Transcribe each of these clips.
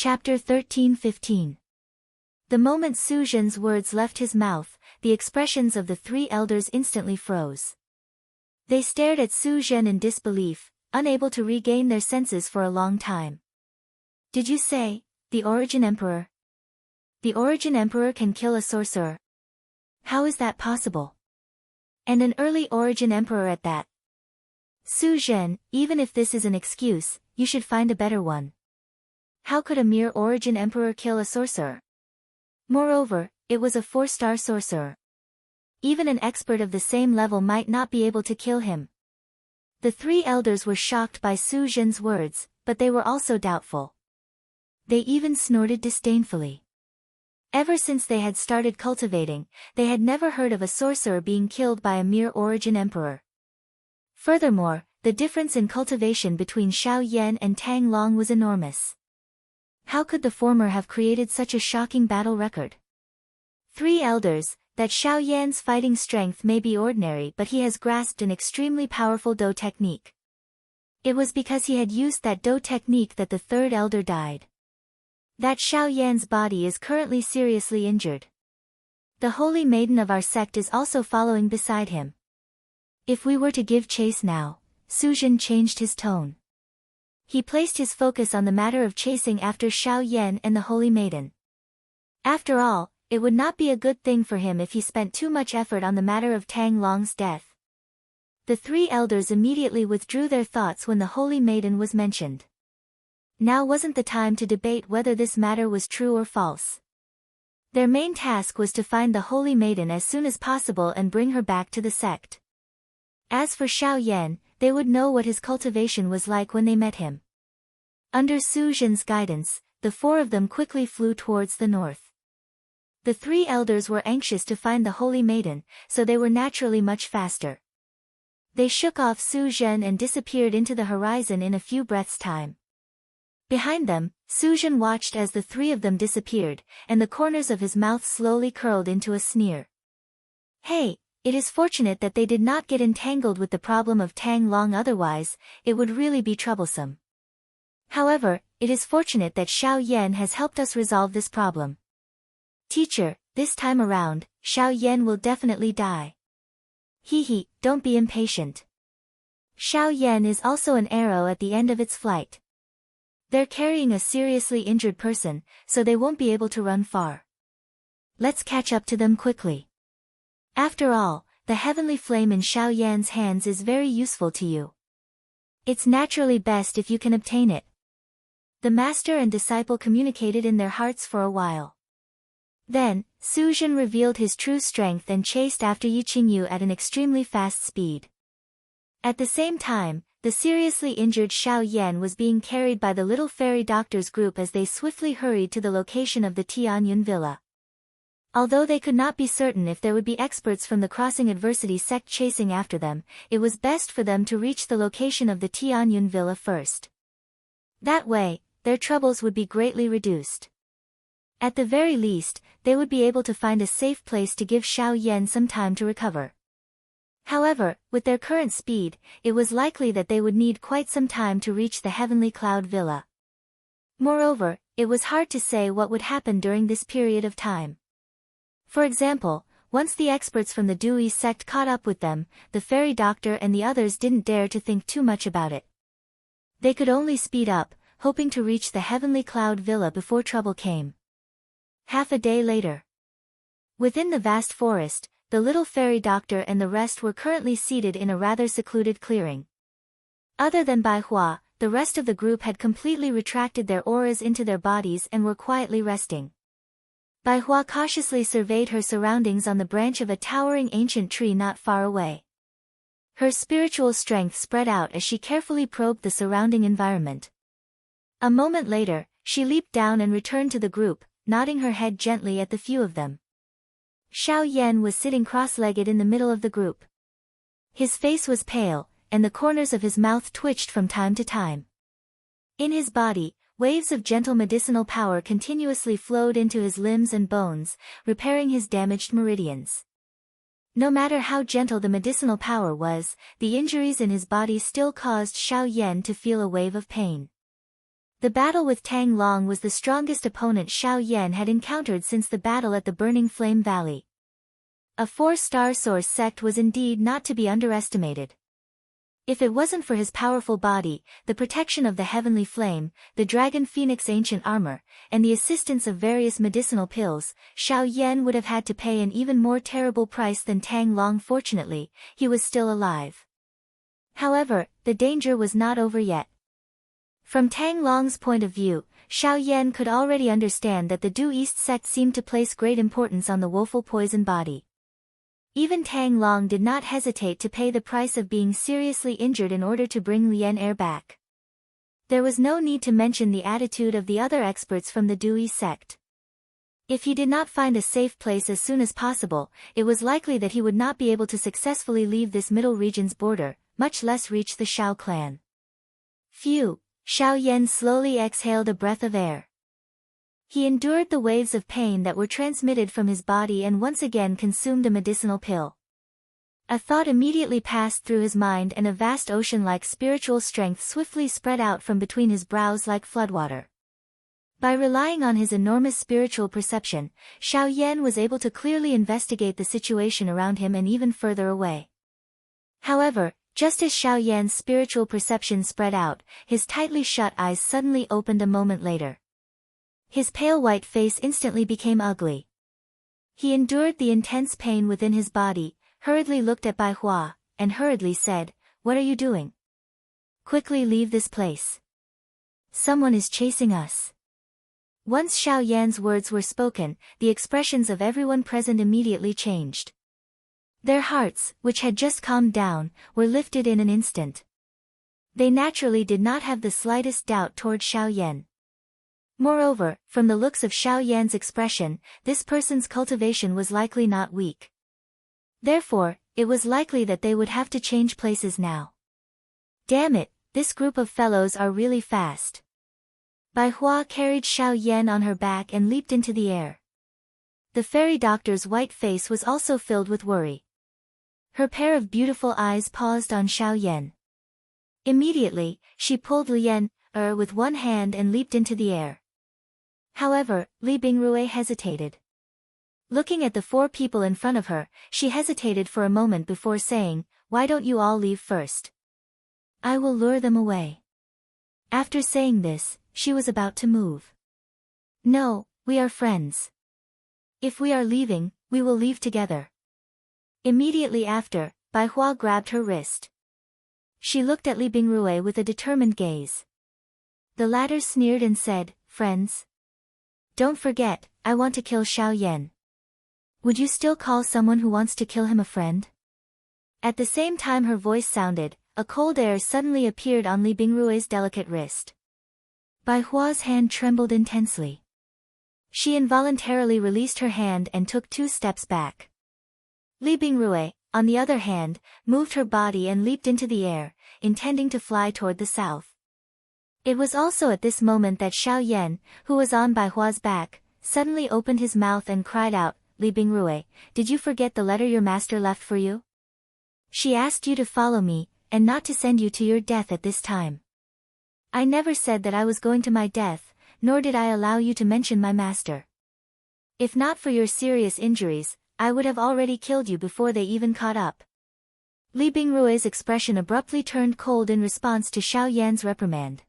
Chapter 13-15. The moment Su Zhen's words left his mouth, the expressions of the three elders instantly froze. They stared at Su Zhen in disbelief, unable to regain their senses for a long time. Did you say, the Origin Emperor? The Origin Emperor can kill a sorcerer? How is that possible? And an early Origin Emperor at that? Su Zhen, even if this is an excuse, you should find a better one. How could a mere Origin Emperor kill a sorcerer? Moreover, it was a 4-star sorcerer. Even an expert of the same level might not be able to kill him. The three elders were shocked by Su Zhen's words, but they were also doubtful. They even snorted disdainfully. Ever since they had started cultivating, they had never heard of a sorcerer being killed by a mere Origin Emperor. Furthermore, the difference in cultivation between Xiao Yan and Tang Long was enormous. How could the former have created such a shocking battle record? Three elders, that Xiao Yan's fighting strength may be ordinary, but he has grasped an extremely powerful Do technique. It was because he had used that Do technique that the third elder died. That Xiao Yan's body is currently seriously injured. The holy maiden of our sect is also following beside him. If we were to give chase now, Su Zhen changed his tone. He placed his focus on the matter of chasing after Xiao Yan and the holy maiden. After all, it would not be a good thing for him if he spent too much effort on the matter of Tang Long's death. The three elders immediately withdrew their thoughts when the holy maiden was mentioned. Now wasn't the time to debate whether this matter was true or false. Their main task was to find the holy maiden as soon as possible and bring her back to the sect. As for Xiao Yan, they would know what his cultivation was like when they met him. Under Su Zhen's guidance, the four of them quickly flew towards the north. The three elders were anxious to find the holy maiden, so they were naturally much faster. They shook off Su Zhen and disappeared into the horizon in a few breaths' time. Behind them, Su Zhen watched as the three of them disappeared, and the corners of his mouth slowly curled into a sneer. Hey! It is fortunate that they did not get entangled with the problem of Tang Long, otherwise, it would really be troublesome. However, it is fortunate that Xiao Yan has helped us resolve this problem. Teacher, this time around, Xiao Yan will definitely die. Hee, don't be impatient. Xiao Yan is also an arrow at the end of its flight. They're carrying a seriously injured person, so they won't be able to run far. Let's catch up to them quickly. After all, the heavenly flame in Xiao Yan's hands is very useful to you. It's naturally best if you can obtain it. The master and disciple communicated in their hearts for a while. Then, Su Zhen revealed his true strength and chased after Yi Qingyu at an extremely fast speed. At the same time, the seriously injured Xiao Yan was being carried by the little fairy doctors group as they swiftly hurried to the location of the Tianyun villa. Although they could not be certain if there would be experts from the Crossing Adversity sect chasing after them, it was best for them to reach the location of the Tianyun villa first. That way, their troubles would be greatly reduced. At the very least, they would be able to find a safe place to give Xiao Yan some time to recover. However, with their current speed, it was likely that they would need quite some time to reach the Heavenly Cloud Villa. Moreover, it was hard to say what would happen during this period of time. For example, once the experts from the Dewey sect caught up with them, the fairy doctor and the others didn't dare to think too much about it. They could only speed up, hoping to reach the Heavenly Cloud Villa before trouble came. Half a day later. Within the vast forest, the little fairy doctor and the rest were currently seated in a rather secluded clearing. Other than Bai Hua, the rest of the group had completely retracted their auras into their bodies and were quietly resting. Bai Hua cautiously surveyed her surroundings on the branch of a towering ancient tree not far away. Her spiritual strength spread out as she carefully probed the surrounding environment. A moment later, she leaped down and returned to the group, nodding her head gently at the few of them. Xiao Yan was sitting cross-legged in the middle of the group. His face was pale, and the corners of his mouth twitched from time to time. In his body, waves of gentle medicinal power continuously flowed into his limbs and bones, repairing his damaged meridians. No matter how gentle the medicinal power was, the injuries in his body still caused Xiao Yan to feel a wave of pain. The battle with Tang Long was the strongest opponent Xiao Yan had encountered since the battle at the Burning Flame Valley. A 4-star source sect was indeed not to be underestimated. If it wasn't for his powerful body, the protection of the heavenly flame, the dragon phoenix ancient armor, and the assistance of various medicinal pills, Xiao Yan would have had to pay an even more terrible price than Tang Long. Fortunately, he was still alive. However, the danger was not over yet. From Tang Long's point of view, Xiao Yan could already understand that the Due East sect seemed to place great importance on the woeful poison body. Even Tang Long did not hesitate to pay the price of being seriously injured in order to bring Lien Er back. There was no need to mention the attitude of the other experts from the Dui sect. If he did not find a safe place as soon as possible, it was likely that he would not be able to successfully leave this middle region's border, much less reach the Shao clan. Phew! Xiao Yan slowly exhaled a breath of air. He endured the waves of pain that were transmitted from his body and once again consumed a medicinal pill. A thought immediately passed through his mind and a vast ocean-like spiritual strength swiftly spread out from between his brows like floodwater. By relying on his enormous spiritual perception, Xiao Yan was able to clearly investigate the situation around him and even further away. However, just as Xiao Yan's spiritual perception spread out, his tightly shut eyes suddenly opened a moment later. His pale white face instantly became ugly. He endured the intense pain within his body, hurriedly looked at Bai Hua, and hurriedly said, "What are you doing? Quickly leave this place. Someone is chasing us." Once Xiao Yan's words were spoken, the expressions of everyone present immediately changed. Their hearts, which had just calmed down, were lifted in an instant. They naturally did not have the slightest doubt toward Xiao Yan. Moreover, from the looks of Xiao Yan's expression, this person's cultivation was likely not weak. Therefore, it was likely that they would have to change places now. Damn it, this group of fellows are really fast. Bai Hua carried Xiao Yan on her back and leaped into the air. The fairy doctor's white face was also filled with worry. Her pair of beautiful eyes paused on Xiao Yan. Immediately, she pulled Lien Er with one hand and leaped into the air. However, Li Bingrui hesitated. Looking at the 4 people in front of her, she hesitated for a moment before saying, "Why don't you all leave first? I will lure them away." After saying this, she was about to move. "No, we are friends. If we are leaving, we will leave together." Immediately after, Bai Hua grabbed her wrist. She looked at Li Bingrui with a determined gaze. The latter sneered and said, "Friends? Don't forget, I want to kill Xiao Yan. Would you still call someone who wants to kill him a friend?" At the same time her voice sounded, a cold air suddenly appeared on Li Bingrui's delicate wrist. Bai Hua's hand trembled intensely. She involuntarily released her hand and took 2 steps back. Li Bingrui, on the other hand, moved her body and leaped into the air, intending to fly toward the south. It was also at this moment that Xiao Yan, who was on Bai Hua's back, suddenly opened his mouth and cried out, "Li Bingrui, did you forget the letter your master left for you? She asked you to follow me, and not to send you to your death at this time. I never said that I was going to my death, nor did I allow you to mention my master. If not for your serious injuries, I would have already killed you before they even caught up." Li Bingrui's expression abruptly turned cold in response to Xiao Yan's reprimand.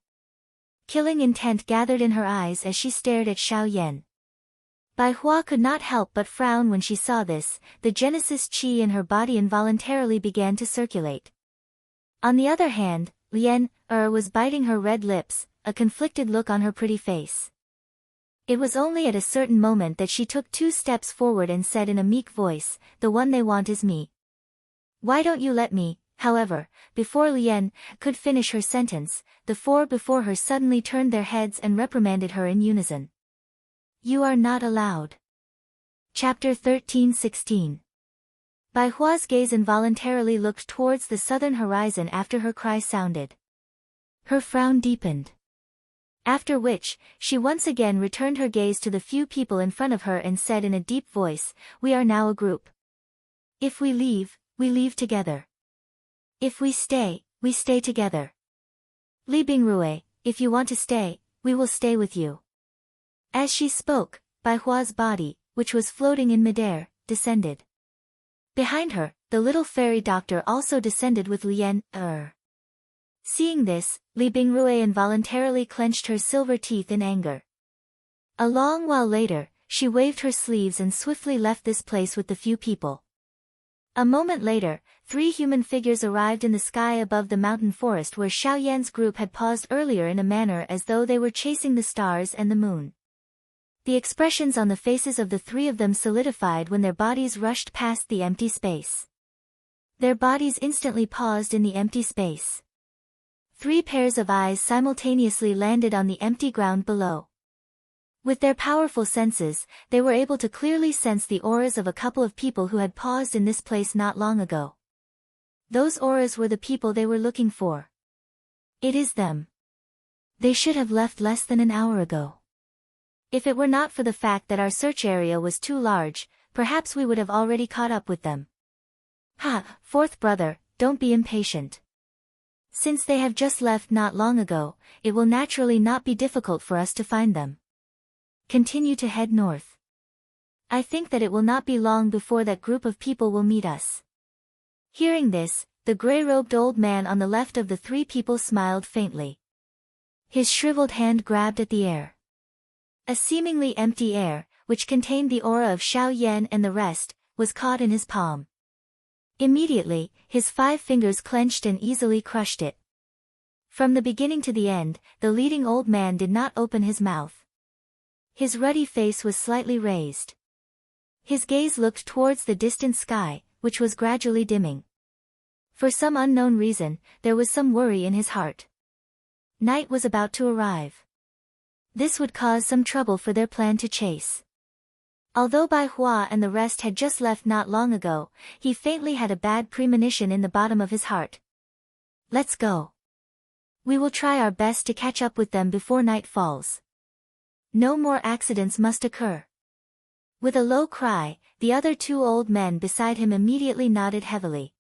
Killing intent gathered in her eyes as she stared at Xiao Yan. Bai Hua could not help but frown when she saw this. The Genesis Qi in her body involuntarily began to circulate. On the other hand, Lien Er was biting her red lips, a conflicted look on her pretty face. It was only at a certain moment that she took 2 steps forward and said in a meek voice, "The one they want is me. Why don't you let me?" However, before Lien could finish her sentence, the 4 before her suddenly turned their heads and reprimanded her in unison. "You are not allowed." Chapter 13:16. Bai Hua's gaze involuntarily looked towards the southern horizon after her cry sounded. Her frown deepened. After which, she once again returned her gaze to the few people in front of her and said in a deep voice, "We are now a group. If we leave together. If we stay together. Li Bingrui, if you want to stay, We will stay with you." As she spoke, Bai Hua's body, which was floating in midair, descended. Behind her, the little fairy doctor also descended with Lian. Seeing this, Li Bingrui involuntarily clenched her silver teeth in anger. A long while later, she waved her sleeves and swiftly left this place with the few people. A moment later, 3 human figures arrived in the sky above the mountain forest where Xiaoyan's group had paused earlier in a manner as though they were chasing the stars and the moon. The expressions on the faces of the 3 of them solidified when their bodies rushed past the empty space. Their bodies instantly paused in the empty space. 3 pairs of eyes simultaneously landed on the empty ground below. With their powerful senses, they were able to clearly sense the auras of a couple of people who had paused in this place not long ago. Those auras were the people they were looking for. It is them. They should have left less than an hour ago. If it were not for the fact that our search area was too large, perhaps we would have already caught up with them. Ha, 4th brother, don't be impatient. Since they have just left not long ago, it will naturally not be difficult for us to find them. Continue to head north. I think that it will not be long before that group of people will meet us. Hearing this, the gray-robed old man on the left of the 3 people smiled faintly. His shriveled hand grabbed at the air. A seemingly empty air, which contained the aura of Xiaoyan and the rest, was caught in his palm. Immediately, his 5 fingers clenched and easily crushed it. From the beginning to the end, the leading old man did not open his mouth. His ruddy face was slightly raised. His gaze looked towards the distant sky, which was gradually dimming. For some unknown reason, there was some worry in his heart. Night was about to arrive. This would cause some trouble for their plan to chase. Although Bai Hua and the rest had just left not long ago, he faintly had a bad premonition in the bottom of his heart. Let's go. We will try our best to catch up with them before night falls. No more accidents must occur. With a low cry, the other 2 old men beside him immediately nodded heavily.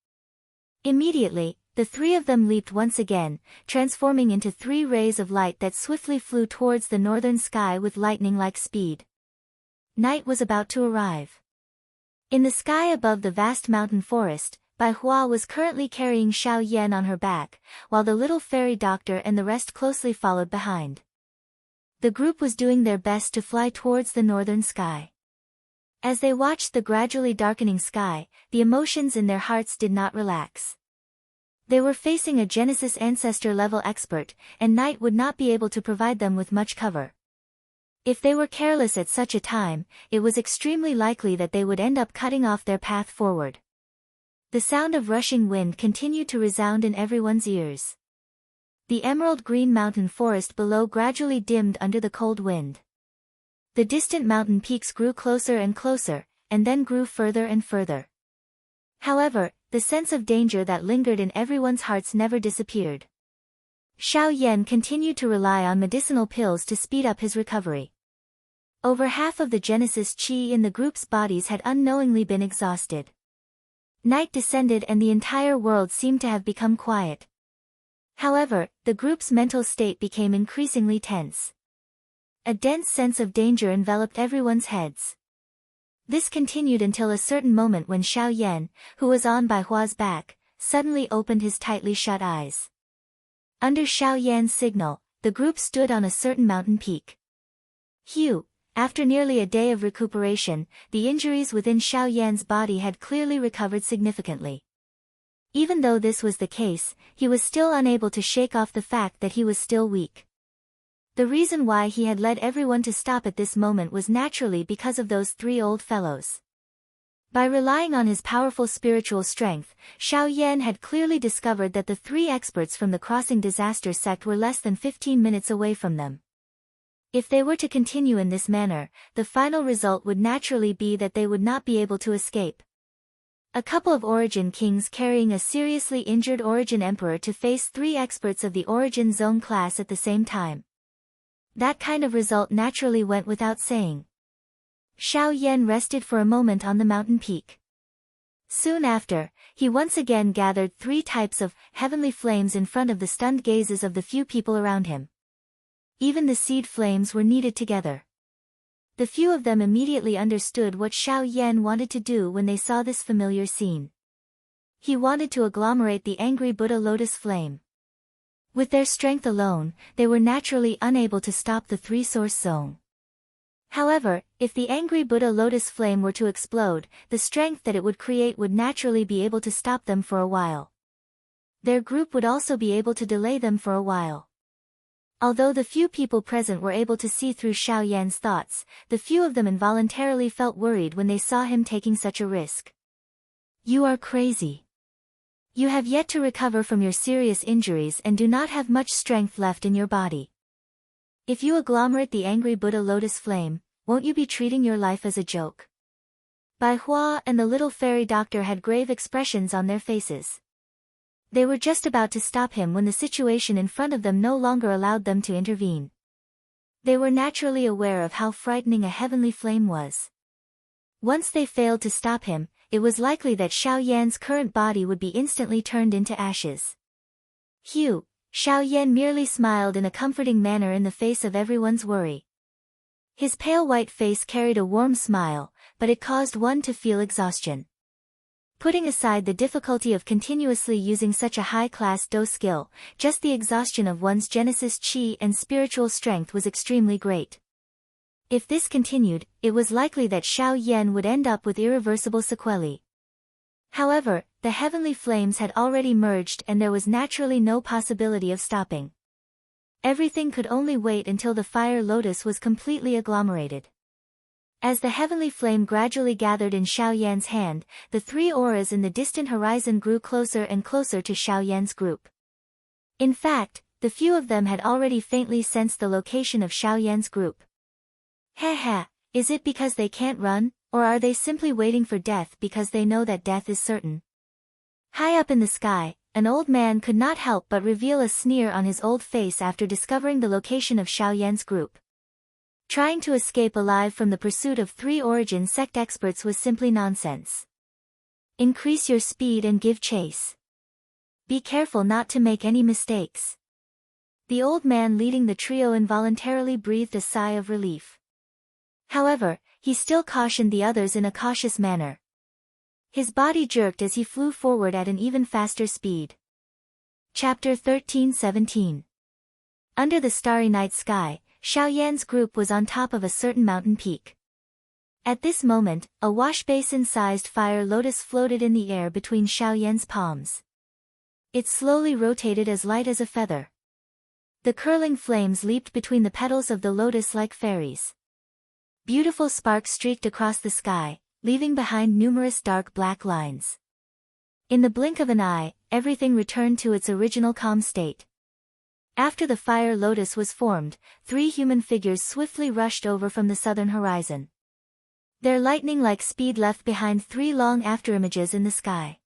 Immediately, the 3 of them leaped once again, transforming into 3 rays of light that swiftly flew towards the northern sky with lightning-like speed. Night was about to arrive. In the sky above the vast mountain forest, Bai Hua was currently carrying Xiaoyan on her back, while the little fairy doctor and the rest closely followed behind. The group was doing their best to fly towards the northern sky. As they watched the gradually darkening sky, the emotions in their hearts did not relax. They were facing a Genesis Ancestor-level expert, and night would not be able to provide them with much cover. If they were careless at such a time, it was extremely likely that they would end up cutting off their path forward. The sound of rushing wind continued to resound in everyone's ears. The emerald green mountain forest below gradually dimmed under the cold wind. The distant mountain peaks grew closer and closer, and then grew further and further. However, the sense of danger that lingered in everyone's hearts never disappeared. Xiaoyan continued to rely on medicinal pills to speed up his recovery. Over half of the Genesis Qi in the group's bodies had unknowingly been exhausted. Night descended and the entire world seemed to have become quiet. However, the group's mental state became increasingly tense. A dense sense of danger enveloped everyone's heads. This continued until a certain moment when Xiaoyan, who was on Bai Hua's back, suddenly opened his tightly shut eyes. Under Xiaoyan's signal, the group stood on a certain mountain peak. After nearly a day of recuperation, the injuries within Xiaoyan's body had clearly recovered significantly. Even though this was the case, he was still unable to shake off the fact that he was still weak. The reason why he had led everyone to stop at this moment was naturally because of those 3 old fellows. By relying on his powerful spiritual strength, Xiaoyan had clearly discovered that the 3 experts from the Crossing Disaster sect were less than 15 minutes away from them. If they were to continue in this manner, the final result would naturally be that they would not be able to escape. A couple of Origin Kings carrying a seriously injured Origin Emperor to face 3 experts of the Origin Zone class at the same time. That kind of result naturally went without saying. Xiaoyan rested for a moment on the mountain peak. Soon after, he once again gathered 3 types of heavenly flames in front of the stunned gazes of the few people around him. even the seed flames were kneaded together. The few of them immediately understood what Xiao Yan wanted to do when they saw this familiar scene. He wanted to agglomerate the angry Buddha lotus flame. With their strength alone, they were naturally unable to stop the three-source zone. However, if the angry Buddha lotus flame were to explode, the strength that it would create would naturally be able to stop them for a while. Their group would also be able to delay them for a while. Although the few people present were able to see through Xiao Yan's thoughts, the few of them involuntarily felt worried when they saw him taking such a risk. You are crazy. You have yet to recover from your serious injuries and do not have much strength left in your body. If you agglomerate the angry Buddha lotus flame, won't you be treating your life as a joke? Bai Hua and the little fairy doctor had grave expressions on their faces. They were just about to stop him when the situation in front of them no longer allowed them to intervene. They were naturally aware of how frightening a heavenly flame was. Once they failed to stop him, it was likely that Xiao Yan's current body would be instantly turned into ashes. Xiao Yan merely smiled in a comforting manner in the face of everyone's worry. His pale white face carried a warm smile, but it caused one to feel exhaustion. Putting aside the difficulty of continuously using such a high-class Do skill, just the exhaustion of one's Genesis Qi and spiritual strength was extremely great. If this continued, it was likely that Xiao Yan would end up with irreversible sequelae. However, the heavenly flames had already merged and there was naturally no possibility of stopping. Everything could only wait until the fire lotus was completely agglomerated. As the heavenly flame gradually gathered in Xiao Yan's hand, the three auras in the distant horizon grew closer and closer to Xiao Yan's group. In fact, the few of them had already faintly sensed the location of Xiao Yan's group. Heh, is it because they can't run, or are they simply waiting for death because they know that death is certain? High up in the sky, an old man could not help but reveal a sneer on his old face after discovering the location of Xiao Yan's group. Trying to escape alive from the pursuit of three origin sect experts was simply nonsense. Increase your speed and give chase. Be careful not to make any mistakes. The old man leading the trio involuntarily breathed a sigh of relief. However, he still cautioned the others in a cautious manner. His body jerked as he flew forward at an even faster speed. Chapter 13-17. Under the starry night sky, Xiao Yan's group was on top of a certain mountain peak. At this moment, a wash-basin-sized fire lotus floated in the air between Xiao Yan's palms. It slowly rotated as light as a feather. The curling flames leaped between the petals of the lotus like fairies. Beautiful sparks streaked across the sky, leaving behind numerous dark black lines. In the blink of an eye, everything returned to its original calm state. After the fire lotus was formed, three human figures swiftly rushed over from the southern horizon. Their lightning-like speed left behind three long afterimages in the sky.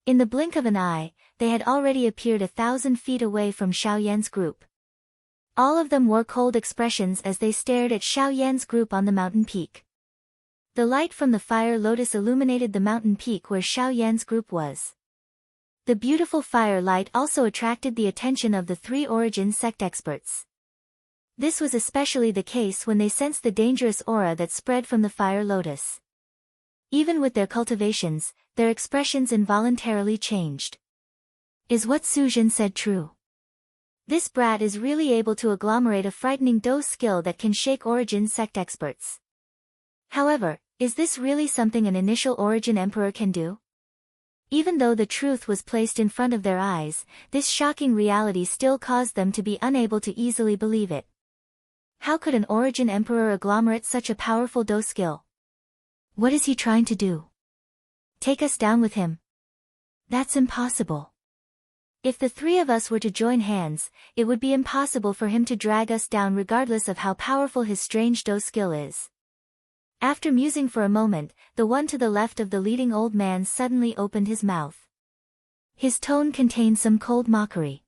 In the blink of an eye, they had already appeared 1,000 feet away from Xiao Yan's group. All of them wore cold expressions as they stared at Xiao Yan's group on the mountain peak. The light from the fire lotus illuminated the mountain peak where Xiao Yan's group was. The beautiful fire light also attracted the attention of the three origin sect experts. This was especially the case when they sensed the dangerous aura that spread from the fire lotus. Even with their cultivations, their expressions involuntarily changed. Is what Suzhen said true? This brat is really able to agglomerate a frightening Do skill that can shake origin sect experts. However, is this really something an initial origin emperor can do? Even though the truth was placed in front of their eyes, this shocking reality still caused them to be unable to easily believe it. How could an origin emperor agglomerate such a powerful Do skill? What is he trying to do? Take us down with him? That's impossible. If the three of us were to join hands, it would be impossible for him to drag us down regardless of how powerful his strange Do skill is. After musing for a moment, the one to the left of the leading old man suddenly opened his mouth. His tone contained some cold mockery.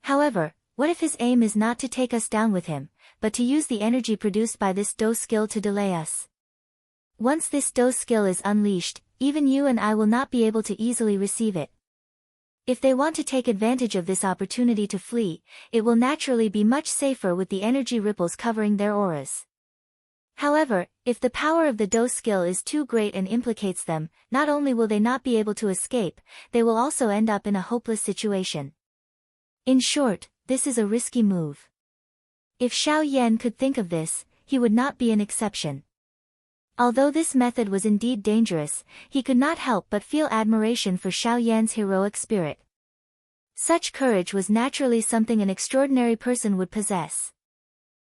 However, what if his aim is not to take us down with him, but to use the energy produced by this Do skill to delay us? Once this Do skill is unleashed, even you and I will not be able to easily receive it. If they want to take advantage of this opportunity to flee, it will naturally be much safer with the energy ripples covering their auras. However, if the power of the Do skill is too great and implicates them, not only will they not be able to escape, they will also end up in a hopeless situation. In short, this is a risky move. If Xiao Yan could think of this, he would not be an exception. Although this method was indeed dangerous, he could not help but feel admiration for Xiao Yan's heroic spirit. Such courage was naturally something an extraordinary person would possess.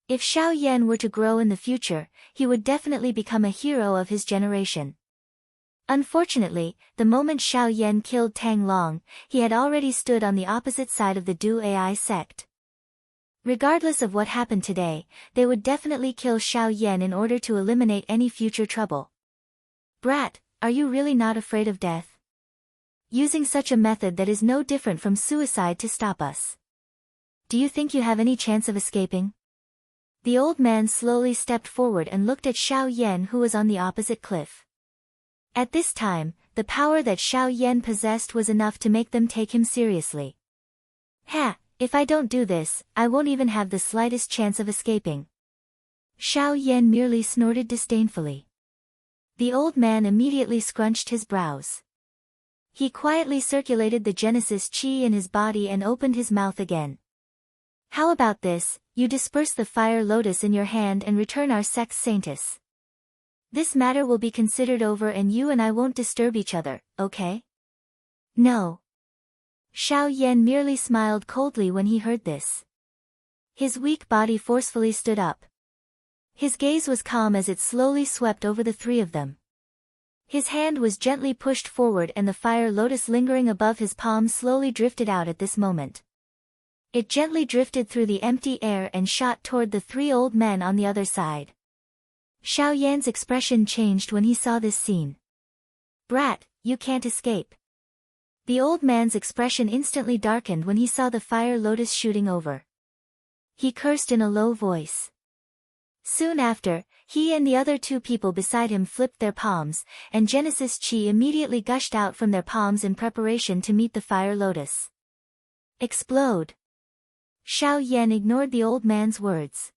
If Xiao Yan were to grow in the future, he would definitely become a hero of his generation. Unfortunately, the moment Xiao Yan killed Tang Long, he had already stood on the opposite side of the Du Ai sect. Regardless of what happened today, they would definitely kill Xiao Yan in order to eliminate any future trouble. Brat, are you really not afraid of death? Using such a method that is no different from suicide to stop us. Do you think you have any chance of escaping? The old man slowly stepped forward and looked at Xiao Yan, who was on the opposite cliff. At this time, the power that Xiao Yan possessed was enough to make them take him seriously. Ha! If I don't do this, I won't even have the slightest chance of escaping. Xiao Yan merely snorted disdainfully. The old man immediately scrunched his brows. He quietly circulated the Genesis Qi in his body and opened his mouth again. How about this, you disperse the fire lotus in your hand and return our sect's saintess. This matter will be considered over and you and I won't disturb each other, okay? No. Xiao Yan merely smiled coldly when he heard this. His weak body forcefully stood up. His gaze was calm as it slowly swept over the three of them. His hand was gently pushed forward and the fire lotus lingering above his palm slowly drifted out at this moment. It gently drifted through the empty air and shot toward the three old men on the other side. Xiao Yan's expression changed when he saw this scene. Brat, you can't escape. The old man's expression instantly darkened when he saw the fire lotus shooting over. He cursed in a low voice. Soon after, he and the other two people beside him flipped their palms, and Genesis Qi immediately gushed out from their palms in preparation to meet the fire lotus. Explode! Xiao Yan ignored the old man's words.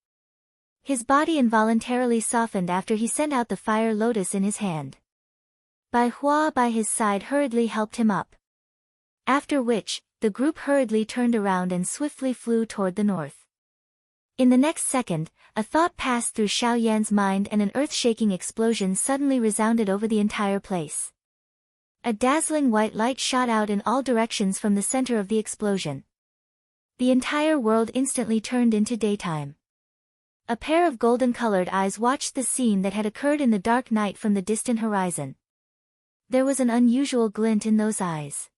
His body involuntarily softened after he sent out the fire lotus in his hand. Bai Hua by his side hurriedly helped him up. After which, the group hurriedly turned around and swiftly flew toward the north. In the next second, a thought passed through Xiao Yan's mind and an earth-shaking explosion suddenly resounded over the entire place. A dazzling white light shot out in all directions from the center of the explosion. The entire world instantly turned into daytime. A pair of golden-colored eyes watched the scene that had occurred in the dark night from the distant horizon. There was an unusual glint in those eyes.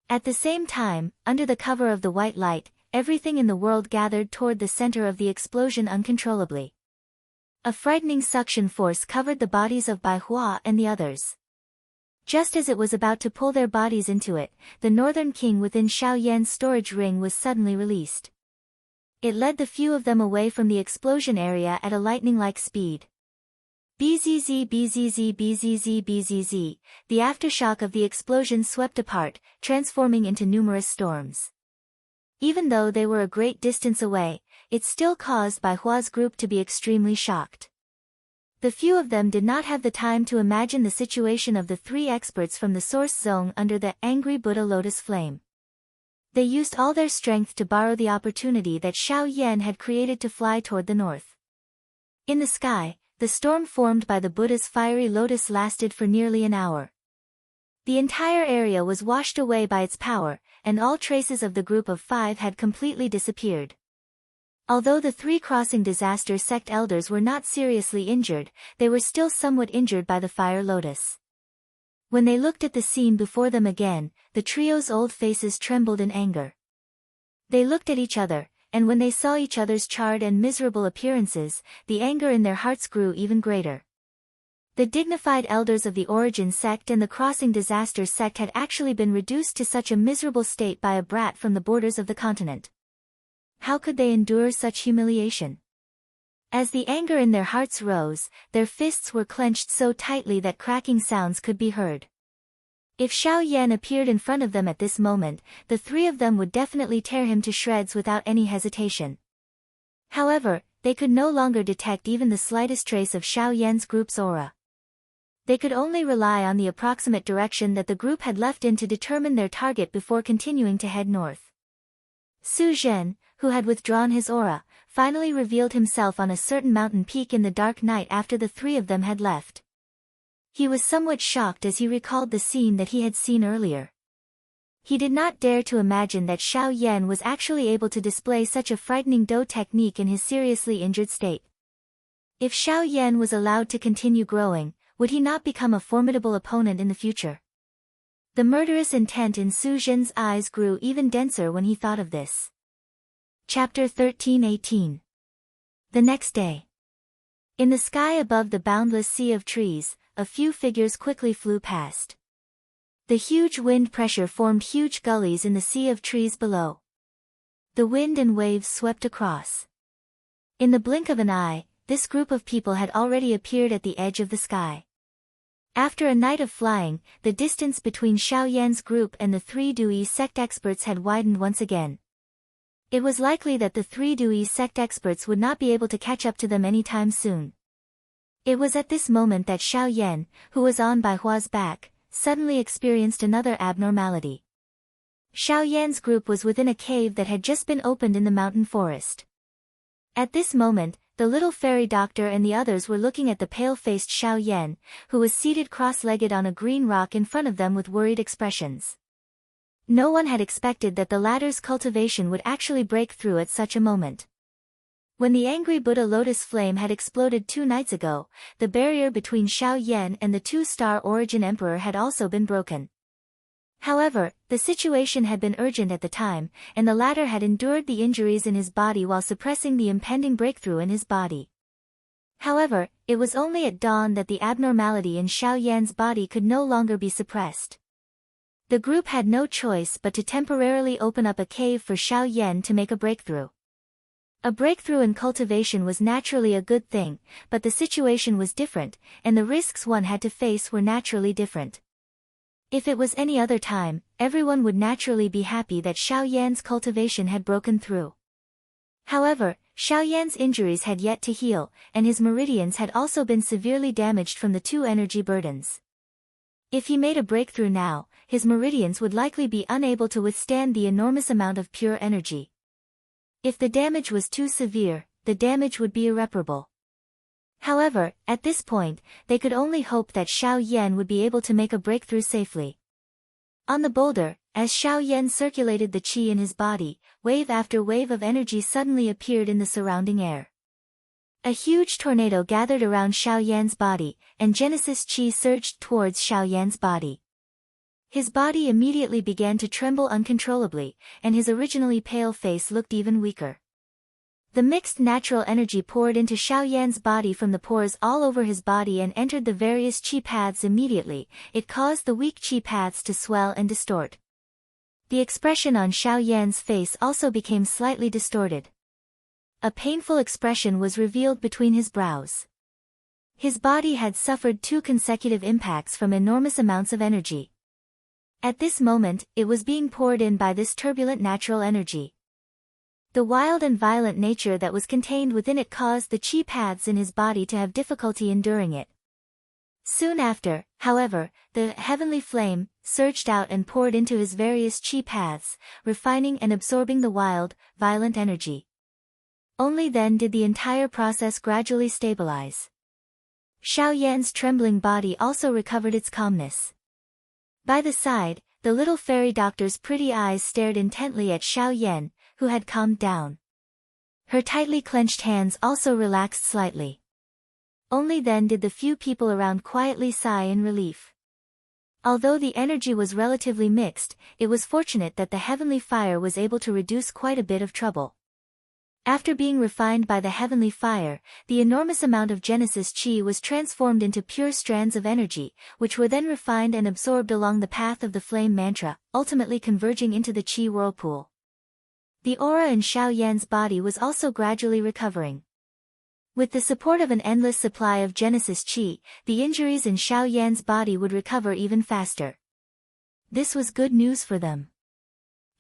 At the same time, under the cover of the white light, everything in the world gathered toward the center of the explosion uncontrollably. A frightening suction force covered the bodies of Bai Hua and the others. Just as it was about to pull their bodies into it, the Northern King within Xiao Yan's storage ring was suddenly released. It led the few of them away from the explosion area at a lightning-like speed. Bzz bzz bzz bzz, the aftershock of the explosion swept apart, transforming into numerous storms. Even though they were a great distance away, it still caused Bai Hua's group to be extremely shocked. The few of them did not have the time to imagine the situation of the three experts from the source zone under the angry Buddha lotus flame. They used all their strength to borrow the opportunity that Xiao Yan had created to fly toward the north. In the sky, the storm formed by the Buddha's fiery lotus lasted for nearly an hour. The entire area was washed away by its power, and all traces of the group of five had completely disappeared. Although the three Crossing Disaster sect elders were not seriously injured, they were still somewhat injured by the fire lotus. When they looked at the scene before them again, the trio's old faces trembled in anger. They looked at each other, and when they saw each other's charred and miserable appearances, the anger in their hearts grew even greater. The dignified elders of the Origin sect and the Crossing Disaster sect had actually been reduced to such a miserable state by a brat from the borders of the continent. How could they endure such humiliation? As the anger in their hearts rose, their fists were clenched so tightly that cracking sounds could be heard. If Xiao Yan appeared in front of them at this moment, the three of them would definitely tear him to shreds without any hesitation. However, they could no longer detect even the slightest trace of Xiao Yan's group's aura. They could only rely on the approximate direction that the group had left in to determine their target before continuing to head north. Su Zhen, who had withdrawn his aura, finally revealed himself on a certain mountain peak in the dark night after the three of them had left. He was somewhat shocked as he recalled the scene that he had seen earlier. He did not dare to imagine that Xiao Yan was actually able to display such a frightening Do technique in his seriously injured state. If Xiao Yan was allowed to continue growing, would he not become a formidable opponent in the future? The murderous intent in Su Zhen's eyes grew even denser when he thought of this. Chapter 13:18. The next day. In the sky above the boundless sea of trees, a few figures quickly flew past. The huge wind pressure formed huge gullies in the sea of trees below. The wind and waves swept across. In the blink of an eye, this group of people had already appeared at the edge of the sky. After a night of flying, the distance between Xiao Yan's group and the three Dui sect experts had widened once again. It was likely that the three Dui sect experts would not be able to catch up to them anytime soon. It was at this moment that Xiao Yan, who was on Bai Hua's back, suddenly experienced another abnormality. Xiao Yan's group was within a cave that had just been opened in the mountain forest. At this moment, the little fairy doctor and the others were looking at the pale-faced Xiao Yan, who was seated cross-legged on a green rock in front of them with worried expressions. No one had expected that the latter's cultivation would actually break through at such a moment. When the angry Buddha lotus flame had exploded 2 nights ago, the barrier between Xiao Yan and the 2-star origin emperor had also been broken. However, the situation had been urgent at the time, and the latter had endured the injuries in his body while suppressing the impending breakthrough in his body. However, it was only at dawn that the abnormality in Xiao Yan's body could no longer be suppressed. The group had no choice but to temporarily open up a cave for Xiao Yan to make a breakthrough. A breakthrough in cultivation was naturally a good thing, but the situation was different, and the risks one had to face were naturally different. If it was any other time, everyone would naturally be happy that Xiao Yan's cultivation had broken through. However, Xiao Yan's injuries had yet to heal, and his meridians had also been severely damaged from the 2 energy burdens. If he made a breakthrough now, his meridians would likely be unable to withstand the enormous amount of pure energy. If the damage was too severe, the damage would be irreparable. However, at this point, they could only hope that Xiao Yan would be able to make a breakthrough safely. On the boulder, as Xiao Yan circulated the qi in his body, wave after wave of energy suddenly appeared in the surrounding air. A huge tornado gathered around Xiao Yan's body, and Genesis qi surged towards Xiao Yan's body. His body immediately began to tremble uncontrollably, and his originally pale face looked even weaker. The mixed natural energy poured into Xiao Yan's body from the pores all over his body and entered the various qi paths immediately. It caused the weak qi paths to swell and distort. The expression on Xiao Yan's face also became slightly distorted. A painful expression was revealed between his brows. His body had suffered 2 consecutive impacts from enormous amounts of energy. At this moment, it was being poured in by this turbulent natural energy. The wild and violent nature that was contained within it caused the qi paths in his body to have difficulty enduring it. Soon after, however, the heavenly flame surged out and poured into his various qi paths, refining and absorbing the wild, violent energy. Only then did the entire process gradually stabilize. Xiao Yan's trembling body also recovered its calmness. By the side, the little fairy doctor's pretty eyes stared intently at Xiao Yan, who had calmed down. Her tightly clenched hands also relaxed slightly. Only then did the few people around quietly sigh in relief. Although the energy was relatively mixed, it was fortunate that the heavenly fire was able to reduce quite a bit of trouble. After being refined by the heavenly fire, the enormous amount of Genesis qi was transformed into pure strands of energy, which were then refined and absorbed along the path of the flame mantra, ultimately converging into the qi whirlpool. The aura in Xiao Yan's body was also gradually recovering. With the support of an endless supply of Genesis qi, the injuries in Xiao Yan's body would recover even faster. This was good news for them.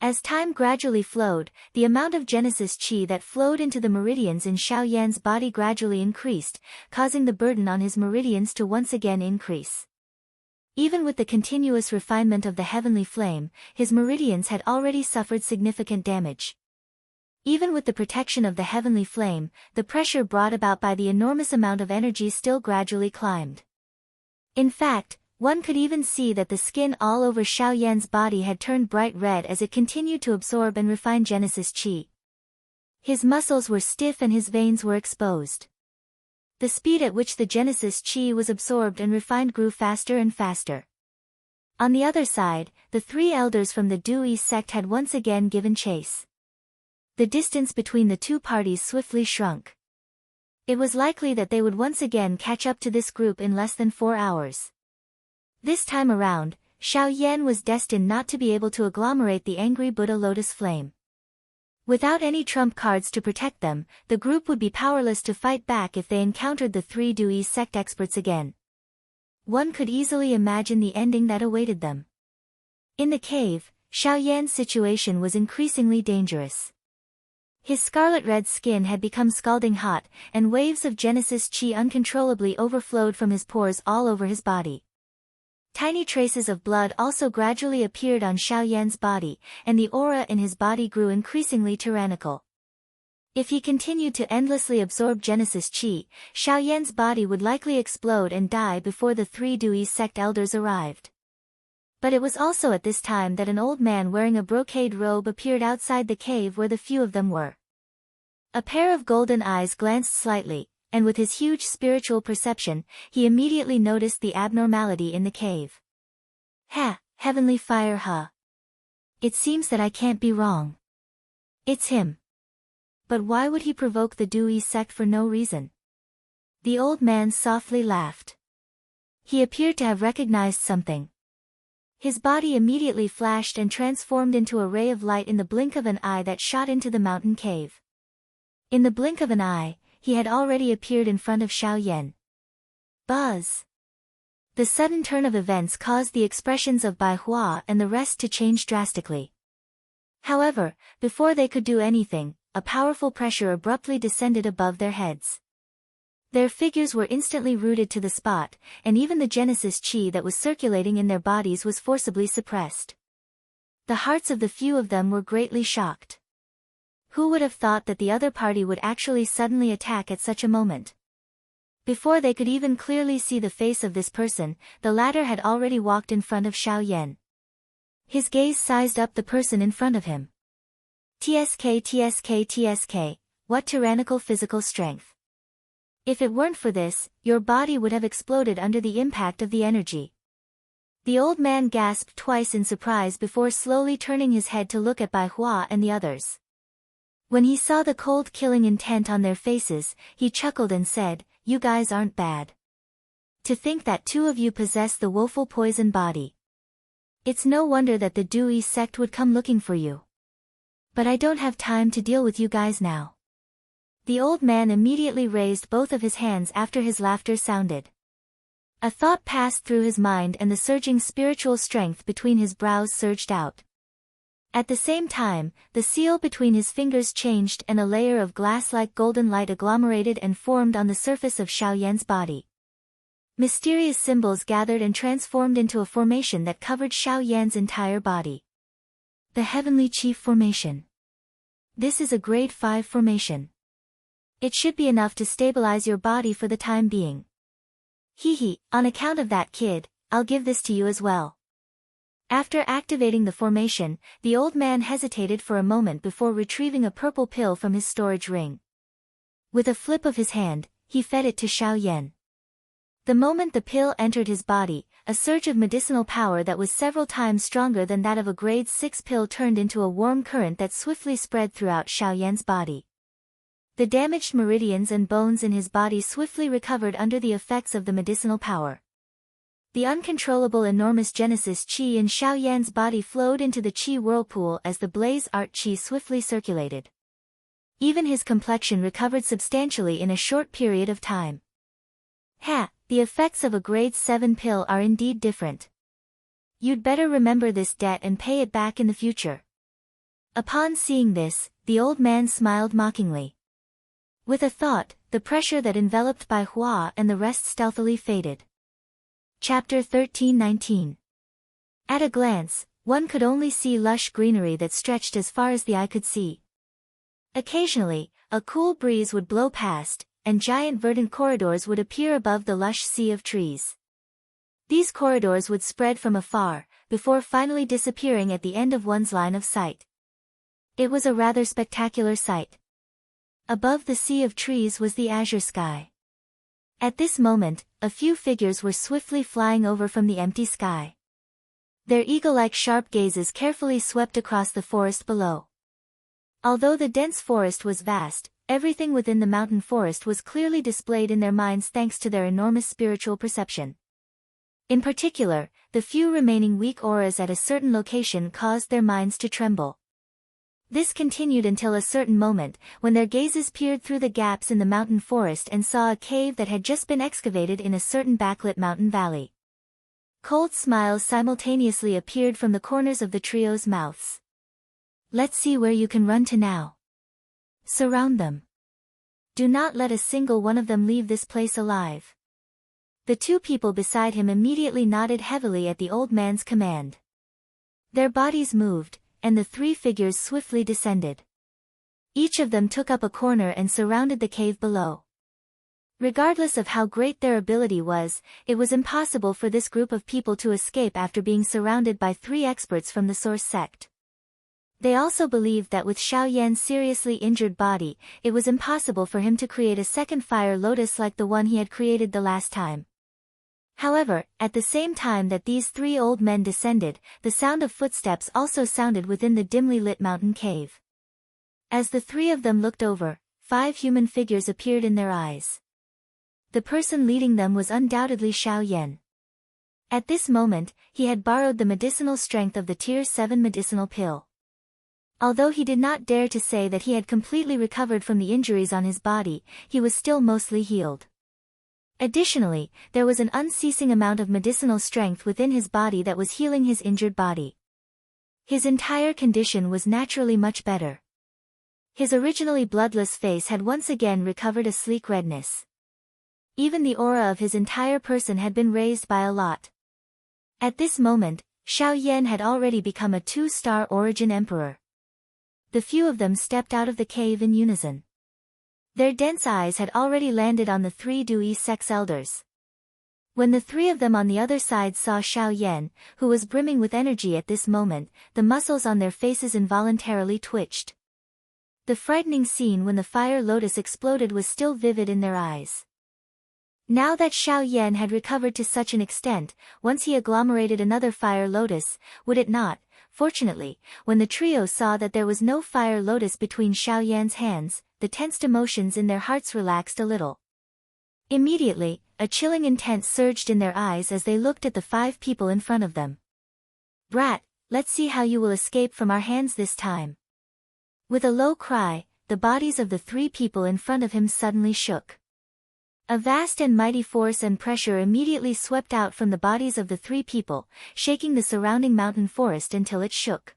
As time gradually flowed, the amount of Genesis Qi that flowed into the meridians in Xiao Yan's body gradually increased, causing the burden on his meridians to once again increase. Even with the continuous refinement of the heavenly flame, his meridians had already suffered significant damage. Even with the protection of the heavenly flame, the pressure brought about by the enormous amount of energy still gradually climbed. In fact, one could even see that the skin all over Xiao Yan's body had turned bright red as it continued to absorb and refine Genesis Qi. His muscles were stiff and his veins were exposed. The speed at which the Genesis Qi was absorbed and refined grew faster and faster. On the other side, the three elders from the Dui sect had once again given chase. The distance between the two parties swiftly shrunk. It was likely that they would once again catch up to this group in less than 4 hours. This time around, Xiao Yan was destined not to be able to agglomerate the angry Buddha lotus flame. Without any trump cards to protect them, the group would be powerless to fight back if they encountered the three Dui sect experts again. One could easily imagine the ending that awaited them. In the cave, Xiao Yan's situation was increasingly dangerous. His scarlet-red skin had become scalding hot, and waves of Genesis Qi uncontrollably overflowed from his pores all over his body. Tiny traces of blood also gradually appeared on Xiao Yan's body, and the aura in his body grew increasingly tyrannical. If he continued to endlessly absorb Genesis Qi, Xiao Yan's body would likely explode and die before the three Dui sect elders arrived. But it was also at this time that an old man wearing a brocade robe appeared outside the cave where the few of them were. A pair of golden eyes glanced slightly, and with his huge spiritual perception, he immediately noticed the abnormality in the cave. Ha, heavenly fire huh. It seems that I can't be wrong. It's him. But why would he provoke the Dui sect for no reason? The old man softly laughed. He appeared to have recognized something. His body immediately flashed and transformed into a ray of light in the blink of an eye that shot into the mountain cave. In the blink of an eye, he had already appeared in front of Xiao Yan. Buzz! The sudden turn of events caused the expressions of Bai Hua and the rest to change drastically. However, before they could do anything, a powerful pressure abruptly descended above their heads. Their figures were instantly rooted to the spot, and even the Genesis Qi that was circulating in their bodies was forcibly suppressed. The hearts of the few of them were greatly shocked. Who would have thought that the other party would actually suddenly attack at such a moment? Before they could even clearly see the face of this person, the latter had already walked in front of Xiao Yan. His gaze sized up the person in front of him. TSK, what tyrannical physical strength. If it weren't for this, your body would have exploded under the impact of the energy. The old man gasped twice in surprise before slowly turning his head to look at Bai Hua and the others. When he saw the cold killing intent on their faces, he chuckled and said, "You guys aren't bad. To think that two of you possess the woeful poison body. It's no wonder that the Dui sect would come looking for you. But I don't have time to deal with you guys now." The old man immediately raised both of his hands after his laughter sounded. A thought passed through his mind and the surging spiritual strength between his brows surged out. At the same time, the seal between his fingers changed and a layer of glass-like golden light agglomerated and formed on the surface of Xiao Yan's body. Mysterious symbols gathered and transformed into a formation that covered Xiao Yan's entire body. The Heavenly Chief Formation. This is a grade 5 formation. It should be enough to stabilize your body for the time being. On account of that kid, I'll give this to you as well. After activating the formation, the old man hesitated for a moment before retrieving a purple pill from his storage ring. With a flip of his hand, he fed it to Xiao Yan. The moment the pill entered his body, a surge of medicinal power that was several times stronger than that of a grade 6 pill turned into a warm current that swiftly spread throughout Xiao Yan's body. The damaged meridians and bones in his body swiftly recovered under the effects of the medicinal power. The uncontrollable enormous Genesis Qi in Xiao Yan's body flowed into the Qi whirlpool as the blaze art Qi swiftly circulated. Even his complexion recovered substantially in a short period of time. The effects of a grade 7 pill are indeed different. You'd better remember this debt and pay it back in the future. Upon seeing this, the old man smiled mockingly. With a thought, the pressure that enveloped Bai Hua and the rest stealthily faded. Chapter 13:19. At a glance, one could only see lush greenery that stretched as far as the eye could see. Occasionally, a cool breeze would blow past, and giant verdant corridors would appear above the lush sea of trees. These corridors would spread from afar, before finally disappearing at the end of one's line of sight. It was a rather spectacular sight. Above the sea of trees was the azure sky. At this moment, a few figures were swiftly flying over from the empty sky. Their eagle-like sharp gazes carefully swept across the forest below. Although the dense forest was vast, everything within the mountain forest was clearly displayed in their minds thanks to their enormous spiritual perception. In particular, the few remaining weak auras at a certain location caused their minds to tremble. This continued until a certain moment, when their gazes peered through the gaps in the mountain forest and saw a cave that had just been excavated in a certain backlit mountain valley. Cold smiles simultaneously appeared from the corners of the trio's mouths. Let's see where you can run to now. Surround them. Do not let a single one of them leave this place alive. The two people beside him immediately nodded heavily at the old man's command. Their bodies moved, and the three figures swiftly descended. Each of them took up a corner and surrounded the cave below. Regardless of how great their ability was, it was impossible for this group of people to escape after being surrounded by three experts from the Source sect. They also believed that with Xiao Yan's seriously injured body, it was impossible for him to create a second fire lotus like the one he had created the last time. However, at the same time that these three old men descended, the sound of footsteps also sounded within the dimly lit mountain cave. As the three of them looked over, 5 human figures appeared in their eyes. The person leading them was undoubtedly Xiao Yan. At this moment, he had borrowed the medicinal strength of the Tier 7 medicinal pill. Although he did not dare to say that he had completely recovered from the injuries on his body, he was still mostly healed. Additionally, there was an unceasing amount of medicinal strength within his body that was healing his injured body. His entire condition was naturally much better. His originally bloodless face had once again recovered a sleek redness. Even the aura of his entire person had been raised by a lot. At this moment, Xiao Yan had already become a 2-star origin emperor. The few of them stepped out of the cave in unison. Their dense eyes had already landed on the 3 Dui Sex elders. When the 3 of them on the other side saw Xiao Yan, who was brimming with energy at this moment, the muscles on their faces involuntarily twitched. The frightening scene when the fire lotus exploded was still vivid in their eyes. Now that Xiao Yan had recovered to such an extent, once he agglomerated another fire lotus, would it not? Fortunately, when the trio saw that there was no fire lotus between Xiao Yan's hands, the tensed emotions in their hearts relaxed a little. Immediately, a chilling intent surged in their eyes as they looked at the 5 people in front of them. Brat, let's see how you will escape from our hands this time. With a low cry, the bodies of the 3 people in front of him suddenly shook. A vast and mighty force and pressure immediately swept out from the bodies of the 3 people, shaking the surrounding mountain forest until it shook.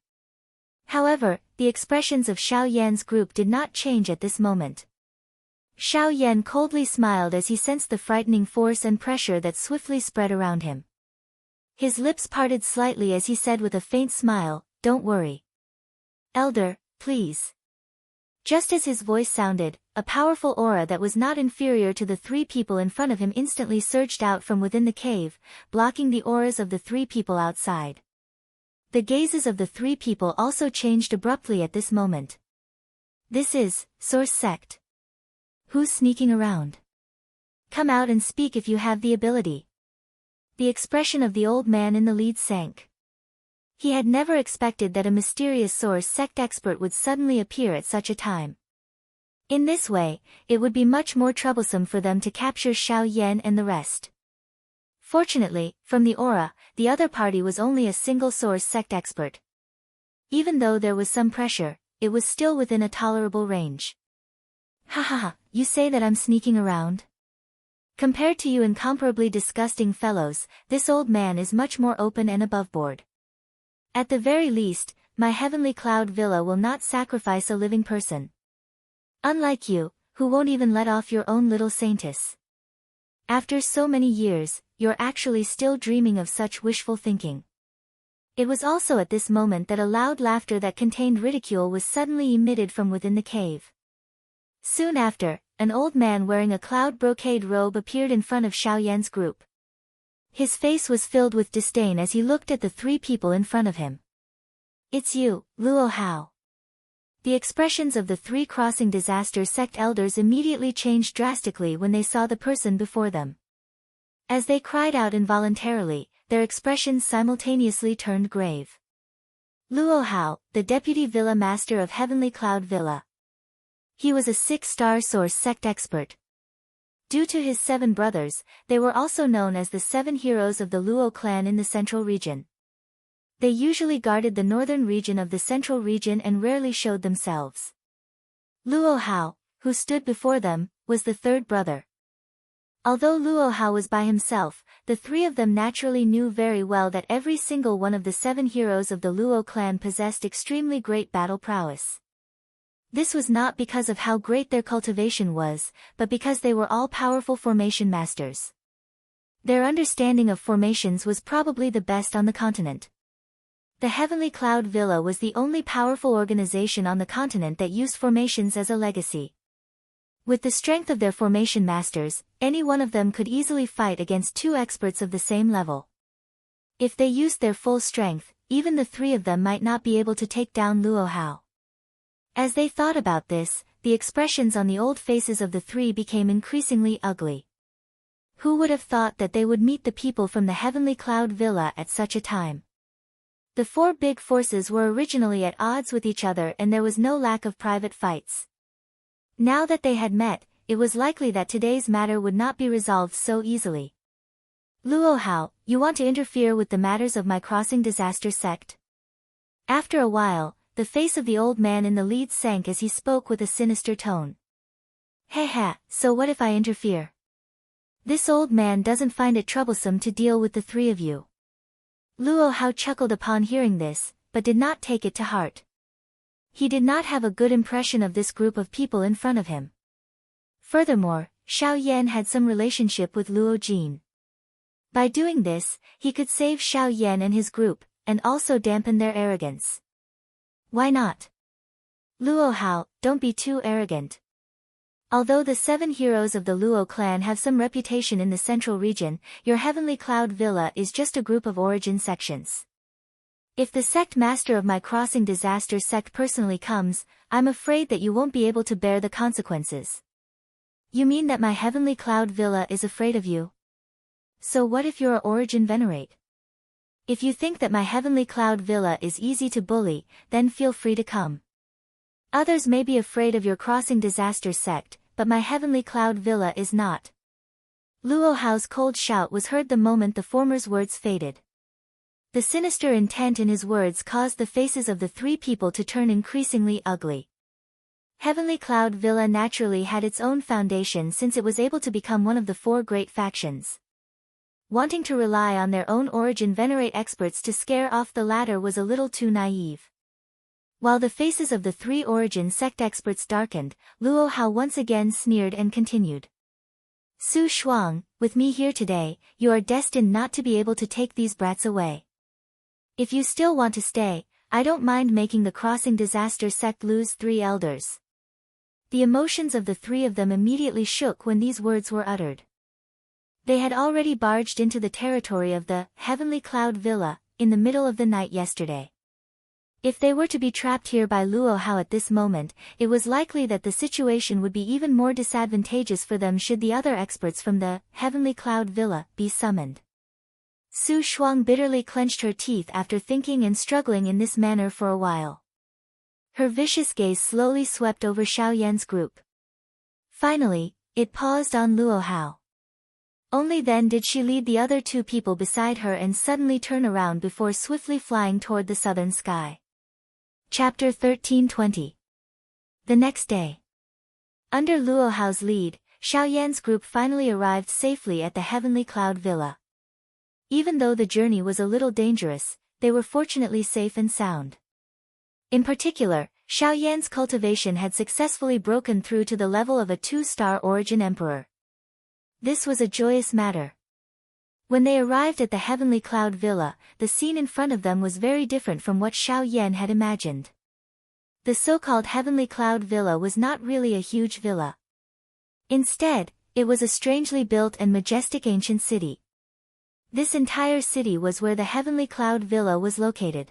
However, the expressions of Xiao Yan's group did not change at this moment. Xiao Yan coldly smiled as he sensed the frightening force and pressure that swiftly spread around him. His lips parted slightly as he said with a faint smile, "Don't worry. Elder, please." Just as his voice sounded, a powerful aura that was not inferior to the 3 people in front of him instantly surged out from within the cave, blocking the auras of the 3 people outside. The gazes of the 3 people also changed abruptly at this moment. This is Source Sect. Who's sneaking around? Come out and speak if you have the ability. The expression of the old man in the lead sank. He had never expected that a mysterious Source Sect expert would suddenly appear at such a time. In this way, it would be much more troublesome for them to capture Xiao Yan and the rest. Fortunately, from the aura, the other party was only a single Source Sect expert. Even though there was some pressure, it was still within a tolerable range. Ha ha ha, you say that I'm sneaking around? Compared to you incomparably disgusting fellows, this old man is much more open and aboveboard. At the very least, my heavenly cloud villa will not sacrifice a living person. Unlike you, who won't even let off your own little saintess. After so many years, you're actually still dreaming of such wishful thinking. It was also at this moment that a loud laughter that contained ridicule was suddenly emitted from within the cave. Soon after, an old man wearing a cloud brocade robe appeared in front of Xiao Yan's group. His face was filled with disdain as he looked at the three people in front of him. "It's you, Luo Hao." The expressions of the three crossing disaster sect elders immediately changed drastically when they saw the person before them. As they cried out involuntarily, their expressions simultaneously turned grave. Luo Hao, the deputy villa master of Heavenly Cloud Villa. He was a 6-star source sect expert. Due to his 7 brothers, they were also known as the 7 heroes of the Luo clan in the central region. They usually guarded the northern region of the central region and rarely showed themselves. Luo Hao, who stood before them, was the 3rd brother. Although Luo Hao was by himself, the 3 of them naturally knew very well that every single one of the 7 heroes of the Luo clan possessed extremely great battle prowess. This was not because of how great their cultivation was, but because they were all powerful formation masters. Their understanding of formations was probably the best on the continent. The Heavenly Cloud Villa was the only powerful organization on the continent that used formations as a legacy. With the strength of their formation masters, any one of them could easily fight against 2 experts of the same level. If they used their full strength, even the 3 of them might not be able to take down Luo Hao. As they thought about this, the expressions on the old faces of the 3 became increasingly ugly. Who would have thought that they would meet the people from the Heavenly Cloud Villa at such a time? The 4 big forces were originally at odds with each other and there was no lack of private fights. Now that they had met, it was likely that today's matter would not be resolved so easily. "Luo Hao, you want to interfere with the matters of my crossing disaster sect?" After a while, the face of the old man in the lead sank as he spoke with a sinister tone. "Heh, so what if I interfere? This old man doesn't find it troublesome to deal with the 3 of you." Luo Hao chuckled upon hearing this, but did not take it to heart. He did not have a good impression of this group of people in front of him. Furthermore, Xiao Yan had some relationship with Luo Jin. By doing this, he could save Xiao Yan and his group, and also dampen their arrogance. Why not? "Luo Hao, don't be too arrogant. Although the 7 heroes of the Luo clan have some reputation in the central region, your Heavenly Cloud Villa is just a group of origin sections. If the sect master of my crossing disaster sect personally comes, I'm afraid that you won't be able to bear the consequences." "You mean that my Heavenly Cloud Villa is afraid of you? So what if you're a origin venerate? If you think that my Heavenly Cloud Villa is easy to bully, then feel free to come. Others may be afraid of your crossing disaster sect, but my Heavenly Cloud Villa is not." Luo Hao's cold shout was heard the moment the former's words faded. The sinister intent in his words caused the faces of the 3 people to turn increasingly ugly. Heavenly Cloud Villa naturally had its own foundation since it was able to become one of the 4 great factions. Wanting to rely on their own origin venerate experts to scare off the latter was a little too naive. While the faces of the 3 origin sect experts darkened, Luo Hao once again sneered and continued. "Su Shuang, with me here today, you are destined not to be able to take these brats away. If you still want to stay, I don't mind making the crossing disaster sect lose 3 elders." The emotions of the 3 of them immediately shook when these words were uttered. They had already barged into the territory of the Heavenly Cloud Villa in the middle of the night yesterday. If they were to be trapped here by Luo Hao at this moment, it was likely that the situation would be even more disadvantageous for them should the other experts from the Heavenly Cloud Villa be summoned. Su Shuang bitterly clenched her teeth after thinking and struggling in this manner for a while. Her vicious gaze slowly swept over Xiao Yan's group. Finally, it paused on Luo Hao. Only then did she lead the other 2 people beside her and suddenly turn around before swiftly flying toward the southern sky. Chapter 13:20. The next day. Under Luo Hao's lead, Xiao Yan's group finally arrived safely at the Heavenly Cloud Villa. Even though the journey was a little dangerous, they were fortunately safe and sound. In particular, Xiao Yan's cultivation had successfully broken through to the level of a 2-star origin emperor. This was a joyous matter. When they arrived at the Heavenly Cloud Villa, the scene in front of them was very different from what Xiao Yan had imagined. The so-called Heavenly Cloud Villa was not really a huge villa. Instead, it was a strangely built and majestic ancient city. This entire city was where the Heavenly Cloud Villa was located.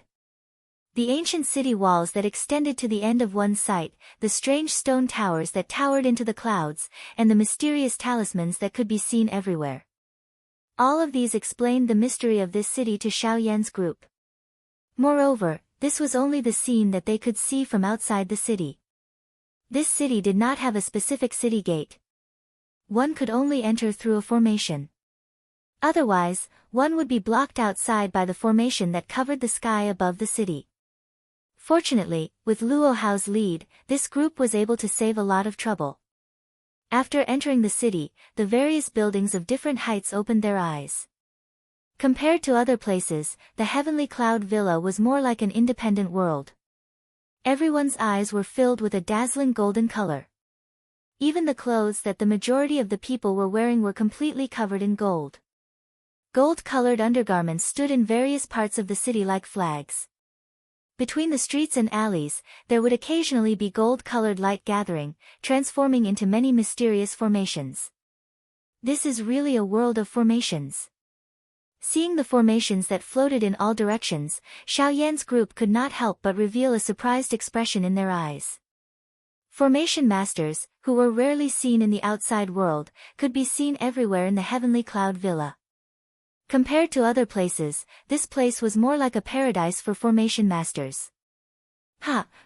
The ancient city walls that extended to the end of one site, the strange stone towers that towered into the clouds, and the mysterious talismans that could be seen everywhere. All of these explained the mystery of this city to Xiao Yan's group. Moreover, this was only the scene that they could see from outside the city. This city did not have a specific city gate. One could only enter through a formation. Otherwise, one would be blocked outside by the formation that covered the sky above the city. Fortunately, with Luo Hao's lead, this group was able to save a lot of trouble. After entering the city, the various buildings of different heights opened their eyes. Compared to other places, the Heavenly Cloud Villa was more like an independent world. Everyone's eyes were filled with a dazzling golden color. Even the clothes that the majority of the people were wearing were completely covered in gold. Gold-colored undergarments stood in various parts of the city like flags. Between the streets and alleys, there would occasionally be gold-colored light gathering, transforming into many mysterious formations. This is really a world of formations. Seeing the formations that floated in all directions, Xiao Yan's group could not help but reveal a surprised expression in their eyes. Formation masters, who were rarely seen in the outside world, could be seen everywhere in the Heavenly Cloud Villa. Compared to other places, this place was more like a paradise for formation masters.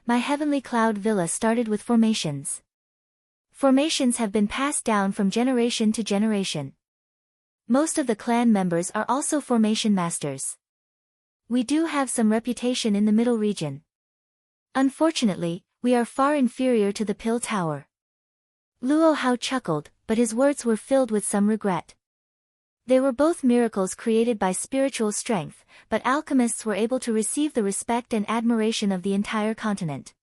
My Heavenly Cloud Villa started with formations. Formations have been passed down from generation to generation. Most of the clan members are also formation masters. We do have some reputation in the middle region. Unfortunately, we are far inferior to the Pill Tower. Luo Hao chuckled, but his words were filled with some regret. They were both miracles created by spiritual strength, but alchemists were able to receive the respect and admiration of the entire continent.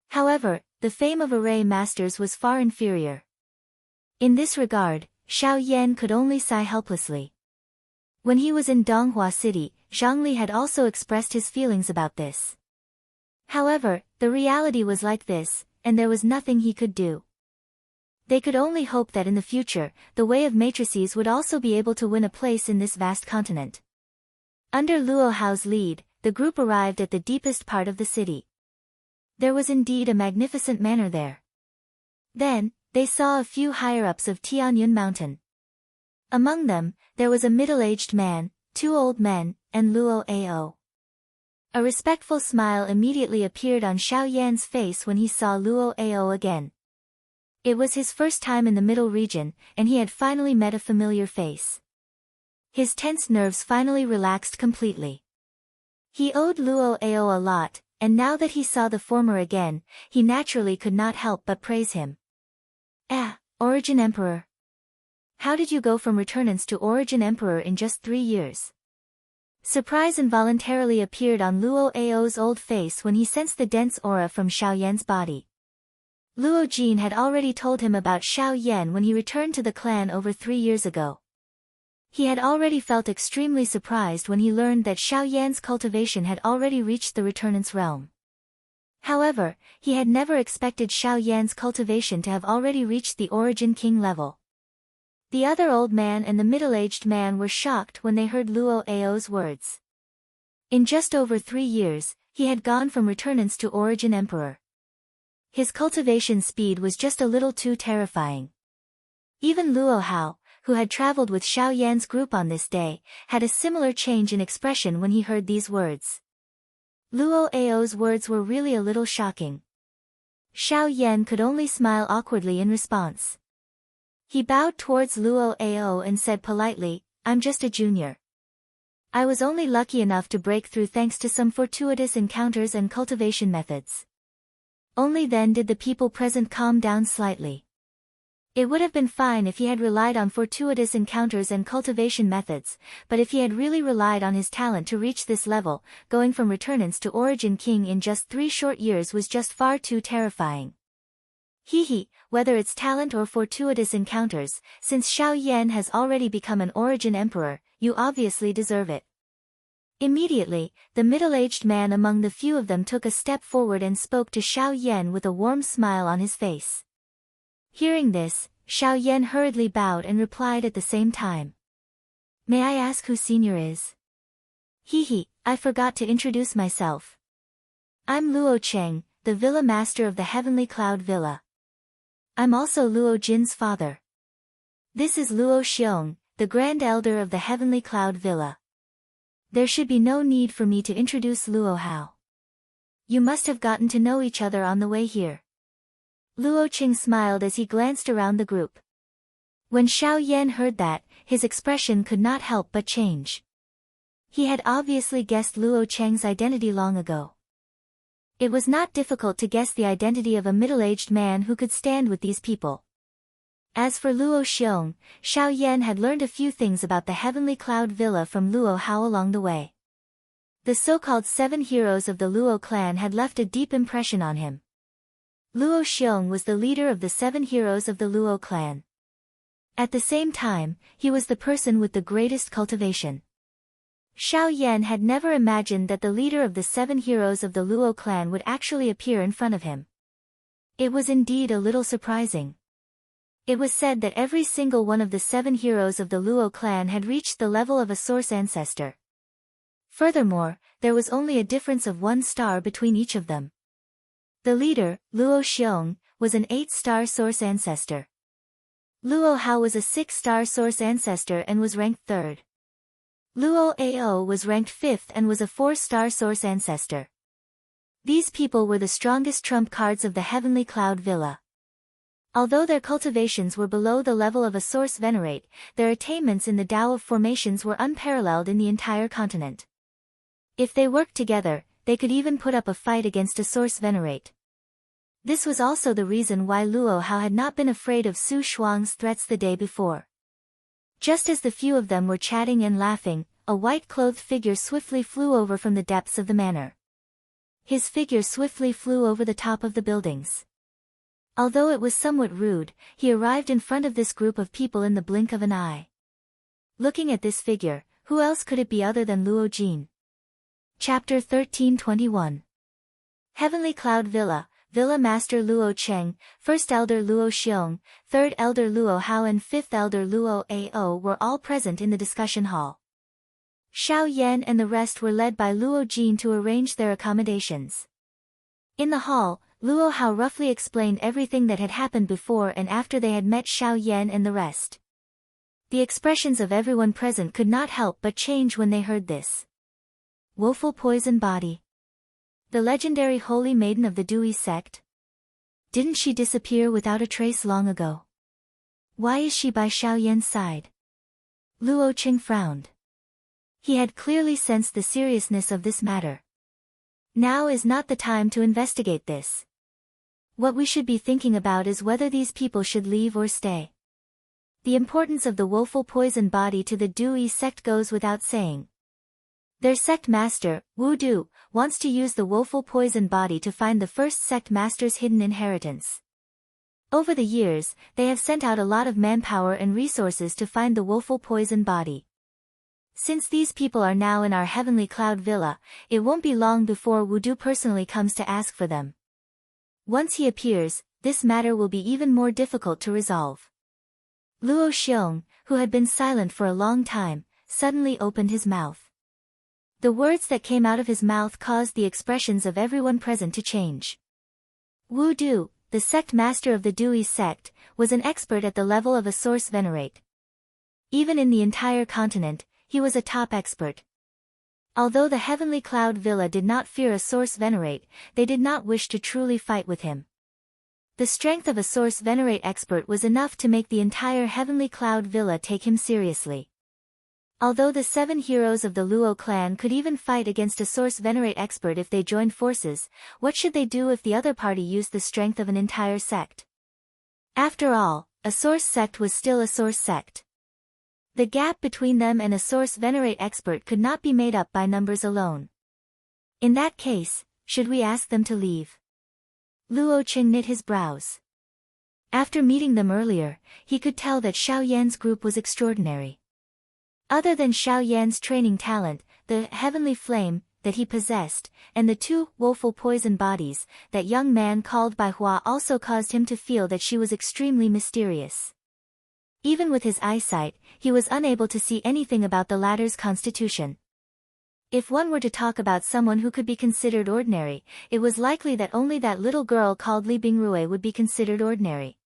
However, the fame of array masters was far inferior. In this regard, Xiao Yan could only sigh helplessly. When he was in Donghua City, Zhangli had also expressed his feelings about this. However, the reality was like this, and there was nothing he could do. They could only hope that in the future, the way of matrices would also be able to win a place in this vast continent. Under Luo Hao's lead, the group arrived at the deepest part of the city. There was indeed a magnificent manor there. Then, they saw a few higher-ups of Tianyun Mountain. Among them, there was a middle-aged man, 2 old men, and Luo Ao. A respectful smile immediately appeared on Xiao Yan's face when he saw Luo Ao again. It was his first time in the middle region, and he had finally met a familiar face. His tense nerves finally relaxed completely. He owed Luo Ao a lot, and now that he saw the former again, he naturally could not help but praise him. Origin Emperor. How did you go from Returnance to Origin Emperor in just 3 years? Surprise involuntarily appeared on Luo Ao's old face when he sensed the dense aura from Xiao Yan's body. Luo Jin had already told him about Xiao Yan when he returned to the clan over 3 years ago. He had already felt extremely surprised when he learned that Xiao Yan's cultivation had already reached the Returnance realm. However, he had never expected Xiao Yan's cultivation to have already reached the Origin King level. The other old man and the middle-aged man were shocked when they heard Luo Ao's words. In just over 3 years, he had gone from Returnance to Origin Emperor. His cultivation speed was just a little too terrifying. Even Luo Hao, who had traveled with Xiao Yan's group on this day, had a similar change in expression when he heard these words. Luo Ao's words were really a little shocking. Xiao Yan could only smile awkwardly in response. He bowed towards Luo Ao and said politely, "I'm just a junior. I was only lucky enough to break through thanks to some fortuitous encounters and cultivation methods." Only then did the people present calm down slightly. It would have been fine if he had relied on fortuitous encounters and cultivation methods, but if he had really relied on his talent to reach this level, going from returnants to Origin King in just 3 short years was just far too terrifying. Whether it's talent or fortuitous encounters, since Xiao Yan has already become an Origin Emperor, you obviously deserve it. Immediately, the middle-aged man among the few of them took a step forward and spoke to Xiao Yan with a warm smile on his face. Hearing this, Xiao Yan hurriedly bowed and replied at the same time. May I ask who senior is? I forgot to introduce myself. I'm Luo Cheng, the Villa Master of the Heavenly Cloud Villa. I'm also Luo Jin's father. This is Luo Xiong, the Grand Elder of the Heavenly Cloud Villa. There should be no need for me to introduce Luo Hao. You must have gotten to know each other on the way here. Luo Cheng smiled as he glanced around the group. When Xiao Yan heard that, his expression could not help but change. He had obviously guessed Luo Cheng's identity long ago. It was not difficult to guess the identity of a middle-aged man who could stand with these people. As for Luo Xiong, Xiao Yan had learned a few things about the Heavenly Cloud Villa from Luo Hao along the way. The so-called 7 heroes of the Luo clan had left a deep impression on him. Luo Xiong was the leader of the 7 heroes of the Luo clan. At the same time, he was the person with the greatest cultivation. Xiao Yan had never imagined that the leader of the 7 heroes of the Luo clan would actually appear in front of him. It was indeed a little surprising. It was said that every single one of the 7 heroes of the Luo clan had reached the level of a source ancestor. Furthermore, there was only a difference of 1 star between each of them. The leader, Luo Xiong, was an 8-star source ancestor. Luo Hao was a 6-star source ancestor and was ranked 3rd. Luo Ao was ranked 5th and was a 4-star source ancestor. These people were the strongest trump cards of the Heavenly Cloud Villa. Although their cultivations were below the level of a source venerate, their attainments in the Tao of formations were unparalleled in the entire continent. If they worked together, they could even put up a fight against a source venerate. This was also the reason why Luo Hao had not been afraid of Su Shuang's threats the day before. Just as the few of them were chatting and laughing, a white-clothed figure swiftly flew over from the depths of the manor. His figure swiftly flew over the top of the buildings. Although it was somewhat rude, he arrived in front of this group of people in the blink of an eye. Looking at this figure, who else could it be other than Luo Jin? Chapter 1321. Heavenly Cloud Villa, Villa Master Luo Cheng, 1st Elder Luo Xiong, 3rd Elder Luo Hao and 5th Elder Luo Ao were all present in the discussion hall. Xiao Yan and the rest were led by Luo Jin to arrange their accommodations. In the hall, Luo Hao roughly explained everything that had happened before and after they had met Xiao Yan and the rest. The expressions of everyone present could not help but change when they heard this. Woeful poison body. The legendary holy maiden of the Dui sect? Didn't she disappear without a trace long ago? Why is she by Xiao Yan's side? Luo Cheng frowned. He had clearly sensed the seriousness of this matter. Now is not the time to investigate this. What we should be thinking about is whether these people should leave or stay. The importance of the woeful poison body to the Dui sect goes without saying. Their sect master, Wu Du, wants to use the woeful poison body to find the first sect master's hidden inheritance. Over the years, they have sent out a lot of manpower and resources to find the woeful poison body. Since these people are now in our Heavenly Cloud Villa, it won't be long before Wu Du personally comes to ask for them. Once he appears, this matter will be even more difficult to resolve. Luo Xiong, who had been silent for a long time, suddenly opened his mouth. The words that came out of his mouth caused the expressions of everyone present to change. Wu Du, the sect master of the Dui sect, was an expert at the level of a source venerate. Even in the entire continent, he was a top expert. Although the Heavenly Cloud Villa did not fear a source venerate, they did not wish to truly fight with him. The strength of a source venerate expert was enough to make the entire Heavenly Cloud Villa take him seriously. Although the 7 heroes of the Luo clan could even fight against a source venerate expert if they joined forces, what should they do if the other party used the strength of an entire sect? After all, a source sect was still a source sect. The gap between them and a source venerate expert could not be made up by numbers alone. In that case, should we ask them to leave? Luo Qing knit his brows. After meeting them earlier, he could tell that Xiao Yan's group was extraordinary. Other than Xiao Yan's training talent, the heavenly flame that he possessed, and the two woeful poison bodies that young man called Bai Hua also caused him to feel that she was extremely mysterious. Even with his eyesight, he was unable to see anything about the latter's constitution. If one were to talk about someone who could be considered ordinary, it was likely that only that little girl called Li Bingrui would be considered ordinary.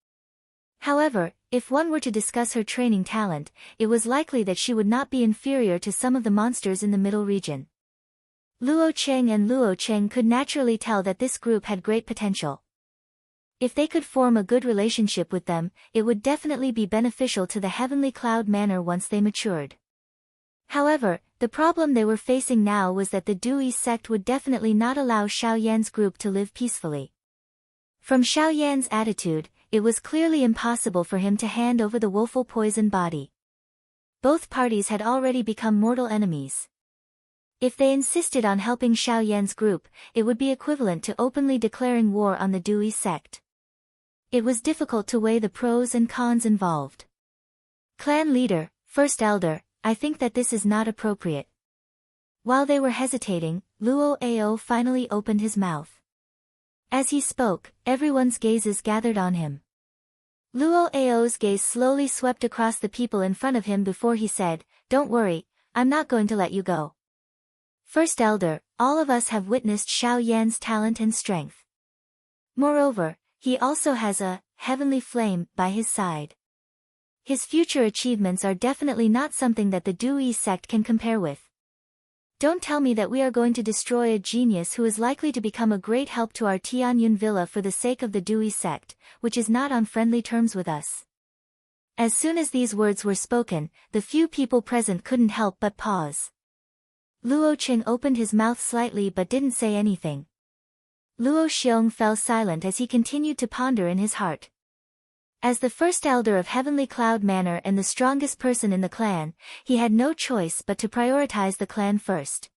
However, if one were to discuss her training talent, it was likely that she would not be inferior to some of the monsters in the middle region. Luo Qing and Luo Cheng could naturally tell that this group had great potential. If they could form a good relationship with them, it would definitely be beneficial to the Heavenly Cloud Manor once they matured. However, the problem they were facing now was that the Dui sect would definitely not allow Xiao Yan's group to live peacefully. From Xiao Yan's attitude, it was clearly impossible for him to hand over the woeful poison body. Both parties had already become mortal enemies. If they insisted on helping Xiao Yan's group, it would be equivalent to openly declaring war on the Dui sect. It was difficult to weigh the pros and cons involved. Clan leader, first elder, I think that this is not appropriate. While they were hesitating, Luo Ao finally opened his mouth. As he spoke, everyone's gazes gathered on him. Luo Ao's gaze slowly swept across the people in front of him before he said, "Don't worry, I'm not going to let you go. First elder, all of us have witnessed Xiao Yan's talent and strength. Moreover, he also has a heavenly flame by his side. His future achievements are definitely not something that the Dui sect can compare with. Don't tell me that we are going to destroy a genius who is likely to become a great help to our Tianyun villa for the sake of the Dui sect, which is not on friendly terms with us." As soon as these words were spoken, the few people present couldn't help but pause. Luo Qing opened his mouth slightly but didn't say anything. Luo Xiong fell silent as he continued to ponder in his heart. As the first elder of Heavenly Cloud Manor and the strongest person in the clan, he had no choice but to prioritize the clan first.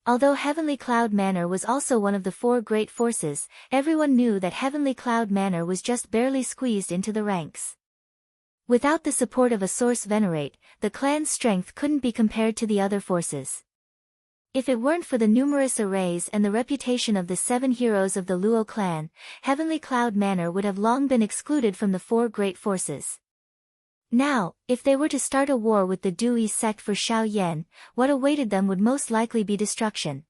Although Heavenly Cloud Manor was also one of the four great forces, everyone knew that Heavenly Cloud Manor was just barely squeezed into the ranks. Without the support of a source venerate, the clan's strength couldn't be compared to the other forces. If it weren't for the numerous arrays and the reputation of the 7 heroes of the Luo clan, Heavenly Cloud Manor would have long been excluded from the 4 great forces. Now, if they were to start a war with the Dui sect for Xiao Yan, what awaited them would most likely be destruction.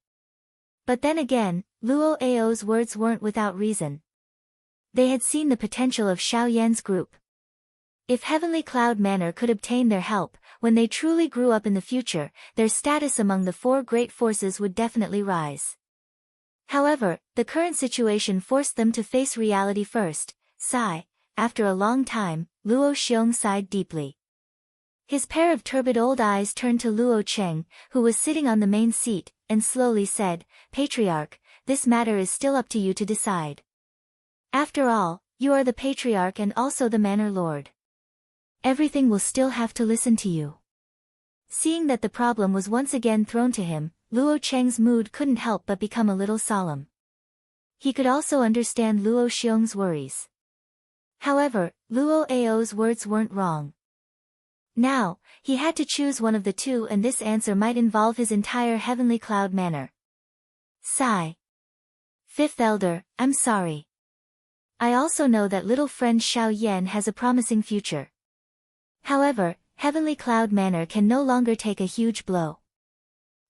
But then again, Luo Ao's words weren't without reason. They had seen the potential of Xiao Yan's group. If Heavenly Cloud Manor could obtain their help, when they truly grew up in the future, their status among the 4 great forces would definitely rise. However, the current situation forced them to face reality first. Sigh. After a long time, Luo Xiong sighed deeply. His pair of turbid old eyes turned to Luo Cheng, who was sitting on the main seat, and slowly said, "Patriarch, this matter is still up to you to decide. After all, you are the Patriarch and also the Manor Lord. Everything will still have to listen to you." Seeing that the problem was once again thrown to him, Luo Cheng's mood couldn't help but become a little solemn. He could also understand Luo Xiong's worries. However, Luo Ao's words weren't wrong. Now, he had to choose one of the two, and this answer might involve his entire Heavenly Cloud Manor. Sigh. Fifth Elder, I'm sorry. I also know that little friend Xiao Yan has a promising future. However, Heavenly Cloud Manor can no longer take a huge blow.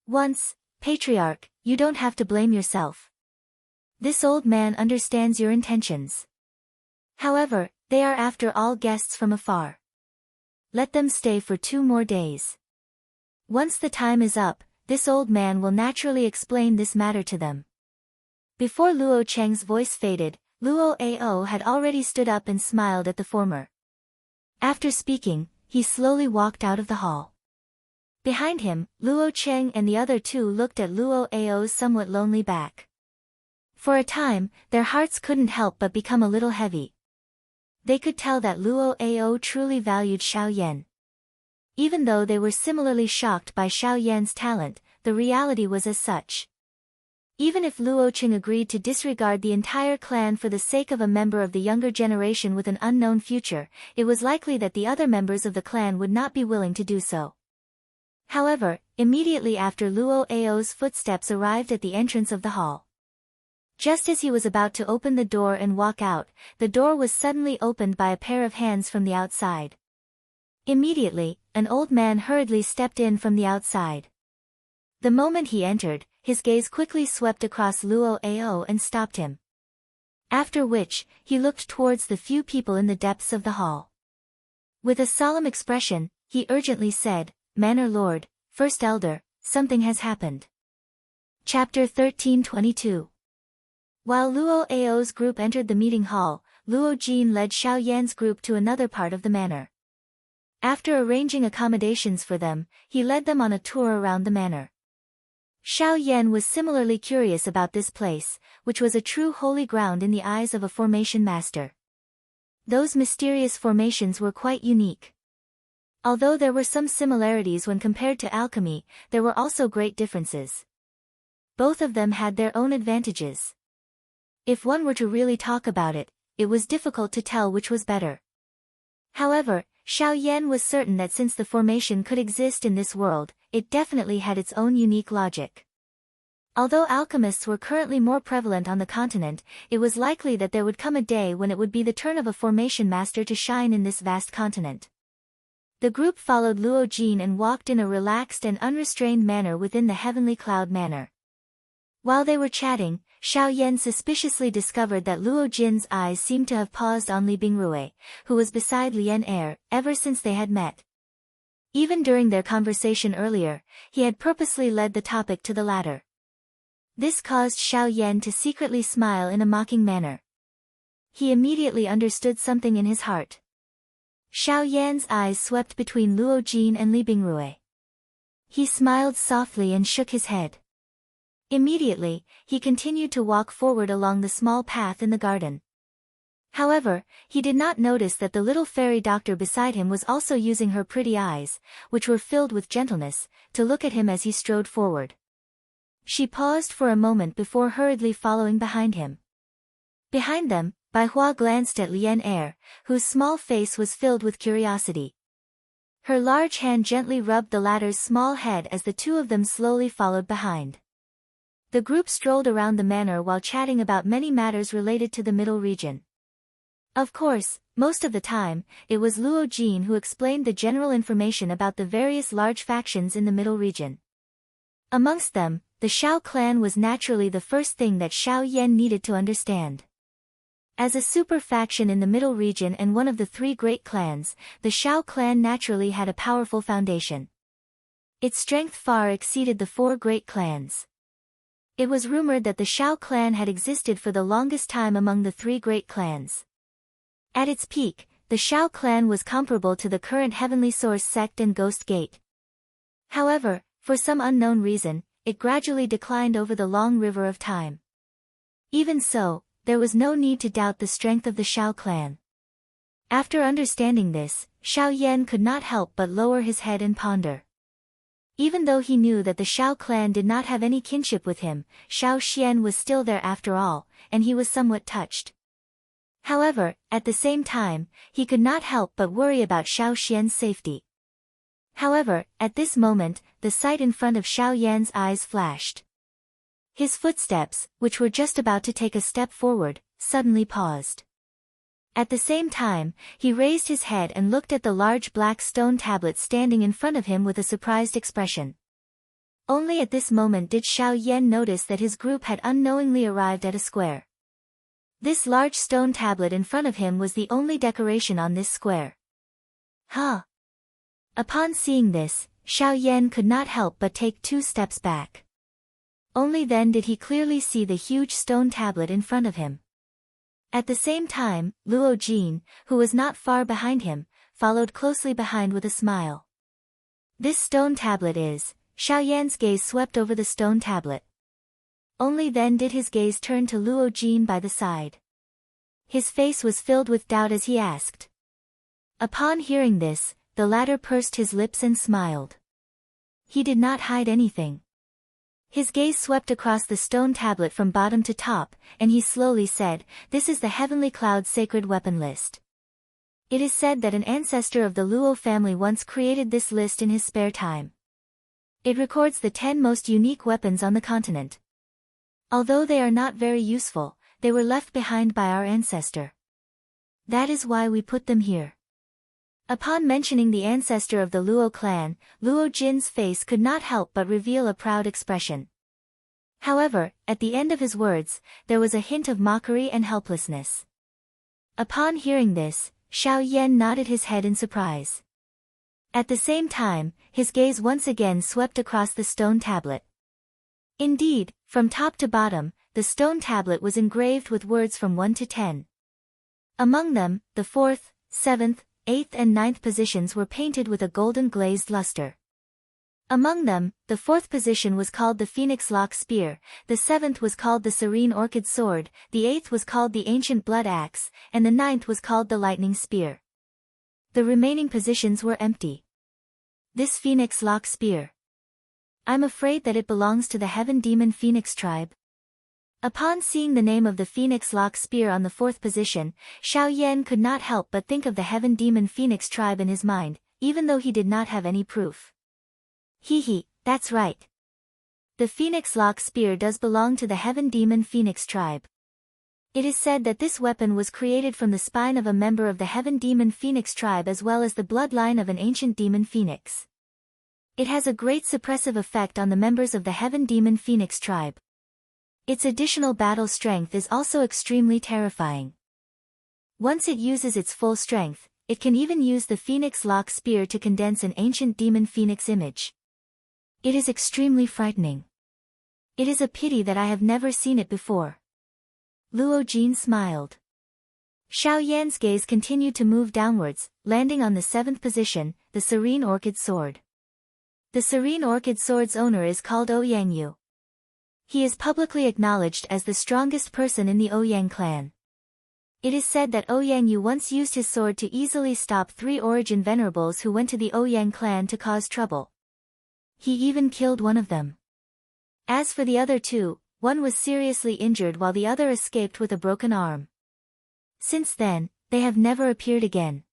Once, Patriarch, you don't have to blame yourself. This old man understands your intentions. However, they are after all guests from afar. Let them stay for 2 more days. Once the time is up, this old man will naturally explain this matter to them. Before Luo Cheng's voice faded, Luo Ao had already stood up and smiled at the former. After speaking, he slowly walked out of the hall. Behind him, Luo Cheng and the other 2 looked at Luo Ao's somewhat lonely back. For a time, their hearts couldn't help but become a little heavy. They could tell that Luo Ao truly valued Xiao Yan. Even though they were similarly shocked by Xiao Yan's talent, the reality was as such. Even if Luo Qing agreed to disregard the entire clan for the sake of a member of the younger generation with an unknown future, it was likely that the other members of the clan would not be willing to do so. However, immediately after Luo Ao's footsteps arrived at the entrance of the hall. Just as he was about to open the door and walk out, the door was suddenly opened by a pair of hands from the outside. Immediately, an old man hurriedly stepped in from the outside. The moment he entered, his gaze quickly swept across Luo Ao and stopped him. After which, he looked towards the few people in the depths of the hall. With a solemn expression, he urgently said, "Manor Lord, First Elder, something has happened." Chapter 13:22. While Luo Ao's group entered the meeting hall, Luo Jin led Xiao Yan's group to another part of the manor. After arranging accommodations for them, he led them on a tour around the manor. Xiao Yan was similarly curious about this place, which was a true holy ground in the eyes of a formation master. Those mysterious formations were quite unique. Although there were some similarities when compared to alchemy, there were also great differences. Both of them had their own advantages. If one were to really talk about it, it was difficult to tell which was better. However, Xiao Yan was certain that since the formation could exist in this world, it definitely had its own unique logic. Although alchemists were currently more prevalent on the continent, it was likely that there would come a day when it would be the turn of a formation master to shine in this vast continent. The group followed Luo Jin and walked in a relaxed and unrestrained manner within the Heavenly Cloud Manor. While they were chatting, Xiao Yan suspiciously discovered that Luo Jin's eyes seemed to have paused on Li Bingrui, who was beside Lian Er, ever since they had met. Even during their conversation earlier, he had purposely led the topic to the latter. This caused Xiao Yan to secretly smile in a mocking manner. He immediately understood something in his heart. Xiao Yan's eyes swept between Luo Jin and Li Bingrui. He smiled softly and shook his head. Immediately, he continued to walk forward along the small path in the garden. However, he did not notice that the little fairy doctor beside him was also using her pretty eyes, which were filled with gentleness, to look at him as he strode forward. She paused for a moment before hurriedly following behind him. Behind them, Bai Hua glanced at Lian Er, whose small face was filled with curiosity. Her large hand gently rubbed the latter's small head as the two of them slowly followed behind. The group strolled around the manor while chatting about many matters related to the middle region. Of course, most of the time, it was Luo Jin who explained the general information about the various large factions in the middle region. Amongst them, the Xiao clan was naturally the first thing that Xiao Yan needed to understand. As a super faction in the middle region and one of the three great clans, the Xiao clan naturally had a powerful foundation. Its strength far exceeded the four great clans. It was rumored that the Xiao clan had existed for the longest time among the three great clans. At its peak, the Xiao clan was comparable to the current Heavenly Source sect and Ghost Gate. However, for some unknown reason, it gradually declined over the long river of time. Even so, there was no need to doubt the strength of the Xiao clan. After understanding this, Xiao Yan could not help but lower his head and ponder. Even though he knew that the Xiao clan did not have any kinship with him, Xiao Xian was still there after all, and he was somewhat touched. However, at the same time, he could not help but worry about Xiao Xian's safety. However, at this moment, the sight in front of Xiao Yan's eyes flashed. His footsteps, which were just about to take a step forward, suddenly paused. At the same time, he raised his head and looked at the large black stone tablet standing in front of him with a surprised expression. Only at this moment did Xiao Yan notice that his group had unknowingly arrived at a square. This large stone tablet in front of him was the only decoration on this square. Huh! Upon seeing this, Xiao Yan could not help but take 2 steps back. Only then did he clearly see the huge stone tablet in front of him. At the same time, Luo Jin, who was not far behind him, followed closely behind with a smile. This stone tablet is... Xiao Yan's gaze swept over the stone tablet. Only then did his gaze turn to Luo Jin by the side. His face was filled with doubt as he asked. Upon hearing this, the latter pursed his lips and smiled. He did not hide anything. His gaze swept across the stone tablet from bottom to top, and he slowly said, "This is the Heavenly Cloud's sacred weapon list." It is said that an ancestor of the Luo family once created this list in his spare time. It records the 10 most unique weapons on the continent. Although they are not very useful, they were left behind by our ancestor. That is why we put them here. Upon mentioning the ancestor of the Luo clan, Luo Jin's face could not help but reveal a proud expression. However, at the end of his words, there was a hint of mockery and helplessness. Upon hearing this, Xiao Yan nodded his head in surprise. At the same time, his gaze once again swept across the stone tablet. Indeed, from top to bottom, the stone tablet was engraved with words from 1 to 10. Among them, the 4th, 7th, 8th and 9th positions were painted with a golden glazed luster. Among them, the 4th position was called the Phoenix Lock Spear, the 7th was called the Serene Orchid Sword, the 8th was called the Ancient Blood Axe, and the 9th was called the Lightning Spear. The remaining positions were empty. This Phoenix Lock Spear. I'm afraid that it belongs to the Heaven Demon Phoenix tribe. Upon seeing the name of the Phoenix Lock Spear on the 4th position, Xiao Yan could not help but think of the Heaven Demon Phoenix tribe in his mind, even though he did not have any proof. That's right. The Phoenix Lock Spear does belong to the Heaven Demon Phoenix tribe. It is said that this weapon was created from the spine of a member of the Heaven Demon Phoenix tribe as well as the bloodline of an ancient demon phoenix. It has a great suppressive effect on the members of the Heaven Demon Phoenix tribe. Its additional battle strength is also extremely terrifying. Once it uses its full strength, it can even use the Phoenix Lock Spear to condense an ancient demon phoenix image. It is extremely frightening. It is a pity that I have never seen it before. Luo Jin smiled. Xiao Yan's gaze continued to move downwards, landing on the 7th position, the Serene Orchid Sword. The Serene Orchid Sword's owner is called Ouyang Yu. He is publicly acknowledged as the strongest person in the Ouyang clan. It is said that Ouyang Yu once used his sword to easily stop 3 Origin Venerables who went to the Ouyang clan to cause trouble. He even killed one of them. As for the other 2, one was seriously injured while the other escaped with a broken arm. Since then, they have never appeared again.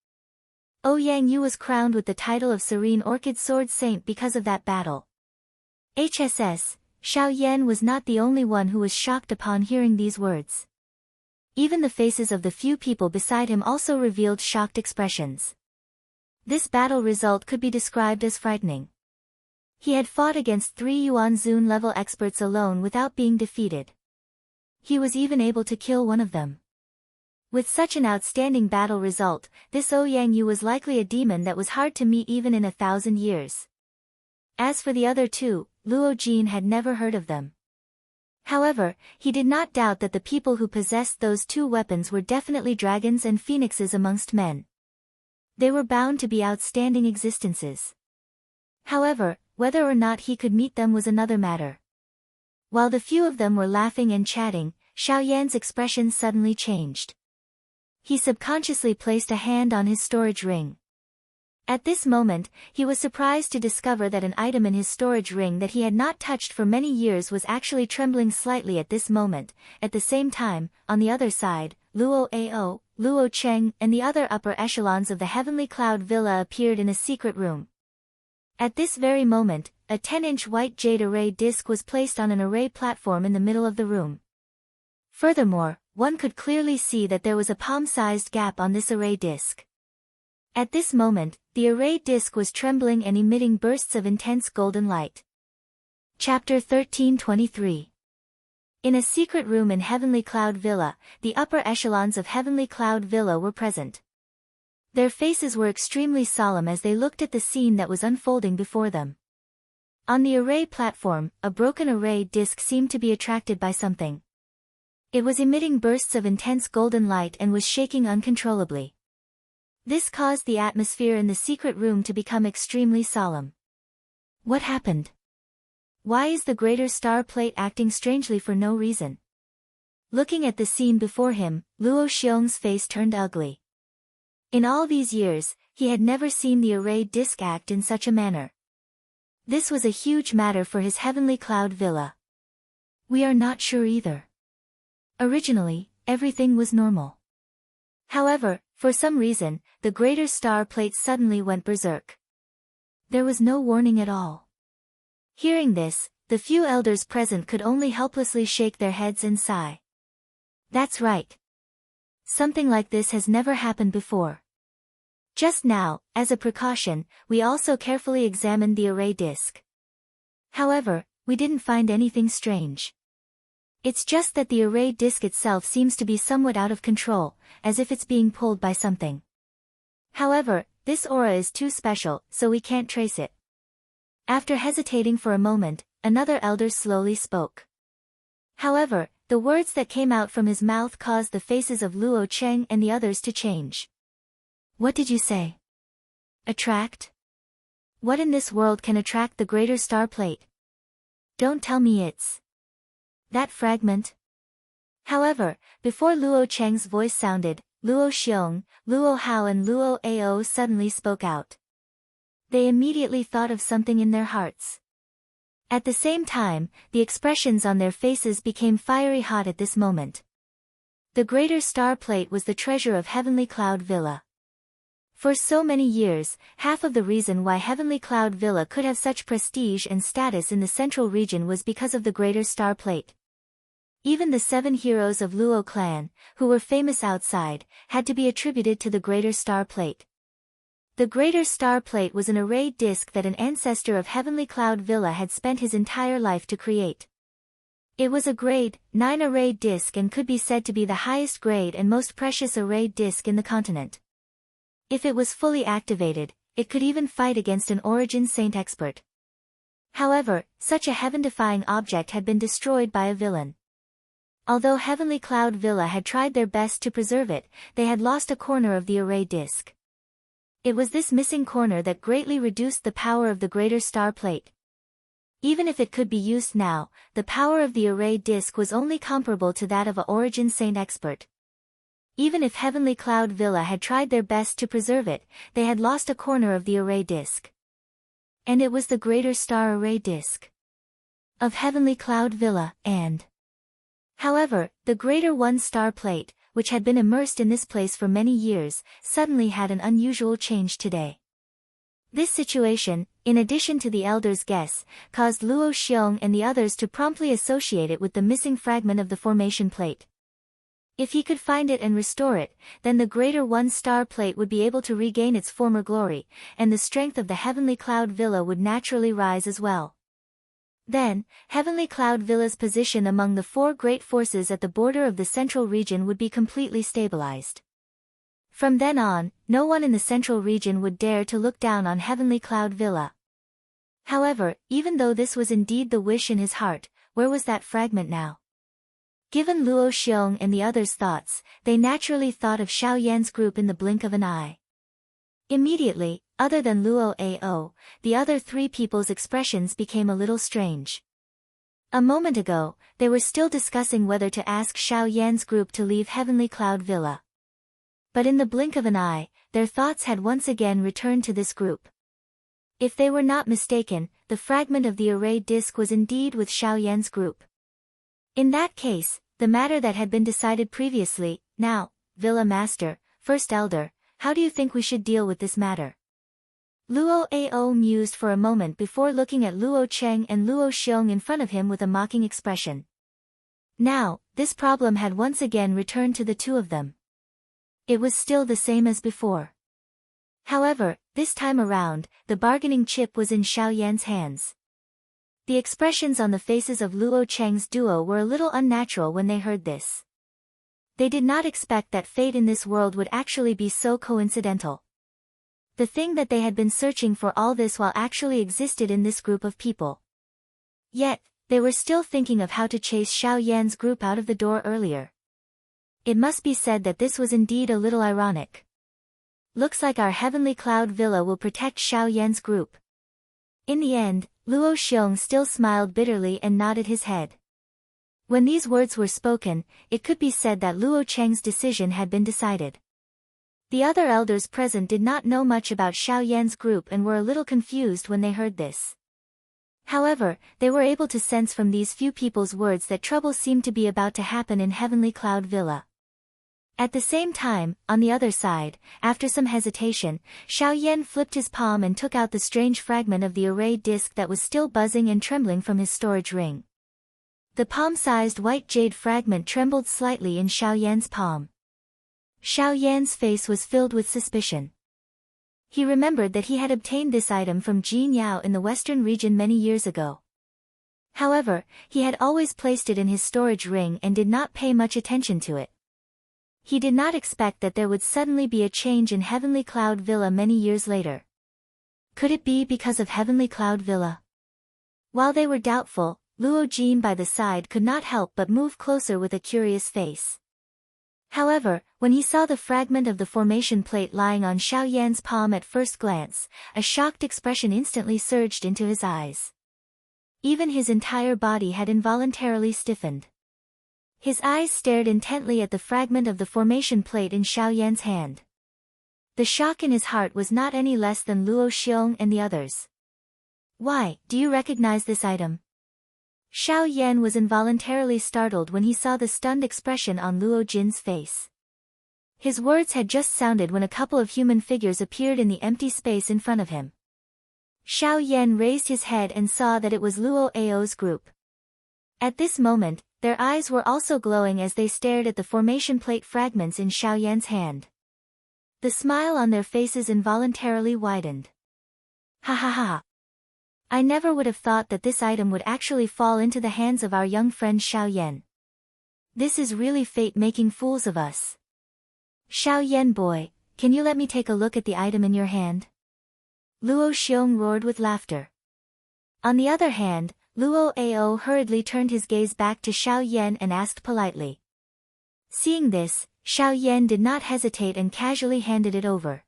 Ouyang Yu was crowned with the title of Serene Orchid Sword Saint because of that battle. HSS, Xiao Yan was not the only one who was shocked upon hearing these words. Even the faces of the few people beside him also revealed shocked expressions. This battle result could be described as frightening. He had fought against 3 Yuan Zun level experts alone without being defeated. He was even able to kill one of them. With such an outstanding battle result, this Ouyang Yu was likely a demon that was hard to meet even in 1,000 years. As for the other 2, Luo Jin had never heard of them. However, he did not doubt that the people who possessed those 2 weapons were definitely dragons and phoenixes amongst men. They were bound to be outstanding existences. However, whether or not he could meet them was another matter. While the few of them were laughing and chatting, Xiao Yan's expression suddenly changed. He subconsciously placed a hand on his storage ring. At this moment, he was surprised to discover that an item in his storage ring that he had not touched for many years was actually trembling slightly at this moment. At the same time, on the other side, Luo Ao, Luo Cheng and the other upper echelons of the Heavenly Cloud Villa appeared in a secret room. At this very moment, a 10-inch white jade array disc was placed on an array platform in the middle of the room. Furthermore, one could clearly see that there was a palm-sized gap on this array disc. At this moment, the array disc was trembling and emitting bursts of intense golden light. Chapter 1323. In a secret room in Heavenly Cloud Villa, the upper echelons of Heavenly Cloud Villa were present. Their faces were extremely solemn as they looked at the scene that was unfolding before them. On the array platform, a broken array disc seemed to be attracted by something. It was emitting bursts of intense golden light and was shaking uncontrollably. This caused the atmosphere in the secret room to become extremely solemn. What happened? Why is the greater star plate acting strangely for no reason? Looking at the scene before him, Luo Xiong's face turned ugly. In all these years, he had never seen the arrayed disc act in such a manner. This was a huge matter for his heavenly cloud villa. We are not sure either. Originally, everything was normal. However, for some reason, the greater star plate suddenly went berserk. There was no warning at all. Hearing this, the few elders present could only helplessly shake their heads and sigh. That's right. Something like this has never happened before. Just now, as a precaution, we also carefully examined the array disc. However, we didn't find anything strange. It's just that the array disc itself seems to be somewhat out of control, as if it's being pulled by something. However, this aura is too special, so we can't trace it. After hesitating for a moment, another elder slowly spoke. However, the words that came out from his mouth caused the faces of Luo Cheng and the others to change. What did you say? Attract? What in this world can attract the greater star plate? Don't tell me it's that fragment? However, before Luo Cheng's voice sounded, Luo Xiong, Luo Hao and Luo Ao suddenly spoke out. They immediately thought of something in their hearts. At the same time, the expressions on their faces became fiery hot at this moment. The greater star plate was the treasure of Heavenly Cloud Villa. For so many years, half of the reason why Heavenly Cloud Villa could have such prestige and status in the central region was because of the greater star plate. Even the 7 heroes of Luo clan, who were famous outside, had to be attributed to the greater star plate. The greater star plate was an arrayed disc that an ancestor of Heavenly Cloud Villa had spent his entire life to create. It was a grade 9 arrayed disc and could be said to be the highest grade and most precious arrayed disc in the continent. If it was fully activated, it could even fight against an Origin Saint expert. However, such a heaven-defying object had been destroyed by a villain. Although Heavenly Cloud Villa had tried their best to preserve it, they had lost a corner of the array disc. It was this missing corner that greatly reduced the power of the greater star plate. Even if it could be used now, the power of the array disc was only comparable to that of a Origin Saint expert. Even if Heavenly Cloud Villa had tried their best to preserve it, they had lost a corner of the array disc. And it was the greater star array disc of Heavenly Cloud Villa, and however, the greater 1 star plate, which had been immersed in this place for many years, suddenly had an unusual change today. This situation, in addition to the elders' guess, caused Luo Xiong and the others to promptly associate it with the missing fragment of the formation plate. If he could find it and restore it, then the greater 1 star plate would be able to regain its former glory, and the strength of the Heavenly Cloud Villa would naturally rise as well. Then, Heavenly Cloud Villa's position among the 4 great forces at the border of the central region would be completely stabilized. From then on, no one in the central region would dare to look down on Heavenly Cloud Villa. However, even though this was indeed the wish in his heart, where was that fragment now? Given Luo Xiong and the others' thoughts, they naturally thought of Xiao Yan's group in the blink of an eye. Immediately, other than Luo Ao, the other 3 people's expressions became a little strange. A moment ago, they were still discussing whether to ask Xiao Yan's group to leave Heavenly Cloud Villa. But in the blink of an eye, their thoughts had once again returned to this group. If they were not mistaken, the fragment of the array disc was indeed with Xiao Yan's group. In that case, the matter that had been decided previously, now, Villa Master, First Elder, how do you think we should deal with this matter? Luo Ao mused for a moment before looking at Luo Cheng and Luo Xiong in front of him with a mocking expression. Now, this problem had once again returned to the 2 of them. It was still the same as before. However, this time around, the bargaining chip was in Xiao Yan's hands. The expressions on the faces of Luo Cheng's duo were a little unnatural when they heard this. They did not expect that fate in this world would actually be so coincidental. The thing that they had been searching for all this while actually existed in this group of people. Yet, they were still thinking of how to chase Xiao Yan's group out of the door earlier. It must be said that this was indeed a little ironic. Looks like our Heavenly Cloud Villa will protect Xiao Yan's group. In the end, Luo Xiong still smiled bitterly and nodded his head. When these words were spoken, it could be said that Luo Cheng's decision had been decided. The other elders present did not know much about Xiao Yan's group and were a little confused when they heard this. However, they were able to sense from these few people's words that trouble seemed to be about to happen in Heavenly Cloud Villa. At the same time, on the other side, after some hesitation, Xiao Yan flipped his palm and took out the strange fragment of the array disc that was still buzzing and trembling from his storage ring. The palm-sized white jade fragment trembled slightly in Xiao Yan's palm. Xiao Yan's face was filled with suspicion. He remembered that he had obtained this item from Jin Yao in the western region many years ago. However, he had always placed it in his storage ring and did not pay much attention to it. He did not expect that there would suddenly be a change in Heavenly Cloud Villa many years later. Could it be because of Heavenly Cloud Villa? While they were doubtful, Luo Jin by the side could not help but move closer with a curious face. However, when he saw the fragment of the formation plate lying on Xiao Yan's palm at first glance, a shocked expression instantly surged into his eyes. Even his entire body had involuntarily stiffened. His eyes stared intently at the fragment of the formation plate in Xiao Yan's hand. The shock in his heart was not any less than Luo Xiong and the others. "Why, do you recognize this item?" Xiao Yan was involuntarily startled when he saw the stunned expression on Luo Jin's face. His words had just sounded when a couple of human figures appeared in the empty space in front of him. Xiao Yan raised his head and saw that it was Luo Ao's group. At this moment, their eyes were also glowing as they stared at the formation plate fragments in Xiao Yan's hand. The smile on their faces involuntarily widened. "Ha ha ha! I never would have thought that this item would actually fall into the hands of our young friend Xiao Yan. This is really fate making fools of us. Xiao Yan boy, can you let me take a look at the item in your hand?" Luo Xiong roared with laughter. On the other hand, Luo Ao hurriedly turned his gaze back to Xiao Yan and asked politely. Seeing this, Xiao Yan did not hesitate and casually handed it over.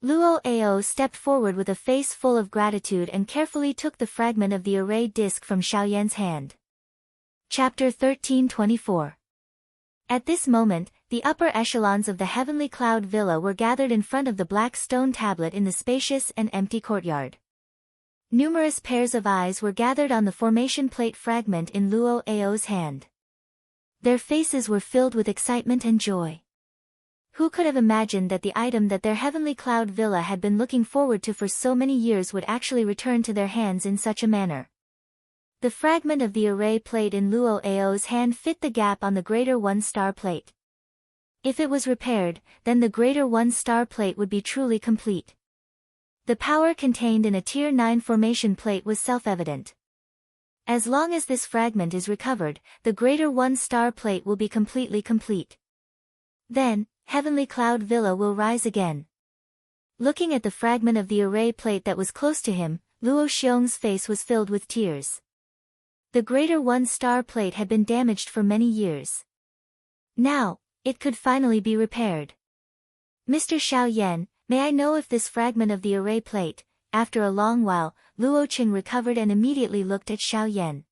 Luo Ao stepped forward with a face full of gratitude and carefully took the fragment of the array disc from Xiao Yan's hand. Chapter 1324. At this moment, the upper echelons of the Heavenly Cloud Villa were gathered in front of the black stone tablet in the spacious and empty courtyard. Numerous pairs of eyes were gathered on the formation plate fragment in Luo Ao's hand. Their faces were filled with excitement and joy. Who could have imagined that the item that their Heavenly Cloud Villa had been looking forward to for so many years would actually return to their hands in such a manner? The fragment of the array plate in Luo Ao's hand fit the gap on the greater one-star plate. If it was repaired, then the greater one-star plate would be truly complete. The power contained in a Tier 9 formation plate was self-evident. As long as this fragment is recovered, the greater one-star plate will be completely complete. Then, Heavenly Cloud Villa will rise again. Looking at the fragment of the array plate that was close to him, Luo Xiong's face was filled with tears. The greater one-star plate had been damaged for many years. Now, it could finally be repaired. "Mr. Xiao Yan, may I know if this fragment of the array plate..." After a long while, Luo Qing recovered and immediately looked at Xiao Yan.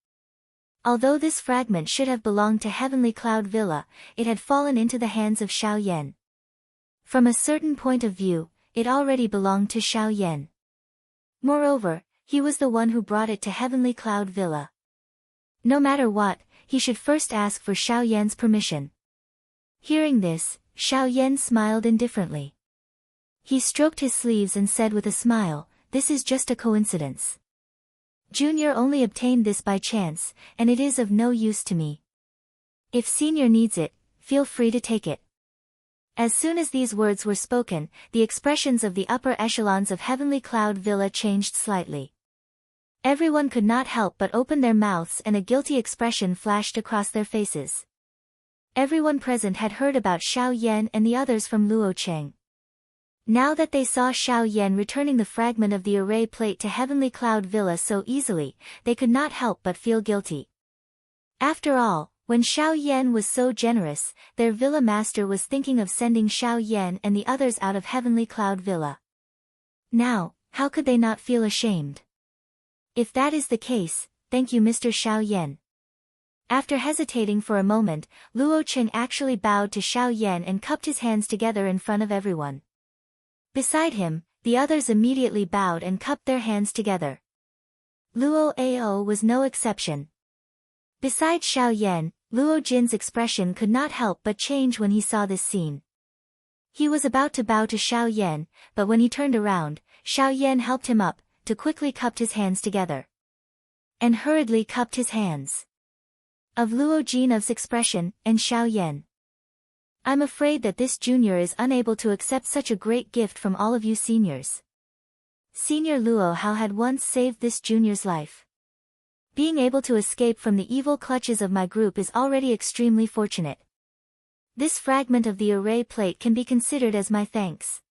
Although this fragment should have belonged to Heavenly Cloud Villa, it had fallen into the hands of Xiao Yan. From a certain point of view, it already belonged to Xiao Yan. Moreover, he was the one who brought it to Heavenly Cloud Villa. No matter what, he should first ask for Xiao Yan's permission. Hearing this, Xiao Yan smiled indifferently. He stroked his sleeves and said with a smile, "This is just a coincidence. Junior only obtained this by chance, and it is of no use to me. If Senior needs it, feel free to take it." As soon as these words were spoken, the expressions of the upper echelons of Heavenly Cloud Villa changed slightly. Everyone could not help but open their mouths and a guilty expression flashed across their faces. Everyone present had heard about Xiao Yan and the others from Luo Cheng. Now that they saw Xiao Yan returning the fragment of the array plate to Heavenly Cloud Villa so easily, they could not help but feel guilty. After all, when Xiao Yan was so generous, their villa master was thinking of sending Xiao Yan and the others out of Heavenly Cloud Villa. Now, how could they not feel ashamed? If that is the case, thank you Mr. Xiao Yan. After hesitating for a moment, Luo Cheng actually bowed to Xiao Yan and cupped his hands together in front of everyone. Beside him, the others immediately bowed and cupped their hands together. Luo Ao was no exception. Besides Xiao Yan, Luo Jin's expression could not help but change when he saw this scene. He was about to bow to Xiao Yan, but when he turned around, Xiao Yan helped him up, to quickly cupped his hands together. And hurriedly cupped his hands. Of Luo Jin's expression, and Xiao Yan. I'm afraid that this junior is unable to accept such a great gift from all of you seniors. Senior Luo Hao had once saved this junior's life. Being able to escape from the evil clutches of my group is already extremely fortunate. This fragment of the array plate can be considered as my thanks.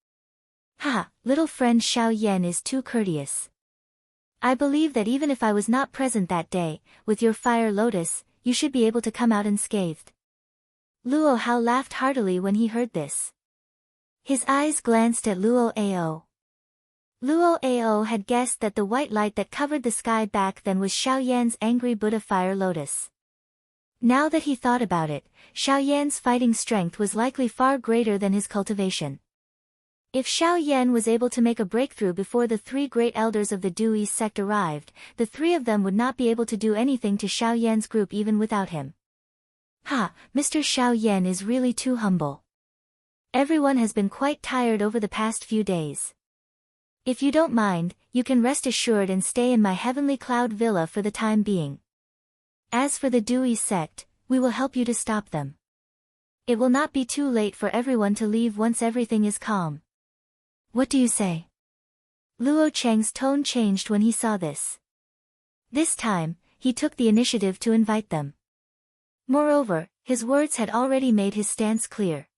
Haha, little friend Xiao Yan is too courteous. I believe that even if I was not present that day, with your fire lotus, you should be able to come out unscathed. Luo Hao laughed heartily when he heard this. His eyes glanced at Luo Ao. Luo Ao had guessed that the white light that covered the sky back then was Xiao Yan's angry Buddha fire lotus. Now that he thought about it, Xiao Yan's fighting strength was likely far greater than his cultivation. If Xiao Yan was able to make a breakthrough before the three great elders of the Due East sect arrived, the three of them would not be able to do anything to Xiao Yan's group even without him. Ha, Mr. Xiao Yan is really too humble. Everyone has been quite tired over the past few days. If you don't mind, you can rest assured and stay in my heavenly cloud villa for the time being. As for the Due East sect, we will help you to stop them. It will not be too late for everyone to leave once everything is calm. What do you say? Luo Cheng's tone changed when he saw this. This time, he took the initiative to invite them. Moreover, his words had already made his stance clear.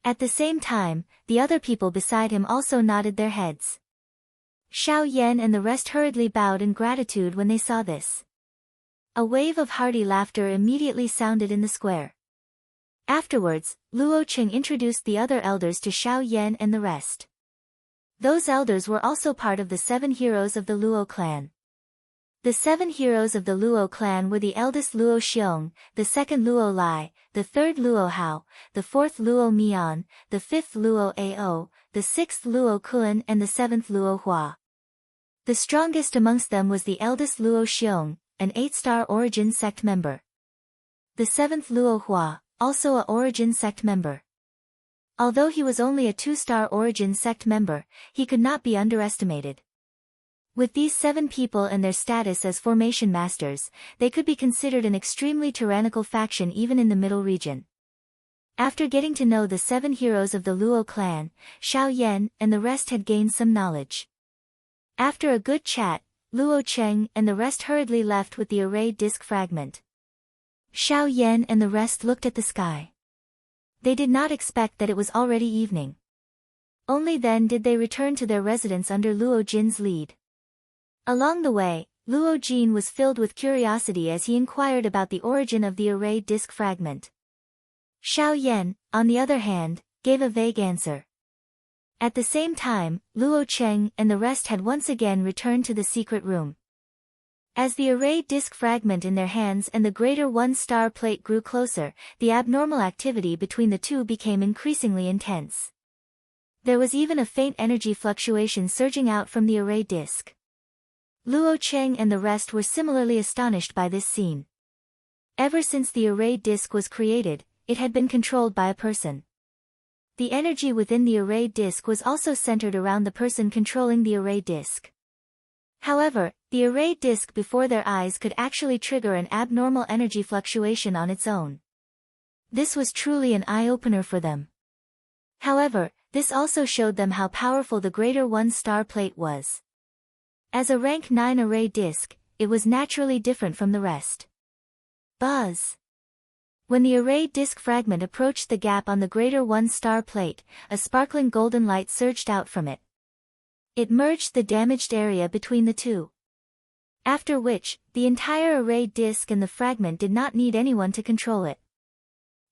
At the same time, the other people beside him also nodded their heads. Xiao Yan and the rest hurriedly bowed in gratitude when they saw this. A wave of hearty laughter immediately sounded in the square. Afterwards, Luo Cheng introduced the other elders to Xiao Yan and the rest. Those elders were also part of the 7 heroes of the Luo clan. The 7 heroes of the Luo clan were the eldest Luo Xiong, the second Luo Lai, the third Luo Hao, the fourth Luo Mian, the fifth Luo Ao, the sixth Luo Kun and the seventh Luo Hua. The strongest amongst them was the eldest Luo Xiong, an 8-star Origin sect member. The 7th Luo Hua, also a Origin sect member. Although he was only a 2-star Origin sect member, he could not be underestimated. With these 7 people and their status as formation masters, they could be considered an extremely tyrannical faction even in the middle region. After getting to know the 7 heroes of the Luo clan, Xiao Yan and the rest had gained some knowledge. After a good chat, Luo Cheng and the rest hurriedly left with the array disc fragment. Xiao Yan and the rest looked at the sky. They did not expect that it was already evening. Only then did they return to their residence under Luo Jin's lead. Along the way, Luo Jin was filled with curiosity as he inquired about the origin of the array disc fragment. Xiao Yan, on the other hand, gave a vague answer. At the same time, Luo Cheng and the rest had once again returned to the secret room. As the array disc fragment in their hands and the greater 1-star plate grew closer, the abnormal activity between the two became increasingly intense. There was even a faint energy fluctuation surging out from the array disc. Luo Cheng and the rest were similarly astonished by this scene. Ever since the array disc was created, it had been controlled by a person. The energy within the array disc was also centered around the person controlling the array disc. However, the array disc before their eyes could actually trigger an abnormal energy fluctuation on its own. This was truly an eye-opener for them. However, this also showed them how powerful the greater 1-star plate was. As a rank 9 array disc, it was naturally different from the rest. Buzz! When the array disc fragment approached the gap on the greater 1-star plate, a sparkling golden light surged out from it. It merged the damaged area between the two. After which, the entire array disc and the fragment did not need anyone to control it.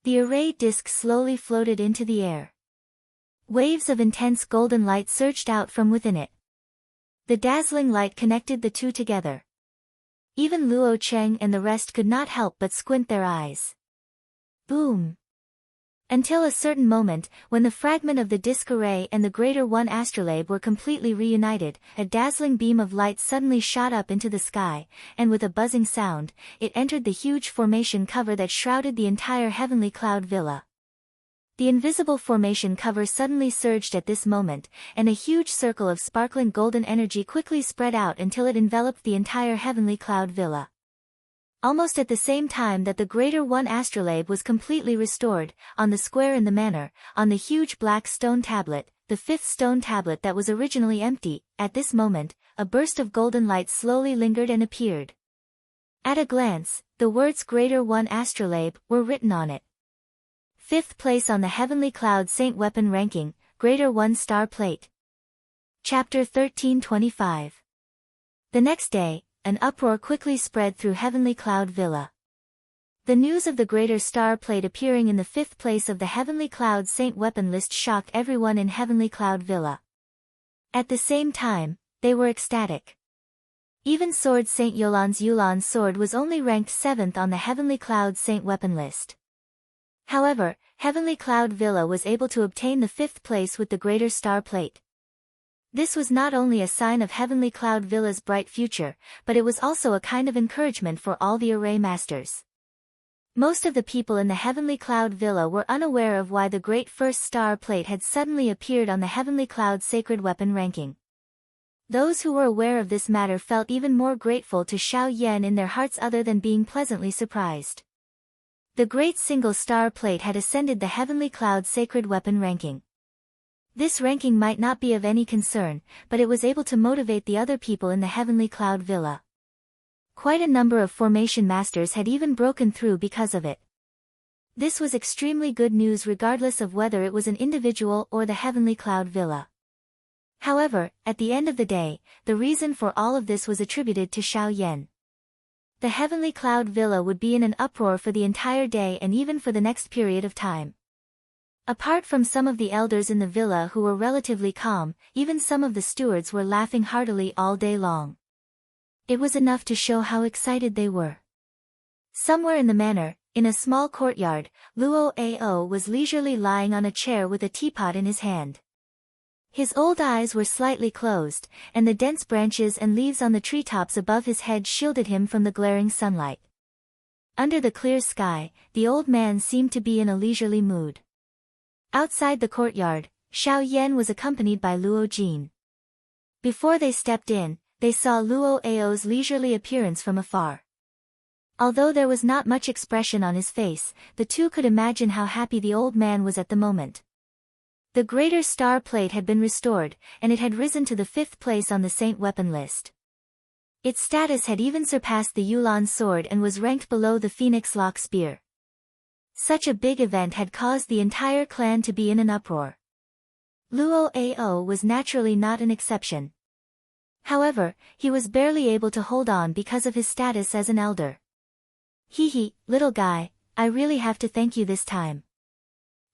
The array disc slowly floated into the air. Waves of intense golden light surged out from within it. The dazzling light connected the two together. Even Luo Cheng and the rest could not help but squint their eyes. Boom! Until a certain moment, when the fragment of the disk array and the greater one astrolabe were completely reunited, a dazzling beam of light suddenly shot up into the sky, and with a buzzing sound, it entered the huge formation cover that shrouded the entire heavenly cloud villa. The invisible formation cover suddenly surged at this moment, and a huge circle of sparkling golden energy quickly spread out until it enveloped the entire heavenly cloud villa. Almost at the same time that the greater one astrolabe was completely restored, on the square in the manor, on the huge black stone tablet, the fifth stone tablet that was originally empty, at this moment, a burst of golden light slowly lingered and appeared. At a glance, the words Greater One Astrolabe were written on it. 5th place on the Heavenly Cloud Saint Weapon Ranking, Greater One Star Plate. Chapter 1325. The next day, an uproar quickly spread through Heavenly Cloud Villa. The news of the Greater Star Plate appearing in the 5th place of the Heavenly Cloud Saint Weapon list shocked everyone in Heavenly Cloud Villa. At the same time, they were ecstatic. Even Sword Saint Yulan's sword was only ranked 7th on the Heavenly Cloud Saint Weapon list. However, Heavenly Cloud Villa was able to obtain the 5th place with the Greater Star Plate. This was not only a sign of Heavenly Cloud Villa's bright future, but it was also a kind of encouragement for all the array masters. Most of the people in the Heavenly Cloud Villa were unaware of why the great first star plate had suddenly appeared on the Heavenly Cloud Sacred Weapon ranking. Those who were aware of this matter felt even more grateful to Xiao Yan in their hearts other than being pleasantly surprised. The great single star plate had ascended the Heavenly Cloud Sacred Weapon ranking. This ranking might not be of any concern, but it was able to motivate the other people in the Heavenly Cloud Villa. Quite a number of formation masters had even broken through because of it. This was extremely good news regardless of whether it was an individual or the Heavenly Cloud Villa. However, at the end of the day, the reason for all of this was attributed to Xiao Yan. The Heavenly Cloud Villa would be in an uproar for the entire day and even for the next period of time. Apart from some of the elders in the villa who were relatively calm, even some of the stewards were laughing heartily all day long. It was enough to show how excited they were. Somewhere in the manor, in a small courtyard, Luo Ao was leisurely lying on a chair with a teapot in his hand. His old eyes were slightly closed, and the dense branches and leaves on the treetops above his head shielded him from the glaring sunlight. Under the clear sky, the old man seemed to be in a leisurely mood. Outside the courtyard, Xiao Yan was accompanied by Luo Jin. Before they stepped in, they saw Luo Ao's leisurely appearance from afar. Although there was not much expression on his face, the two could imagine how happy the old man was at the moment. The Greater Star Plate had been restored, and it had risen to the 5th place on the Saint Weapon list. Its status had even surpassed the Yulan sword and was ranked below the Phoenix Lock spear. Such a big event had caused the entire clan to be in an uproar. Luo Ao was naturally not an exception. However, he was barely able to hold on because of his status as an elder. Hee, little guy, I really have to thank you this time.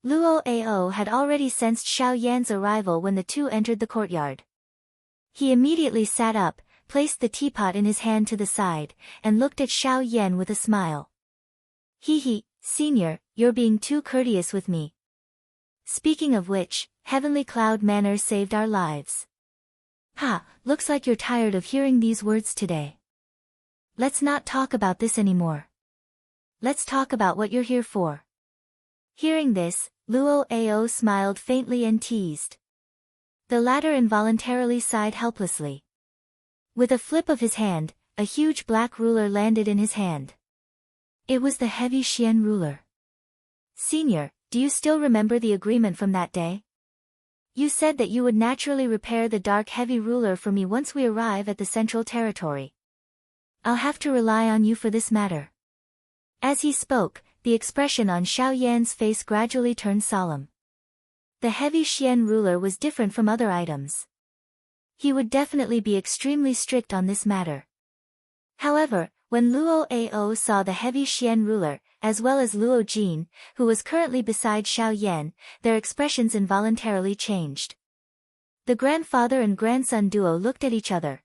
Luo Ao had already sensed Xiao Yan's arrival when the two entered the courtyard. He immediately sat up, placed the teapot in his hand to the side, and looked at Xiao Yan with a smile. Hee, Senior, you're being too courteous with me. Speaking of which, Heavenly Cloud Manor saved our lives. Ha, looks like you're tired of hearing these words today. Let's not talk about this anymore. Let's talk about what you're here for. Hearing this, Luo Ao smiled faintly and teased. The latter involuntarily sighed helplessly. With a flip of his hand, a huge black ruler landed in his hand. It was the heavy Xian ruler. Senior, do you still remember the agreement from that day? You said that you would naturally repair the dark heavy ruler for me once we arrive at the Central Territory. I'll have to rely on you for this matter. As he spoke, the expression on Xiao Yan's face gradually turned solemn. The heavy Xian ruler was different from other items. He would definitely be extremely strict on this matter. However, when Luo Ao saw the heavy Xian ruler, as well as Luo Jin, who was currently beside Xiao Yan, their expressions involuntarily changed. The grandfather and grandson duo looked at each other.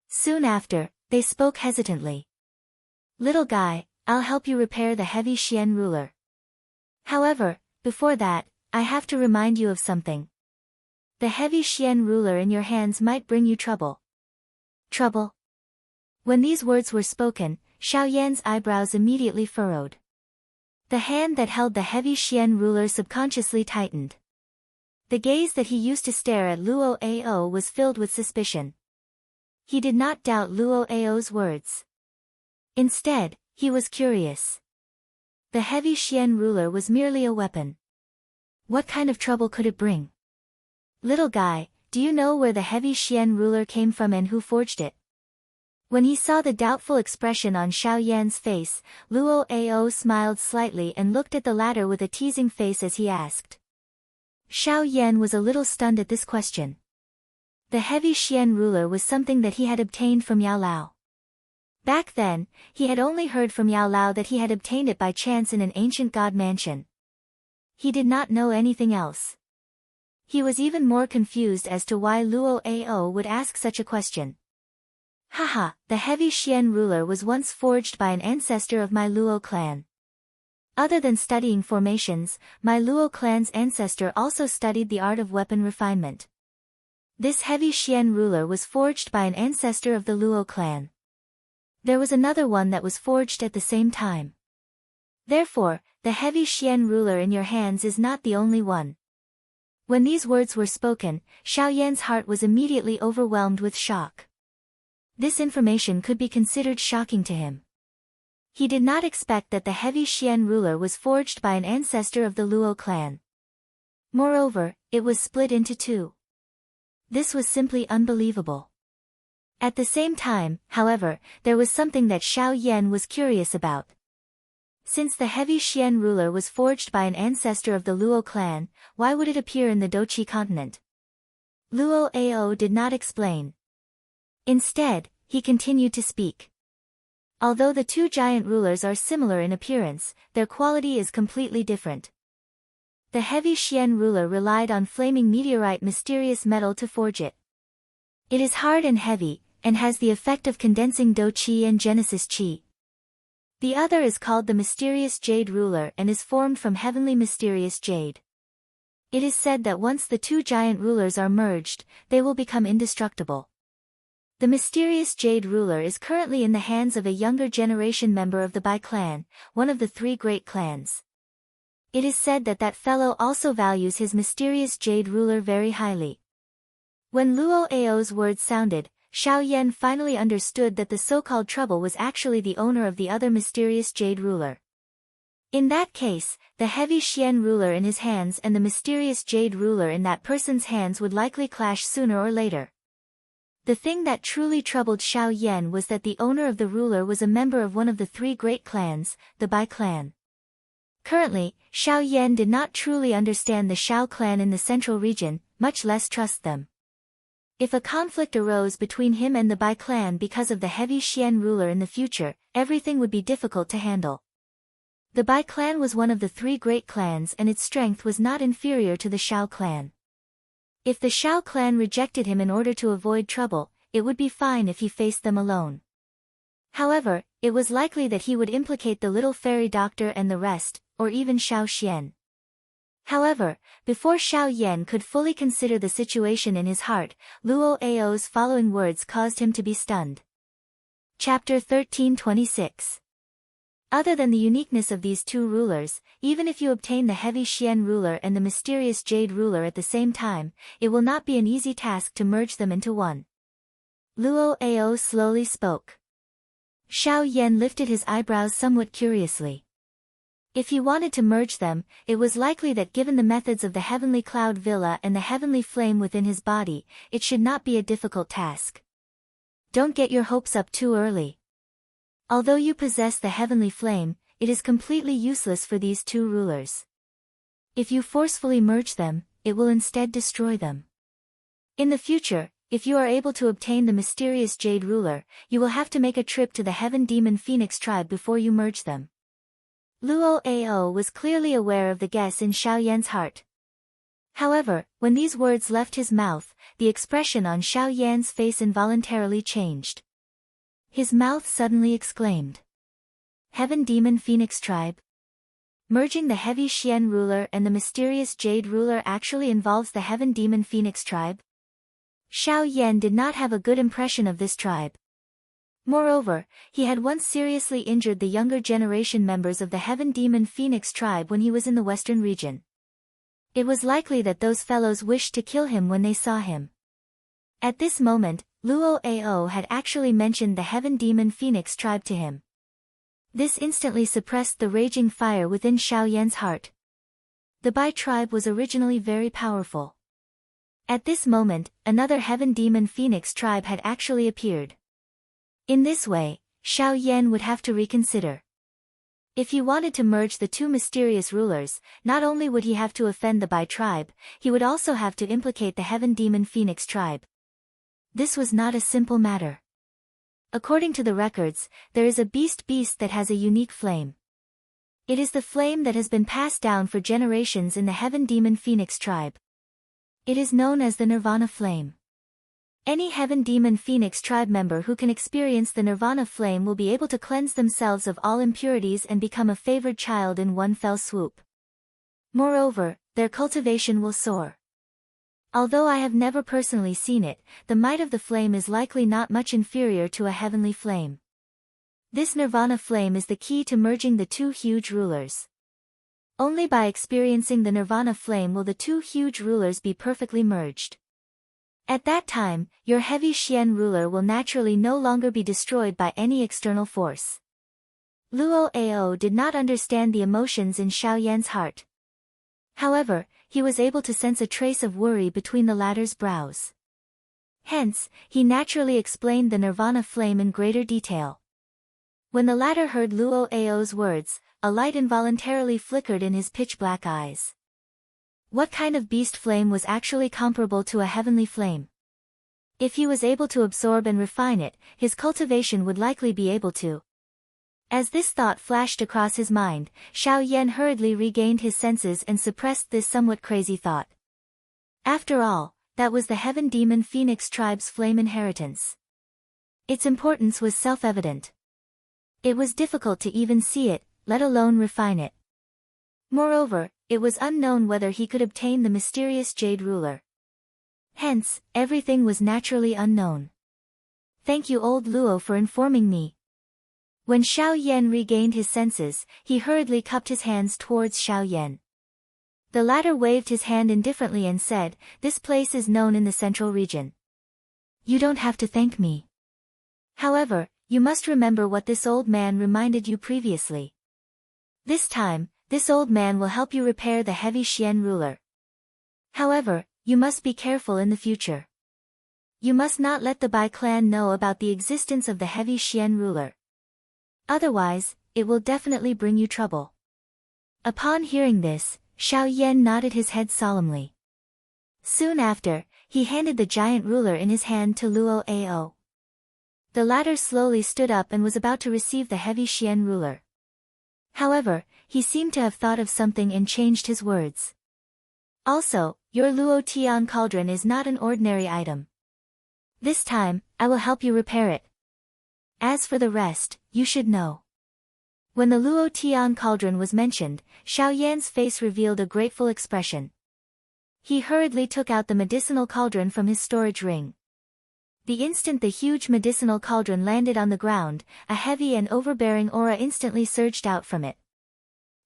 Soon after, They spoke hesitantly. Little guy, I'll help you repair the heavy Xian ruler. However, before that, I have to remind you of something. The heavy Xian ruler in your hands might bring you trouble. Trouble? When these words were spoken, Xiao Yan's eyebrows immediately furrowed. The hand that held the heavy Xian ruler subconsciously tightened. The gaze that he used to stare at Luo Ao was filled with suspicion. He did not doubt Luo Ao's words. Instead, he was curious. The heavy Xian ruler was merely a weapon. What kind of trouble could it bring? Little guy, do you know where the heavy Xian ruler came from and who forged it? When he saw the doubtful expression on Xiao Yan's face, Luo Ao smiled slightly and looked at the latter with a teasing face as he asked. Xiao Yan was a little stunned at this question. The heavy Xian ruler was something that he had obtained from Yao Lao. Back then, he had only heard from Yao Lao that he had obtained it by chance in an ancient god mansion. He did not know anything else. He was even more confused as to why Luo Ao would ask such a question. Haha, the heavy Xian ruler was once forged by an ancestor of my Luo clan. Other than studying formations, my Luo clan's ancestor also studied the art of weapon refinement. This heavy Xian ruler was forged by an ancestor of the Luo clan. There was another one that was forged at the same time. Therefore, the heavy Xian ruler in your hands is not the only one. When these words were spoken, Xiao Yan's heart was immediately overwhelmed with shock. This information could be considered shocking to him. He did not expect that the heavy Xian ruler was forged by an ancestor of the Luo clan. Moreover, it was split into two. This was simply unbelievable. At the same time, however, there was something that Xiao Yan was curious about. Since the heavy Xian ruler was forged by an ancestor of the Luo clan, why would it appear in the Doqi continent? Luo Ao did not explain. Instead, he continued to speak. Although the two giant rulers are similar in appearance, their quality is completely different. The heavy Xian ruler relied on flaming meteorite mysterious metal to forge it. It is hard and heavy, and has the effect of condensing Do Qi and Genesis Qi. The other is called the mysterious jade ruler and is formed from heavenly mysterious jade. It is said that once the two giant rulers are merged, they will become indestructible. The mysterious jade ruler is currently in the hands of a younger generation member of the Bai clan, one of the three great clans. It is said that that fellow also values his mysterious jade ruler very highly. When Luo Ao's words sounded, Xiao Yan finally understood that the so-called trouble was actually the owner of the other mysterious jade ruler. In that case, the heavy Xian ruler in his hands and the mysterious jade ruler in that person's hands would likely clash sooner or later. The thing that truly troubled Xiao Yan was that the owner of the ruler was a member of one of the three great clans, the Bai clan. Currently, Xiao Yan did not truly understand the Xiao clan in the central region, much less trust them. If a conflict arose between him and the Bai clan because of the heavy Xian ruler in the future, everything would be difficult to handle. The Bai clan was one of the three great clans and its strength was not inferior to the Xiao clan. If the Xiao clan rejected him in order to avoid trouble, it would be fine if he faced them alone. However, it was likely that he would implicate the little fairy doctor and the rest, or even Xiao Xian. However, before Xiao Yan could fully consider the situation in his heart, Luo Ao's following words caused him to be stunned. Chapter 1326. Other than the uniqueness of these two rulers, even if you obtain the heavy Xian ruler and the mysterious jade ruler at the same time, it will not be an easy task to merge them into one. Luo Ao slowly spoke. Xiao Yan lifted his eyebrows somewhat curiously. If he wanted to merge them, it was likely that given the methods of the heavenly cloud villa and the heavenly flame within his body, it should not be a difficult task. Don't get your hopes up too early. Although you possess the heavenly flame, it is completely useless for these two rulers. If you forcefully merge them, it will instead destroy them. In the future, if you are able to obtain the mysterious jade ruler, you will have to make a trip to the heaven demon phoenix tribe before you merge them. Luo Ao was clearly aware of the guess in Xiao Yan's heart. However, when these words left his mouth, the expression on Xiao Yan's face involuntarily changed. His mouth suddenly exclaimed. Heaven Demon Phoenix Tribe? Merging the heavy Xian ruler and the mysterious Jade ruler actually involves the Heaven Demon Phoenix Tribe? Xiao Yan did not have a good impression of this tribe. Moreover, he had once seriously injured the younger generation members of the Heaven Demon Phoenix Tribe when he was in the western region. It was likely that those fellows wished to kill him when they saw him. At this moment, Luo Ao had actually mentioned the Heaven Demon Phoenix Tribe to him. This instantly suppressed the raging fire within Xiao Yan's heart. The Bai tribe was originally very powerful. At this moment, another Heaven Demon Phoenix Tribe had actually appeared. In this way, Xiao Yan would have to reconsider. If he wanted to merge the two mysterious rulers, not only would he have to offend the Bai tribe, he would also have to implicate the Heaven Demon Phoenix Tribe. This was not a simple matter. According to the records, there is a beast that has a unique flame. It is the flame that has been passed down for generations in the Heaven Demon Phoenix Tribe. It is known as the Nirvana Flame. Any Heaven Demon Phoenix Tribe member who can experience the Nirvana Flame will be able to cleanse themselves of all impurities and become a favored child in one fell swoop. Moreover, their cultivation will soar. Although I have never personally seen it, the might of the flame is likely not much inferior to a heavenly flame. This Nirvana Flame is the key to merging the two huge rulers. Only by experiencing the Nirvana Flame will the two huge rulers be perfectly merged. At that time, your heavy Xian ruler will naturally no longer be destroyed by any external force. Luo Ao did not understand the emotions in Xiao Yan's heart. However, he was able to sense a trace of worry between the latter's brows. Hence, he naturally explained the Nirvana Flame in greater detail. When the latter heard Luo Ao's words, a light involuntarily flickered in his pitch-black eyes. What kind of beast flame was actually comparable to a heavenly flame? If he was able to absorb and refine it, his cultivation would likely be able to. As this thought flashed across his mind, Xiao Yan hurriedly regained his senses and suppressed this somewhat crazy thought. After all, that was the Heaven Demon Phoenix Tribe's flame inheritance. Its importance was self-evident. It was difficult to even see it, let alone refine it. Moreover, it was unknown whether he could obtain the mysterious Jade ruler. Hence, everything was naturally unknown. Thank you, old Luo, for informing me. When Xiao Yan regained his senses, he hurriedly cupped his hands towards Xiao Yan. The latter waved his hand indifferently and said, "This place is known in the central region. You don't have to thank me. However, you must remember what this old man reminded you previously. This time, this old man will help you repair the heavy Xian ruler. However, you must be careful in the future. You must not let the Bai clan know about the existence of the heavy Xian ruler. Otherwise, it will definitely bring you trouble." Upon hearing this, Xiao Yan nodded his head solemnly. Soon after, he handed the giant ruler in his hand to Luo Ao. The latter slowly stood up and was about to receive the heavy Xian ruler. However, he seemed to have thought of something and changed his words. "Also, your Luo Tian cauldron is not an ordinary item. This time, I will help you repair it. As for the rest, you should know." When the Luo Tian cauldron was mentioned, Xiao Yan's face revealed a grateful expression. He hurriedly took out the medicinal cauldron from his storage ring. The instant the huge medicinal cauldron landed on the ground, a heavy and overbearing aura instantly surged out from it.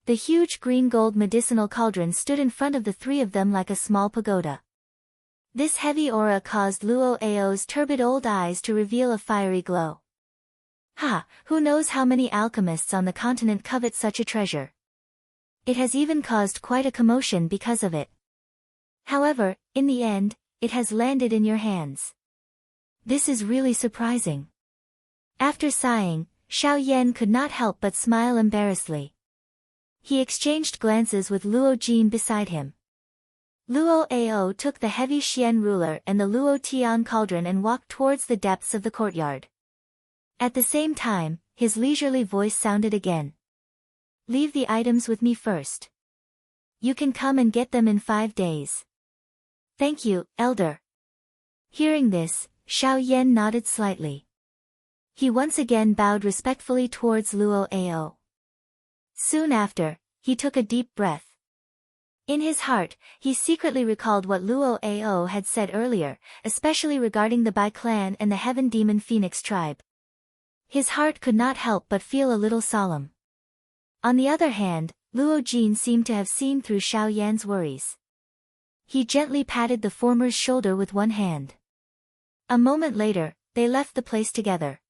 The huge green-gold medicinal cauldron stood in front of the three of them like a small pagoda. This heavy aura caused Luo Ao's turbid old eyes to reveal a fiery glow. Who knows how many alchemists on the continent covet such a treasure. It has even caused quite a commotion because of it. However, in the end, it has landed in your hands. This is really surprising. After sighing, Xiao Yan could not help but smile embarrassedly. He exchanged glances with Luo Jin beside him. Luo Ao took the heavy Xian ruler and the Luo Tian cauldron and walked towards the depths of the courtyard. At the same time, his leisurely voice sounded again. "Leave the items with me first. You can come and get them in 5 days." "Thank you, elder." Hearing this, Xiao Yan nodded slightly. He once again bowed respectfully towards Luo Ao. Soon after, he took a deep breath. In his heart, he secretly recalled what Luo Ao had said earlier, especially regarding the Bai clan and the Heaven Demon Phoenix tribe. His heart could not help but feel a little solemn. On the other hand, Luo Jin seemed to have seen through Xiao Yan's worries. He gently patted the former's shoulder with one hand. A moment later, they left the place together.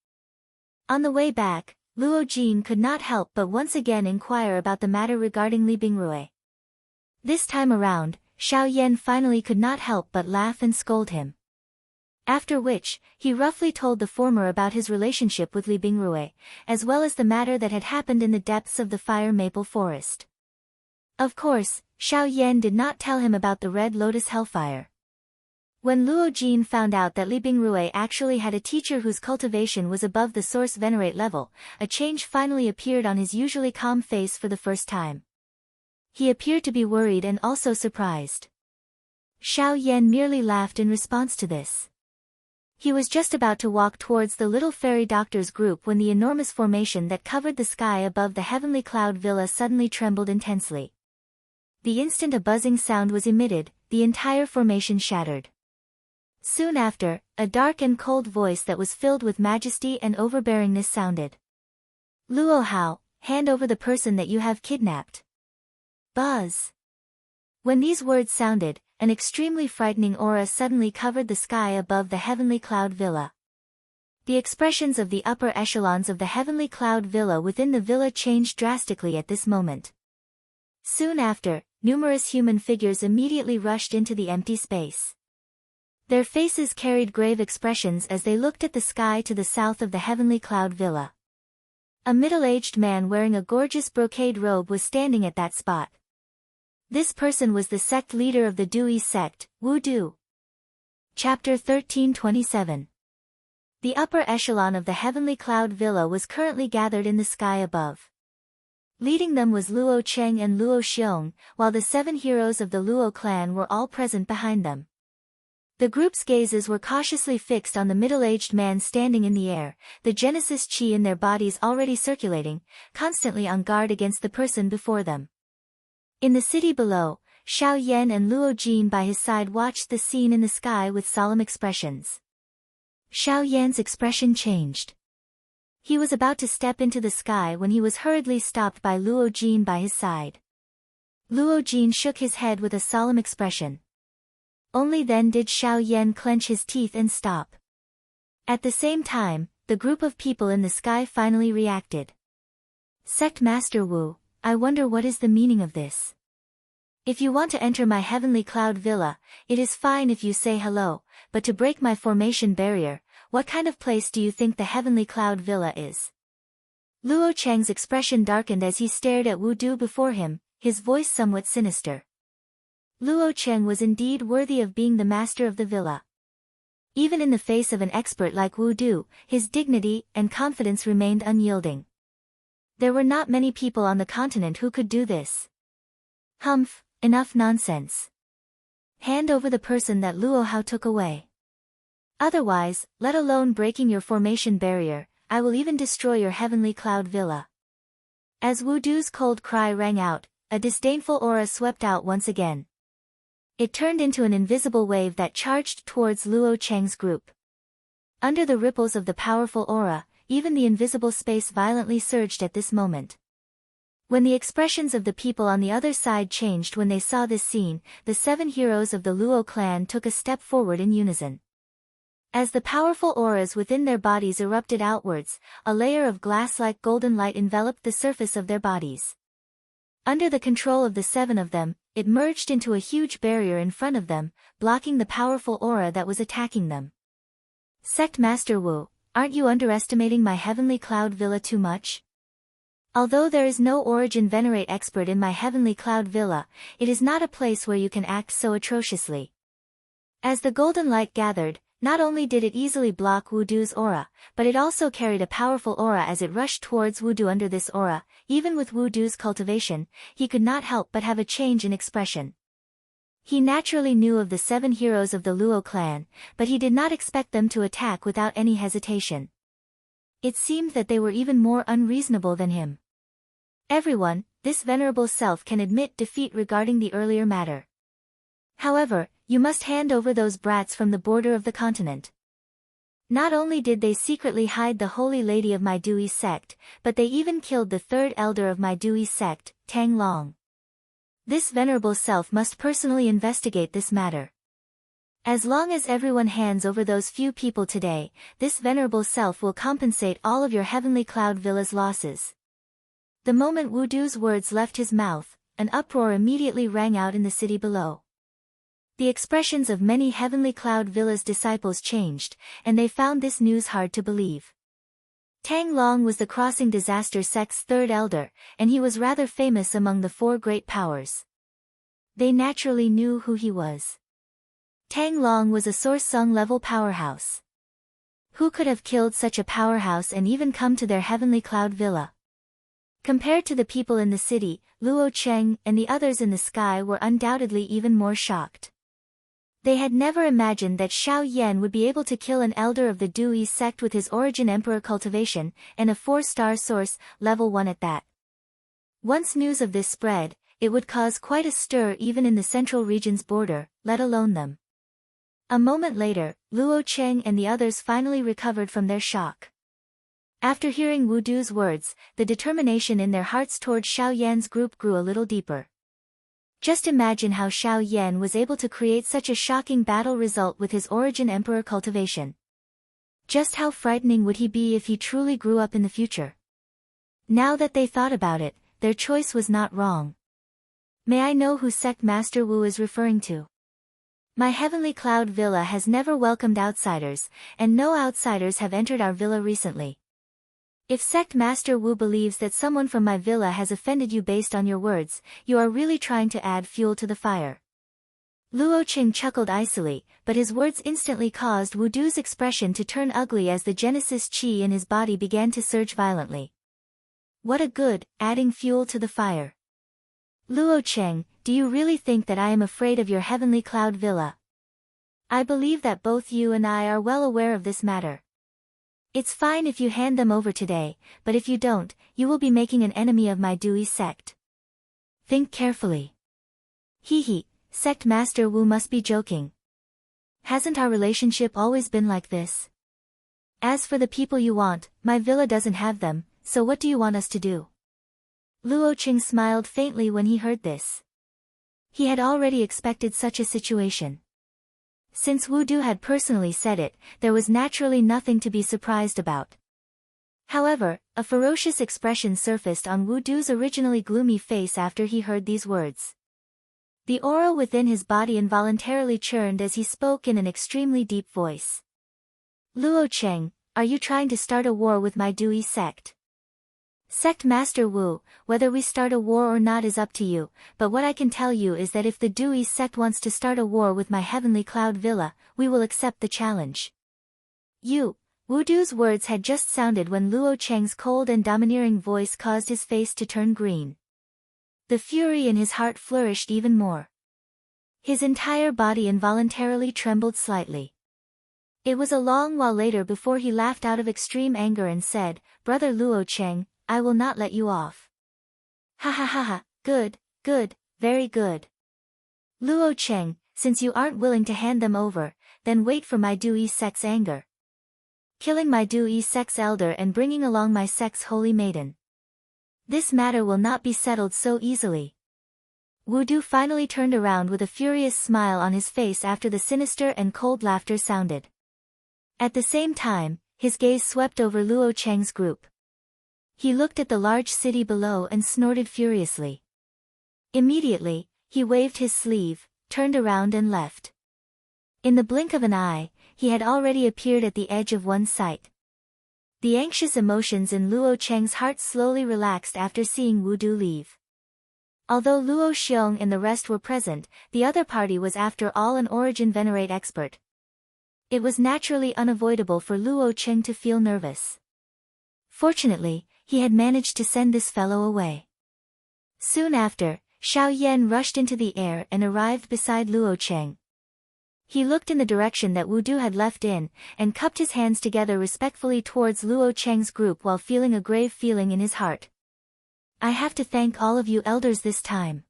On the way back, Luo Jin could not help but once again inquire about the matter regarding Li Bingrui. This time around, Xiao Yan finally could not help but laugh and scold him. After which, he roughly told the former about his relationship with Li Bingrui, as well as the matter that had happened in the depths of the fire maple forest. Of course, Xiao Yan did not tell him about the Red Lotus Hellfire. When Luo Jin found out that Li Bingrui actually had a teacher whose cultivation was above the source venerate level, a change finally appeared on his usually calm face for the first time. He appeared to be worried and also surprised. Xiao Yan merely laughed in response to this. He was just about to walk towards the little fairy doctor's group when the enormous formation that covered the sky above the heavenly cloud villa suddenly trembled intensely. The instant a buzzing sound was emitted, the entire formation shattered. Soon after, a dark and cold voice that was filled with majesty and overbearingness sounded. Luo Hao, hand over the person that you have kidnapped. Buzz. When these words sounded, an extremely frightening aura suddenly covered the sky above the heavenly cloud villa. The expressions of the upper echelons of the heavenly cloud villa within the villa changed drastically at this moment. Soon after, numerous human figures immediately rushed into the empty space. Their faces carried grave expressions as they looked at the sky to the south of the heavenly cloud villa. A middle-aged man wearing a gorgeous brocade robe was standing at that spot. This person was the sect leader of the Dui sect, Wu Du. Chapter 1327. The upper echelon of the heavenly cloud villa was currently gathered in the sky above. Leading them was Luo Cheng and Luo Xiong, while the 7 heroes of the Luo clan were all present behind them. The group's gazes were cautiously fixed on the middle-aged man standing in the air, the Genesis Chi in their bodies already circulating, constantly on guard against the person before them. In the city below, Xiao Yan and Luo Jin by his side watched the scene in the sky with solemn expressions. Xiao Yan's expression changed. He was about to step into the sky when he was hurriedly stopped by Luo Jin by his side. Luo Jin shook his head with a solemn expression. Only then did Xiao Yan clench his teeth and stop. At the same time, the group of people in the sky finally reacted. Sect Master Wu, I wonder what is the meaning of this. If you want to enter my heavenly cloud villa, it is fine if you say hello, but to break my formation barrier, what kind of place do you think the heavenly cloud villa is? Luo Cheng's expression darkened as he stared at Wu Du before him, his voice somewhat sinister. Luo Cheng was indeed worthy of being the master of the villa. Even in the face of an expert like Wu Du, his dignity and confidence remained unyielding. There were not many people on the continent who could do this. Humph, enough nonsense. Hand over the person that Luo Hao took away. Otherwise, let alone breaking your formation barrier, I will even destroy your heavenly cloud villa. As Wu Du's cold cry rang out, a disdainful aura swept out once again. It turned into an invisible wave that charged towards Luo Cheng's group. Under the ripples of the powerful aura, even the invisible space violently surged at this moment. When the expressions of the people on the other side changed when they saw this scene, the 7 heroes of the Luo clan took a step forward in unison. As the powerful auras within their bodies erupted outwards, a layer of glass-like golden light enveloped the surface of their bodies. Under the control of the 7 of them, it merged into a huge barrier in front of them, blocking the powerful aura that was attacking them. Sect Master Wu, aren't you underestimating my heavenly cloud villa too much? Although there is no origin venerate expert in my heavenly cloud villa, it is not a place where you can act so atrociously. As the golden light gathered, not only did it easily block Wu Du's aura, but it also carried a powerful aura as it rushed towards Wu Du. Under this aura, even with Wu Du's cultivation, he could not help but have a change in expression. He naturally knew of the 7 heroes of the Luo clan, but he did not expect them to attack without any hesitation. It seemed that they were even more unreasonable than him. Everyone, this venerable self can admit defeat regarding the earlier matter. However, you must hand over those brats from the border of the continent. Not only did they secretly hide the holy lady of my Dewey sect, but they even killed the third elder of my Dewey sect, Tang Long. This venerable self must personally investigate this matter. As long as everyone hands over those few people today, this venerable self will compensate all of your heavenly cloud villa's losses. The moment Wu Du's words left his mouth, an uproar immediately rang out in the city below. The expressions of many heavenly cloud villa's disciples changed, and they found this news hard to believe. Tang Long was the Crossing Disaster sect's third elder, and he was rather famous among the four great powers. They naturally knew who he was. Tang Long was a Source-Sung-level powerhouse. Who could have killed such a powerhouse and even come to their heavenly cloud villa? Compared to the people in the city, Luo Cheng and the others in the sky were undoubtedly even more shocked. They had never imagined that Xiao Yan would be able to kill an elder of the Dewey sect with his origin emperor cultivation, and a 4-star source, level 1 at that. Once news of this spread, it would cause quite a stir even in the central region's border, let alone them. A moment later, Luo Cheng and the others finally recovered from their shock. After hearing Wu Du's words, the determination in their hearts toward Xiao Yan's group grew a little deeper. Just imagine how Xiao Yan was able to create such a shocking battle result with his origin emperor cultivation. Just how frightening would he be if he truly grew up in the future? Now that they thought about it, their choice was not wrong. May I know who Sect Master Wu is referring to? My heavenly cloud villa has never welcomed outsiders, and no outsiders have entered our villa recently. If Sect Master Wu believes that someone from my villa has offended you based on your words, you are really trying to add fuel to the fire. Luo Qing chuckled icily, but his words instantly caused Wu Du's expression to turn ugly as the Genesis Qi in his body began to surge violently. What a good, adding fuel to the fire. Luo Cheng, do you really think that I am afraid of your heavenly cloud villa? I believe that both you and I are well aware of this matter. It's fine if you hand them over today, but if you don't, you will be making an enemy of my Dewey sect. Think carefully. Hee, Sect Master Wu must be joking. Hasn't our relationship always been like this? As for the people you want, my villa doesn't have them, so what do you want us to do? Luo Qing smiled faintly when he heard this. He had already expected such a situation. Since Wu Du had personally said it, there was naturally nothing to be surprised about. However, a ferocious expression surfaced on Wu Du's originally gloomy face after he heard these words. The aura within his body involuntarily churned as he spoke in an extremely deep voice. Luo Cheng, are you trying to start a war with my Dewey sect? Sect Master Wu, whether we start a war or not is up to you, but what I can tell you is that if the Dewey sect wants to start a war with my heavenly cloud villa, we will accept the challenge. Wu Du's words had just sounded when Luo Cheng's cold and domineering voice caused his face to turn green. The fury in his heart flourished even more. His entire body involuntarily trembled slightly. It was a long while later before he laughed out of extreme anger and said, Brother Luo Cheng, I will not let you off. Ha ha ha ha, good, very good. Luo Cheng, since you aren't willing to hand them over, then wait for my Dewey sect's anger. Killing my Dewey sect's elder and bringing along my sect's holy maiden. This matter will not be settled so easily. Wu Du finally turned around with a furious smile on his face after the sinister and cold laughter sounded. At the same time, his gaze swept over Luo Cheng's group. He looked at the large city below and snorted furiously. Immediately, he waved his sleeve, turned around and left. In the blink of an eye, he had already appeared at the edge of one's sight. The anxious emotions in Luo Cheng's heart slowly relaxed after seeing Wu Du leave. Although Luo Xiong and the rest were present, the other party was after all an origin venerate expert. It was naturally unavoidable for Luo Cheng to feel nervous. Fortunately, he had managed to send this fellow away. Soon after, Xiao Yan rushed into the air and arrived beside Luo Cheng. He looked in the direction that Wu Du had left in, and cupped his hands together respectfully towards Luo Cheng's group while feeling a grave feeling in his heart. I have to thank all of you elders this time.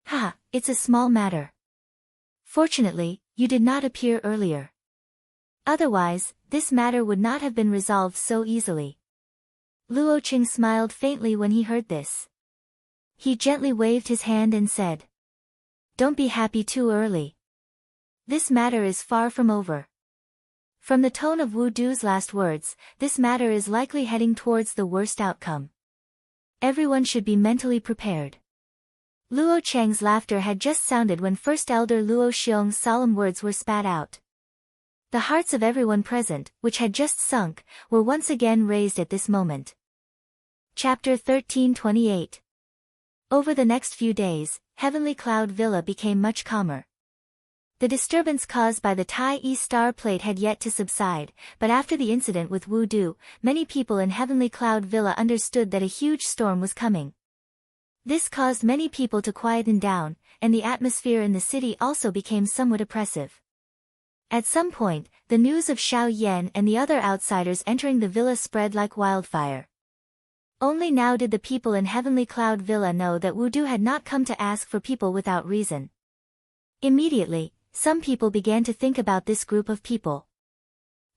Ha, it's a small matter. Fortunately, you did not appear earlier. Otherwise, this matter would not have been resolved so easily. Luo Cheng smiled faintly when he heard this. He gently waved his hand and said, Don't be happy too early. This matter is far from over. From the tone of Wu Du's last words, this matter is likely heading towards the worst outcome. Everyone should be mentally prepared. Luo Cheng's laughter had just sounded when First Elder Luo Xiong's solemn words were spat out. The hearts of everyone present, which had just sunk, were once again raised at this moment. Chapter 1328. Over the next few days, Heavenly Cloud Villa became much calmer. The disturbance caused by the Tai Yi star plate had yet to subside, but after the incident with Wu Du, many people in Heavenly Cloud Villa understood that a huge storm was coming. This caused many people to quieten down, and the atmosphere in the city also became somewhat oppressive. At some point, the news of Xiao Yan and the other outsiders entering the villa spread like wildfire. Only now did the people in Heavenly Cloud Villa know that Wu Du had not come to ask for people without reason. Immediately, some people began to think about this group of people.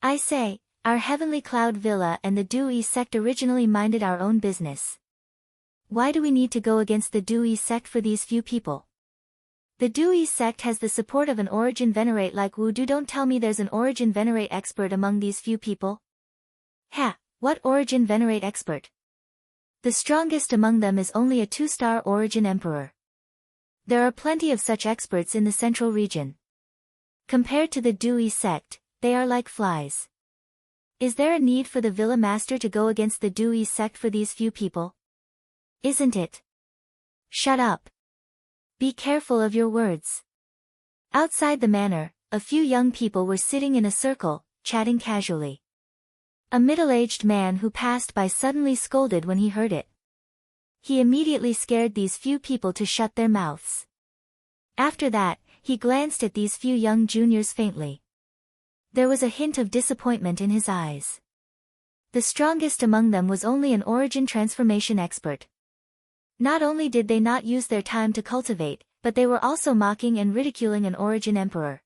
I say, our Heavenly Cloud Villa and the Dui sect originally minded our own business. Why do we need to go against the Dui sect for these few people? The Dui sect has the support of an origin venerate like Wu Du. Don't tell me there's an origin venerate expert among these few people. Ha, what origin venerate expert? The strongest among them is only a 2-star origin emperor. There are plenty of such experts in the central region. Compared to the Dui sect, they are like flies. Is there a need for the Villa Master to go against the Dui sect for these few people? Isn't it? Shut up. Be careful of your words. Outside the manor, a few young people were sitting in a circle, chatting casually. A middle-aged man who passed by suddenly scolded when he heard it. He immediately scared these few people to shut their mouths. After that, he glanced at these few young juniors faintly. There was a hint of disappointment in his eyes. The strongest among them was only an origin transformation expert. Not only did they not use their time to cultivate, but they were also mocking and ridiculing an origin emperor.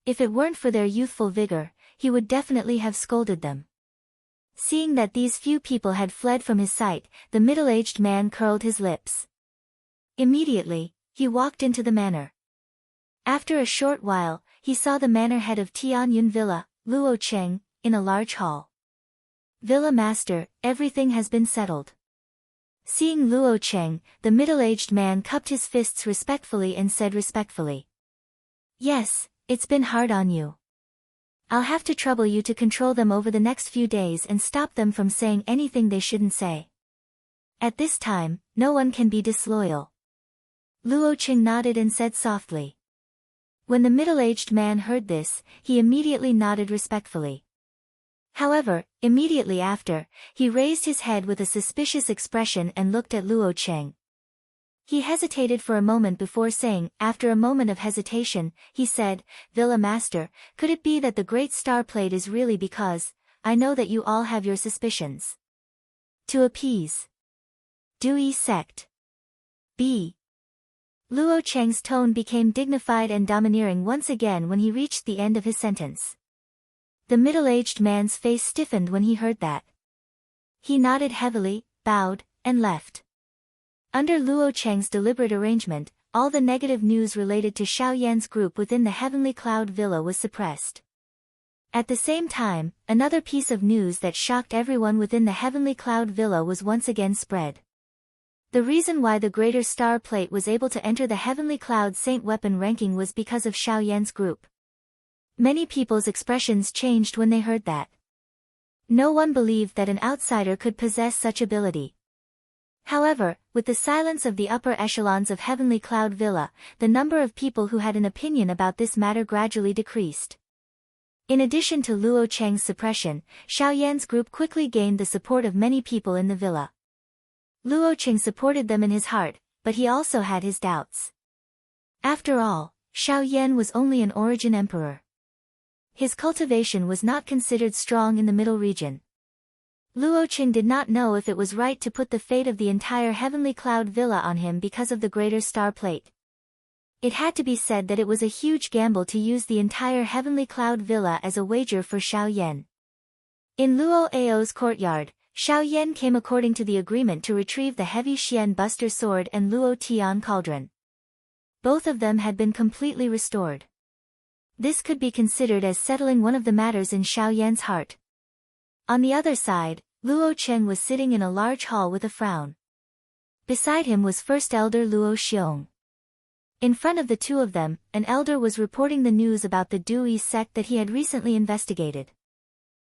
If it weren't for their youthful vigor, he would definitely have scolded them. Seeing that these few people had fled from his sight, the middle-aged man curled his lips. Immediately, he walked into the manor. After a short while, he saw the manor head of Tianyun Villa, Luo Cheng, in a large hall. Villa Master, everything has been settled. Seeing Luo Cheng, the middle-aged man cupped his fists respectfully and said respectfully. Yes, it's been hard on you. I'll have to trouble you to control them over the next few days and stop them from saying anything they shouldn't say. At this time, no one can be disloyal. Luo Cheng nodded and said softly. When the middle-aged man heard this, he immediately nodded respectfully. However, immediately after, he raised his head with a suspicious expression and looked at Luo Cheng. He hesitated for a moment before saying, after a moment of hesitation, he said, Villa Master, could it be that the Great Star Plate is really because, I know that you all have your suspicions. To appease Dui sect. B. Luo Cheng's tone became dignified and domineering once again when he reached the end of his sentence. The middle-aged man's face stiffened when he heard that. He nodded heavily, bowed, and left. Under Luo Cheng's deliberate arrangement, all the negative news related to Xiao Yan's group within the Heavenly Cloud Villa was suppressed. At the same time, another piece of news that shocked everyone within the Heavenly Cloud Villa was once again spread. The reason why the Greater Star Plate was able to enter the Heavenly Cloud Saint weapon ranking was because of Xiao Yan's group. Many people's expressions changed when they heard that. No one believed that an outsider could possess such ability. However, with the silence of the upper echelons of Heavenly Cloud Villa, the number of people who had an opinion about this matter gradually decreased. In addition to Luo Cheng's suppression, Xiao Yan's group quickly gained the support of many people in the villa. Luo Cheng supported them in his heart, but he also had his doubts. After all, Xiao Yan was only an origin emperor. His cultivation was not considered strong in the middle region. Luo Qing did not know if it was right to put the fate of the entire Heavenly Cloud Villa on him because of the greater star plate. It had to be said that it was a huge gamble to use the entire Heavenly Cloud Villa as a wager for Xiao Yan. In Luo Ao's courtyard, Xiao Yan came according to the agreement to retrieve the heavy Xian Buster sword and Luo Tian cauldron. Both of them had been completely restored. This could be considered as settling one of the matters in Xiao Yan's heart. On the other side, Luo Cheng was sitting in a large hall with a frown. Beside him was First Elder Luo Xiong. In front of the two of them, an elder was reporting the news about the Dui sect that he had recently investigated.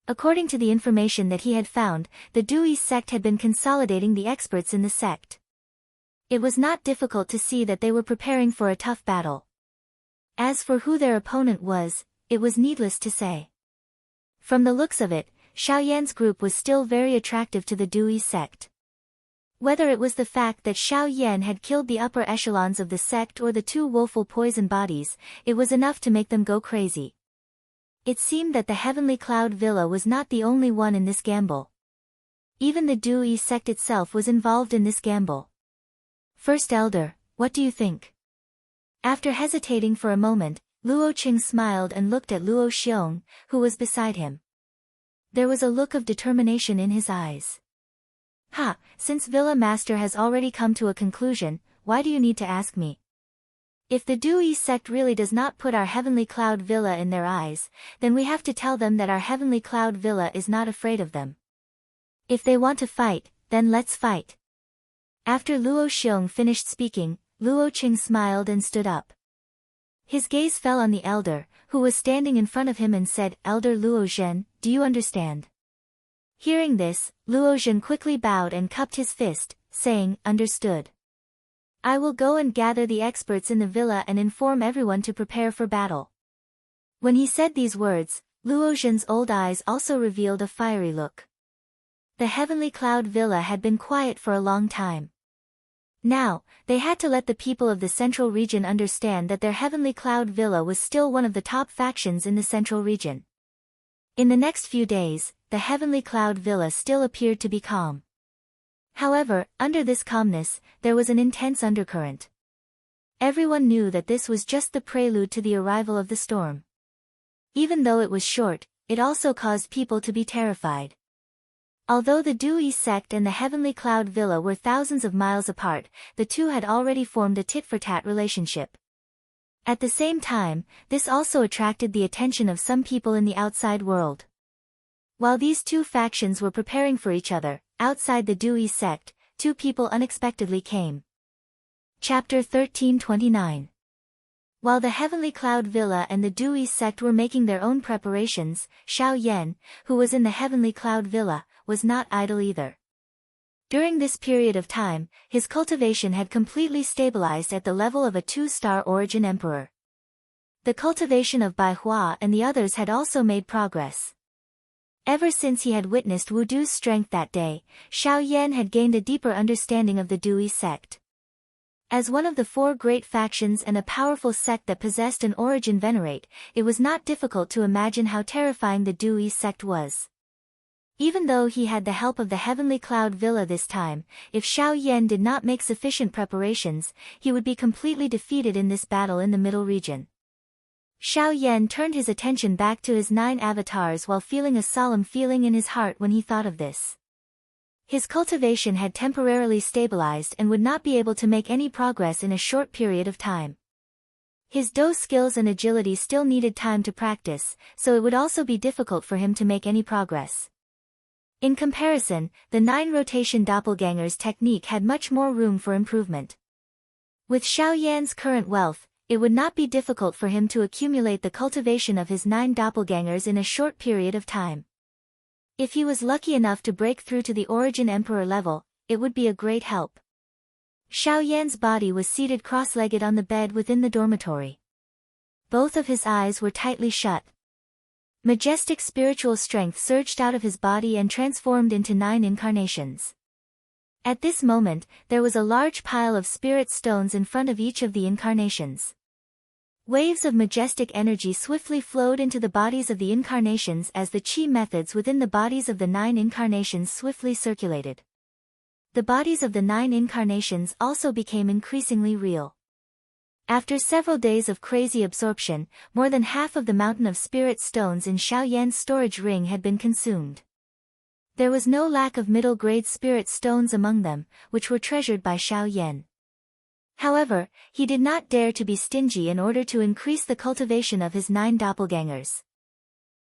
According to the information that he had found, the Dui sect had been consolidating the experts in the sect. It was not difficult to see that they were preparing for a tough battle. As for who their opponent was, it was needless to say. From the looks of it, Xiao Yan's group was still very attractive to the Dui sect. Whether it was the fact that Xiao Yan had killed the upper echelons of the sect or the two woeful poison bodies, it was enough to make them go crazy. It seemed that the Heavenly Cloud Villa was not the only one in this gamble. Even the Dui sect itself was involved in this gamble. First Elder, what do you think? After hesitating for a moment, Luo Qing smiled and looked at Luo Xiong, who was beside him. There was a look of determination in his eyes. Since Villa Master has already come to a conclusion, why do you need to ask me? If the Dui sect really does not put our Heavenly Cloud Villa in their eyes, then we have to tell them that our Heavenly Cloud Villa is not afraid of them. If they want to fight, then let's fight. After Luo Xiong finished speaking, Luo Qing smiled and stood up. His gaze fell on the elder, who was standing in front of him and said, Elder Luo Zhen, do you understand? Hearing this, Luo Zhen quickly bowed and cupped his fist, saying, Understood. I will go and gather the experts in the villa and inform everyone to prepare for battle. When he said these words, Luo Zhen's old eyes also revealed a fiery look. The Heavenly Cloud Villa had been quiet for a long time. Now, they had to let the people of the Central Region understand that their Heavenly Cloud Villa was still one of the top factions in the Central Region. In the next few days, the Heavenly Cloud Villa still appeared to be calm. However, under this calmness, there was an intense undercurrent. Everyone knew that this was just the prelude to the arrival of the storm. Even though it was short, it also caused people to be terrified. Although the Dui sect and the Heavenly Cloud Villa were thousands of miles apart, the two had already formed a tit-for-tat relationship. At the same time, this also attracted the attention of some people in the outside world. While these two factions were preparing for each other, outside the Dui sect, two people unexpectedly came. Chapter 1329. While the Heavenly Cloud Villa and the Dui sect were making their own preparations, Xiao Yan, who was in the Heavenly Cloud Villa, was not idle either. During this period of time, his cultivation had completely stabilized at the level of a 2-star origin emperor. The cultivation of Bai Hua and the others had also made progress. Ever since he had witnessed Wu Du's strength that day, Xiao Yan had gained a deeper understanding of the Dui sect. As one of the 4 great factions and a powerful sect that possessed an origin venerate, it was not difficult to imagine how terrifying the Dui sect was. Even though he had the help of the Heavenly Cloud Villa this time, if Xiao Yan did not make sufficient preparations, he would be completely defeated in this battle in the middle region. Xiao Yan turned his attention back to his 9 avatars while feeling a solemn feeling in his heart when he thought of this. His cultivation had temporarily stabilized and would not be able to make any progress in a short period of time. His Do skills and agility still needed time to practice, so it would also be difficult for him to make any progress. In comparison, the 9 rotation doppelgangers technique had much more room for improvement. With Xiao Yan's current wealth, it would not be difficult for him to accumulate the cultivation of his 9 doppelgangers in a short period of time. If he was lucky enough to break through to the Origin Emperor level, it would be a great help. Xiao Yan's body was seated cross-legged on the bed within the dormitory. Both of his eyes were tightly shut. Majestic spiritual strength surged out of his body and transformed into 9 incarnations. At this moment, there was a large pile of spirit stones in front of each of the incarnations. Waves of majestic energy swiftly flowed into the bodies of the incarnations as the chi methods within the bodies of the 9 incarnations swiftly circulated. The bodies of the 9 incarnations also became increasingly real. After several days of crazy absorption, more than half of the mountain of spirit stones in Xiaoyan's storage ring had been consumed. There was no lack of middle-grade spirit stones among them, which were treasured by Xiaoyan. However, he did not dare to be stingy in order to increase the cultivation of his 9 doppelgangers.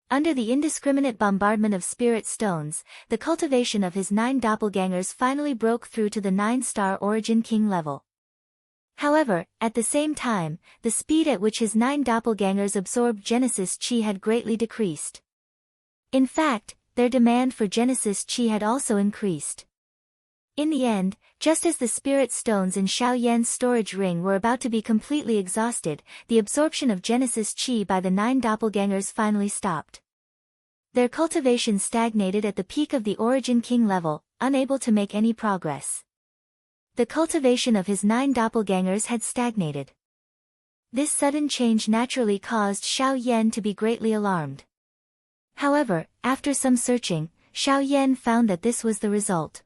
Under the indiscriminate bombardment of spirit stones, the cultivation of his 9 doppelgangers finally broke through to the 9-star Origin King level. However, at the same time, the speed at which his 9 doppelgangers absorbed Genesis Chi had greatly decreased. In fact, their demand for Genesis Chi had also increased. In the end, just as the spirit stones in Xiaoyan's storage ring were about to be completely exhausted, the absorption of Genesis Chi by the 9 doppelgangers finally stopped. Their cultivation stagnated at the peak of the Origin King level, unable to make any progress. The cultivation of his 9 doppelgangers had stagnated. This sudden change naturally caused Xiaoyan to be greatly alarmed. However, after some searching, Xiaoyan found that this was the result.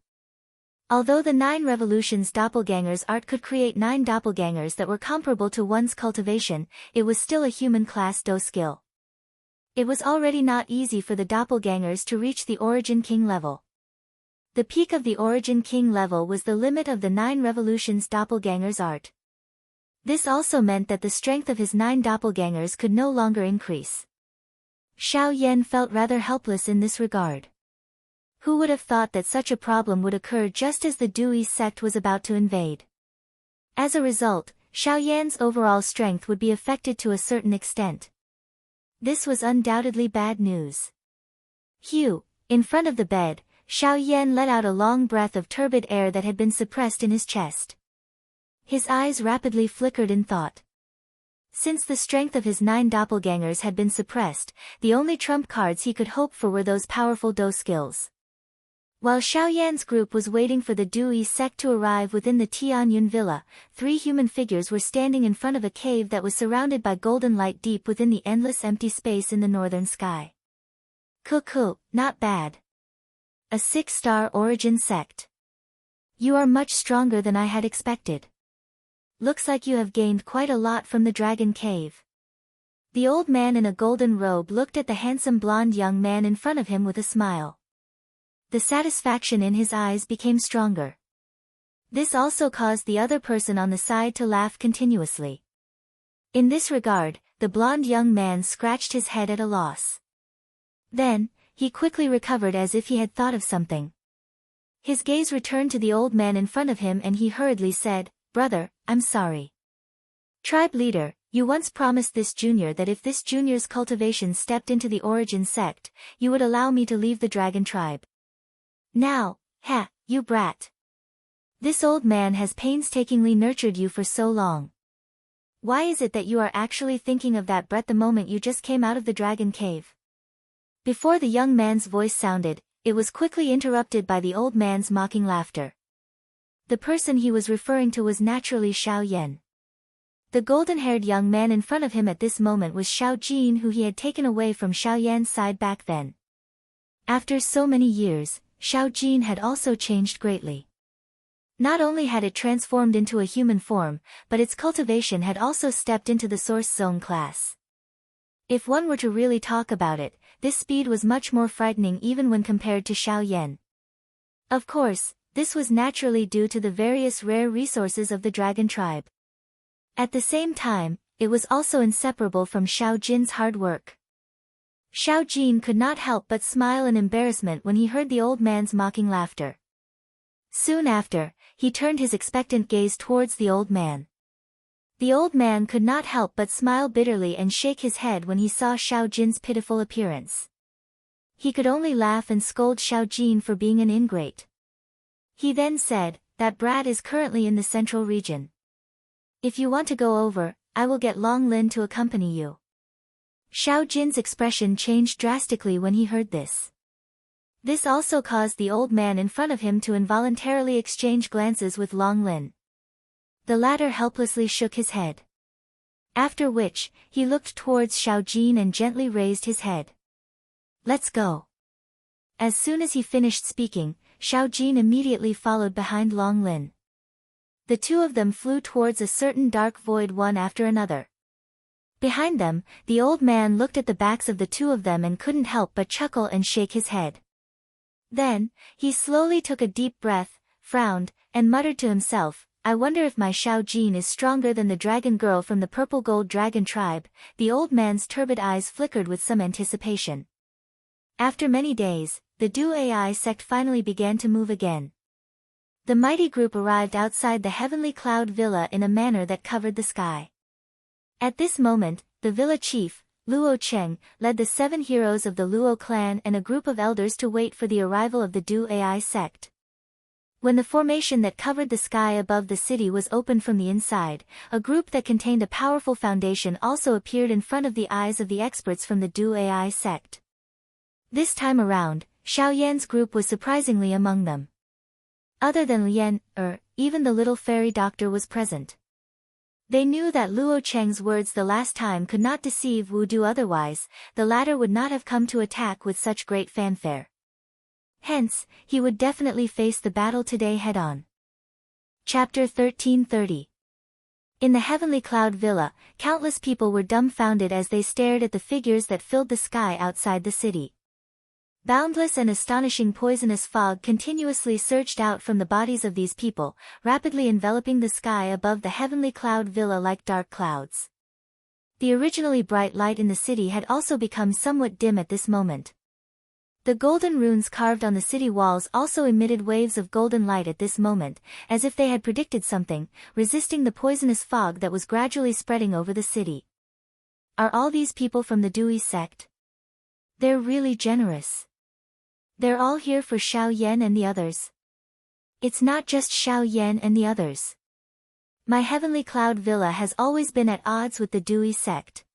Although the 9 Revolutions doppelgangers art could create 9 doppelgangers that were comparable to one's cultivation, it was still a human class Do skill. It was already not easy for the doppelgangers to reach the Origin King level. The peak of the Origin King level was the limit of the 9 Revolutions doppelgangers art. This also meant that the strength of his 9 doppelgangers could no longer increase. Xiaoyan felt rather helpless in this regard. Who would have thought that such a problem would occur just as the Dui sect was about to invade? As a result, Xiaoyan's overall strength would be affected to a certain extent. This was undoubtedly bad news. Hugh, in front of the bed, Xiaoyan let out a long breath of turbid air that had been suppressed in his chest. His eyes rapidly flickered in thought. Since the strength of his 9 doppelgangers had been suppressed, the only trump cards he could hope for were those powerful Do skills. While Xiaoyan's group was waiting for the Dui sect to arrive within the Tianyun villa, 3 human figures were standing in front of a cave that was surrounded by golden light deep within the endless empty space in the northern sky. Cuckoo, not bad. A 6-star Origin sect. You are much stronger than I had expected. Looks like you have gained quite a lot from the Dragon Cave. The old man in a golden robe looked at the handsome blonde young man in front of him with a smile. The satisfaction in his eyes became stronger. This also caused the other person on the side to laugh continuously. In this regard, the blonde young man scratched his head at a loss. Then, he quickly recovered as if he had thought of something. His gaze returned to the old man in front of him and he hurriedly said, "Brother, I'm sorry. Tribe leader, you once promised this junior that if this junior's cultivation stepped into the Origin sect, you would allow me to leave the dragon tribe. Now, you brat. This old man has painstakingly nurtured you for so long. Why is it that you are actually thinking of that brat the moment you just came out of the dragon cave?" Before the young man's voice sounded, it was quickly interrupted by the old man's mocking laughter. The person he was referring to was naturally Xiaoyan. The golden-haired young man in front of him at this moment was Xiao Jin, who he had taken away from Xiaoyan's side back then. After so many years, Xiao Jin had also changed greatly. Not only had it transformed into a human form, but its cultivation had also stepped into the Source Zone class. If one were to really talk about it, this speed was much more frightening even when compared to Xiaoyan. Of course, this was naturally due to the various rare resources of the dragon tribe. At the same time, it was also inseparable from Xiao Jin's hard work. Xiao Jin could not help but smile in embarrassment when he heard the old man's mocking laughter. Soon after, he turned his expectant gaze towards the old man. The old man could not help but smile bitterly and shake his head when he saw Xiao Jin's pitiful appearance. He could only laugh and scold Xiao Jin for being an ingrate. He then said, "That brat is currently in the central region. If you want to go over, I will get Long Lin to accompany you." Xiao Jin's expression changed drastically when he heard this. This also caused the old man in front of him to involuntarily exchange glances with Long Lin. The latter helplessly shook his head. After which, he looked towards Xiao Jin and gently raised his head. "Let's go." As soon as he finished speaking, Xiao Jin immediately followed behind Long Lin. The two of them flew towards a certain dark void one after another. Behind them, the old man looked at the backs of the two of them and couldn't help but chuckle and shake his head. Then, he slowly took a deep breath, frowned, and muttered to himself, "I wonder if my Xiao Jin is stronger than the dragon girl from the purple gold dragon tribe." The old man's turbid eyes flickered with some anticipation. After many days, the Du Ai sect finally began to move again. The mighty group arrived outside the heavenly cloud villa in a manner that covered the sky. At this moment, the villa chief, Luo Cheng, led the 7 heroes of the Luo clan and a group of elders to wait for the arrival of the Du Ai sect. When the formation that covered the sky above the city was opened from the inside, a group that contained a powerful foundation also appeared in front of the eyes of the experts from the Du Ai sect. This time around, Xiao Yan's group was surprisingly among them. Other than Lian, even the little fairy doctor was present. They knew that Luo Cheng's words the last time could not deceive Wu Du, otherwise, the latter would not have come to attack with such great fanfare. Hence, he would definitely face the battle today head-on. Chapter 1330. In the heavenly cloud villa, countless people were dumbfounded as they stared at the figures that filled the sky outside the city. Boundless and astonishing poisonous fog continuously surged out from the bodies of these people, rapidly enveloping the sky above the heavenly cloud villa like dark clouds. The originally bright light in the city had also become somewhat dim at this moment. The golden runes carved on the city walls also emitted waves of golden light at this moment, as if they had predicted something, resisting the poisonous fog that was gradually spreading over the city. Are all these people from the Dui sect? They're really generous. They're all here for Xiao Yan and the others. It's not just Xiao Yan and the others. My heavenly cloud villa has always been at odds with the Dui sect.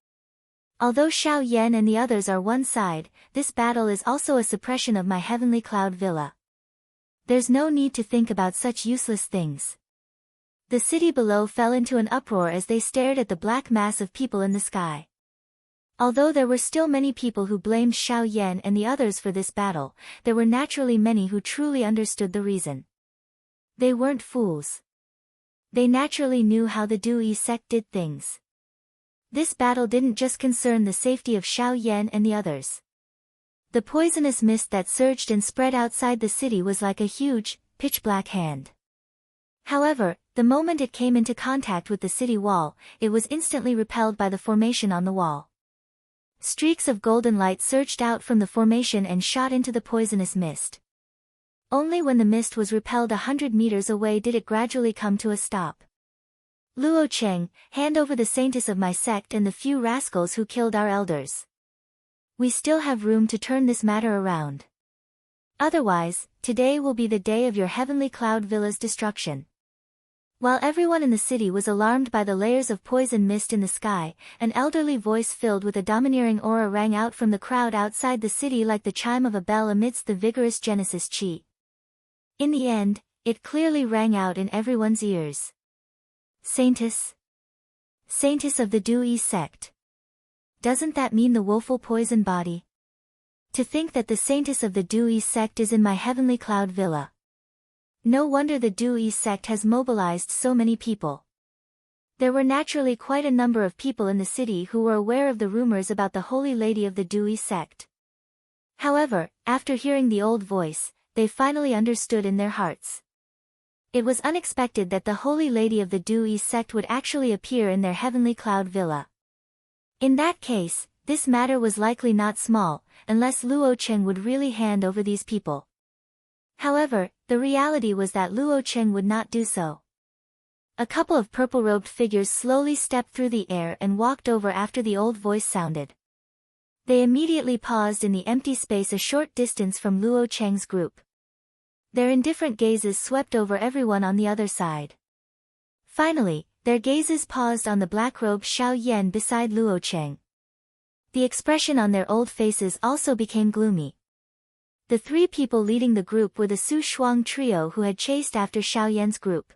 Although Xiao Yan and the others are one side, this battle is also a suppression of my heavenly cloud villa. There's no need to think about such useless things. The city below fell into an uproar as they stared at the black mass of people in the sky. Although there were still many people who blamed Xiao Yan and the others for this battle, there were naturally many who truly understood the reason. They weren't fools. They naturally knew how the Dui sect did things. This battle didn't just concern the safety of Xiao Yan and the others. The poisonous mist that surged and spread outside the city was like a huge, pitch-black hand. However, the moment it came into contact with the city wall, it was instantly repelled by the formation on the wall. Streaks of golden light surged out from the formation and shot into the poisonous mist. Only when the mist was repelled 100 meters away did it gradually come to a stop. Luo Cheng, hand over the saintess of my sect and the few rascals who killed our elders. We still have room to turn this matter around. Otherwise, today will be the day of your heavenly cloud villa's destruction. While everyone in the city was alarmed by the layers of poison mist in the sky, an elderly voice filled with a domineering aura rang out from the crowd outside the city like the chime of a bell amidst the vigorous Genesis chi. In the end, it clearly rang out in everyone's ears. Saintess? Saintess of the Dui sect. Doesn't that mean the woeful poison body? To think that the saintess of the Dui sect is in my heavenly cloud villa. No wonder the Dui sect has mobilized so many people. There were naturally quite a number of people in the city who were aware of the rumors about the Holy Lady of the Dui sect. However, after hearing the old voice, they finally understood in their hearts. It was unexpected that the Holy Lady of the Dui sect would actually appear in their heavenly cloud villa. In that case, this matter was likely not small, unless Luo Cheng would really hand over these people. However, the reality was that Luo Cheng would not do so. A couple of purple-robed figures slowly stepped through the air and walked over after the old voice sounded. They immediately paused in the empty space a short distance from Luo Cheng's group. Their indifferent gazes swept over everyone on the other side. Finally, their gazes paused on the black-robed Xiao Yan beside Luo Cheng. The expression on their old faces also became gloomy. The 3 people leading the group were the Su Shuang trio who had chased after Xiao Yan's group.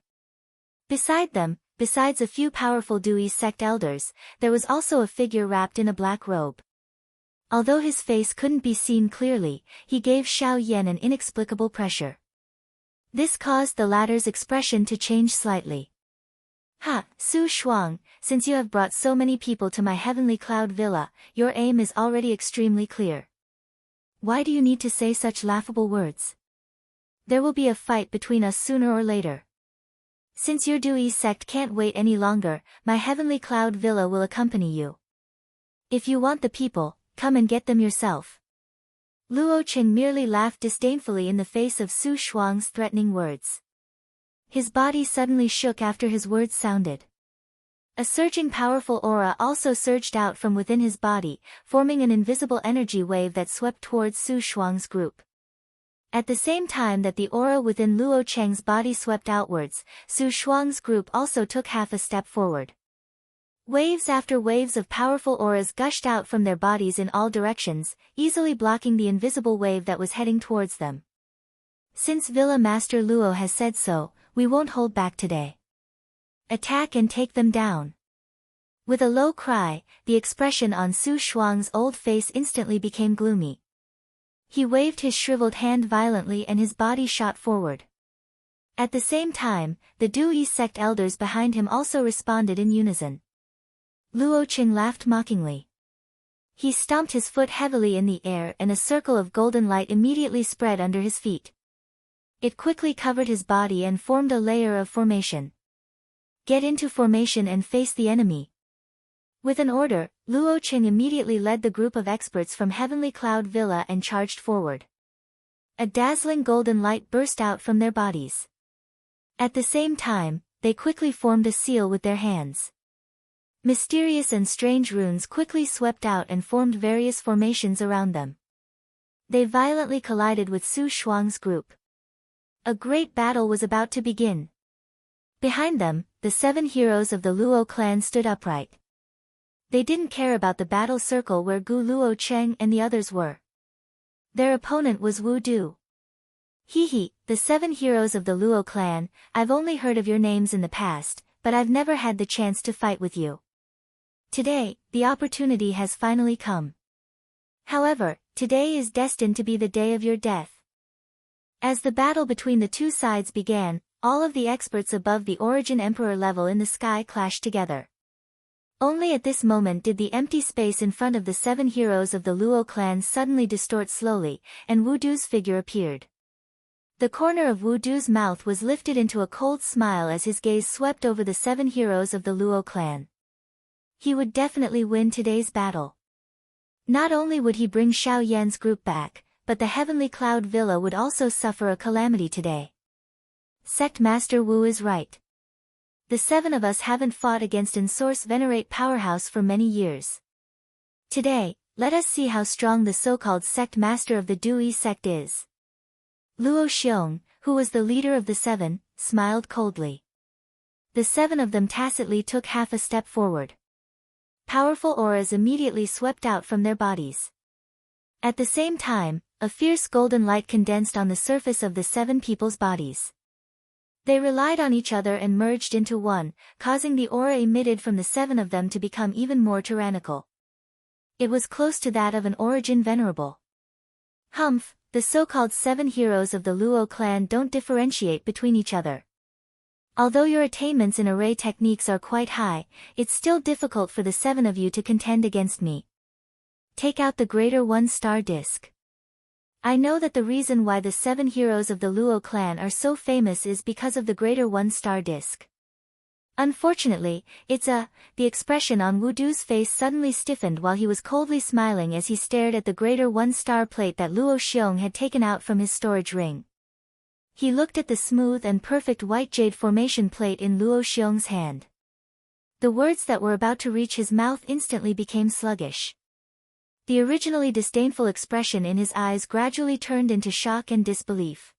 Beside them, besides a few powerful Dui sect elders, there was also a figure wrapped in a black robe. Although his face couldn't be seen clearly, he gave Xiao Yan an inexplicable pressure. This caused the latter's expression to change slightly. Ha, Su Shuang, since you have brought so many people to my heavenly cloud villa, your aim is already extremely clear. Why do you need to say such laughable words? There will be a fight between us sooner or later. Since your Dui sect can't wait any longer, my heavenly cloud villa will accompany you. If you want the people, come and get them yourself. Luo Qing merely laughed disdainfully in the face of Su Shuang's threatening words. His body suddenly shook after his words sounded. A surging powerful aura also surged out from within his body, forming an invisible energy wave that swept towards Su Shuang's group. At the same time that the aura within Luo Cheng's body swept outwards, Su Shuang's group also took half a step forward. Waves after waves of powerful auras gushed out from their bodies in all directions, easily blocking the invisible wave that was heading towards them. Since Villa Master Luo has said so, we won't hold back today. Attack and take them down. With a low cry, the expression on Su Shuang's old face instantly became gloomy. He waved his shriveled hand violently and his body shot forward. At the same time, the Dui sect elders behind him also responded in unison. Luo Qing laughed mockingly. He stomped his foot heavily in the air and a circle of golden light immediately spread under his feet. It quickly covered his body and formed a layer of formation. Get into formation and face the enemy. With an order, Luo Qing immediately led the group of experts from Heavenly Cloud Villa and charged forward. A dazzling golden light burst out from their bodies. At the same time, they quickly formed a seal with their hands. Mysterious and strange runes quickly swept out and formed various formations around them. They violently collided with Su Shuang's group. A great battle was about to begin. Behind them, the 7 heroes of the Luo clan stood upright. They didn't care about the battle circle where Gu Luo Cheng and the others were. Their opponent was Wu Du. Hehe, the 7 heroes of the Luo clan, I've only heard of your names in the past, but I've never had the chance to fight with you. Today, the opportunity has finally come. However, today is destined to be the day of your death. As the battle between the two sides began, all of the experts above the Origin Emperor level in the sky clashed together. Only at this moment did the empty space in front of the 7 heroes of the Luo clan suddenly distort slowly, and Wu Du's figure appeared. The corner of Wu Du's mouth was lifted into a cold smile as his gaze swept over the 7 heroes of the Luo clan. He would definitely win today's battle. Not only would he bring Xiao Yan's group back, but the Heavenly Cloud Villa would also suffer a calamity today. Sect Master Wu is right. The 7 of us haven't fought against an Source Venerate powerhouse for many years. Today, let us see how strong the so-called sect master of the Dui sect is. Luo Xiong, who was the leader of the 7, smiled coldly. The 7 of them tacitly took half a step forward. Powerful auras immediately swept out from their bodies. At the same time, a fierce golden light condensed on the surface of the 7 people's bodies. They relied on each other and merged into one, causing the aura emitted from the 7 of them to become even more tyrannical. It was close to that of an Origin Venerable. Humph, the so-called 7 heroes of the Luo clan don't differentiate between each other. Although your attainments in array techniques are quite high, it's still difficult for the 7 of you to contend against me. Take out the greater 1-star disc. I know that the reason why the 7 heroes of the Luo clan are so famous is because of the greater 1-star disc. Unfortunately, the expression on Wu Du's face suddenly stiffened while he was coldly smiling as he stared at the greater 1-star plate that Luo Xiong had taken out from his storage ring. He looked at the smooth and perfect white jade formation plate in Luo Xiong's hand. The words that were about to reach his mouth instantly became sluggish. The originally disdainful expression in his eyes gradually turned into shock and disbelief.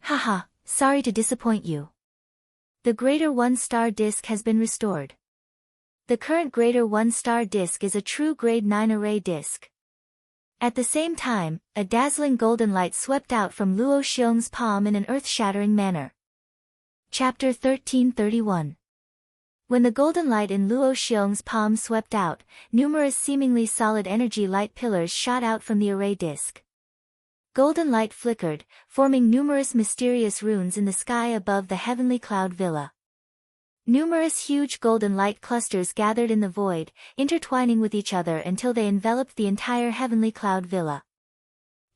Haha, sorry to disappoint you. The greater 1-star disc has been restored. The current greater 1-star disc is a true grade 9 array disc. At the same time, a dazzling golden light swept out from Luo Xiong's palm in an earth-shattering manner. Chapter 1331. When the golden light in Luo Xiong's palm swept out, numerous seemingly solid energy light pillars shot out from the array disk. Golden light flickered, forming numerous mysterious runes in the sky above the heavenly cloud villa. Numerous huge golden light clusters gathered in the void, intertwining with each other until they enveloped the entire heavenly cloud villa.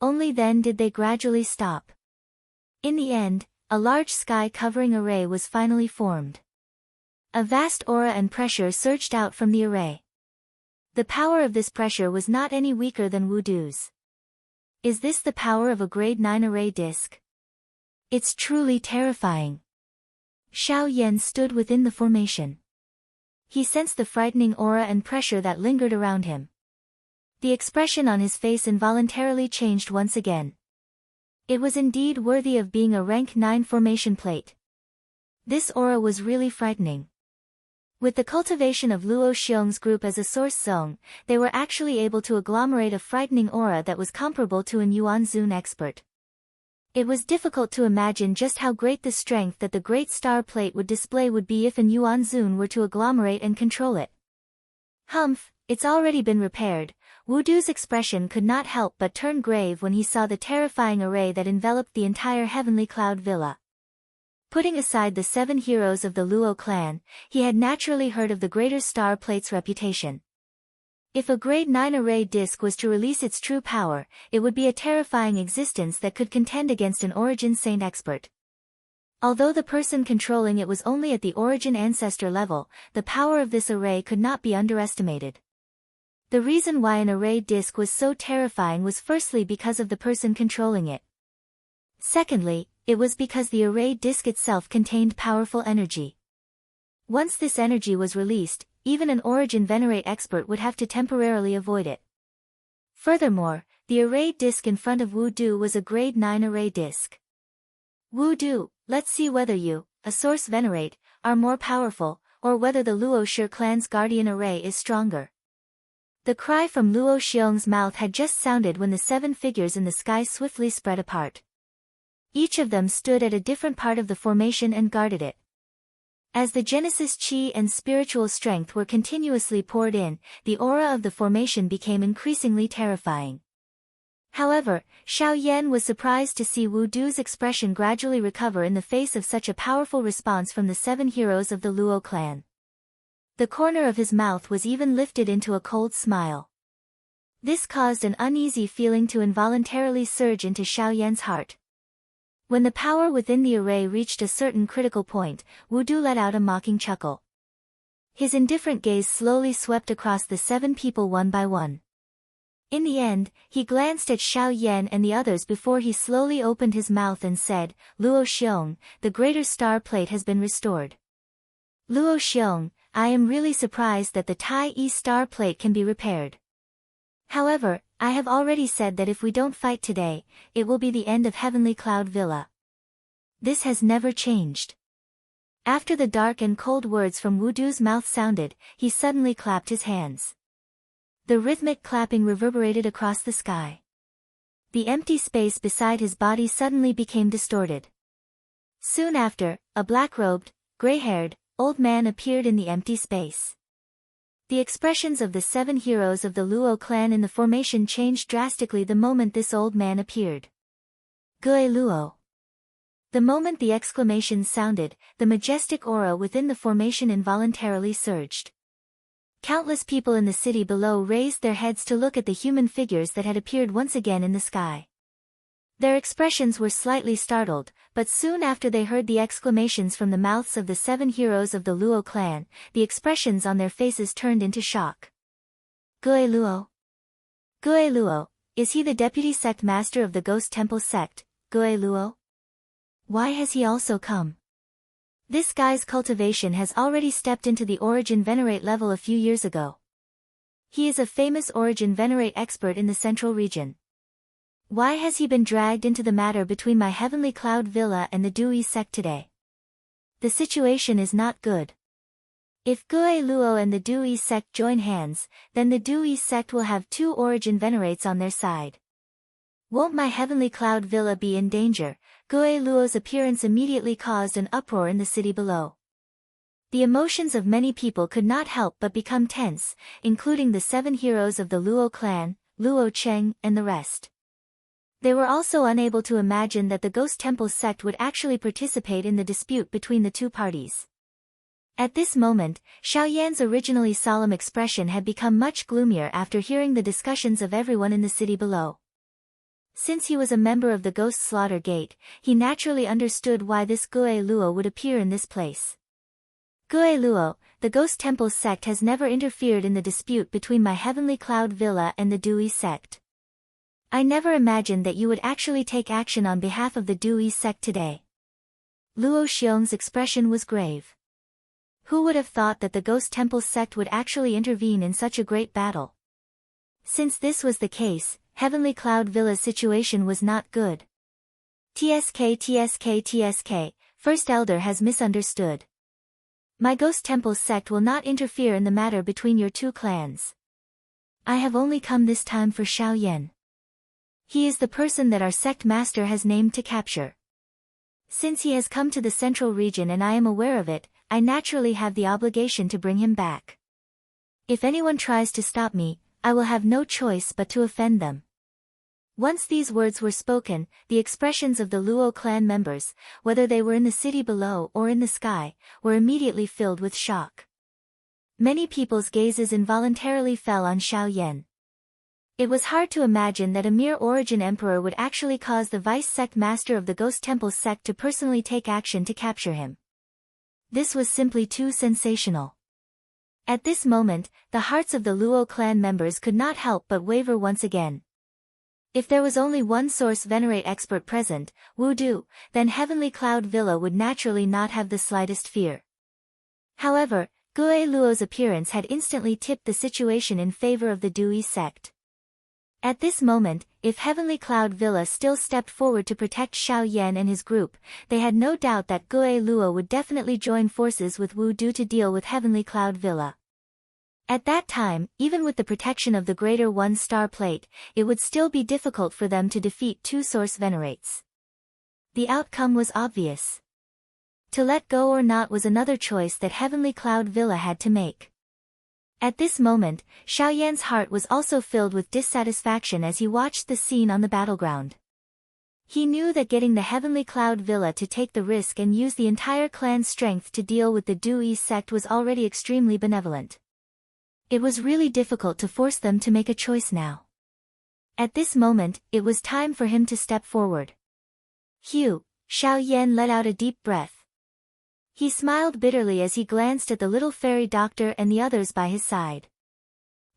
Only then did they gradually stop. In the end, a large sky-covering array was finally formed. A vast aura and pressure surged out from the array. The power of this pressure was not any weaker than Wudu's. Is this the power of a grade 9 array disk? It's truly terrifying. Xiao Yan stood within the formation. He sensed the frightening aura and pressure that lingered around him. The expression on his face involuntarily changed once again. It was indeed worthy of being a rank 9 formation plate. This aura was really frightening. With the cultivation of Luo Xiong's group as a source zone, they were actually able to agglomerate a frightening aura that was comparable to an Yuan Zun expert. It was difficult to imagine just how great the strength that the Great Star Plate would display would be if an Yuan Zun were to agglomerate and control it. Humph, it's already been repaired. Wudu's expression could not help but turn grave when he saw the terrifying array that enveloped the entire heavenly cloud villa. Putting aside the 7 heroes of the Luo clan, he had naturally heard of the Greater Star Plate's reputation. If a grade 9 array disk was to release its true power, it would be a terrifying existence that could contend against an Origin Saint expert. Although the person controlling it was only at the Origin Ancestor level, the power of this array could not be underestimated. The reason why an array disk was so terrifying was firstly because of the person controlling it. Secondly, it was because the array disk itself contained powerful energy. Once this energy was released, even an Origin Venerate expert would have to temporarily avoid it. Furthermore, the array disk in front of Wudu was a grade 9 array disk. Wudu, let's see whether you, a Source Venerate, are more powerful, or whether the Luo Shi clan's guardian array is stronger. The cry from Luo Xiong's mouth had just sounded when the 7 figures in the sky swiftly spread apart. Each of them stood at a different part of the formation and guarded it. As the Genesis Qi and spiritual strength were continuously poured in, the aura of the formation became increasingly terrifying. However, Xiao Yan was surprised to see Wudu's expression gradually recover in the face of such a powerful response from the 7 heroes of the Luo clan. The corner of his mouth was even lifted into a cold smile. This caused an uneasy feeling to involuntarily surge into Xiao Yan's heart. When the power within the array reached a certain critical point, Wudu let out a mocking chuckle. His indifferent gaze slowly swept across the 7 people one by one. In the end, he glanced at Xiao Yan and the others before he slowly opened his mouth and said, "Luo Xiong, the Greater Star Plate has been restored. Luo Xiong, I am really surprised that the Tai Yi Star Plate can be repaired. However, I have already said that if we don't fight today, it will be the end of Heavenly Cloud Villa. This has never changed." After the dark and cold words from Wudu's mouth sounded, he suddenly clapped his hands. The rhythmic clapping reverberated across the sky. The empty space beside his body suddenly became distorted. Soon after, a black-robed, gray-haired, old man appeared in the empty space. The expressions of the 7 heroes of the Luo clan in the formation changed drastically the moment this old man appeared. "Gue Luo." The moment the exclamation sounded, the majestic aura within the formation involuntarily surged. Countless people in the city below raised their heads to look at the human figures that had appeared once again in the sky. Their expressions were slightly startled, but soon after they heard the exclamations from the mouths of the 7 heroes of the Luo clan, the expressions on their faces turned into shock. "Gue Luo? Gue Luo, is he the deputy sect master of the Ghost Temple sect, Gue Luo? Why has he also come? This guy's cultivation has already stepped into the Origin Venerate level a few years ago. He is a famous Origin Venerate expert in the central region. Why has he been dragged into the matter between my Heavenly Cloud Villa and the Dui sect today? The situation is not good. If Gue Luo and the Dui sect join hands, then the Dui sect will have 2 Origin Venerates on their side. Won't my Heavenly Cloud Villa be in danger?" Gue Luo's appearance immediately caused an uproar in the city below. The emotions of many people could not help but become tense, including the 7 heroes of the Luo clan, Luo Cheng, and the rest. They were also unable to imagine that the Ghost Temple sect would actually participate in the dispute between the two parties. At this moment, Xiao Yan's originally solemn expression had become much gloomier after hearing the discussions of everyone in the city below. Since he was a member of the Ghost Slaughter Gate, he naturally understood why this Gue Luo would appear in this place. Gue Luo, the Ghost Temple sect has never interfered in the dispute between my Heavenly Cloud Villa and the Dui sect. I never imagined that you would actually take action on behalf of the Dui sect today. Luo Xiong's expression was grave. Who would have thought that the Ghost Temple sect would actually intervene in such a great battle? Since this was the case, Heavenly Cloud Villa's situation was not good. TSK, First Elder has misunderstood. My Ghost Temple sect will not interfere in the matter between your two clans. I have only come this time for Xiao Yan. He is the person that our sect master has named to capture. Since he has come to the central region and I am aware of it, I naturally have the obligation to bring him back. If anyone tries to stop me, I will have no choice but to offend them. Once these words were spoken, the expressions of the Luo clan members, whether they were in the city below or in the sky, were immediately filled with shock. Many people's gazes involuntarily fell on Xiao Yan. It was hard to imagine that a mere origin emperor would actually cause the vice sect master of the Ghost Temple sect to personally take action to capture him. This was simply too sensational. At this moment, the hearts of the Luo clan members could not help but waver once again. If there was only one source venerate expert present, Wu Du, then Heavenly Cloud Villa would naturally not have the slightest fear. However, Gue Luo's appearance had instantly tipped the situation in favor of the Dui sect. At this moment, if Heavenly Cloud Villa still stepped forward to protect Xiao Yan and his group, they had no doubt that Gue Luo would definitely join forces with Wu Du to deal with Heavenly Cloud Villa. At that time, even with the protection of the Greater One Star Plate, it would still be difficult for them to defeat two source venerates. The outcome was obvious. To let go or not was another choice that Heavenly Cloud Villa had to make. At this moment, Xiao Yan's heart was also filled with dissatisfaction as he watched the scene on the battleground. He knew that getting the Heavenly Cloud Villa to take the risk and use the entire clan's strength to deal with the Dui sect was already extremely benevolent. It was really difficult to force them to make a choice now. At this moment, it was time for him to step forward. Xiao Yan let out a deep breath. He smiled bitterly as he glanced at the little fairy doctor and the others by his side.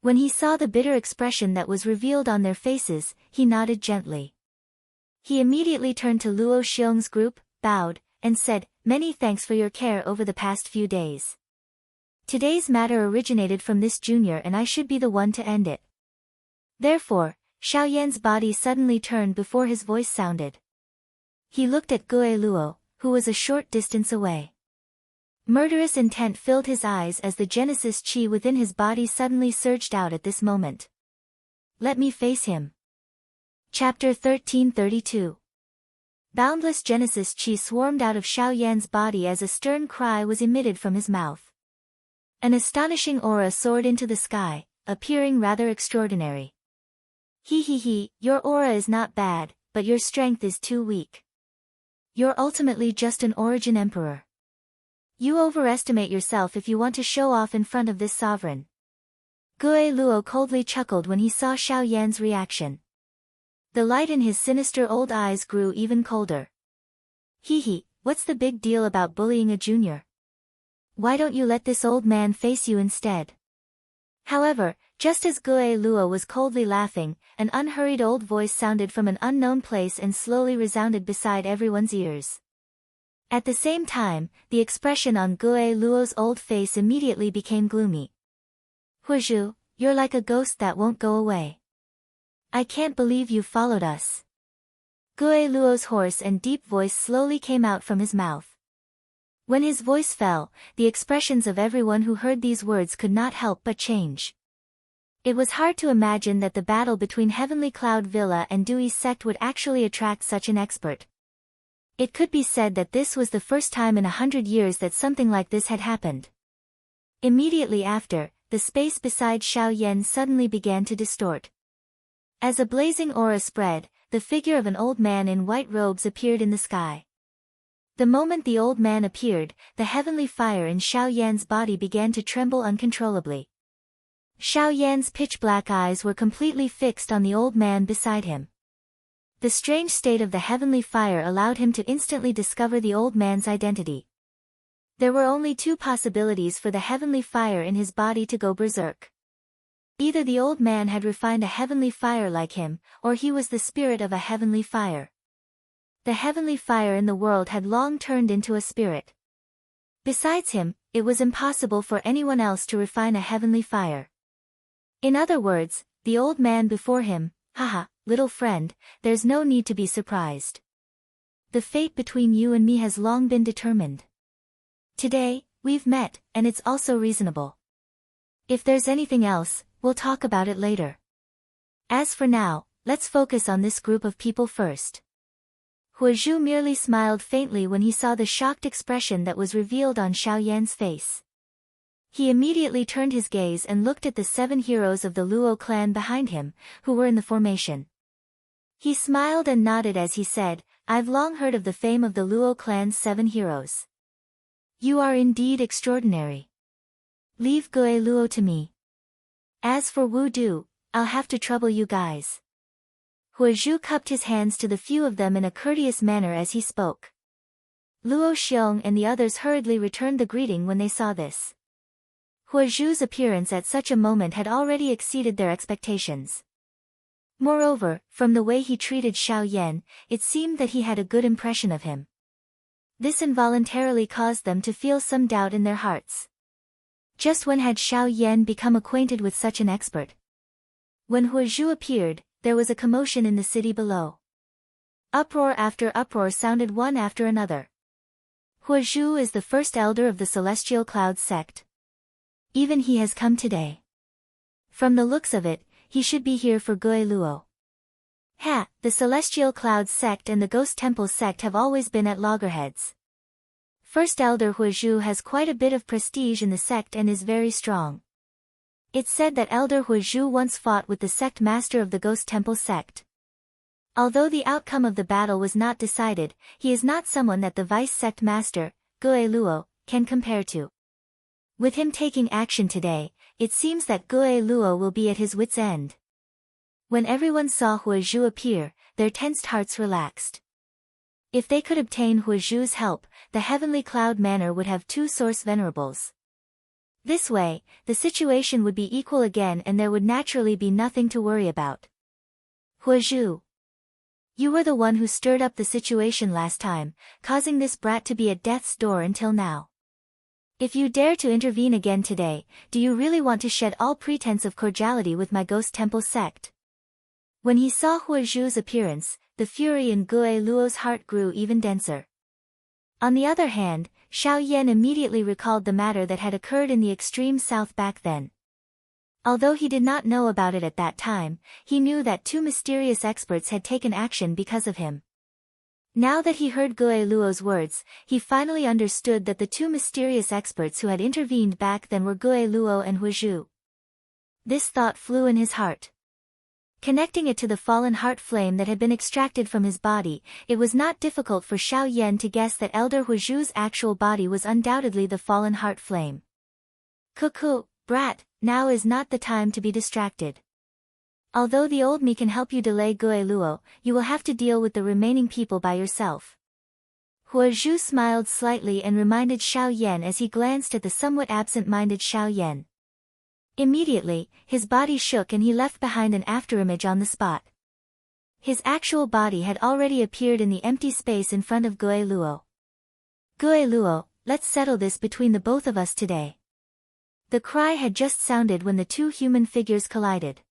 When he saw the bitter expression that was revealed on their faces, he nodded gently. He immediately turned to Luo Xiong's group, bowed, and said, "Many thanks for your care over the past few days. Today's matter originated from this junior and I should be the one to end it." Therefore, Xiao Yan's body suddenly turned before his voice sounded. He looked at Gue Luo, who was a short distance away. Murderous intent filled his eyes as the Genesis Chi within his body suddenly surged out at this moment. Let me face him. Chapter 1332. Boundless Genesis Chi swarmed out of Xiao Yan's body as a stern cry was emitted from his mouth. An astonishing aura soared into the sky, appearing rather extraordinary. Your aura is not bad, but your strength is too weak. You're ultimately just an origin emperor. You overestimate yourself if you want to show off in front of this sovereign. Gue Luo coldly chuckled when he saw Xiao Yan's reaction. The light in his sinister old eyes grew even colder. What's the big deal about bullying a junior? Why don't you let this old man face you instead? However, just as Gue Luo was coldly laughing, an unhurried old voice sounded from an unknown place and slowly resounded beside everyone's ears. At the same time, the expression on Gue Luo's old face immediately became gloomy. Huizhu, you're like a ghost that won't go away. I can't believe you followed us. Gue Luo's hoarse and deep voice slowly came out from his mouth. When his voice fell, the expressions of everyone who heard these words could not help but change. It was hard to imagine that the battle between Heavenly Cloud Villa and Dewey's sect would actually attract such an expert. It could be said that this was the first time in 100 years that something like this had happened. Immediately after, the space beside Xiao Yan suddenly began to distort. As a blazing aura spread, the figure of an old man in white robes appeared in the sky. The moment the old man appeared, the heavenly fire in Xiao Yan's body began to tremble uncontrollably. Xiao Yan's pitch-black eyes were completely fixed on the old man beside him. The strange state of the heavenly fire allowed him to instantly discover the old man's identity. There were only two possibilities for the heavenly fire in his body to go berserk. Either the old man had refined a heavenly fire like him, or he was the spirit of a heavenly fire. The heavenly fire in the world had long turned into a spirit. Besides him, it was impossible for anyone else to refine a heavenly fire. In other words, the old man before him, haha, little friend, there's no need to be surprised. The fate between you and me has long been determined. Today, we've met, and it's also reasonable. If there's anything else, we'll talk about it later. As for now, let's focus on this group of people first. Huazhu merely smiled faintly when he saw the shocked expression that was revealed on Xiao Yan's face. He immediately turned his gaze and looked at the 7 heroes of the Luo clan behind him, who were in the formation. He smiled and nodded as he said, I've long heard of the fame of the Luo clan's 7 heroes. You are indeed extraordinary. Leave Gue Luo to me. As for Wu Du, I'll have to trouble you guys. Huazhu cupped his hands to the few of them in a courteous manner as he spoke. Luo Xiong and the others hurriedly returned the greeting when they saw this. Huazhu's appearance at such a moment had already exceeded their expectations. Moreover, from the way he treated Xiao Yan, it seemed that he had a good impression of him. This involuntarily caused them to feel some doubt in their hearts. Just when had Xiao Yan become acquainted with such an expert? When Huazhu appeared, there was a commotion in the city below. Uproar after uproar sounded one after another. Huazhu is the first elder of the Celestial Cloud sect. Even he has come today. From the looks of it, he should be here for Gue Luo. Ha! The Celestial Cloud sect and the Ghost Temple sect have always been at loggerheads. First Elder Huazhu has quite a bit of prestige in the sect and is very strong. It's said that Elder Huazhu once fought with the sect master of the Ghost Temple sect. Although the outcome of the battle was not decided, he is not someone that the vice sect master, Gue Luo, can compare to. With him taking action today, it seems that Gue Luo will be at his wit's end. When everyone saw Huazhu appear, their tensed hearts relaxed. If they could obtain Huazhu's help, the Heavenly Cloud Manor would have 2 source venerables. This way, the situation would be equal again and there would naturally be nothing to worry about. Huazhu, you were the one who stirred up the situation last time, causing this brat to be at death's door until now. If you dare to intervene again today, do you really want to shed all pretense of cordiality with my Ghost Temple sect? When he saw Huazhu's appearance, the fury in Gue Luo's heart grew even denser. On the other hand, Xiao Yan immediately recalled the matter that had occurred in the extreme south back then. Although he did not know about it at that time, he knew that 2 mysterious experts had taken action because of him. Now that he heard Gue Luo's words, he finally understood that the 2 mysterious experts who had intervened back then were Gue Luo and Huazhu. This thought flew in his heart. Connecting it to the fallen heart flame that had been extracted from his body, it was not difficult for Xiao Yan to guess that Elder Huazhu's actual body was undoubtedly the fallen heart flame. Cuckoo, brat, now is not the time to be distracted. Although the old me can help you delay Gue Luo, you will have to deal with the remaining people by yourself. Huazhu smiled slightly and reminded Xiao Yan as he glanced at the somewhat absent-minded Xiao Yan. Immediately, his body shook and he left behind an afterimage on the spot. His actual body had already appeared in the empty space in front of Gue Luo. Gue Luo, let's settle this between the both of us today. The cry had just sounded when the 2 human figures collided.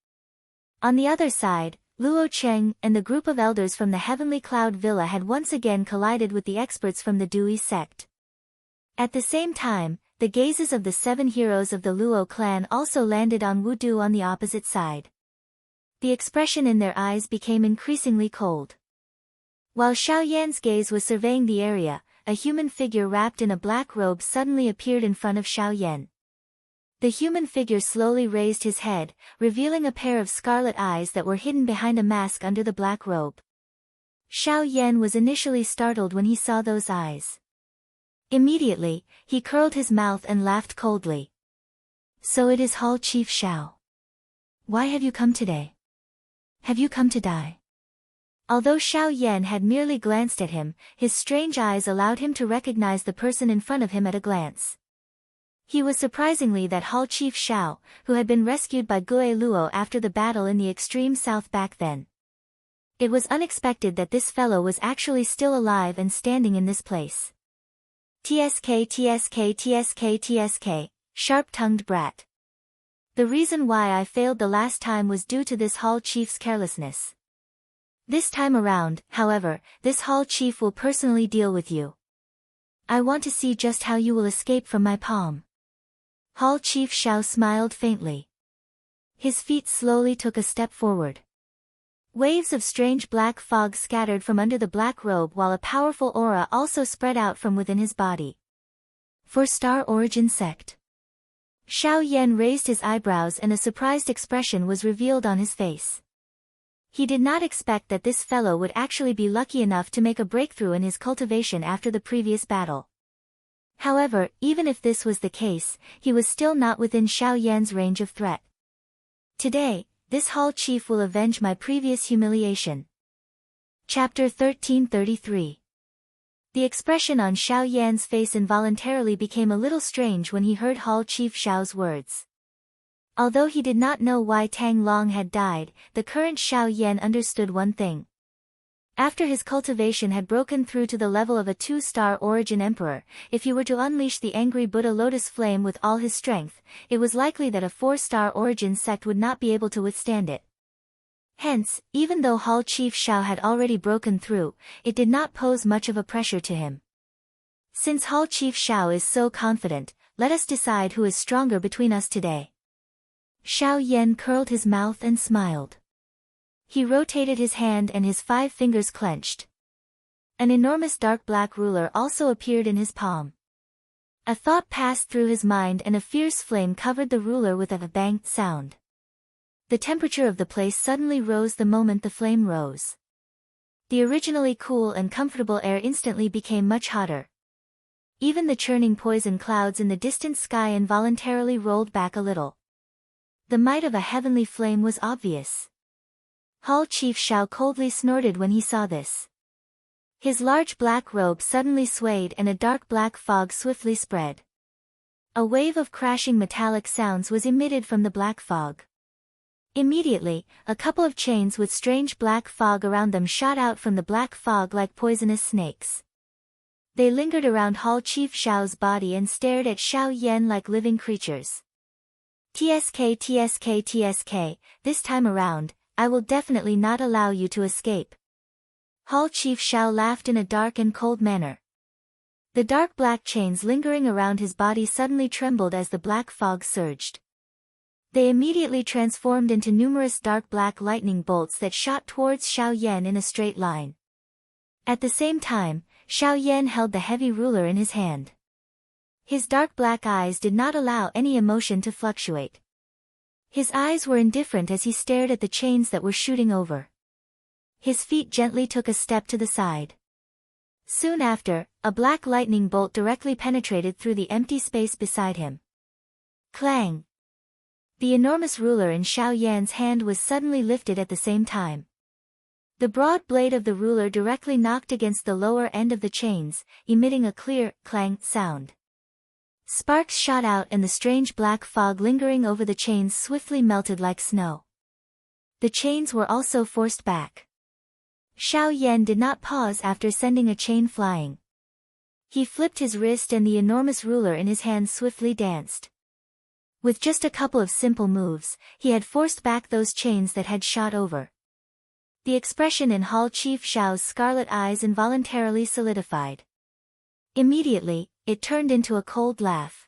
On the other side, Luo Cheng and the group of elders from the Heavenly Cloud Villa had once again collided with the experts from the Dui sect. At the same time, the gazes of the 7 heroes of the Luo clan also landed on Wu Du on the opposite side. The expression in their eyes became increasingly cold. While Xiao Yan's gaze was surveying the area, a human figure wrapped in a black robe suddenly appeared in front of Xiao Yan. The human figure slowly raised his head, revealing a pair of scarlet eyes that were hidden behind a mask under the black robe. Xiao Yan was initially startled when he saw those eyes. Immediately, he curled his mouth and laughed coldly. So it is Hall Chief Xiao. Why have you come today? Have you come to die? Although Xiao Yan had merely glanced at him, his strange eyes allowed him to recognize the person in front of him at a glance. He was surprisingly that Hall Chief Xiao, who had been rescued by Gue Luo after the battle in the extreme south back then. It was unexpected that this fellow was actually still alive and standing in this place. TSK TSK TSK TSK, sharp-tongued brat. The reason why I failed the last time was due to this Hall Chief's carelessness. This time around, however, this Hall Chief will personally deal with you. I want to see just how you will escape from my palm. Hall Chief Xiao smiled faintly. His feet slowly took a step forward. Waves of strange black fog scattered from under the black robe while a powerful aura also spread out from within his body. For Star Origin Sect. Xiao Yan raised his eyebrows and a surprised expression was revealed on his face. He did not expect that this fellow would actually be lucky enough to make a breakthrough in his cultivation after the previous battle. However, even if this was the case, he was still not within Xiao Yan's range of threat. Today, this Hall Chief will avenge my previous humiliation. Chapter 1333. The expression on Xiao Yan's face involuntarily became a little strange when he heard Hall Chief Xiao's words. Although he did not know why Tang Long had died, the current Xiao Yan understood one thing. After his cultivation had broken through to the level of a 2-star origin emperor, if he were to unleash the angry Buddha lotus flame with all his strength, it was likely that a 4-star origin sect would not be able to withstand it. Hence, even though Hall Chief Xiao had already broken through, it did not pose much of a pressure to him. Since Hall Chief Xiao is so confident, let us decide who is stronger between us today. Xiao Yan curled his mouth and smiled. He rotated his hand and his 5 fingers clenched. An enormous dark black ruler also appeared in his palm. A thought passed through his mind and a fierce flame covered the ruler with a bang sound. The temperature of the place suddenly rose the moment the flame rose. The originally cool and comfortable air instantly became much hotter. Even the churning poison clouds in the distant sky involuntarily rolled back a little. The might of a heavenly flame was obvious. Hall Chief Xiao coldly snorted when he saw this. His large black robe suddenly swayed and a dark black fog swiftly spread. A wave of crashing metallic sounds was emitted from the black fog. Immediately, a couple of chains with strange black fog around them shot out from the black fog like poisonous snakes. They lingered around Hall Chief Xiao's body and stared at Xiao Yan like living creatures. TSK TSK TSK, this time around, I will definitely not allow you to escape. Hall Chief Xiao laughed in a dark and cold manner. The dark black chains lingering around his body suddenly trembled as the black fog surged. They immediately transformed into numerous dark black lightning bolts that shot towards Xiao Yan in a straight line. At the same time, Xiao Yan held the heavy ruler in his hand. His dark black eyes did not allow any emotion to fluctuate. His eyes were indifferent as he stared at the chains that were shooting over. His feet gently took a step to the side. Soon after, a black lightning bolt directly penetrated through the empty space beside him. Clang! The enormous ruler in Xiao Yan's hand was suddenly lifted at the same time. The broad blade of the ruler directly knocked against the lower end of the chains, emitting a clear, clang sound. Sparks shot out and the strange black fog lingering over the chains swiftly melted like snow. The chains were also forced back. Xiao Yan did not pause after sending a chain flying. He flipped his wrist and the enormous ruler in his hand swiftly danced. With just a couple of simple moves, he had forced back those chains that had shot over. The expression in Hall Chief Xiao's scarlet eyes involuntarily solidified. Immediately, it turned into a cold laugh.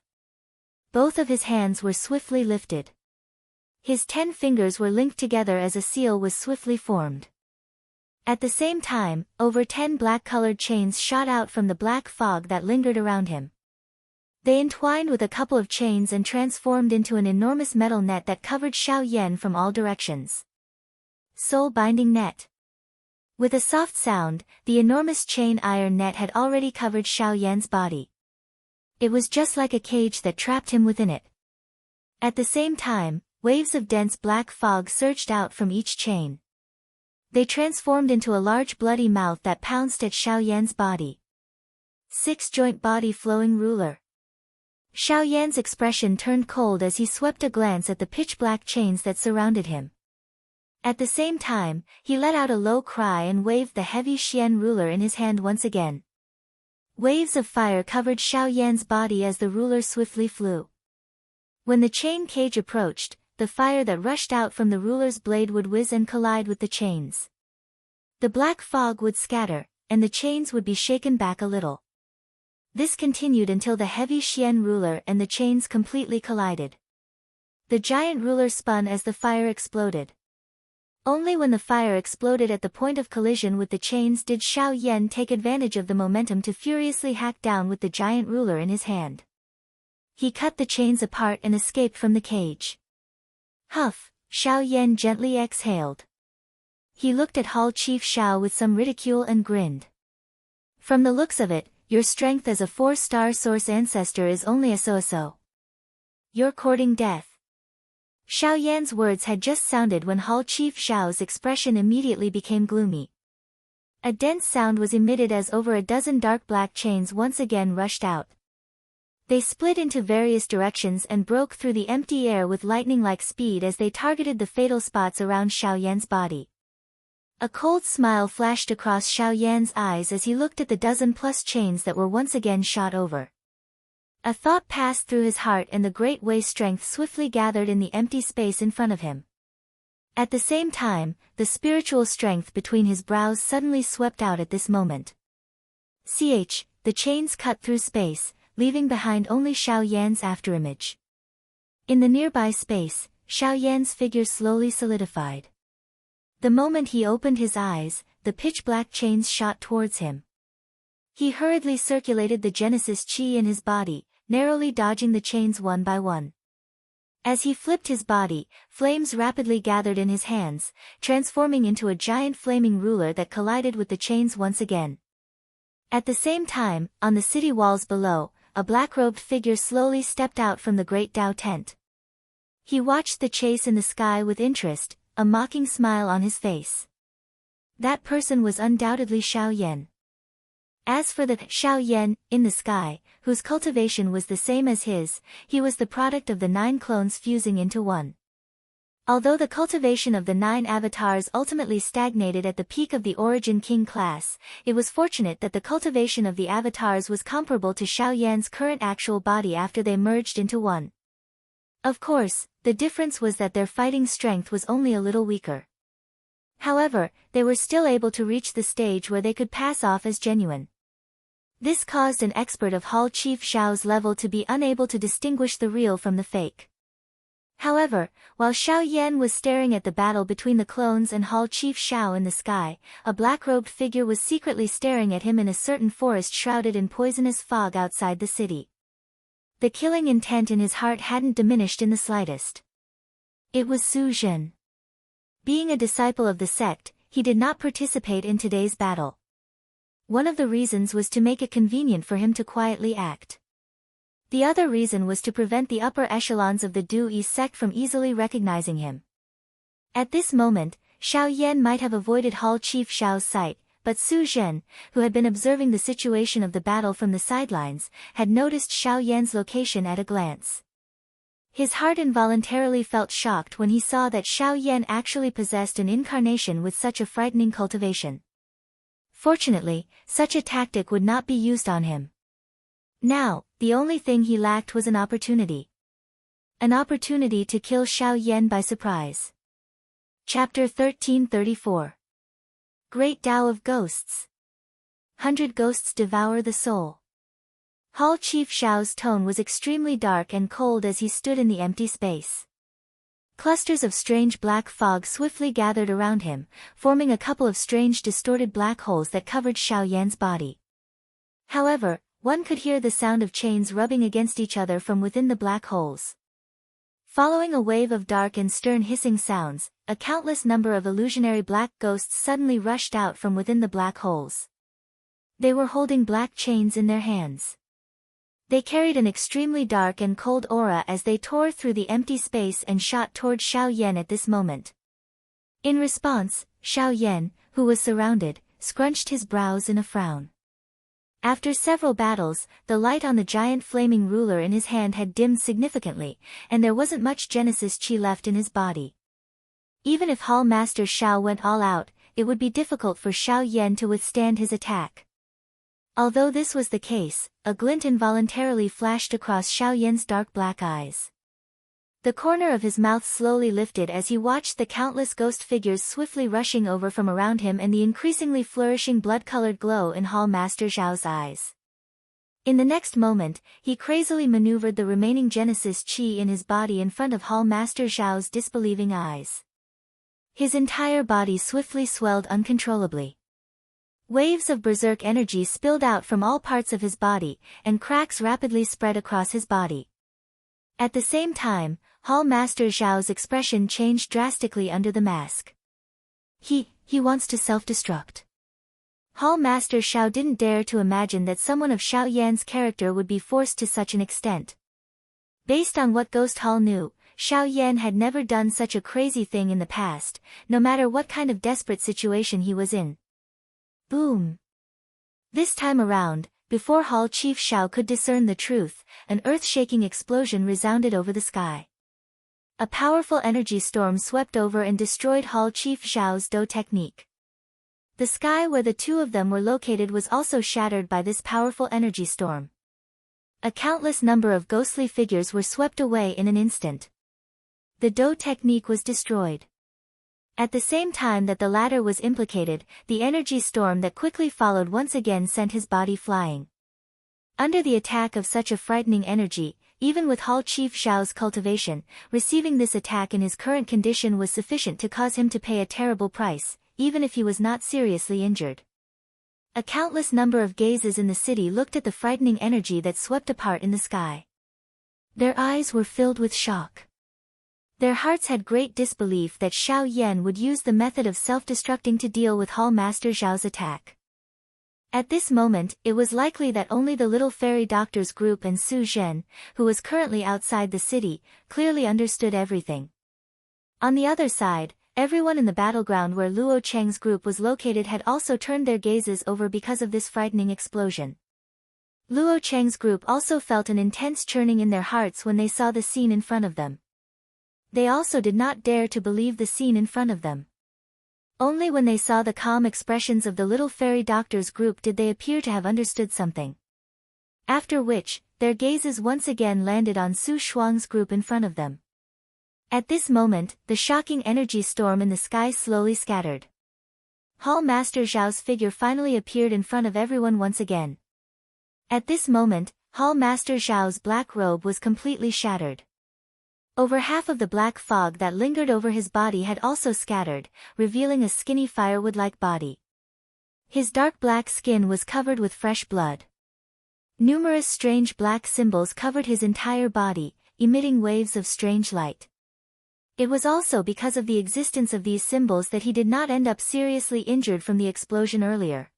Both of his hands were swiftly lifted. His 10 fingers were linked together as a seal was swiftly formed. At the same time, over 10 black-colored chains shot out from the black fog that lingered around him. They entwined with a couple of chains and transformed into an enormous metal net that covered Xiao Yan from all directions. Soul-binding net. With a soft sound, the enormous chain iron net had already covered Xiao Yan's body. It was just like a cage that trapped him within it. At the same time, waves of dense black fog surged out from each chain. They transformed into a large bloody mouth that pounced at Xiao Yan's body. Six-joint body flowing ruler. Xiao Yan's expression turned cold as he swept a glance at the pitch-black chains that surrounded him. At the same time, he let out a low cry and waved the heavy Xian ruler in his hand once again. Waves of fire covered Xiao Yan's body as the ruler swiftly flew. When the chain cage approached, the fire that rushed out from the ruler's blade would whiz and collide with the chains. The black fog would scatter, and the chains would be shaken back a little. This continued until the heavy Xian ruler and the chains completely collided. The giant ruler spun as the fire exploded. Only when the fire exploded at the point of collision with the chains did Xiao Yan take advantage of the momentum to furiously hack down with the giant ruler in his hand. He cut the chains apart and escaped from the cage. Huff, Xiao Yan gently exhaled. He looked at Hall Chief Xiao with some ridicule and grinned. From the looks of it, your strength as a 4-star source ancestor is only a so-so. You're courting death. Xiao Yan's words had just sounded when Hall Chief Xiao's expression immediately became gloomy. A dense sound was emitted as over a dozen dark black chains once again rushed out. They split into various directions and broke through the empty air with lightning-like speed as they targeted the fatal spots around Xiao Yan's body. A cold smile flashed across Xiao Yan's eyes as he looked at the dozen-plus chains that were once again shot over. A thought passed through his heart and the great Wei strength swiftly gathered in the empty space in front of him. At the same time, the spiritual strength between his brows suddenly swept out at this moment. The chains cut through space, leaving behind only Xiao Yan's afterimage. In the nearby space, Xiao Yan's figure slowly solidified. The moment he opened his eyes, the pitch-black chains shot towards him. He hurriedly circulated the Genesis Qi in his body, narrowly dodging the chains one by one. As he flipped his body, flames rapidly gathered in his hands, transforming into a giant flaming ruler that collided with the chains once again. At the same time, on the city walls below, a black-robed figure slowly stepped out from the great Dao tent. He watched the chase in the sky with interest, a mocking smile on his face. That person was undoubtedly Xiao Yan. As for the Xiao Yan, in the sky, whose cultivation was the same as his, he was the product of the 9 clones fusing into one. Although the cultivation of the 9 avatars ultimately stagnated at the peak of the Origin King class, it was fortunate that the cultivation of the avatars was comparable to Xiao Yan's current actual body after they merged into one. Of course, the difference was that their fighting strength was only a little weaker. However, they were still able to reach the stage where they could pass off as genuine. This caused an expert of Hall Chief Xiao's level to be unable to distinguish the real from the fake. However, while Xiao Yan was staring at the battle between the clones and Hall Chief Xiao in the sky, a black-robed figure was secretly staring at him in a certain forest shrouded in poisonous fog outside the city. The killing intent in his heart hadn't diminished in the slightest. It was Su Zhen. Being a disciple of the sect, he did not participate in today's battle. One of the reasons was to make it convenient for him to quietly act. The other reason was to prevent the upper echelons of the Du Yi sect from easily recognizing him. At this moment, Xiao Yan might have avoided Hall Chief Xiao's sight, but Su Zhen, who had been observing the situation of the battle from the sidelines, had noticed Xiao Yan's location at a glance. His heart involuntarily felt shocked when he saw that Xiao Yan actually possessed an incarnation with such a frightening cultivation. Fortunately, such a tactic would not be used on him. Now, the only thing he lacked was an opportunity. An opportunity to kill Xiao Yan by surprise. Chapter 1334. Great Tao of Ghosts. 100 Ghosts Devour the Soul. Hall Chief Xiao's tone was extremely dark and cold as he stood in the empty space. Clusters of strange black fog swiftly gathered around him, forming a couple of strange distorted black holes that covered Xiao Yan's body. However, one could hear the sound of chains rubbing against each other from within the black holes. Following a wave of dark and stern hissing sounds, a countless number of illusionary black ghosts suddenly rushed out from within the black holes. They were holding black chains in their hands. They carried an extremely dark and cold aura as they tore through the empty space and shot toward Xiao Yan at this moment. In response, Xiao Yan, who was surrounded, scrunched his brows in a frown. After several battles, the light on the giant flaming ruler in his hand had dimmed significantly, and there wasn't much Genesis Chi left in his body. Even if Hall Master Xiao went all out, it would be difficult for Xiao Yan to withstand his attack. Although this was the case, a glint involuntarily flashed across Xiao Yan's dark black eyes. The corner of his mouth slowly lifted as he watched the countless ghost figures swiftly rushing over from around him and the increasingly flourishing blood-colored glow in Hall Master Zhao's eyes. In the next moment, he crazily maneuvered the remaining Genesis Chi in his body in front of Hall Master Zhao's disbelieving eyes. His entire body swiftly swelled uncontrollably. Waves of berserk energy spilled out from all parts of his body, and cracks rapidly spread across his body. At the same time, Hall Master Zhao's expression changed drastically under the mask. He wants to self-destruct. Hall Master Xiao didn't dare to imagine that someone of Xiao Yan's character would be forced to such an extent. Based on what Ghost Hall knew, Xiao Yan had never done such a crazy thing in the past, no matter what kind of desperate situation he was in. Boom! This time around, before Hall Chief Xiao could discern the truth, an earth-shaking explosion resounded over the sky. A powerful energy storm swept over and destroyed Hall Chief Xiao's Do technique. The sky where the two of them were located was also shattered by this powerful energy storm. A countless number of ghostly figures were swept away in an instant. The Do technique was destroyed. At the same time that the latter was implicated, the energy storm that quickly followed once again sent his body flying. Under the attack of such a frightening energy, even with Hall Chief Zhao's cultivation, receiving this attack in his current condition was sufficient to cause him to pay a terrible price, even if he was not seriously injured. A countless number of gazes in the city looked at the frightening energy that swept apart in the sky. Their eyes were filled with shock. Their hearts had great disbelief that Xiao Yan would use the method of self-destructing to deal with Hall Master Zhao's attack. At this moment, it was likely that only the little fairy doctors group and Su Zhen, who was currently outside the city, clearly understood everything. On the other side, everyone in the battleground where Luo Cheng's group was located had also turned their gazes over because of this frightening explosion. Luo Cheng's group also felt an intense churning in their hearts when they saw the scene in front of them. They also did not dare to believe the scene in front of them. Only when they saw the calm expressions of the little fairy doctors group did they appear to have understood something. After which, their gazes once again landed on Su Shuang's group in front of them. At this moment, the shocking energy storm in the sky slowly scattered. Hall Master Zhao's figure finally appeared in front of everyone once again. At this moment, Hall Master Zhao's black robe was completely shattered. Over half of the black fog that lingered over his body had also scattered, revealing a skinny firewood-like body. His dark black skin was covered with fresh blood. Numerous strange black symbols covered his entire body, emitting waves of strange light. It was also because of the existence of these symbols that he did not end up seriously injured from the explosion earlier.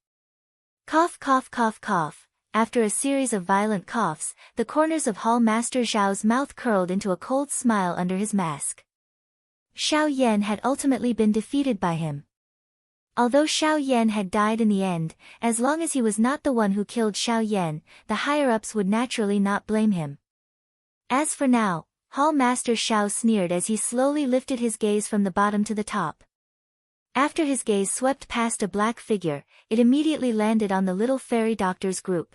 Cough cough cough cough. After a series of violent coughs, the corners of Hall Master Zhao's mouth curled into a cold smile under his mask. Xiao Yan had ultimately been defeated by him. Although Xiao Yan had died in the end, as long as he was not the one who killed Xiao Yan, the higher-ups would naturally not blame him. As for now, Hall Master Xiao sneered as he slowly lifted his gaze from the bottom to the top. After his gaze swept past a black figure, it immediately landed on the little fairy doctors group.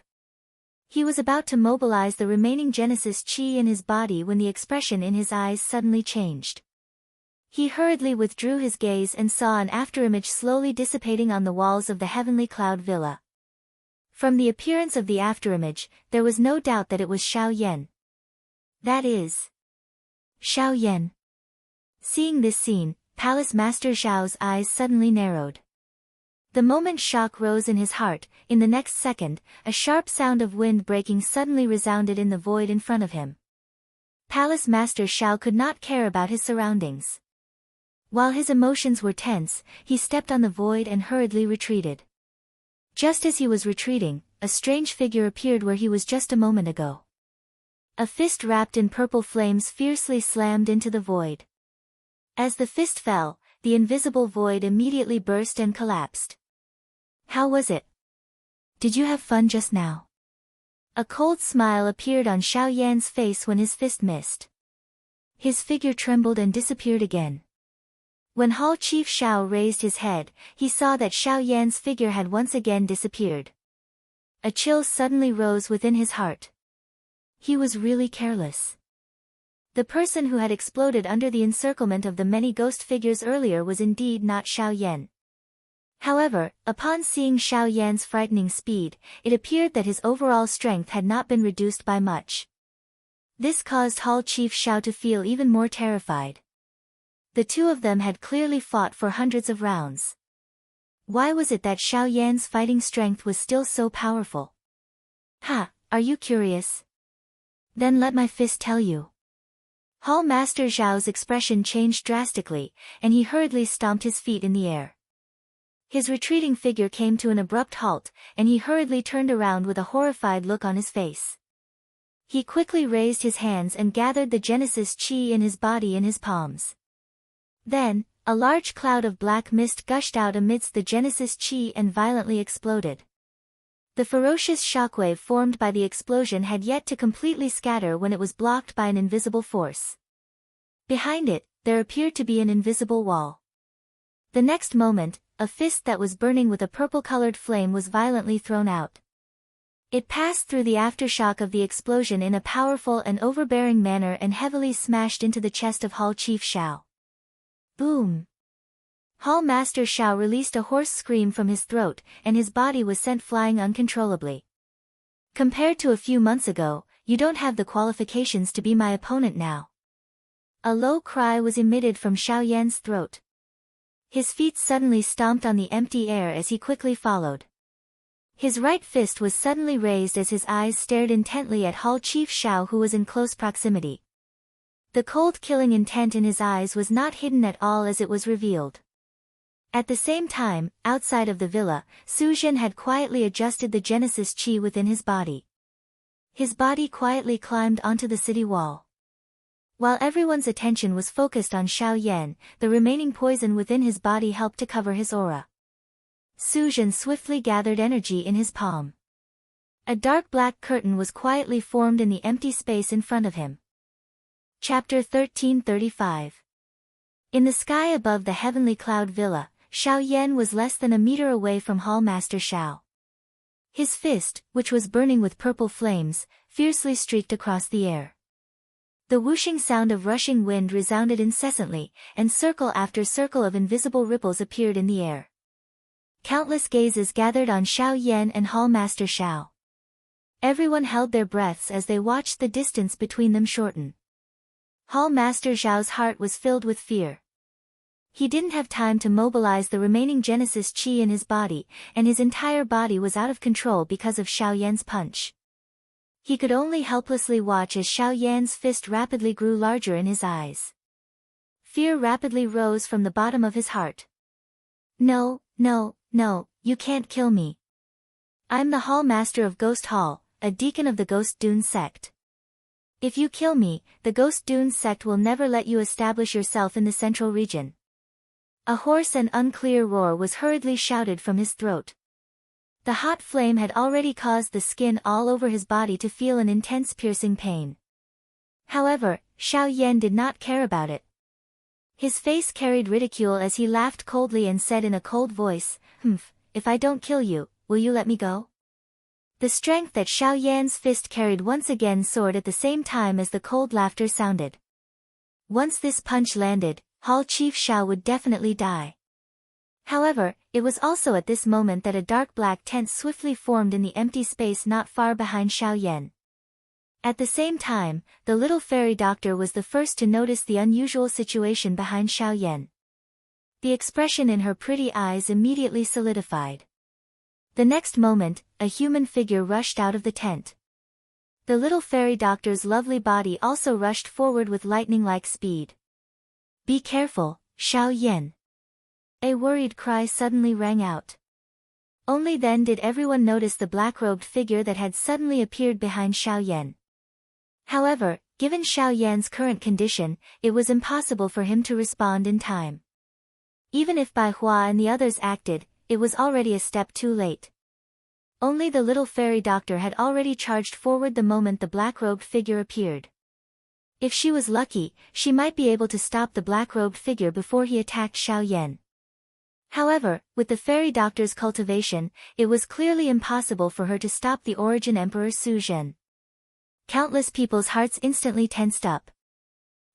He was about to mobilize the remaining Genesis Chi in his body when the expression in his eyes suddenly changed. He hurriedly withdrew his gaze and saw an afterimage slowly dissipating on the walls of the Heavenly Cloud Villa. From the appearance of the afterimage, there was no doubt that it was Xiao Yan. That is, Xiao Yan. Seeing this scene, Palace Master Zhao's eyes suddenly narrowed. The moment shock rose in his heart. In the next second, a sharp sound of wind breaking suddenly resounded in the void in front of him. Palace Master Zhao could not care about his surroundings. While his emotions were tense, he stepped on the void and hurriedly retreated. Just as he was retreating, a strange figure appeared where he was just a moment ago. A fist wrapped in purple flames fiercely slammed into the void. As the fist fell, the invisible void immediately burst and collapsed. How was it? Did you have fun just now? A cold smile appeared on Xiao Yan's face when his fist missed. His figure trembled and disappeared again. When Hall Chief Xiao raised his head, he saw that Xiao Yan's figure had once again disappeared. A chill suddenly rose within his heart. He was really careless. The person who had exploded under the encirclement of the many ghost figures earlier was indeed not Xiao Yan. However, upon seeing Xiao Yan's frightening speed, it appeared that his overall strength had not been reduced by much. This caused Hall Chief Xiao to feel even more terrified. The two of them had clearly fought for hundreds of rounds. Why was it that Xiao Yan's fighting strength was still so powerful? Ha, are you curious? Then let my fist tell you. Hall Master Zhao's expression changed drastically, and he hurriedly stomped his feet in the air. His retreating figure came to an abrupt halt, and he hurriedly turned around with a horrified look on his face. He quickly raised his hands and gathered the Genesis Chi in his body in his palms. Then, a large cloud of black mist gushed out amidst the Genesis Chi and violently exploded. The ferocious shockwave formed by the explosion had yet to completely scatter when it was blocked by an invisible force. Behind it, there appeared to be an invisible wall. The next moment, a fist that was burning with a purple-colored flame was violently thrown out. It passed through the aftershock of the explosion in a powerful and overbearing manner and heavily smashed into the chest of Hall Chief Xiao. Boom! Hall Master Xiao released a hoarse scream from his throat, and his body was sent flying uncontrollably. Compared to a few months ago, you don't have the qualifications to be my opponent now. A low cry was emitted from Xiao Yan's throat. His feet suddenly stomped on the empty air as he quickly followed. His right fist was suddenly raised as his eyes stared intently at Hall Chief Xiao, who was in close proximity. The cold killing intent in his eyes was not hidden at all as it was revealed. At the same time, outside of the villa, Su Zhen had quietly adjusted the Genesis Chi within his body. His body quietly climbed onto the city wall. While everyone's attention was focused on Xiao Yan, the remaining poison within his body helped to cover his aura. Su Zhen swiftly gathered energy in his palm. A dark black curtain was quietly formed in the empty space in front of him. Chapter 1335. In the sky above the heavenly cloud villa, Xiao Yan was less than a meter away from Hall Master Xiao. His fist, which was burning with purple flames, fiercely streaked across the air. The whooshing sound of rushing wind resounded incessantly, and circle after circle of invisible ripples appeared in the air. Countless gazes gathered on Xiao Yan and Hall Master Xiao. Everyone held their breaths as they watched the distance between them shorten. Hall Master Zhao's heart was filled with fear. He didn't have time to mobilize the remaining Genesis Chi in his body, and his entire body was out of control because of Xiao Yan's punch. He could only helplessly watch as Xiao Yan's fist rapidly grew larger in his eyes. Fear rapidly rose from the bottom of his heart. No, no, no, you can't kill me. I'm the Hall Master of Ghost Hall, a deacon of the Ghost Dune sect. If you kill me, the Ghost Dune sect will never let you establish yourself in the central region. A hoarse and unclear roar was hurriedly shouted from his throat. The hot flame had already caused the skin all over his body to feel an intense piercing pain. However, Xiao Yan did not care about it. His face carried ridicule as he laughed coldly and said in a cold voice, if I don't kill you, will you let me go? The strength that Xiao Yan's fist carried once again soared at the same time as the cold laughter sounded. Once this punch landed, Hall Chief Xiao would definitely die. However, it was also at this moment that a dark black tent swiftly formed in the empty space not far behind Xiao Yan. At the same time, the little fairy doctor was the first to notice the unusual situation behind Xiao Yan. The expression in her pretty eyes immediately solidified. The next moment, a human figure rushed out of the tent. The little fairy doctor's lovely body also rushed forward with lightning-like speed. "Be careful, Xiao Yan!" A worried cry suddenly rang out. Only then did everyone notice the black-robed figure that had suddenly appeared behind Xiao Yan. However, given Xiao Yan's current condition, it was impossible for him to respond in time. Even if Bai Hua and the others acted, it was already a step too late. Only the little fairy doctor had already charged forward the moment the black-robed figure appeared. If she was lucky, she might be able to stop the black-robed figure before he attacked Xiao Yan. However, with the fairy doctor's cultivation, it was clearly impossible for her to stop the Origin Emperor Su Zhen. Countless people's hearts instantly tensed up.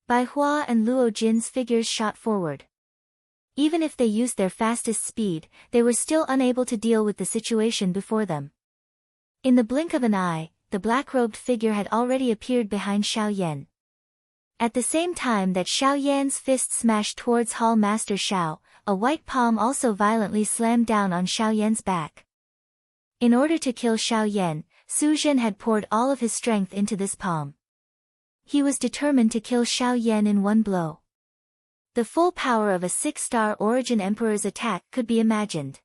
Bai Hua and Luo Jin's figures shot forward. Even if they used their fastest speed, they were still unable to deal with the situation before them. In the blink of an eye, the black-robed figure had already appeared behind Xiao Yan. At the same time that Xiao Yan's fist smashed towards Hall Master Xiao, a white palm also violently slammed down on Xiao Yan's back. In order to kill Xiao Yan, Su Zhen had poured all of his strength into this palm. He was determined to kill Xiao Yan in one blow. The full power of a 6-star Origin Emperor's attack could be imagined.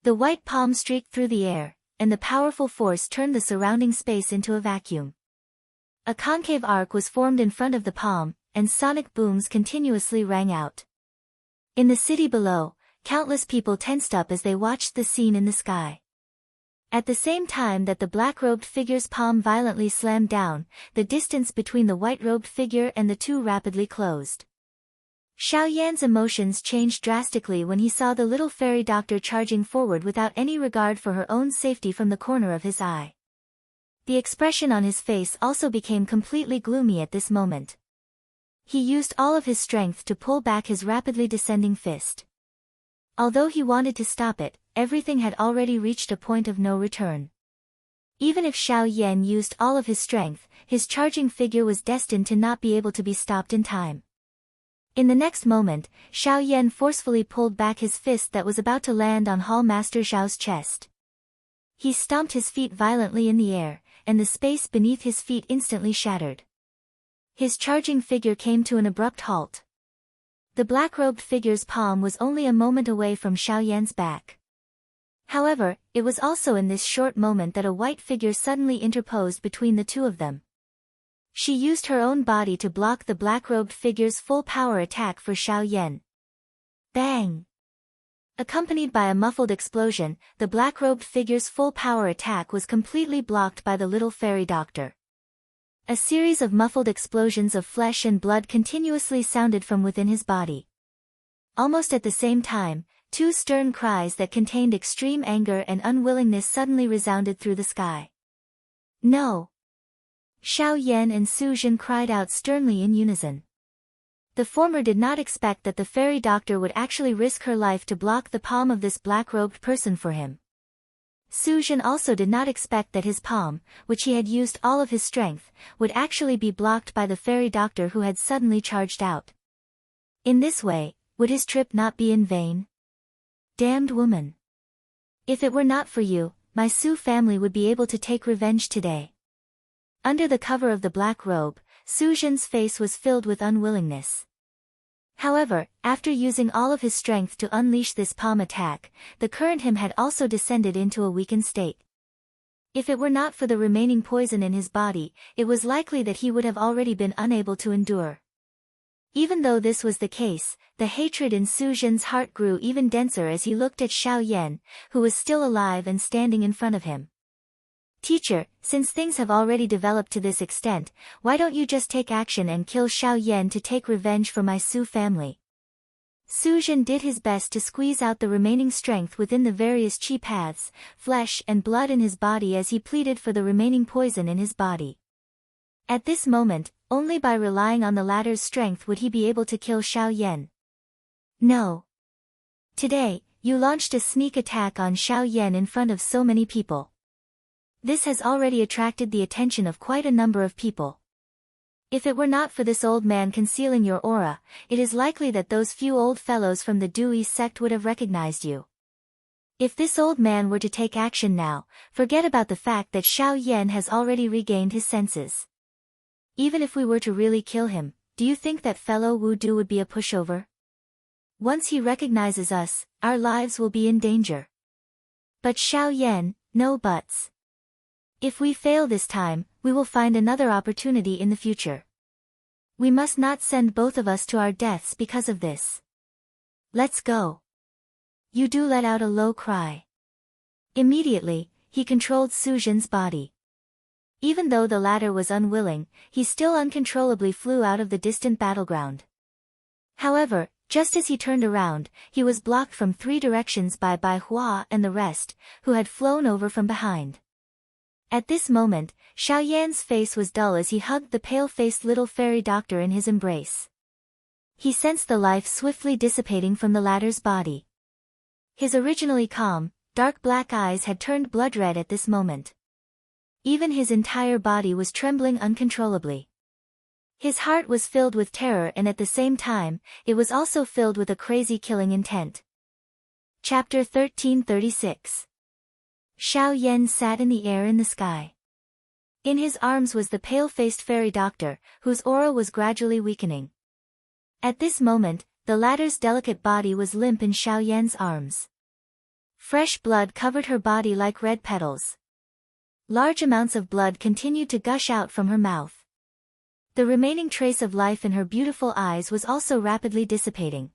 The white palm streaked through the air, and the powerful force turned the surrounding space into a vacuum. A concave arc was formed in front of the palm, and sonic booms continuously rang out. In the city below, countless people tensed up as they watched the scene in the sky. At the same time that the black-robed figure's palm violently slammed down, the distance between the white-robed figure and the two rapidly closed. Xiao Yan's emotions changed drastically when he saw the little fairy doctor charging forward without any regard for her own safety from the corner of his eye. The expression on his face also became completely gloomy at this moment. He used all of his strength to pull back his rapidly descending fist. Although he wanted to stop it, everything had already reached a point of no return. Even if Xiao Yan used all of his strength, his charging figure was destined to not be able to be stopped in time. In the next moment, Xiao Yan forcefully pulled back his fist that was about to land on Hall Master Zhao's chest. He stomped his feet violently in the air, and the space beneath his feet instantly shattered. His charging figure came to an abrupt halt. The black-robed figure's palm was only a moment away from Xiao Yan's back. However, it was also in this short moment that a white figure suddenly interposed between the two of them. She used her own body to block the black-robed figure's full power attack for Xiao Yan. Bang! Accompanied by a muffled explosion, the black-robed figure's full power attack was completely blocked by the little fairy doctor. A series of muffled explosions of flesh and blood continuously sounded from within his body. Almost at the same time, two stern cries that contained extreme anger and unwillingness suddenly resounded through the sky. No! Xiao Yan and Su Zhen cried out sternly in unison. The former did not expect that the fairy doctor would actually risk her life to block the palm of this black-robed person for him. Su Zhen also did not expect that his palm, which he had used all of his strength, would actually be blocked by the fairy doctor who had suddenly charged out. In this way, would his trip not be in vain? Damned woman! If it were not for you, my Su family would be able to take revenge today. Under the cover of the black robe, Su Zhen's face was filled with unwillingness. However, after using all of his strength to unleash this palm attack, the current him had also descended into a weakened state. If it were not for the remaining poison in his body, it was likely that he would have already been unable to endure. Even though this was the case, the hatred in Su Zhen's heart grew even denser as he looked at Xiao Yan, who was still alive and standing in front of him. Teacher, since things have already developed to this extent, why don't you just take action and kill Xiao Yan to take revenge for my Su family? Su Zhen did his best to squeeze out the remaining strength within the various chi paths, flesh and blood in his body as he pleaded for the remaining poison in his body. At this moment, only by relying on the latter's strength would he be able to kill Xiao Yan. No. Today, you launched a sneak attack on Xiao Yan in front of so many people. This has already attracted the attention of quite a number of people. If it were not for this old man concealing your aura, it is likely that those few old fellows from the Dewey sect would have recognized you. If this old man were to take action now, forget about the fact that Xiao Yan has already regained his senses. Even if we were to really kill him, do you think that fellow Wu Du would be a pushover? Once he recognizes us, our lives will be in danger. But Xiao Yan, no buts. If we fail this time, we will find another opportunity in the future. We must not send both of us to our deaths because of this. Let's go. Yu Du let out a low cry. Immediately, he controlled Su Zhen's body. Even though the latter was unwilling, he still uncontrollably flew out of the distant battleground. However, just as he turned around, he was blocked from 3 directions by Bai Hua and the rest, who had flown over from behind. At this moment, Xiao Yan's face was dull as he hugged the pale-faced little fairy doctor in his embrace. He sensed the life swiftly dissipating from the latter's body. His originally calm, dark black eyes had turned blood-red at this moment. Even his entire body was trembling uncontrollably. His heart was filled with terror, and at the same time, it was also filled with a crazy killing intent. Chapter 1336. Xiao Yan sat in the air in the sky. In his arms was the pale-faced fairy doctor, whose aura was gradually weakening. At this moment, the latter's delicate body was limp in Xiao Yan's arms. Fresh blood covered her body like red petals. Large amounts of blood continued to gush out from her mouth. The remaining trace of life in her beautiful eyes was also rapidly dissipating.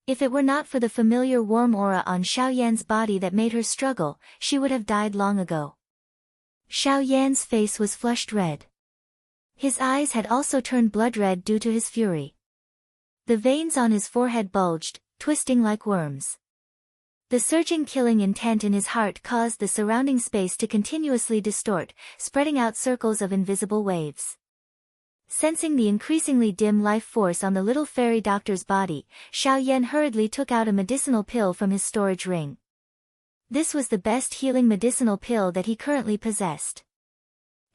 If it were not for the familiar warm aura on Xiao Yan's body that made her struggle, she would have died long ago. Xiao Yan's face was flushed red. His eyes had also turned blood red due to his fury. The veins on his forehead bulged, twisting like worms. The surging killing intent in his heart caused the surrounding space to continuously distort, spreading out circles of invisible waves. Sensing the increasingly dim life force on the little fairy doctor's body, Xiao Yan hurriedly took out a medicinal pill from his storage ring. This was the best healing medicinal pill that he currently possessed.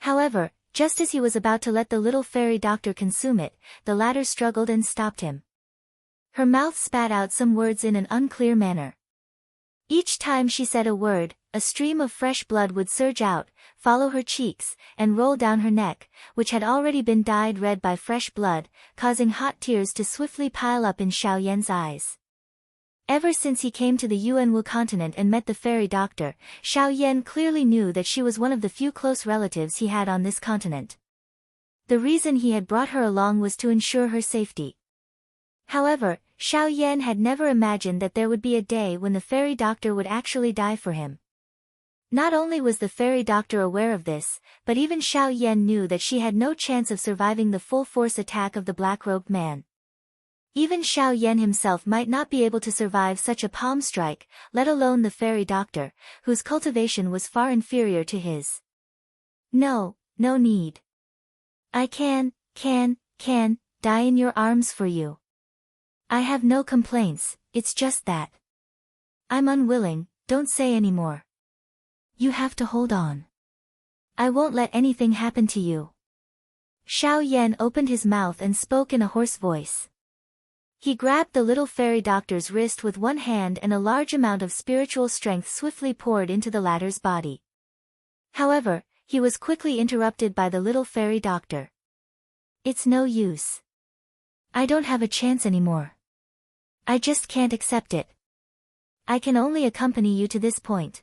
However, just as he was about to let the little fairy doctor consume it, the latter struggled and stopped him. Her mouth spat out some words in an unclear manner. Each time she said a word, a stream of fresh blood would surge out, follow her cheeks, and roll down her neck, which had already been dyed red by fresh blood, causing hot tears to swiftly pile up in Xiao Yan's eyes. Ever since he came to the Yuanwu continent and met the fairy doctor, Xiao Yan clearly knew that she was one of the few close relatives he had on this continent. The reason he had brought her along was to ensure her safety. However, Xiao Yan had never imagined that there would be a day when the fairy doctor would actually die for him. Not only was the fairy doctor aware of this, but even Xiao Yan knew that she had no chance of surviving the full-force attack of the black-robed man. Even Xiao Yan himself might not be able to survive such a palm strike, let alone the fairy doctor, whose cultivation was far inferior to his. No need. I can die in your arms for you. I have no complaints, it's just that I'm unwilling. Don't say any more. You have to hold on. I won't let anything happen to you. Xiao Yan opened his mouth and spoke in a hoarse voice. He grabbed the little fairy doctor's wrist with one hand, and a large amount of spiritual strength swiftly poured into the latter's body. However, he was quickly interrupted by the little fairy doctor. It's no use. I don't have a chance anymore. I just can't accept it. I can only accompany you to this point.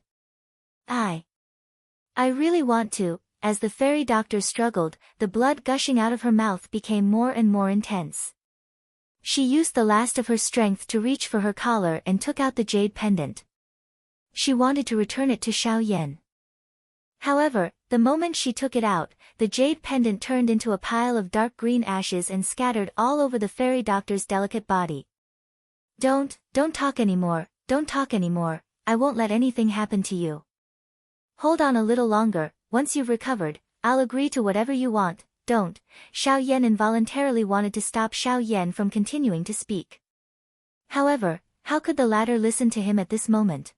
I really want to. As the fairy doctor struggled, the blood gushing out of her mouth became more and more intense. She used the last of her strength to reach for her collar and took out the jade pendant. She wanted to return it to Xiao Yan. However, the moment she took it out, the jade pendant turned into a pile of dark green ashes and scattered all over the fairy doctor's delicate body. Don't talk anymore, I won't let anything happen to you. Hold on a little longer, once you've recovered, I'll agree to whatever you want. Don't. Xiao Yan involuntarily wanted to stop Xiao Yan from continuing to speak. However, how could the latter listen to him at this moment?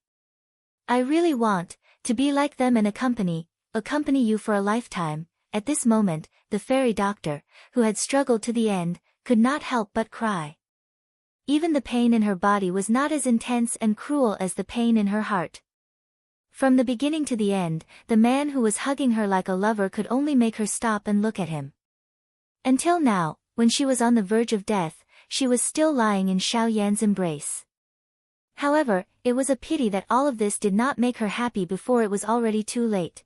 I really want to be like them and accompany accompany you for a lifetime." At this moment, the fairy doctor, who had struggled to the end, could not help but cry. Even the pain in her body was not as intense and cruel as the pain in her heart. From the beginning to the end, the man who was hugging her like a lover could only make her stop and look at him. Until now, when she was on the verge of death, she was still lying in Xiao Yan's embrace. However, it was a pity that all of this did not make her happy before it was already too late.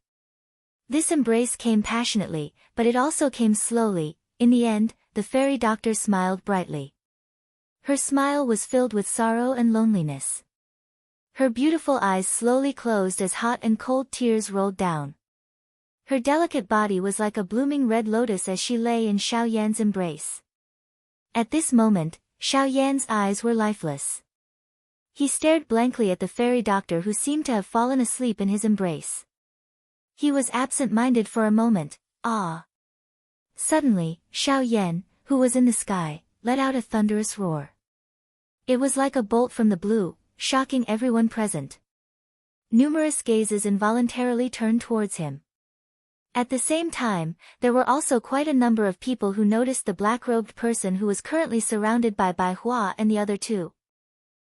This embrace came passionately, but it also came slowly. In the end, the fairy doctor smiled brightly. Her smile was filled with sorrow and loneliness. Her beautiful eyes slowly closed as hot and cold tears rolled down. Her delicate body was like a blooming red lotus as she lay in Xiao Yan's embrace. At this moment, Xiao Yan's eyes were lifeless. He stared blankly at the fairy doctor who seemed to have fallen asleep in his embrace. He was absent-minded for a moment. Suddenly, Xiao Yan, who was in the sky, let out a thunderous roar. It was like a bolt from the blue, shocking everyone present. Numerous gazes involuntarily turned towards him. At the same time, there were also quite a number of people who noticed the black-robed person who was currently surrounded by Bai Hua and the other two.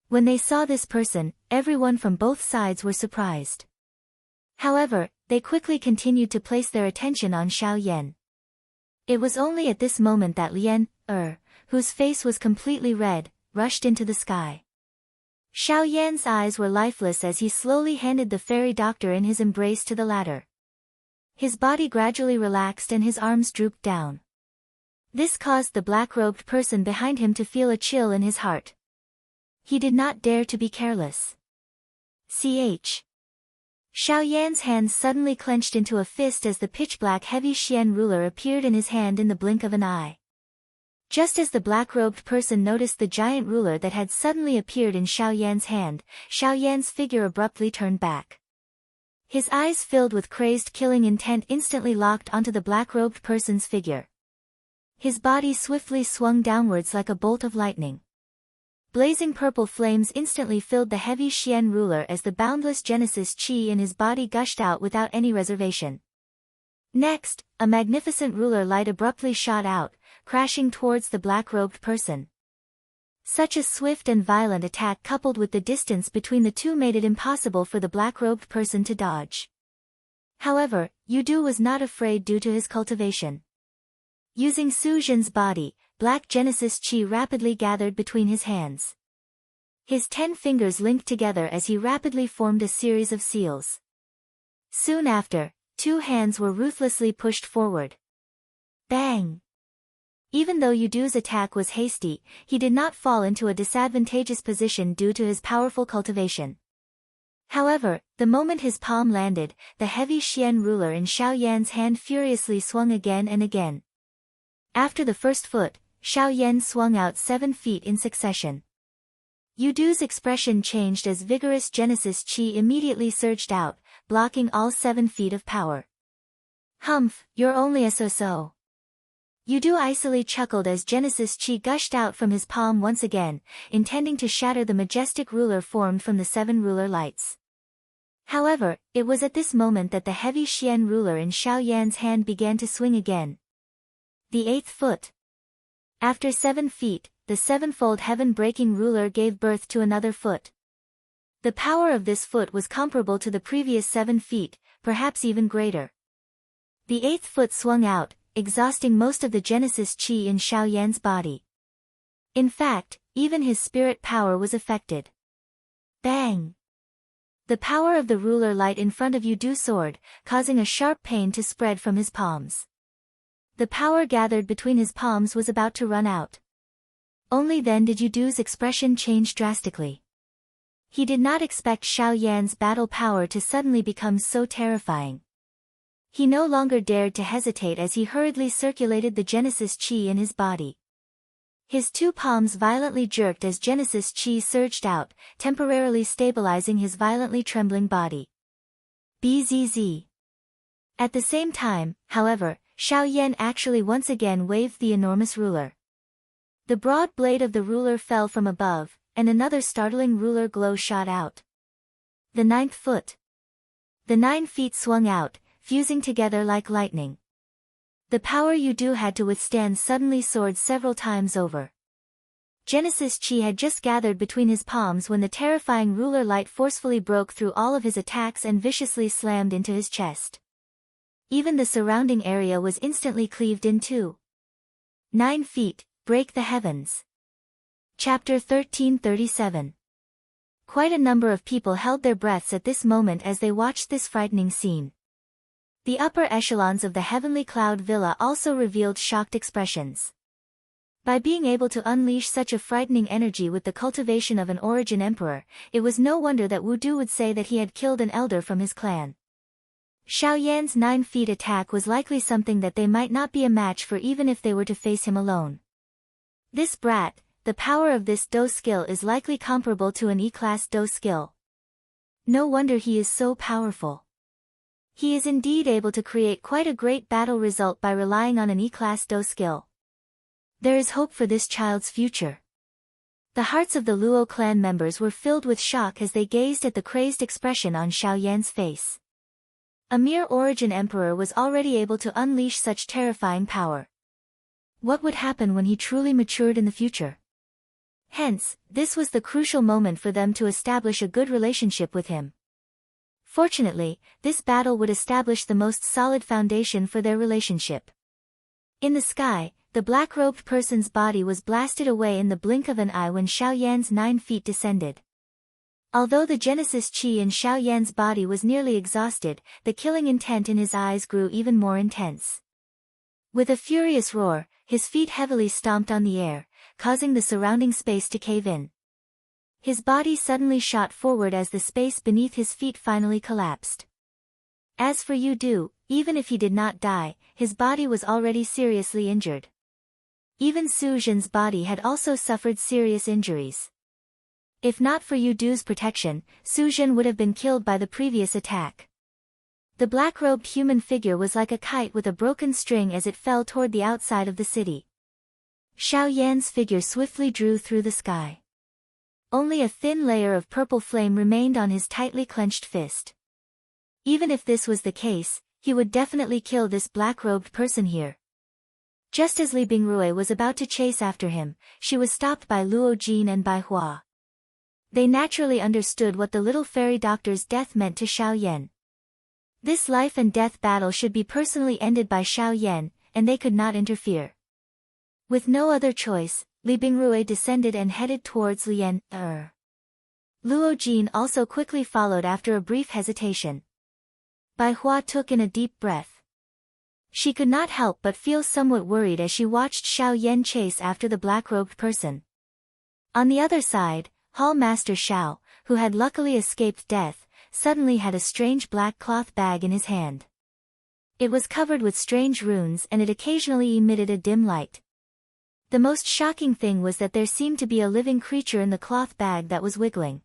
When they saw this person, everyone from both sides were surprised. However, they quickly continued to place their attention on Xiao Yan. It was only at this moment that Lian, whose face was completely red, rushed into the sky. Xiao Yan's eyes were lifeless as he slowly handed the fairy doctor in his embrace to the latter. His body gradually relaxed and his arms drooped down. This caused the black-robed person behind him to feel a chill in his heart. He did not dare to be careless. Xiao Yan's hands suddenly clenched into a fist as the pitch-black heavy Xian ruler appeared in his hand in the blink of an eye. Just as the black-robed person noticed the giant ruler that had suddenly appeared in Xiao Yan's hand, Xiao Yan's figure abruptly turned back. His eyes filled with crazed killing intent instantly locked onto the black-robed person's figure. His body swiftly swung downwards like a bolt of lightning. Blazing purple flames instantly filled the heavy Xian ruler as the boundless Genesis Qi in his body gushed out without any reservation. Next, a magnificent ruler light abruptly shot out, crashing towards the black-robed person. Such a swift and violent attack coupled with the distance between the two made it impossible for the black-robed person to dodge. However, Yudu was not afraid due to his cultivation. Using Su Zhen's body, black Genesis Qi rapidly gathered between his hands. His 10 fingers linked together as he rapidly formed a series of seals. Soon after, 2 hands were ruthlessly pushed forward. Bang! Even though Yudu's attack was hasty, he did not fall into a disadvantageous position due to his powerful cultivation. However, the moment his palm landed, the heavy Xian ruler in Xiao Yan's hand furiously swung again and again. After the first foot, Xiao Yan swung out 7 feet in succession. Yudu's expression changed as vigorous Genesis Qi immediately surged out, blocking all 7 feet of power. Humph, you're only a so-so. Yudu icily chuckled as Genesis Qi gushed out from his palm once again, intending to shatter the majestic ruler formed from the 7 ruler lights. However, it was at this moment that the heavy Xian ruler in Xiao Yan's hand began to swing again. The 8th foot. After 7 feet, the 7-fold heaven-breaking ruler gave birth to another foot. The power of this foot was comparable to the previous 7 feet, perhaps even greater. The 8th foot swung out, exhausting most of the Genesis Qi in Xiao Yan's body. In fact, even his spirit power was affected. Bang! The power of the ruler light in front of Yudu soared, causing a sharp pain to spread from his palms. The power gathered between his palms was about to run out. Only then did Yudu's expression change drastically. He did not expect Xiao Yan's battle power to suddenly become so terrifying. He no longer dared to hesitate as he hurriedly circulated the Genesis Qi in his body. His 2 palms violently jerked as Genesis Qi surged out, temporarily stabilizing his violently trembling body. Bzz. At the same time, however, Xiao Yan actually once again waved the enormous ruler. The broad blade of the ruler fell from above, and another startling ruler glow shot out. The 9th foot. The 9 feet swung out, fusing together like lightning. The power you do had to withstand suddenly soared several times over. Genesis Chi had just gathered between his palms when the terrifying ruler light forcefully broke through all of his attacks and viciously slammed into his chest. Even the surrounding area was instantly cleaved in two. 9 feet, break the heavens. Chapter 1337. Quite a number of people held their breaths at this moment as they watched this frightening scene. The upper echelons of the heavenly cloud villa also revealed shocked expressions. By being able to unleash such a frightening energy with the cultivation of an origin emperor, it was no wonder that Wu Du would say that he had killed an elder from his clan. Xiao Yan's 9 feet attack was likely something that they might not be a match for even if they were to face him alone. This brat, the power of this Do skill is likely comparable to an E-class Do skill. No wonder he is so powerful. He is indeed able to create quite a great battle result by relying on an E-class Do skill. There is hope for this child's future. The hearts of the Luo clan members were filled with shock as they gazed at the crazed expression on Xiao Yan's face. A mere origin emperor was already able to unleash such terrifying power. What would happen when he truly matured in the future? Hence, this was the crucial moment for them to establish a good relationship with him. Fortunately, this battle would establish the most solid foundation for their relationship. In the sky, the black-robed person's body was blasted away in the blink of an eye when Xiao Yan's 9 feet descended. Although the Genesis Chi in Xiao Yan's body was nearly exhausted, the killing intent in his eyes grew even more intense. With a furious roar, his feet heavily stomped on the air, causing the surrounding space to cave in. His body suddenly shot forward as the space beneath his feet finally collapsed. As for Yu Du, even if he did not die, his body was already seriously injured. Even Su Zhen's body had also suffered serious injuries. If not for Yu Du's protection, Su Zhen would have been killed by the previous attack. The black-robed human figure was like a kite with a broken string as it fell toward the outside of the city. Xiao Yan's figure swiftly drew through the sky. Only a thin layer of purple flame remained on his tightly clenched fist. Even if this was the case, he would definitely kill this black-robed person here. Just as Li Bingrui was about to chase after him, she was stopped by Luo Jin and Bai Hua. They naturally understood what the little fairy doctor's death meant to Xiao Yan. This life and death battle should be personally ended by Xiao Yan, and they could not interfere. With no other choice, Li Bingrui descended and headed towards Lian. Luo Jin also quickly followed after a brief hesitation. Bai Hua took in a deep breath. She could not help but feel somewhat worried as she watched Xiao Yan chase after the black-robed person. On the other side, Hall Master Xiao, who had luckily escaped death, suddenly had a strange black cloth bag in his hand. It was covered with strange runes and it occasionally emitted a dim light. The most shocking thing was that there seemed to be a living creature in the cloth bag that was wiggling.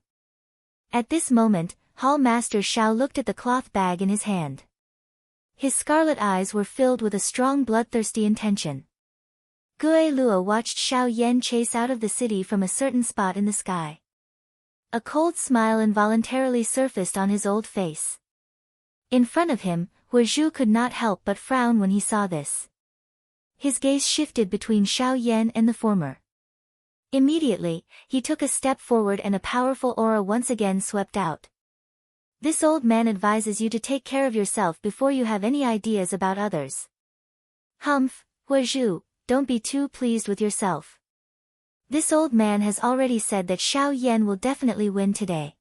At this moment, Hall Master Xiao looked at the cloth bag in his hand. His scarlet eyes were filled with a strong bloodthirsty intention. Gue Luo watched Xiao Yan chase out of the city from a certain spot in the sky. A cold smile involuntarily surfaced on his old face. In front of him, Hu Zhu could not help but frown when he saw this. His gaze shifted between Xiao Yan and the former. Immediately, he took a step forward and a powerful aura once again swept out. This old man advises you to take care of yourself before you have any ideas about others. Humph, Hu Zhu, don't be too pleased with yourself. This old man has already said that Xiao Yan will definitely win today.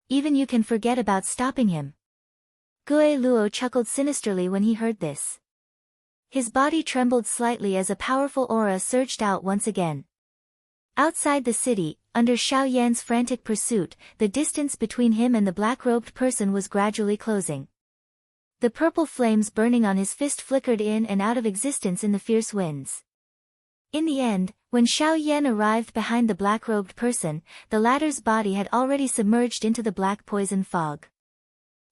Even you can forget about stopping him. Gue Luo chuckled sinisterly when he heard this. His body trembled slightly as a powerful aura surged out once again. Outside the city, under Xiao Yan's frantic pursuit, the distance between him and the black-robed person was gradually closing. The purple flames burning on his fist flickered in and out of existence in the fierce winds. In the end, when Xiao Yan arrived behind the black-robed person, the latter's body had already submerged into the black poison fog.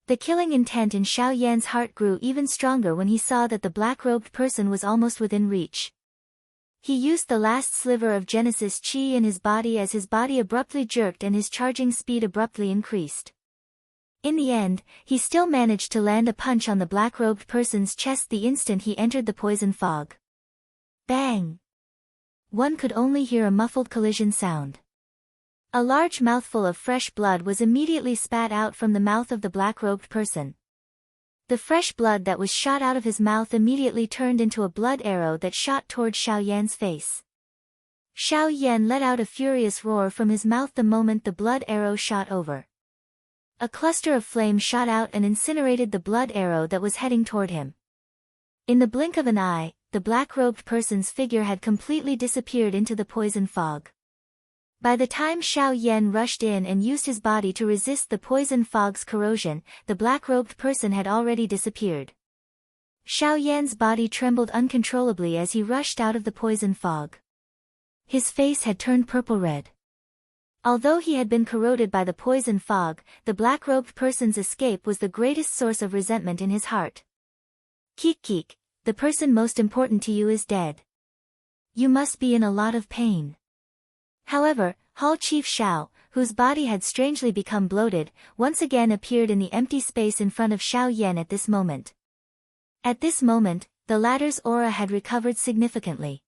The killing intent in Xiao Yan's heart grew even stronger when he saw that the black-robed person was almost within reach. He used the last sliver of Genesis Chi in his body as his body abruptly jerked and his charging speed abruptly increased. In the end, he still managed to land a punch on the black-robed person's chest the instant he entered the poison fog. Bang! One could only hear a muffled collision sound. A large mouthful of fresh blood was immediately spat out from the mouth of the black-robed person. The fresh blood that was shot out of his mouth immediately turned into a blood arrow that shot toward Xiao Yan's face. Xiao Yan let out a furious roar from his mouth the moment the blood arrow shot over. A cluster of flame shot out and incinerated the blood arrow that was heading toward him. In the blink of an eye, the black-robed person's figure had completely disappeared into the poison fog. By the time Xiao Yan rushed in and used his body to resist the poison fog's corrosion, the black-robed person had already disappeared. Xiao Yan's body trembled uncontrollably as he rushed out of the poison fog. His face had turned purple-red. Although he had been corroded by the poison fog, the black-robed person's escape was the greatest source of resentment in his heart. Keek, the person most important to you is dead. You must be in a lot of pain. However, Hall Chief Xiao, whose body had strangely become bloated, once again appeared in the empty space in front of Xiao Yan at this moment. At this moment, the latter's aura had recovered significantly.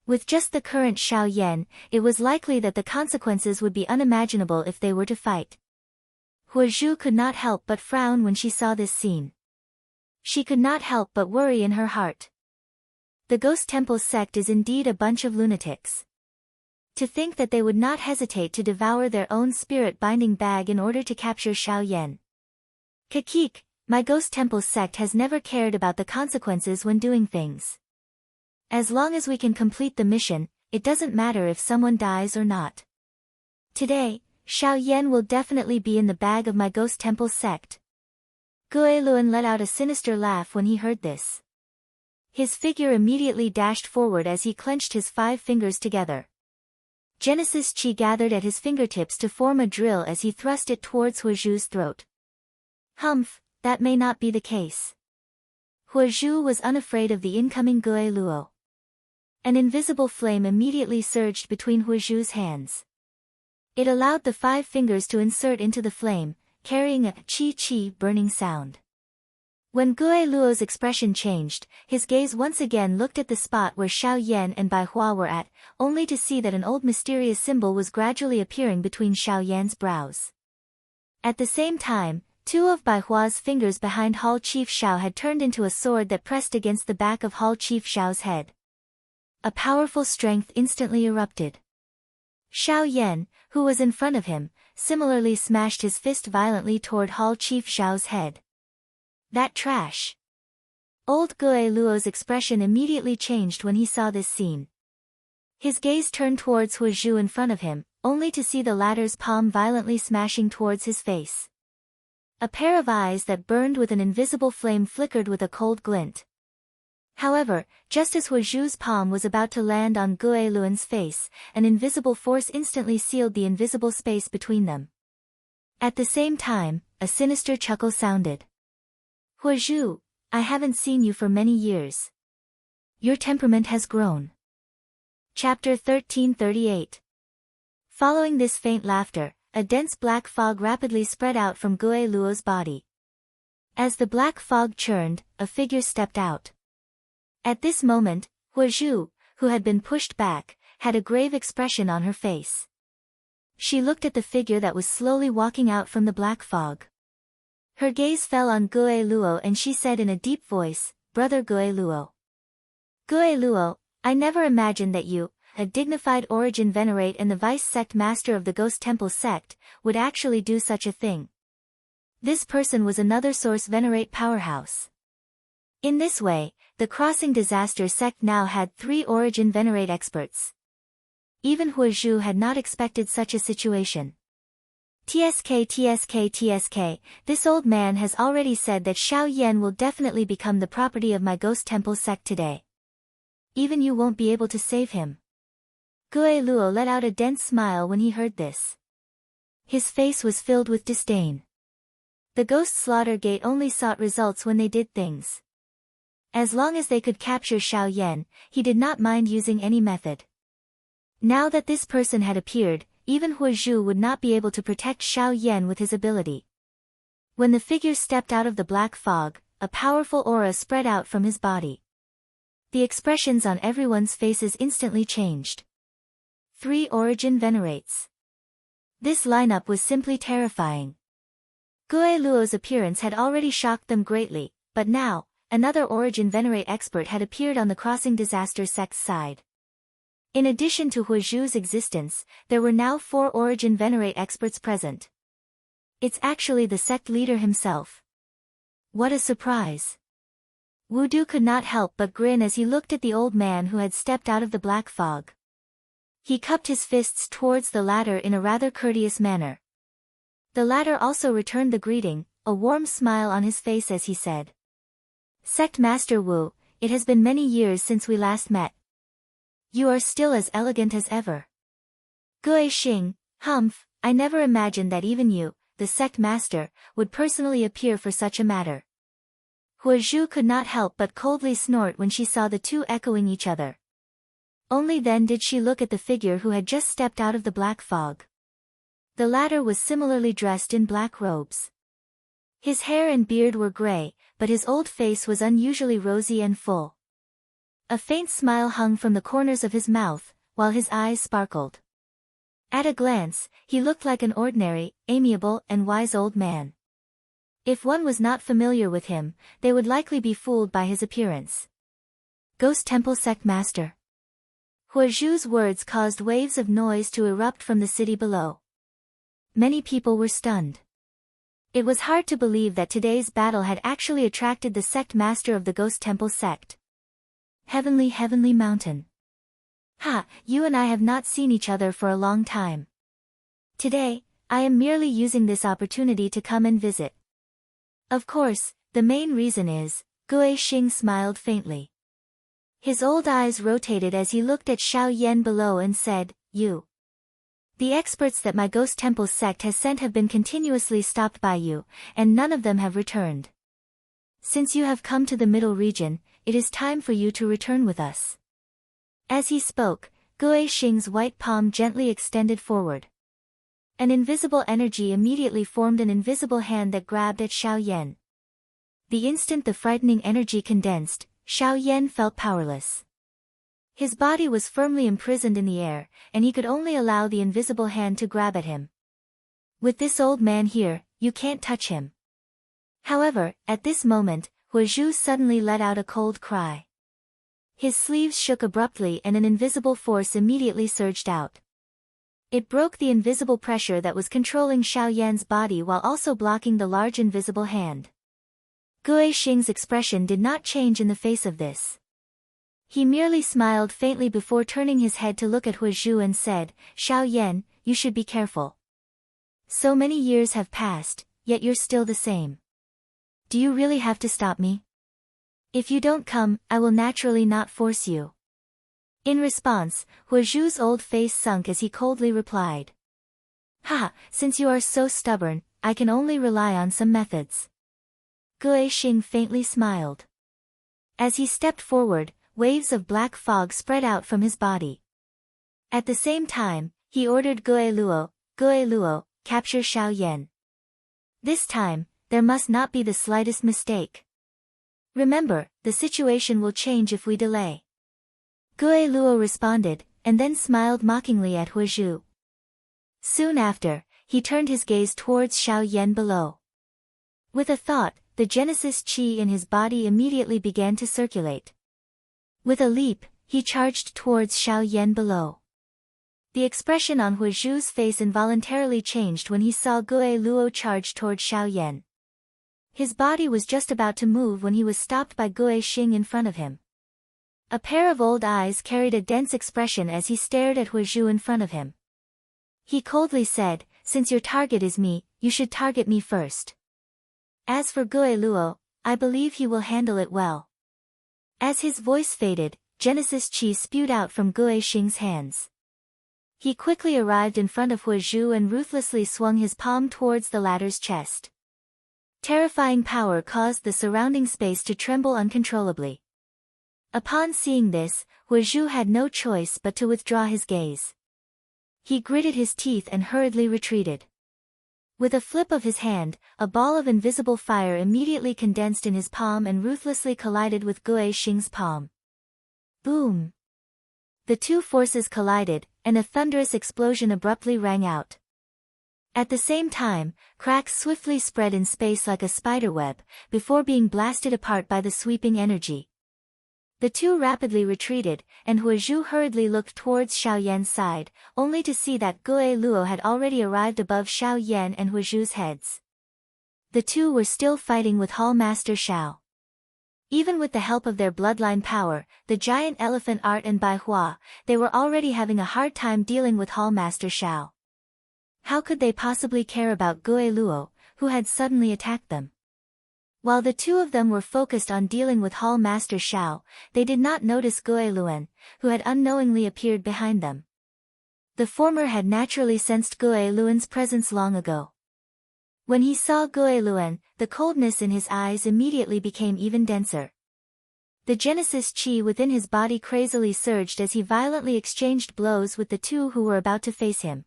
With just the current Xiao Yan, it was likely that the consequences would be unimaginable if they were to fight. Hua Zhu could not help but frown when she saw this scene. She could not help but worry in her heart. The Ghost Temple sect is indeed a bunch of lunatics. To think that they would not hesitate to devour their own spirit-binding bag in order to capture Xiao Yan. Kakik, my Ghost Temple sect has never cared about the consequences when doing things. As long as we can complete the mission, it doesn't matter if someone dies or not. Today, Xiao Yan will definitely be in the bag of my Ghost Temple sect. Gue Luan let out a sinister laugh when he heard this. His figure immediately dashed forward as he clenched his 5 fingers together. Genesis Chi gathered at his fingertips to form a drill as he thrust it towards Hua Zhu's throat. Humph, that may not be the case. Hua Zhu was unafraid of the incoming Gue Luo. An invisible flame immediately surged between Hua Zhu's hands. It allowed the 5 fingers to insert into the flame, carrying a chi-chi burning sound. When Gue Luo's expression changed, his gaze once again looked at the spot where Xiao Yan and Bai Hua were at, only to see that an old mysterious symbol was gradually appearing between Xiao Yan's brows. At the same time, 2 of Bai Hua's fingers behind Hall Chief Xiao had turned into a sword that pressed against the back of Hall Chief Xiao's head. A powerful strength instantly erupted. Xiao Yan, who was in front of him, similarly smashed his fist violently toward Hall Chief Xiao's head. That trash! Old Gue Luo's expression immediately changed when he saw this scene. His gaze turned towards Hua Zhu in front of him, only to see the latter's palm violently smashing towards his face. A pair of eyes that burned with an invisible flame flickered with a cold glint. However, just as Hua Zhu's palm was about to land on Gue Luan's face, an invisible force instantly sealed the invisible space between them. At the same time, a sinister chuckle sounded. Hua Zhu, I haven't seen you for many years. Your temperament has grown. Chapter 1338. Following this faint laughter, a dense black fog rapidly spread out from Gue Luo's body. As the black fog churned, a figure stepped out. At this moment, Hua Zhu, who had been pushed back, had a grave expression on her face. She looked at the figure that was slowly walking out from the black fog. Her gaze fell on Gue Luo and she said in a deep voice, Brother Gue Luo. Gue Luo, I never imagined that you, a dignified origin venerate and the vice-sect master of the Ghost Temple sect, would actually do such a thing. This person was another source venerate powerhouse. In this way, the Crossing Disaster sect now had 3 origin venerate experts. Even Hua Zhu had not expected such a situation. TSK, this old man has already said that Xiao Yan will definitely become the property of my Ghost Temple sect today. Even you won't be able to save him. Gue Luo let out a dense smile when he heard this. His face was filled with disdain. The Ghost Slaughter Gate only sought results when they did things. As long as they could capture Xiao Yan, he did not mind using any method. Now that this person had appeared, even Hua Zhu would not be able to protect Xiao Yan with his ability. When the figure stepped out of the black fog, a powerful aura spread out from his body. The expressions on everyone's faces instantly changed. 3 Origin Venerates. This lineup was simply terrifying. Gue Luo's appearance had already shocked them greatly, but now, another Origin Venerate expert had appeared on the Crossing Disaster sect's side. In addition to Huizhu's existence, there were now 4 Origin Venerate experts present. It's actually the sect leader himself. What a surprise! Wu Du could not help but grin as he looked at the old man who had stepped out of the black fog. He cupped his fists towards the latter in a rather courteous manner. The latter also returned the greeting, a warm smile on his face as he said. Sect Master Wu, it has been many years since we last met. You are still as elegant as ever. Gue Xing, humph, I never imagined that even you, the sect master, would personally appear for such a matter. Huizhu could not help but coldly snort when she saw the two echoing each other. Only then did she look at the figure who had just stepped out of the black fog. The latter was similarly dressed in black robes. His hair and beard were gray, but his old face was unusually rosy and full. A faint smile hung from the corners of his mouth, while his eyes sparkled. At a glance, he looked like an ordinary, amiable, and wise old man. If one was not familiar with him, they would likely be fooled by his appearance. Ghost Temple Sect Master. Huizhu's words caused waves of noise to erupt from the city below. Many people were stunned. It was hard to believe that today's battle had actually attracted the sect master of the Ghost Temple sect. Heavenly Mountain. Ha, you and I have not seen each other for a long time. Today, I am merely using this opportunity to come and visit. Of course, the main reason is, Gue Xing smiled faintly. His old eyes rotated as he looked at Xiao Yan below and said, You. The experts that my Ghost Temple sect has sent have been continuously stopped by you, and none of them have returned. Since you have come to the middle region, it is time for you to return with us. As he spoke, Gue Xing's white palm gently extended forward. An invisible energy immediately formed an invisible hand that grabbed at Xiao Yan. The instant the frightening energy condensed, Xiao Yan felt powerless. His body was firmly imprisoned in the air, and he could only allow the invisible hand to grab at him. With this old man here, you can't touch him. However, at this moment, Huizhu suddenly let out a cold cry. His sleeves shook abruptly and an invisible force immediately surged out. It broke the invisible pressure that was controlling Xiao Yan's body while also blocking the large invisible hand. Gue Xing's expression did not change in the face of this. He merely smiled faintly before turning his head to look at Huizhu and said, Xiao Yan, you should be careful. So many years have passed, yet you're still the same. Do you really have to stop me? If you don't come, I will naturally not force you. In response, Huizhu's old face sunk as he coldly replied. Ha, since you are so stubborn, I can only rely on some methods. Gue Xing faintly smiled. As he stepped forward, waves of black fog spread out from his body. At the same time, he ordered Gue Luo, capture Xiao Yan. This time, there must not be the slightest mistake. Remember, the situation will change if we delay. Gue Luo responded, and then smiled mockingly at Huizhu. Soon after, he turned his gaze towards Xiao Yan below. With a thought, the Genesis Qi in his body immediately began to circulate. With a leap, he charged towards Xiao Yan below. The expression on Huizhu's face involuntarily changed when he saw Gue Luo charge towards Xiao Yan. His body was just about to move when he was stopped by Gue Xing in front of him. A pair of old eyes carried a dense expression as he stared at Huizhu in front of him. He coldly said, Since your target is me, you should target me first. As for Gue Luo, I believe he will handle it well. As his voice faded, Genesis Qi spewed out from Gue Xing's hands. He quickly arrived in front of Huizhu and ruthlessly swung his palm towards the latter's chest. Terrifying power caused the surrounding space to tremble uncontrollably. Upon seeing this, Huizhu had no choice but to withdraw his gaze. He gritted his teeth and hurriedly retreated. With a flip of his hand, a ball of invisible fire immediately condensed in his palm and ruthlessly collided with Gui Xing's palm. Boom! The two forces collided, and a thunderous explosion abruptly rang out. At the same time, cracks swiftly spread in space like a spiderweb, before being blasted apart by the sweeping energy. The two rapidly retreated, and Huizhu hurriedly looked towards Xiao Yan's side, only to see that Gui Luo had already arrived above Xiao Yan and Huizhu's heads. The two were still fighting with Hall Master Xiao. Even with the help of their bloodline power, the giant elephant art and Bai Hua, they were already having a hard time dealing with Hall Master Xiao. How could they possibly care about Gui Luo, who had suddenly attacked them? While the two of them were focused on dealing with Hall Master Xiao, they did not notice Gui Luan, who had unknowingly appeared behind them. The former had naturally sensed Gui Luan's presence long ago. When he saw Gui Luan, the coldness in his eyes immediately became even denser. The Genesis chi within his body crazily surged as he violently exchanged blows with the two who were about to face him.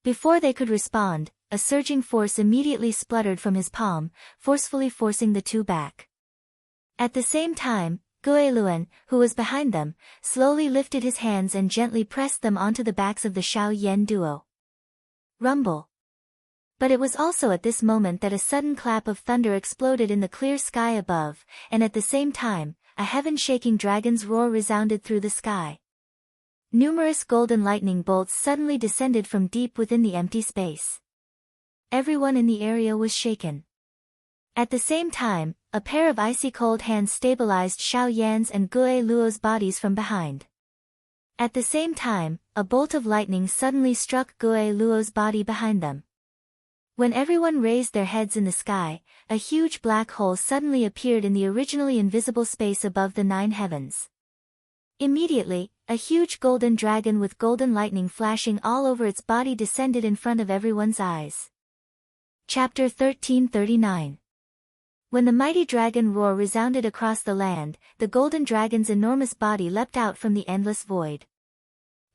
Before they could respond, a surging force immediately spluttered from his palm, forcefully forcing the two back. At the same time, Gui Luan, who was behind them, slowly lifted his hands and gently pressed them onto the backs of the Xiao Yan duo. Rumble. But it was also at this moment that a sudden clap of thunder exploded in the clear sky above, and at the same time, a heaven-shaking dragon's roar resounded through the sky. Numerous golden lightning bolts suddenly descended from deep within the empty space. Everyone in the area was shaken. At the same time, a pair of icy cold hands stabilized Xiao Yan's and Gui Luo's bodies from behind. At the same time, a bolt of lightning suddenly struck Gui Luo's body behind them. When everyone raised their heads in the sky, a huge black hole suddenly appeared in the originally invisible space above the 9 heavens. Immediately, a huge golden dragon with golden lightning flashing all over its body descended in front of everyone's eyes. Chapter 1339. When the mighty dragon roar resounded across the land, the golden dragon's enormous body leapt out from the endless void.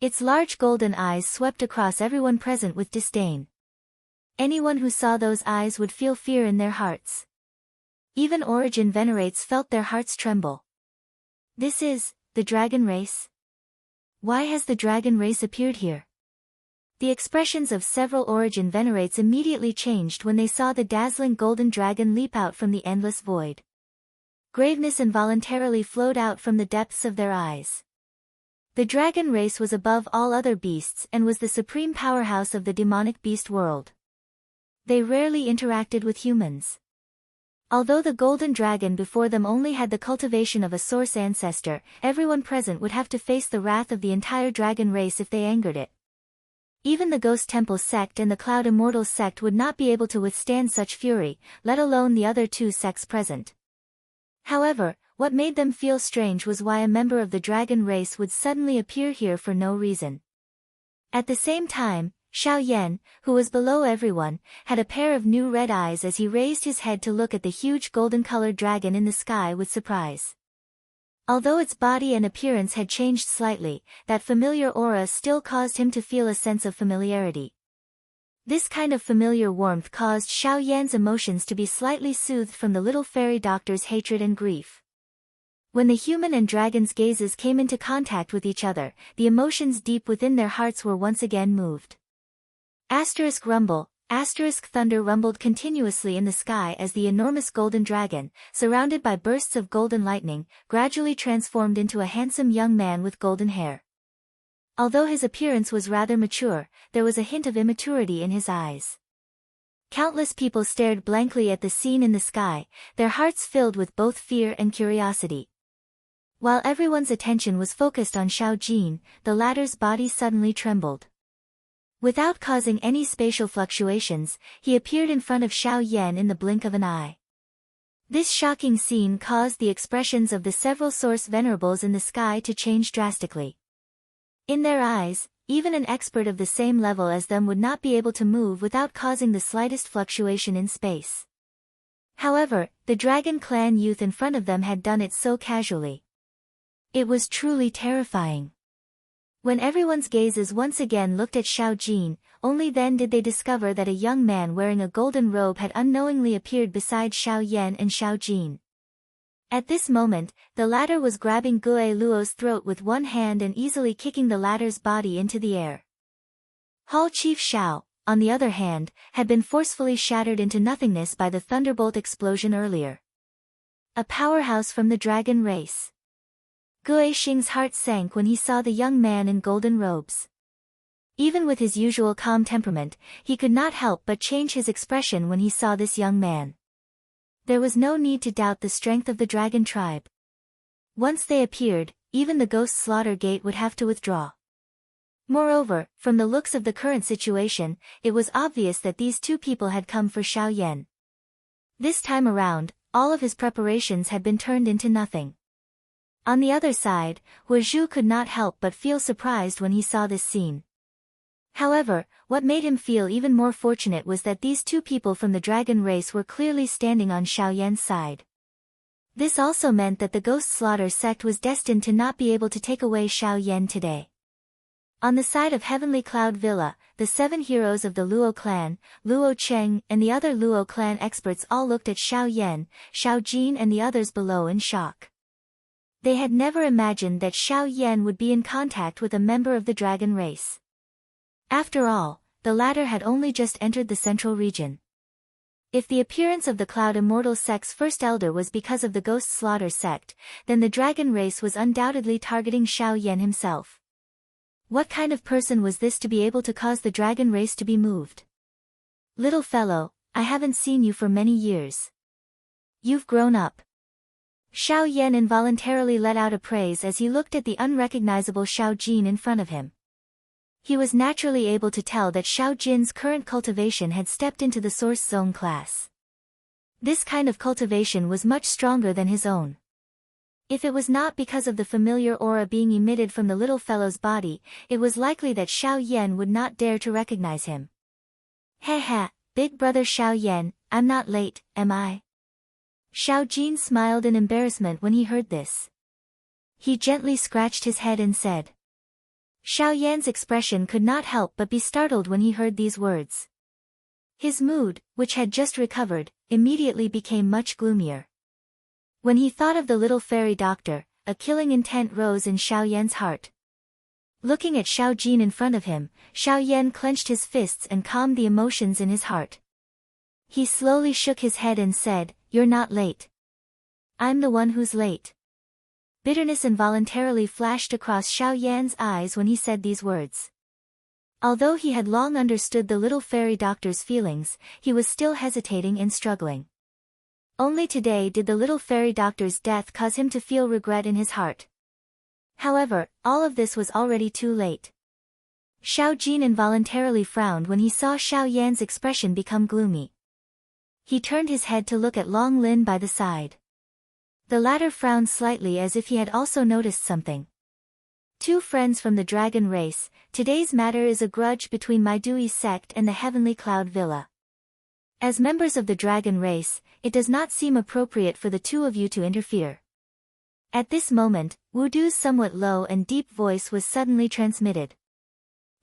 Its large golden eyes swept across everyone present with disdain. Anyone who saw those eyes would feel fear in their hearts. Even Origin Venerates felt their hearts tremble. This is the dragon race? Why has the dragon race appeared here? The expressions of several Origin Venerates immediately changed when they saw the dazzling golden dragon leap out from the endless void. Graveness involuntarily flowed out from the depths of their eyes. The dragon race was above all other beasts and was the supreme powerhouse of the demonic beast world. They rarely interacted with humans. Although the golden dragon before them only had the cultivation of a source ancestor, everyone present would have to face the wrath of the entire dragon race if they angered it. Even the Ghost Temple sect and the Cloud Immortals sect would not be able to withstand such fury, let alone the other two sects present. However, what made them feel strange was why a member of the dragon race would suddenly appear here for no reason. At the same time, Xiao Yan, who was below everyone, had a pair of new red eyes as he raised his head to look at the huge golden-colored dragon in the sky with surprise. Although its body and appearance had changed slightly, that familiar aura still caused him to feel a sense of familiarity. This kind of familiar warmth caused Xiao Yan's emotions to be slightly soothed from the little fairy doctor's hatred and grief. When the human and dragon's gazes came into contact with each other, the emotions deep within their hearts were once again moved. Rumble, thunder rumbled continuously in the sky as the enormous golden dragon, surrounded by bursts of golden lightning, gradually transformed into a handsome young man with golden hair. Although his appearance was rather mature, there was a hint of immaturity in his eyes. Countless people stared blankly at the scene in the sky, their hearts filled with both fear and curiosity. While everyone's attention was focused on Xiao Jin, the latter's body suddenly trembled. Without causing any spatial fluctuations, he appeared in front of Xiao Yan in the blink of an eye. This shocking scene caused the expressions of the several source venerables in the sky to change drastically. In their eyes, even an expert of the same level as them would not be able to move without causing the slightest fluctuation in space. However, the Dragon Clan youth in front of them had done it so casually. It was truly terrifying. When everyone's gazes once again looked at Xiao Jin, only then did they discover that a young man wearing a golden robe had unknowingly appeared beside Xiao Yan and Xiao Jin. At this moment, the latter was grabbing Gue Luo's throat with one hand and easily kicking the latter's body into the air. Hall Chief Xiao, on the other hand, had been forcefully shattered into nothingness by the thunderbolt explosion earlier. A powerhouse from the dragon race. Gue Xing's heart sank when he saw the young man in golden robes. Even with his usual calm temperament, he could not help but change his expression when he saw this young man. There was no need to doubt the strength of the dragon tribe. Once they appeared, even the ghost slaughter gate would have to withdraw. Moreover, from the looks of the current situation, it was obvious that these two people had come for Xiao Yan. This time around, all of his preparations had been turned into nothing. On the other side, Wu Zhu could not help but feel surprised when he saw this scene. However, what made him feel even more fortunate was that these two people from the dragon race were clearly standing on Xiao Yan's side. This also meant that the Ghost Slaughter sect was destined to not be able to take away Xiao Yan today. On the side of Heavenly Cloud Villa, the 7 heroes of the Luo clan, Luo Cheng and the other Luo clan experts all looked at Xiao Yan, Xiao Jin and the others below in shock. They had never imagined that Xiao Yan would be in contact with a member of the dragon race. After all, the latter had only just entered the central region. If the appearance of the Cloud Immortal sect's first elder was because of the Ghost Slaughter sect, then the dragon race was undoubtedly targeting Xiao Yan himself. What kind of person was this to be able to cause the dragon race to be moved? Little fellow, I haven't seen you for many years. You've grown up. Xiao Yan involuntarily let out a praise as he looked at the unrecognizable Xiao Jin in front of him. He was naturally able to tell that Xiao Jin's current cultivation had stepped into the Source Zone class. This kind of cultivation was much stronger than his own. If it was not because of the familiar aura being emitted from the little fellow's body, it was likely that Xiao Yan would not dare to recognize him. Ha, big brother Xiao Yan, I'm not late, am I? Xiao Jin smiled in embarrassment when he heard this. He gently scratched his head and said. Xiao Yan's expression could not help but be startled when he heard these words. His mood, which had just recovered, immediately became much gloomier. When he thought of the little fairy doctor, a killing intent rose in Xiao Yan's heart. Looking at Xiao Jin in front of him, Xiao Yan clenched his fists and calmed the emotions in his heart. He slowly shook his head and said, You're not late. I'm the one who's late. Bitterness involuntarily flashed across Xiao Yan's eyes when he said these words. Although he had long understood the little fairy doctor's feelings, he was still hesitating and struggling. Only today did the little fairy doctor's death cause him to feel regret in his heart. However, all of this was already too late. Xiao Jin involuntarily frowned when he saw Xiao Yan's expression become gloomy. He turned his head to look at Long Lin by the side. The latter frowned slightly as if he had also noticed something. Two friends from the dragon race, today's matter is a grudge between Maidui's sect and the Heavenly Cloud Villa. As members of the dragon race, it does not seem appropriate for the two of you to interfere. At this moment, Wu Du's somewhat low and deep voice was suddenly transmitted.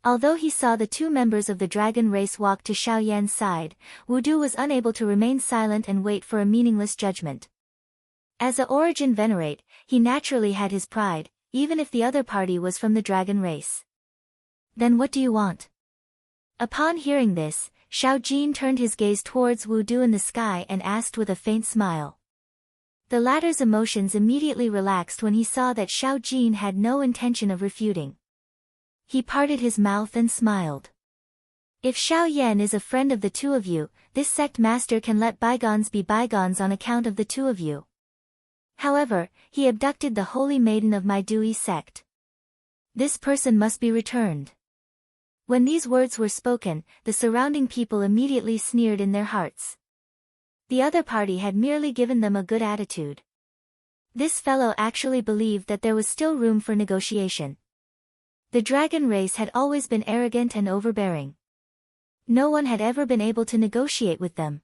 Although he saw the two members of the dragon race walk to Xiao Yan's side, Wu Du was unable to remain silent and wait for a meaningless judgment. As a origin venerate, he naturally had his pride, even if the other party was from the dragon race. Then what do you want? Upon hearing this, Xiao Jin turned his gaze towards Wu Du in the sky and asked with a faint smile. The latter's emotions immediately relaxed when he saw that Xiao Jin had no intention of refuting. He parted his mouth and smiled. If Xiao Yan is a friend of the two of you, this sect master can let bygones be bygones on account of the two of you. However, he abducted the holy maiden of Maidui's sect. This person must be returned. When these words were spoken, the surrounding people immediately sneered in their hearts. The other party had merely given them a good attitude. This fellow actually believed that there was still room for negotiation. The dragon race had always been arrogant and overbearing. No one had ever been able to negotiate with them.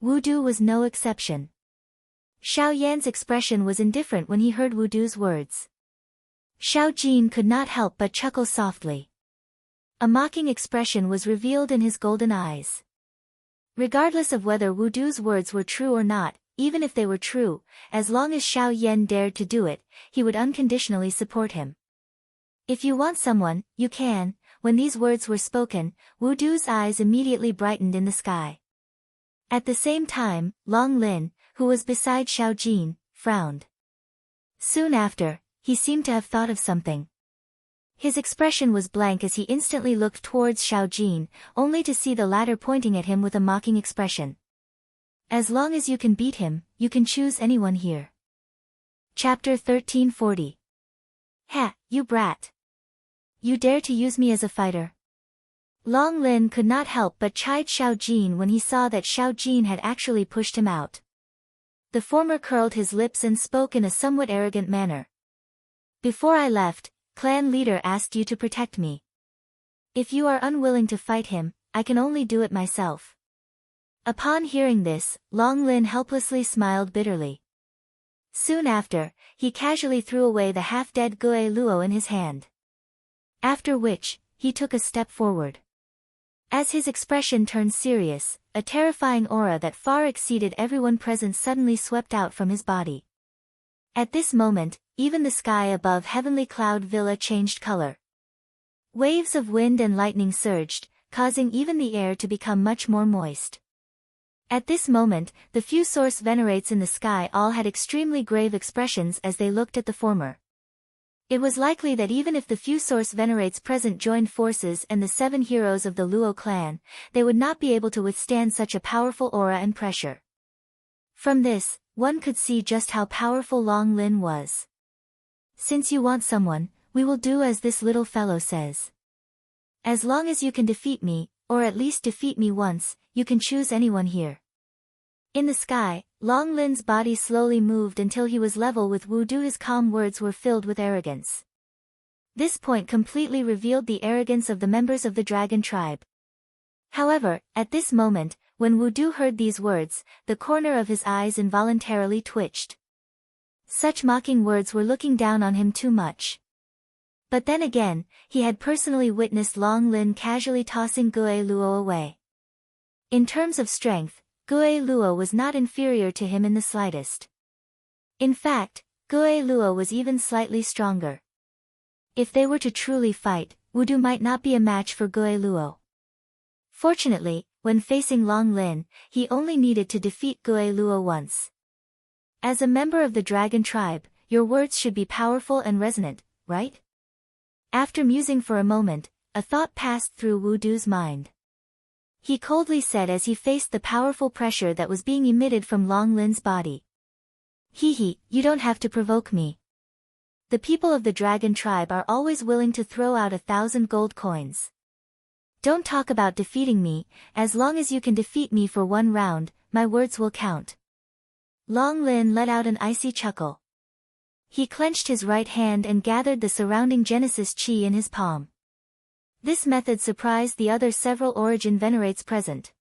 Wu Du was no exception. Xiao Yan's expression was indifferent when he heard Wu Du's words. Xiao Jin could not help but chuckle softly. A mocking expression was revealed in his golden eyes. Regardless of whether Wu Du's words were true or not, even if they were true, as long as Xiao Yan dared to do it, he would unconditionally support him. If you want someone, you can. When these words were spoken, Wu Du's eyes immediately brightened in the sky. At the same time, Long Lin, who was beside Xiao Jin, frowned. Soon after, he seemed to have thought of something. His expression was blank as he instantly looked towards Xiao Jin, only to see the latter pointing at him with a mocking expression. As long as you can beat him, you can choose anyone here. Chapter 1340. Ha, you brat! You dare to use me as a fighter? Long Lin could not help but chide Xiao Jin when he saw that Xiao Jin had actually pushed him out. The former curled his lips and spoke in a somewhat arrogant manner. Before I left, clan leader asked you to protect me. If you are unwilling to fight him, I can only do it myself. Upon hearing this, Long Lin helplessly smiled bitterly. Soon after, he casually threw away the half-dead Gue Luo in his hand. After which, he took a step forward. As his expression turned serious, a terrifying aura that far exceeded everyone present suddenly swept out from his body. At this moment, even the sky above Heavenly Cloud Villa changed color. Waves of wind and lightning surged, causing even the air to become much more moist. At this moment, the few source venerates in the sky all had extremely grave expressions as they looked at the former. It was likely that even if the few source venerates present joined forces and the 7 heroes of the Luo clan, they would not be able to withstand such a powerful aura and pressure. From this, one could see just how powerful Long Lin was. Since you want someone, we will do as this little fellow says. As long as you can defeat me, or at least defeat me once, you can choose anyone here. In the sky, Long Lin's body slowly moved until he was level with Wu Du. His calm words were filled with arrogance. This point completely revealed the arrogance of the members of the dragon tribe. However, at this moment, when Wu Du heard these words, the corner of his eyes involuntarily twitched. Such mocking words were looking down on him too much. But then again, he had personally witnessed Long Lin casually tossing Gue Luo away. In terms of strength, Gue Luo was not inferior to him in the slightest. In fact, Gue Luo was even slightly stronger. If they were to truly fight, Wu Du might not be a match for Gue Luo. Fortunately, when facing Long Lin, he only needed to defeat Gue Luo once. As a member of the dragon tribe, your words should be powerful and resonant, right? After musing for a moment, a thought passed through Wu Du's mind. He coldly said as he faced the powerful pressure that was being emitted from Long Lin's body. Hee, you don't have to provoke me. The people of the dragon tribe are always willing to throw out 1,000 gold coins. Don't talk about defeating me, as long as you can defeat me for one round, my words will count. Long Lin let out an icy chuckle. He clenched his right hand and gathered the surrounding Genesis Chi in his palm. This method surprised the other several origin venerates present.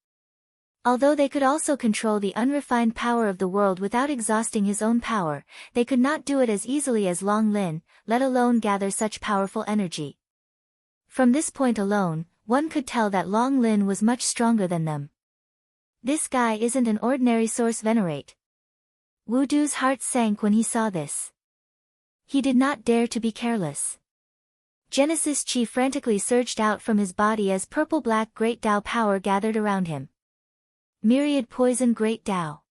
Although they could also control the unrefined power of the world without exhausting his own power, they could not do it as easily as Long Lin, let alone gather such powerful energy. From this point alone, one could tell that Long Lin was much stronger than them. This guy isn't an ordinary source venerate. Wu Du's heart sank when he saw this. He did not dare to be careless. Genesis Chi frantically surged out from his body as purple-black Great Tao power gathered around him. Myriad Poison Great Tao.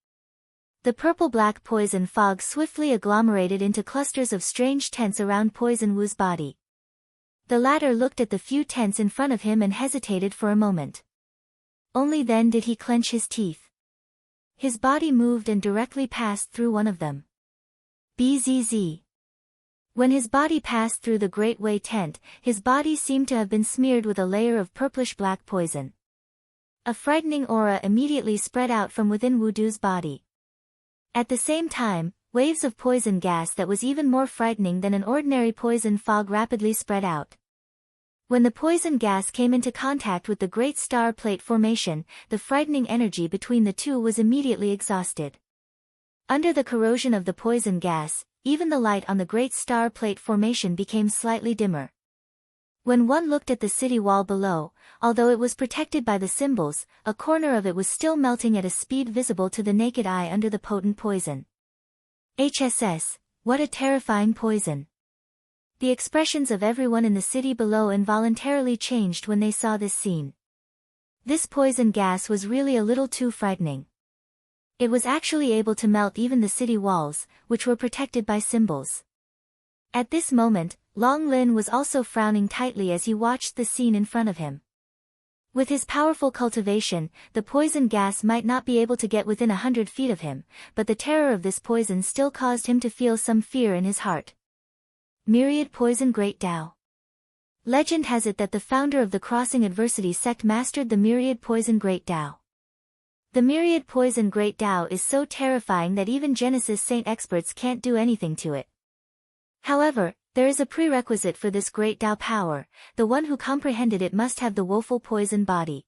The purple-black poison fog swiftly agglomerated into clusters of strange tents around Poison Wu's body. The latter looked at the few tents in front of him and hesitated for a moment. Only then did he clench his teeth. His body moved and directly passed through one of them. Bzz. When his body passed through the Great Way tent, his body seemed to have been smeared with a layer of purplish-black poison. A frightening aura immediately spread out from within Wu Du's body. At the same time, waves of poison gas that was even more frightening than an ordinary poison fog rapidly spread out. When the poison gas came into contact with the Great Star Plate formation, the frightening energy between the two was immediately exhausted. Under the corrosion of the poison gas, even the light on the great star plate formation became slightly dimmer. When one looked at the city wall below, although it was protected by the symbols, a corner of it was still melting at a speed visible to the naked eye under the potent poison. HSS, what a terrifying poison. The expressions of everyone in the city below involuntarily changed when they saw this scene. This poison gas was really a little too frightening. It was actually able to melt even the city walls, which were protected by symbols. At this moment, Long Lin was also frowning tightly as he watched the scene in front of him. With his powerful cultivation, the poison gas might not be able to get within 100 feet of him, but the terror of this poison still caused him to feel some fear in his heart. Myriad Poison Great Tao. Legend has it that the founder of the Crossing Adversity sect mastered the Myriad Poison Great Tao. The Myriad Poison Great Tao is so terrifying that even Genesis Saint experts can't do anything to it. However, there is a prerequisite for this great Tao power: the one who comprehended it must have the woeful poison body.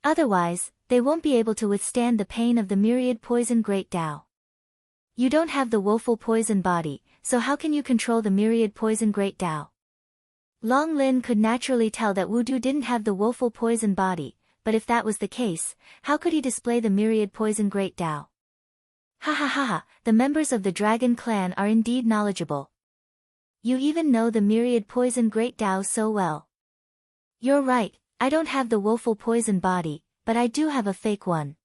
Otherwise, they won't be able to withstand the pain of the Myriad Poison Great Tao. You don't have the woeful poison body, so how can you control the Myriad Poison Great Tao? Long Lin could naturally tell that Wu Du didn't have the woeful poison body, but if that was the case, how could he display the Myriad Poison Great Tao? Ha ha ha ha, the members of the Dragon Clan are indeed knowledgeable. You even know the Myriad Poison Great Tao so well. You're right, I don't have the woeful poison body, but I do have a fake one.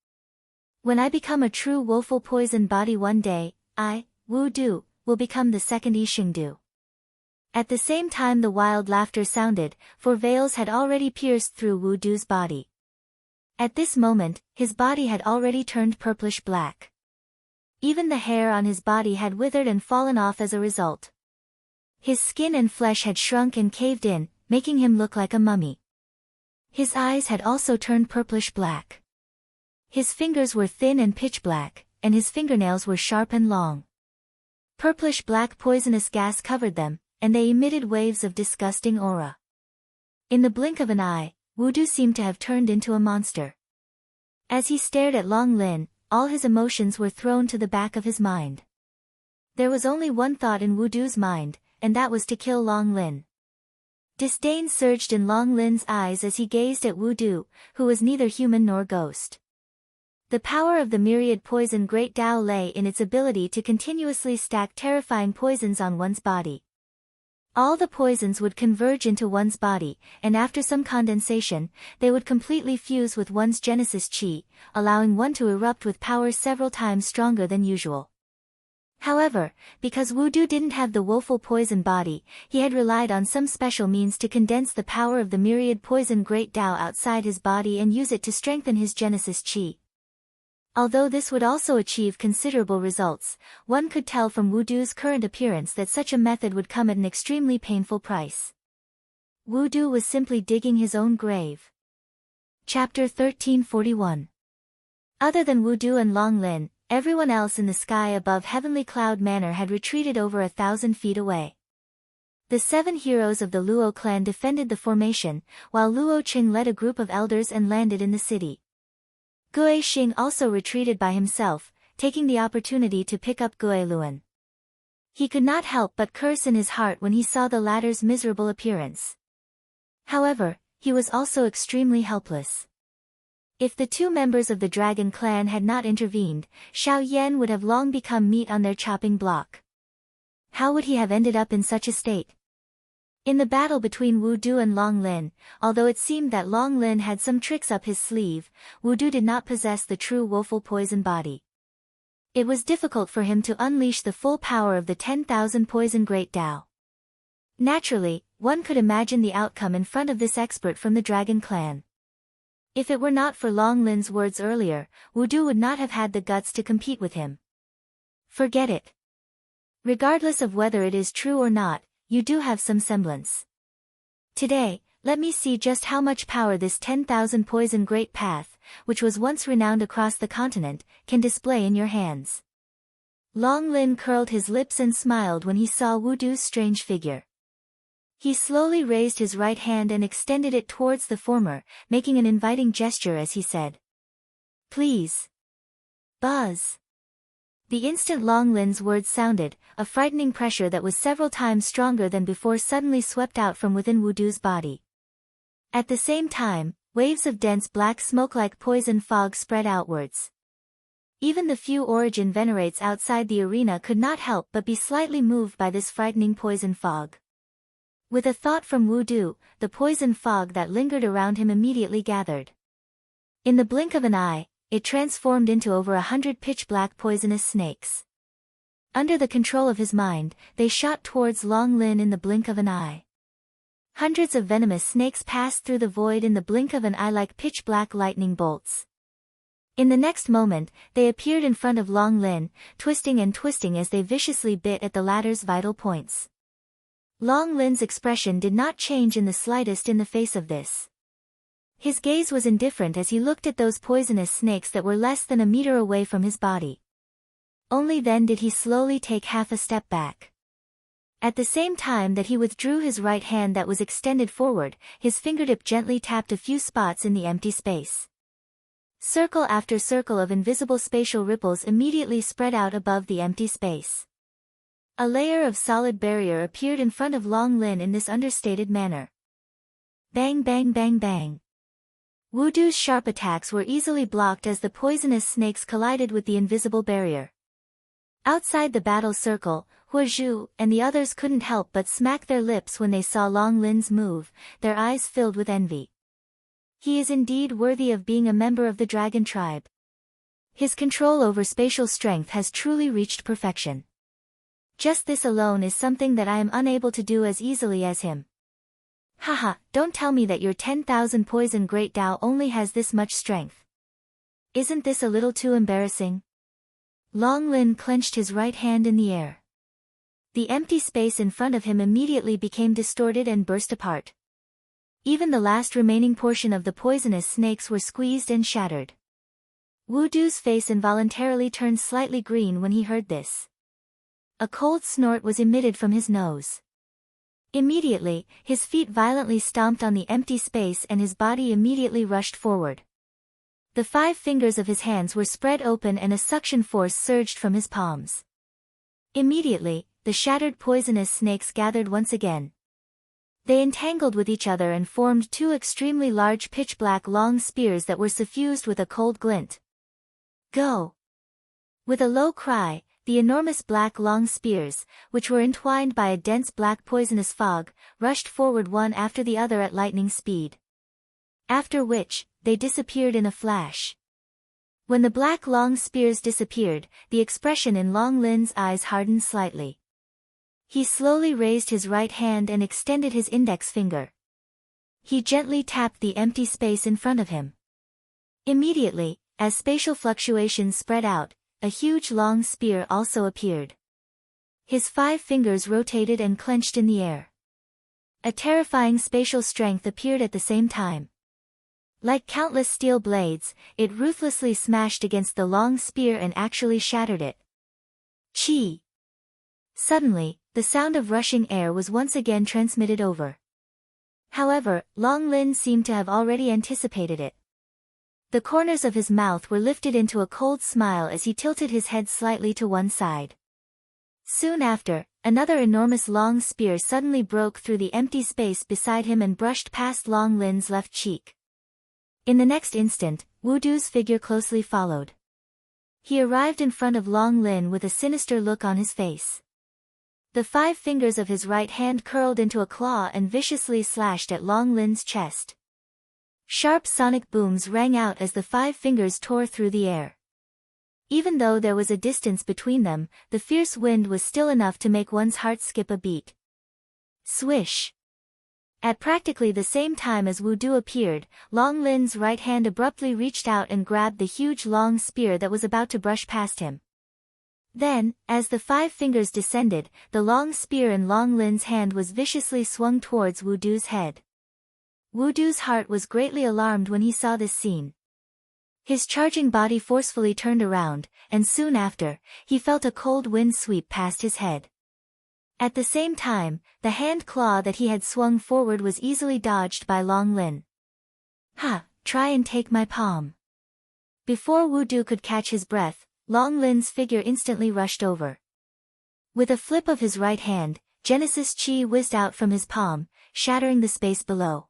When I become a true woeful poison body one day, I, Wu Du, will become the second Yixingdu. At the same time the wild laughter sounded, for veils had already pierced through Wu Du's body. At this moment, his body had already turned purplish black. Even the hair on his body had withered and fallen off as a result. His skin and flesh had shrunk and caved in, making him look like a mummy. His eyes had also turned purplish black. His fingers were thin and pitch black, and his fingernails were sharp and long. Purplish black poisonous gas covered them, and they emitted waves of disgusting aura. In the blink of an eye, Wu Du seemed to have turned into a monster. As he stared at Long Lin, all his emotions were thrown to the back of his mind. There was only one thought in Wu Du's mind, and that was to kill Long Lin. Disdain surged in Long Lin's eyes as he gazed at Wu Du, who was neither human nor ghost. The power of the Myriad Poison Great Tao lay in its ability to continuously stack terrifying poisons on one's body. All the poisons would converge into one's body, and after some condensation, they would completely fuse with one's Genesis Chi, allowing one to erupt with power several times stronger than usual. However, because Wu Du didn't have the woeful poison body, he had relied on some special means to condense the power of the Myriad Poison Great Tao outside his body and use it to strengthen his Genesis Chi. Although this would also achieve considerable results, one could tell from Wu Du's current appearance that such a method would come at an extremely painful price. Wu Du was simply digging his own grave. Chapter 1341. Other than Wu Du and Long Lin, everyone else in the sky above Heavenly Cloud Manor had retreated over 1,000 feet away. The 7 heroes of the Luo clan defended the formation, while Luo Qing led a group of elders and landed in the city. Gue Xing also retreated by himself, taking the opportunity to pick up Gue Luan. He could not help but curse in his heart when he saw the latter's miserable appearance. However, he was also extremely helpless. If the 2 members of the Dragon Clan had not intervened, Xiao Yan would have long become meat on their chopping block. How would he have ended up in such a state? In the battle between Wu Du and Long Lin, although it seemed that Long Lin had some tricks up his sleeve, Wu Du did not possess the true woeful poison body. It was difficult for him to unleash the full power of the 10,000 poison Great Tao. Naturally, one could imagine the outcome in front of this expert from the Dragon Clan. If it were not for Long Lin's words earlier, Wu Du would not have had the guts to compete with him. Forget it. Regardless of whether it is true or not, you do have some semblance. Today, let me see just how much power this 10,000 poison great path, which was once renowned across the continent, can display in your hands. Long Lin curled his lips and smiled when he saw Wu Du's strange figure. He slowly raised his right hand and extended it towards the former, making an inviting gesture as he said, "Please." Buzz. The instant Long Lin's words sounded, a frightening pressure that was several times stronger than before suddenly swept out from within Wudu's body. At the same time, waves of dense black smoke like poison fog spread outwards. Even the few Origin Venerates outside the arena could not help but be slightly moved by this frightening poison fog. With a thought from Wudu, the poison fog that lingered around him immediately gathered. In the blink of an eye, it transformed into over 100 pitch-black poisonous snakes. Under the control of his mind, they shot towards Long Lin in the blink of an eye. Hundreds of venomous snakes passed through the void in the blink of an eye like pitch-black lightning bolts. In the next moment, they appeared in front of Long Lin, twisting and twisting as they viciously bit at the latter's vital points. Long Lin's expression did not change in the slightest in the face of this. His gaze was indifferent as he looked at those poisonous snakes that were less than a meter away from his body. Only then did he slowly take half a step back. At the same time that he withdrew his right hand that was extended forward, his fingertip gently tapped a few spots in the empty space. Circle after circle of invisible spatial ripples immediately spread out above the empty space. A layer of solid barrier appeared in front of Long Lin in this understated manner. Bang bang bang bang. Wudu's sharp attacks were easily blocked as the poisonous snakes collided with the invisible barrier. Outside the battle circle, Huazhu and the others couldn't help but smack their lips when they saw Long Lin's move, their eyes filled with envy. He is indeed worthy of being a member of the dragon tribe. His control over spatial strength has truly reached perfection. Just this alone is something that I am unable to do as easily as him. Haha, don't tell me that your 10,000 poison Great Dao only has this much strength. Isn't this a little too embarrassing? Long Lin clenched his right hand in the air. The empty space in front of him immediately became distorted and burst apart. Even the last remaining portion of the poisonous snakes were squeezed and shattered. Wudu's face involuntarily turned slightly green when he heard this. A cold snort was emitted from his nose. Immediately, his feet violently stomped on the empty space and his body immediately rushed forward. The 5 fingers of his hands were spread open and a suction force surged from his palms. Immediately, the shattered poisonous snakes gathered once again. They entangled with each other and formed 2 extremely large pitch-black long spears that were suffused with a cold glint. Go! With a low cry, the enormous black long spears, which were entwined by a dense black poisonous fog, rushed forward one after the other at lightning speed. After which, they disappeared in a flash. When the black long spears disappeared, the expression in Long Lin's eyes hardened slightly. He slowly raised his right hand and extended his index finger. He gently tapped the empty space in front of him. Immediately, as spatial fluctuations spread out, a huge long spear also appeared. His 5 fingers rotated and clenched in the air. A terrifying spatial strength appeared at the same time. Like countless steel blades, it ruthlessly smashed against the long spear and actually shattered it. Chi! Suddenly, the sound of rushing air was once again transmitted over. However, Long Lin seemed to have already anticipated it. The corners of his mouth were lifted into a cold smile as he tilted his head slightly to one side. Soon after, another enormous long spear suddenly broke through the empty space beside him and brushed past Long Lin's left cheek. In the next instant, Wudu's figure closely followed. He arrived in front of Long Lin with a sinister look on his face. The 5 fingers of his right hand curled into a claw and viciously slashed at Long Lin's chest. Sharp sonic booms rang out as the 5 fingers tore through the air. Even though there was a distance between them, the fierce wind was still enough to make one's heart skip a beat. Swish! At practically the same time as Wudu appeared, Long Lin's right hand abruptly reached out and grabbed the huge long spear that was about to brush past him. Then, as the 5 fingers descended, the long spear in Long Lin's hand was viciously swung towards Wudu's head. Wudu's heart was greatly alarmed when he saw this scene. His charging body forcefully turned around, and soon after, he felt a cold wind sweep past his head. At the same time, the hand claw that he had swung forward was easily dodged by Long Lin. Ha! Try and take my palm. Before Wudu could catch his breath, Long Lin's figure instantly rushed over. With a flip of his right hand, Genesis Chi whizzed out from his palm, shattering the space below.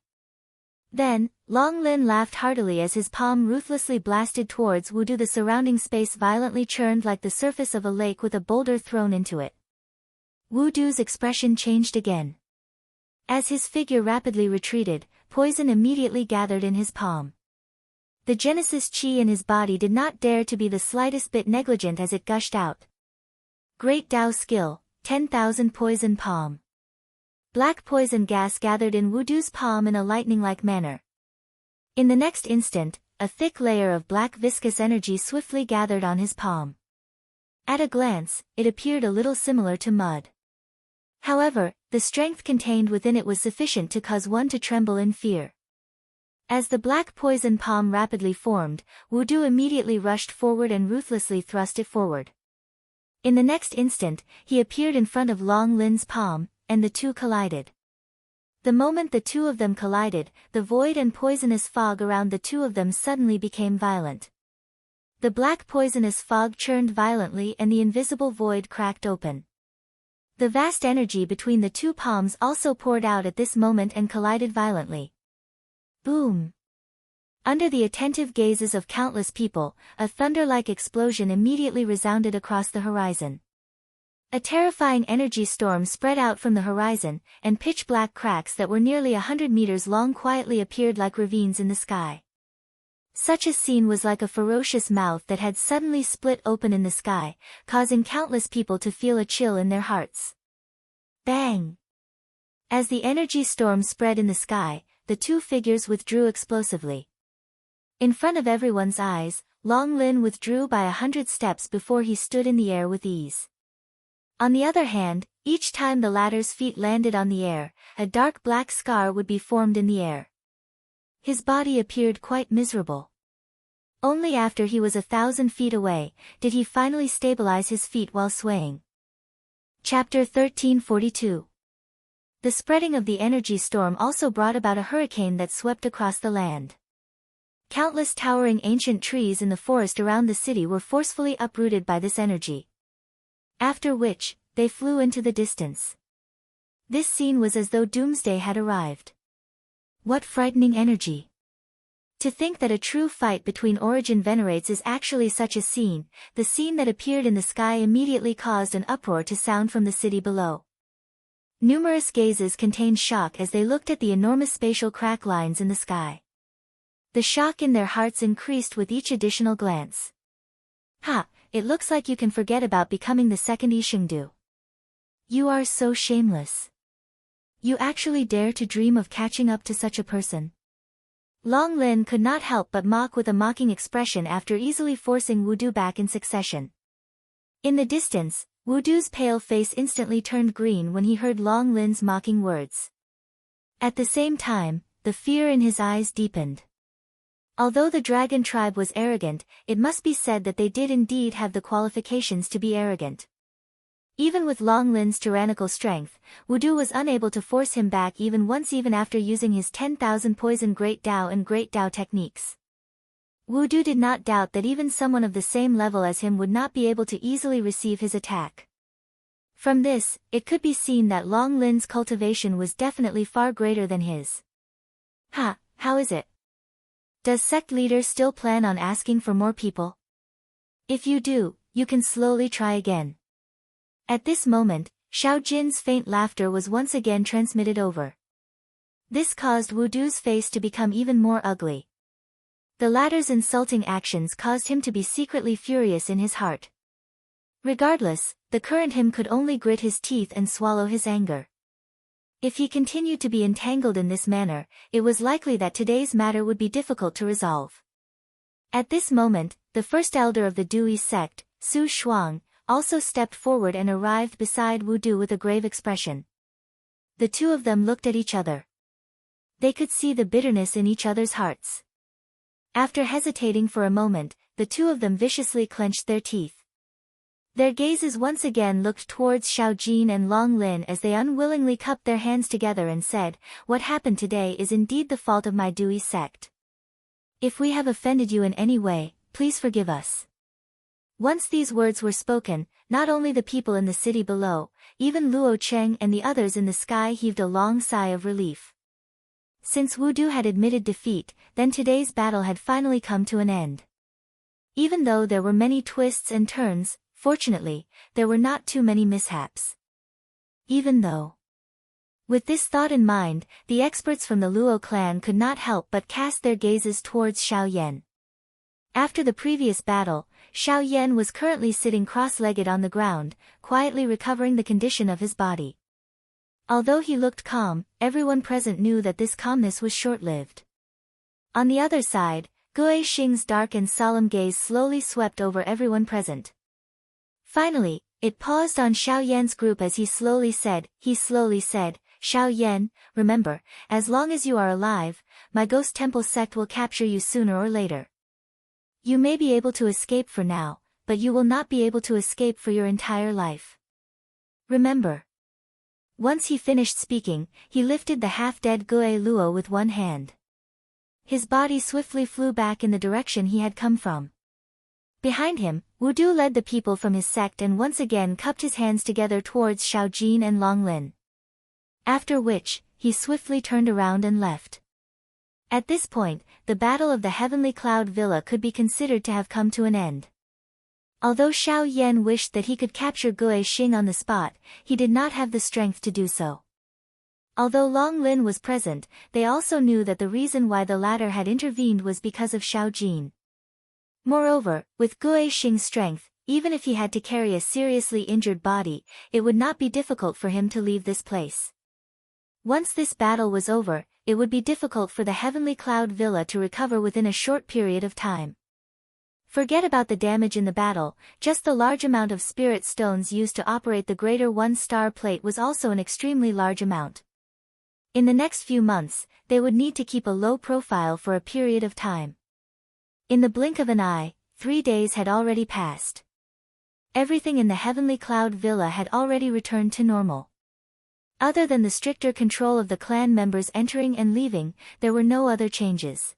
Then, Long Lin laughed heartily as his palm ruthlessly blasted towards Wudu. The surrounding space violently churned like the surface of a lake with a boulder thrown into it. Wudu's expression changed again. As his figure rapidly retreated, poison immediately gathered in his palm. The Genesis Chi in his body did not dare to be the slightest bit negligent as it gushed out. Great Dao skill, 10,000 poison palm. Black poison gas gathered in Wudu's palm in a lightning-like manner. In the next instant, a thick layer of black viscous energy swiftly gathered on his palm. At a glance, it appeared a little similar to mud. However, the strength contained within it was sufficient to cause one to tremble in fear. As the black poison palm rapidly formed, Wudu immediately rushed forward and ruthlessly thrust it forward. In the next instant, he appeared in front of Long Lin's palm, and the two collided. The moment the two of them collided, the void and poisonous fog around the two of them suddenly became violent. The black poisonous fog churned violently and the invisible void cracked open. The vast energy between the two palms also poured out at this moment and collided violently. Boom! Under the attentive gazes of countless people, a thunder-like explosion immediately resounded across the horizon. A terrifying energy storm spread out from the horizon, and pitch-black cracks that were nearly 100 meters long quietly appeared like ravines in the sky. Such a scene was like a ferocious mouth that had suddenly split open in the sky, causing countless people to feel a chill in their hearts. Bang! As the energy storm spread in the sky, the two figures withdrew explosively. In front of everyone's eyes, Long Lin withdrew by 100 steps before he stood in the air with ease. On the other hand, each time the latter's feet landed on the air, a dark black scar would be formed in the air. His body appeared quite miserable. Only after he was 1,000 feet away, did he finally stabilize his feet while swaying. Chapter 1342. The spreading of the energy storm also brought about a hurricane that swept across the land. Countless towering ancient trees in the forest around the city were forcefully uprooted by this energy. After which, they flew into the distance. This scene was as though doomsday had arrived. What frightening energy! To think that a true fight between origin venerates is actually such a scene. The scene that appeared in the sky immediately caused an uproar to sound from the city below. Numerous gazes contained shock as they looked at the enormous spatial crack lines in the sky. The shock in their hearts increased with each additional glance. Ha! It looks like you can forget about becoming the second Yishengdu. You are so shameless. You actually dare to dream of catching up to such a person. Long Lin could not help but mock with a mocking expression after easily forcing Wudu back in succession. In the distance, Wudu's pale face instantly turned green when he heard Long Lin's mocking words. At the same time, the fear in his eyes deepened. Although the dragon tribe was arrogant, it must be said that they did indeed have the qualifications to be arrogant. Even with Long Lin's tyrannical strength, Wudu was unable to force him back even once, even after using his 10,000 poison Great Dao and Great Dao techniques. Wudu did not doubt that even someone of the same level as him would not be able to easily receive his attack. From this, it could be seen that Long Lin's cultivation was definitely far greater than his. Ha, how is it? Does sect leader still plan on asking for more people? If you do, you can slowly try again. At this moment, Xiao Jin's faint laughter was once again transmitted over. This caused Wudu's face to become even more ugly. The latter's insulting actions caused him to be secretly furious in his heart. Regardless, the current him could only grit his teeth and swallow his anger. If he continued to be entangled in this manner, it was likely that today's matter would be difficult to resolve. At this moment, the first elder of the Dui sect, Su Shuang, also stepped forward and arrived beside Wudu with a grave expression. The two of them looked at each other. They could see the bitterness in each other's hearts. After hesitating for a moment, the two of them viciously clenched their teeth. Their gazes once again looked towards Xiao Jin and Long Lin as they unwillingly cupped their hands together and said, "What happened today is indeed the fault of my Dui sect. If we have offended you in any way, please forgive us." Once these words were spoken, not only the people in the city below, even Luo Cheng and the others in the sky heaved a long sigh of relief. Since Wu Du had admitted defeat, then today's battle had finally come to an end. Even though there were many twists and turns, fortunately, there were not too many mishaps. Even though. With this thought in mind, the experts from the Luo clan could not help but cast their gazes towards Xiao Yan. After the previous battle, Xiao Yan was currently sitting cross-legged on the ground, quietly recovering the condition of his body. Although he looked calm, everyone present knew that this calmness was short-lived. On the other side, Gui Xing's dark and solemn gaze slowly swept over everyone present. Finally, it paused on Xiao Yan's group as he slowly said, Xiao Yan, remember, as long as you are alive, my ghost temple sect will capture you sooner or later. You may be able to escape for now, but you will not be able to escape for your entire life. Remember. Once he finished speaking, he lifted the half-dead Gui Luo with one hand. His body swiftly flew back in the direction he had come from. Behind him, Wu Du led the people from his sect and once again cupped his hands together towards Xiao Jin and Long Lin. After which, he swiftly turned around and left. At this point, the Battle of the Heavenly Cloud Villa could be considered to have come to an end. Although Xiao Yan wished that he could capture Gui Xing on the spot, he did not have the strength to do so. Although Long Lin was present, they also knew that the reason why the latter had intervened was because of Xiao Jin. Moreover, with Gui Xing's strength, even if he had to carry a seriously injured body, it would not be difficult for him to leave this place. Once this battle was over, it would be difficult for the Heavenly Cloud Villa to recover within a short period of time. Forget about the damage in the battle, just the large amount of spirit stones used to operate the greater one-star plate was also an extremely large amount. In the next few months, they would need to keep a low profile for a period of time. In the blink of an eye, 3 days had already passed. Everything in the Heavenly Cloud Villa had already returned to normal. Other than the stricter control of the clan members entering and leaving, there were no other changes.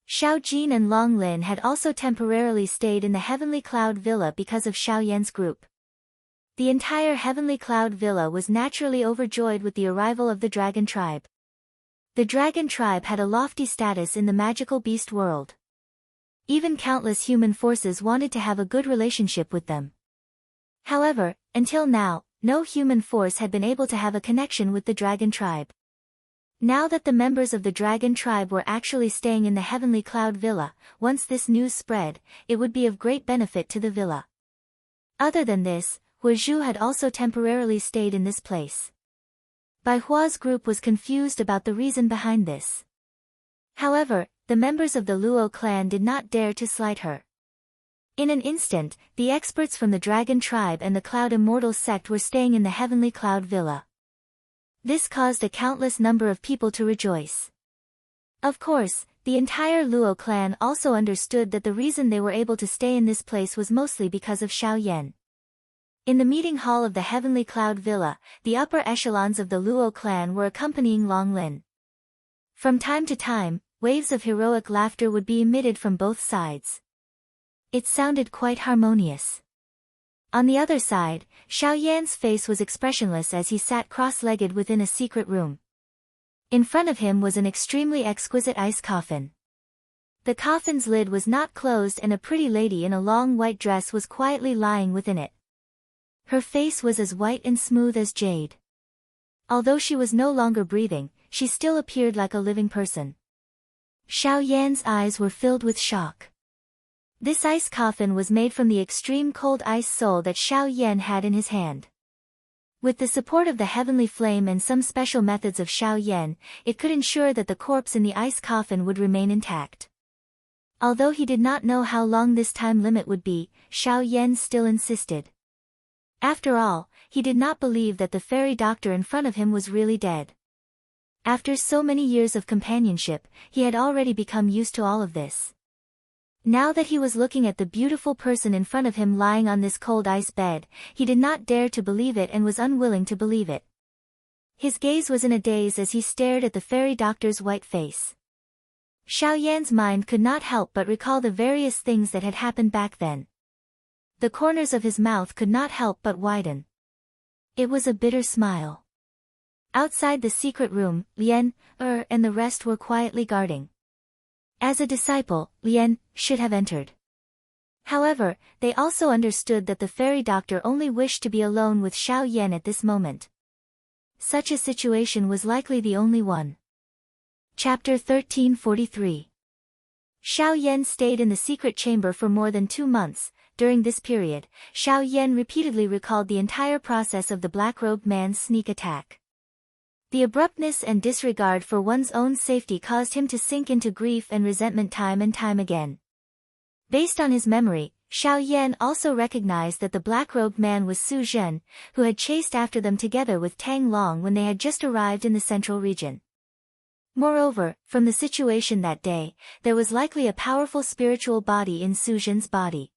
Xiao Jin and Long Lin had also temporarily stayed in the Heavenly Cloud Villa because of Xiao Yan's group. The entire Heavenly Cloud Villa was naturally overjoyed with the arrival of the Dragon Tribe. The Dragon Tribe had a lofty status in the magical beast world. Even countless human forces wanted to have a good relationship with them. However, until now, no human force had been able to have a connection with the Dragon Tribe. Now that the members of the Dragon Tribe were actually staying in the Heavenly Cloud Villa, once this news spread, it would be of great benefit to the villa. Other than this, Hua Zhu had also temporarily stayed in this place. Bai Hua's group was confused about the reason behind this. However, the members of the Luo clan did not dare to slight her. In an instant, the experts from the Dragon Tribe and the Cloud Immortal sect were staying in the Heavenly Cloud Villa. This caused a countless number of people to rejoice. Of course, the entire Luo clan also understood that the reason they were able to stay in this place was mostly because of Xiao Yan. In the meeting hall of the Heavenly Cloud Villa, the upper echelons of the Luo clan were accompanying Long Lin. From time to time, waves of heroic laughter would be emitted from both sides. It sounded quite harmonious. On the other side, Xiao Yan's face was expressionless as he sat cross-legged within a secret room. In front of him was an extremely exquisite ice coffin. The coffin's lid was not closed and a pretty lady in a long white dress was quietly lying within it. Her face was as white and smooth as jade. Although she was no longer breathing, she still appeared like a living person. Xiao Yan's eyes were filled with shock. This ice coffin was made from the extreme cold ice soul that Xiao Yan had in his hand. With the support of the heavenly flame and some special methods of Xiao Yan, it could ensure that the corpse in the ice coffin would remain intact. Although he did not know how long this time limit would be, Xiao Yan still insisted. After all, he did not believe that the fairy doctor in front of him was really dead. After so many years of companionship, he had already become used to all of this. Now that he was looking at the beautiful person in front of him lying on this cold ice bed, he did not dare to believe it and was unwilling to believe it. His gaze was in a daze as he stared at the fairy doctor's white face. Xiao Yan's mind could not help but recall the various things that had happened back then. The corners of his mouth could not help but widen. It was a bitter smile. Outside the secret room, Lien, and the rest were quietly guarding. As a disciple, Lien should have entered. However, they also understood that the fairy doctor only wished to be alone with Xiao Yan at this moment. Such a situation was likely the only one. Chapter 1343. Xiao Yan stayed in the secret chamber for more than 2 months. During this period, Xiao Yan repeatedly recalled the entire process of the black-robed man's sneak attack. The abruptness and disregard for one's own safety caused him to sink into grief and resentment time and time again. Based on his memory, Xiao Yan also recognized that the black-robed man was Su Zhen, who had chased after them together with Tang Long when they had just arrived in the central region. Moreover, from the situation that day, there was likely a powerful spiritual body in Su Zhen's body.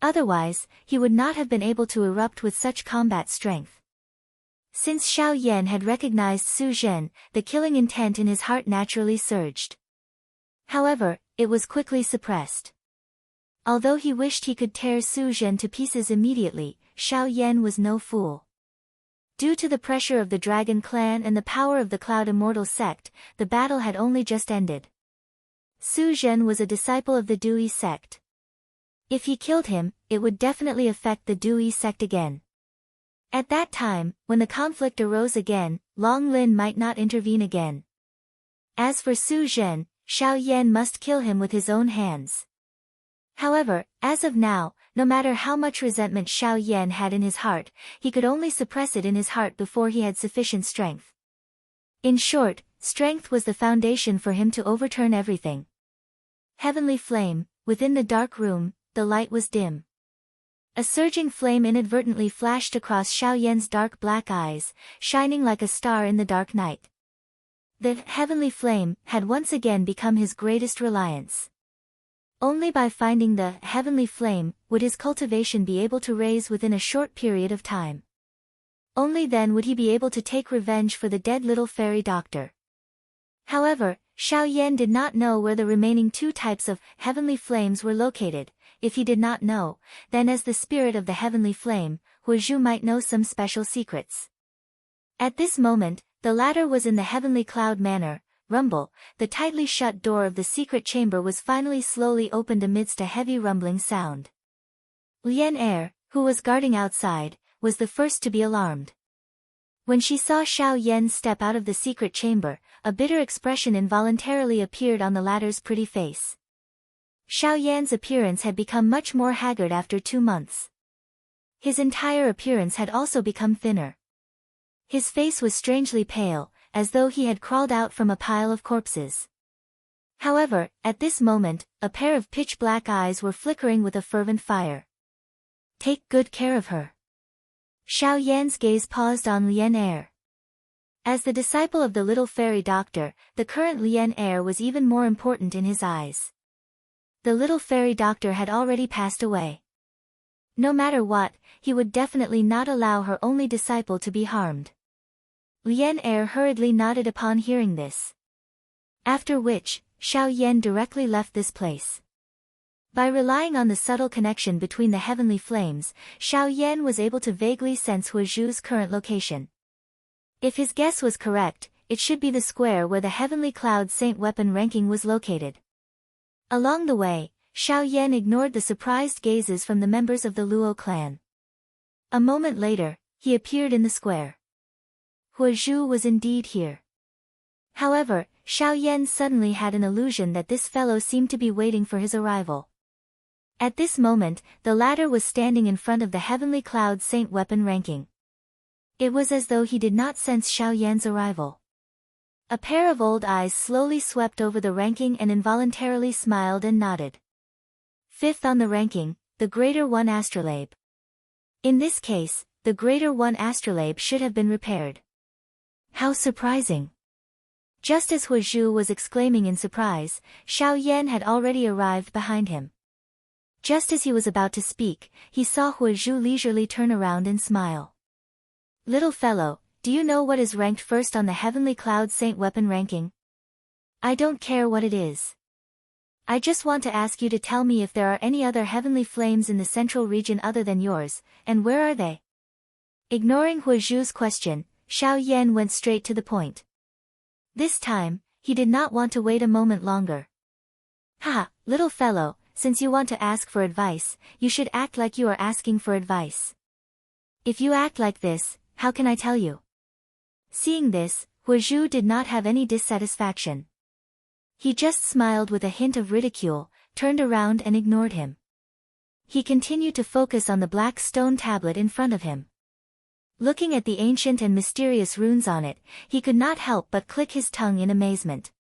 Otherwise, he would not have been able to erupt with such combat strength. Since Xiao Yan had recognized Su Zhen, the killing intent in his heart naturally surged. However, it was quickly suppressed. Although he wished he could tear Su Zhen to pieces immediately, Xiao Yan was no fool. Due to the pressure of the Dragon Clan and the power of the Cloud Immortal sect, the battle had only just ended. Su Zhen was a disciple of the Dui sect. If he killed him, it would definitely affect the Dui sect again. At that time, when the conflict arose again, Long Lin might not intervene again. As for Su Zhen, Xiao Yan must kill him with his own hands. However, as of now, no matter how much resentment Xiao Yan had in his heart, he could only suppress it in his heart before he had sufficient strength. In short, strength was the foundation for him to overturn everything. Heavenly flame, within the dark room, the light was dim. A surging flame inadvertently flashed across Xiao Yan's dark black eyes, shining like a star in the dark night. The heavenly flame had once again become his greatest reliance. Only by finding the heavenly flame would his cultivation be able to raise within a short period of time. Only then would he be able to take revenge for the dead little fairy doctor. However, Xiao Yan did not know where the remaining 2 types of heavenly flames were located. If he did not know, then as the spirit of the heavenly flame, Huozhu might know some special secrets. At this moment, the latter was in the heavenly cloud manor. Rumble, the tightly shut door of the secret chamber was finally slowly opened amidst a heavy rumbling sound. Lien Er, who was guarding outside, was the first to be alarmed. When she saw Xiao Yan step out of the secret chamber, a bitter expression involuntarily appeared on the latter's pretty face. Xiao Yan's appearance had become much more haggard after 2 months. His entire appearance had also become thinner. His face was strangely pale, as though he had crawled out from a pile of corpses. However, at this moment, a pair of pitch-black eyes were flickering with a fervent fire. Take good care of her. Xiao Yan's gaze paused on Lien Er. As the disciple of the little fairy doctor, the current Lien Er was even more important in his eyes. The little fairy doctor had already passed away. No matter what, he would definitely not allow her only disciple to be harmed. Lien Er hurriedly nodded upon hearing this. After which, Xiao Yan directly left this place. By relying on the subtle connection between the heavenly flames, Xiao Yan was able to vaguely sense Huozhu's current location. If his guess was correct, it should be the square where the heavenly cloud saint weapon ranking was located. Along the way, Xiao Yan ignored the surprised gazes from the members of the Luo clan. A moment later, he appeared in the square. Huozhu was indeed here. However, Xiao Yan suddenly had an illusion that this fellow seemed to be waiting for his arrival. At this moment, the latter was standing in front of the heavenly cloud saint weapon ranking. It was as though he did not sense Xiao Yan's arrival. A pair of old eyes slowly swept over the ranking and involuntarily smiled and nodded. 5th on the ranking, the Greater One Astrolabe. In this case, the Greater One Astrolabe should have been repaired. How surprising! Just as Huozhu was exclaiming in surprise, Xiao Yan had already arrived behind him. Just as he was about to speak, he saw Huozhu leisurely turn around and smile. Little fellow, do you know what is ranked first on the Heavenly Cloud Saint weapon ranking? I don't care what it is. I just want to ask you to tell me if there are any other heavenly flames in the central region other than yours, and where are they? Ignoring Hu Zhu's question, Xiao Yan went straight to the point. This time, he did not want to wait a moment longer. Haha, little fellow, since you want to ask for advice, you should act like you are asking for advice. If you act like this, how can I tell you? Seeing this, Hu Zhu did not have any dissatisfaction. He just smiled with a hint of ridicule, turned around and ignored him. He continued to focus on the black stone tablet in front of him. Looking at the ancient and mysterious runes on it, he could not help but click his tongue in amazement.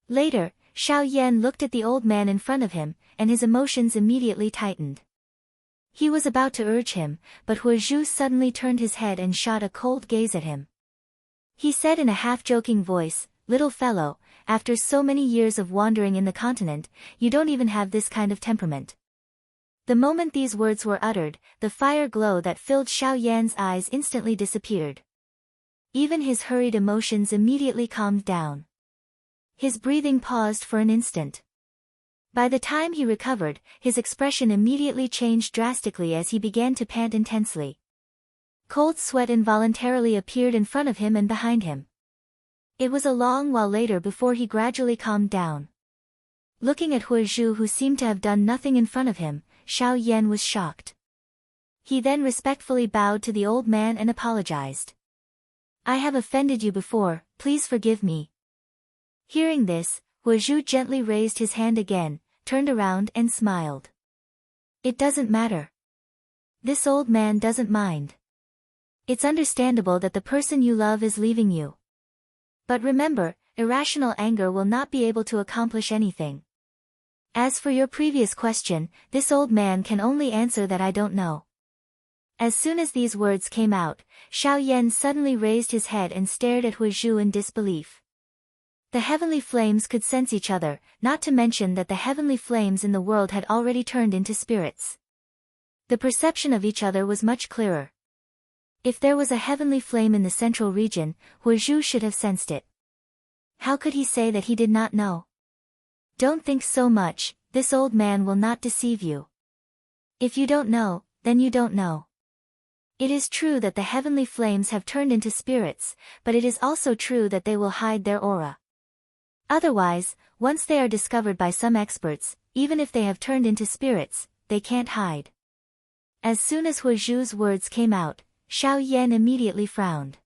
Later, Xiao Yan looked at the old man in front of him, and his emotions immediately tightened. He was about to urge him, but Hu Zhu suddenly turned his head and shot a cold gaze at him. He said in a half-joking voice, "Little fellow, after so many years of wandering in the continent, you don't even have this kind of temperament." The moment these words were uttered, the fire glow that filled Xiao Yan's eyes instantly disappeared. Even his hurried emotions immediately calmed down. His breathing paused for an instant. By the time he recovered, his expression immediately changed drastically as he began to pant intensely. Cold sweat involuntarily appeared in front of him and behind him. It was a long while later before he gradually calmed down. Looking at Hu Zhu, who seemed to have done nothing in front of him, Xiao Yan was shocked. He then respectfully bowed to the old man and apologized. "I have offended you before, please forgive me." Hearing this, Hu Zhu gently raised his hand again, turned around and smiled. "It doesn't matter. This old man doesn't mind. It's understandable that the person you love is leaving you. But remember, irrational anger will not be able to accomplish anything. As for your previous question, this old man can only answer that I don't know." As soon as these words came out, Xiao Yan suddenly raised his head and stared at Hu Zhu in disbelief. The heavenly flames could sense each other, not to mention that the heavenly flames in the world had already turned into spirits. The perception of each other was much clearer. If there was a heavenly flame in the central region, Hu Zhu should have sensed it. How could he say that he did not know? Don't think so much, this old man will not deceive you. If you don't know, then you don't know. It is true that the heavenly flames have turned into spirits, but it is also true that they will hide their aura. Otherwise, once they are discovered by some experts, even if they have turned into spirits, they can't hide. As soon as Hu Zhu's words came out, Xiao Yan immediately frowned.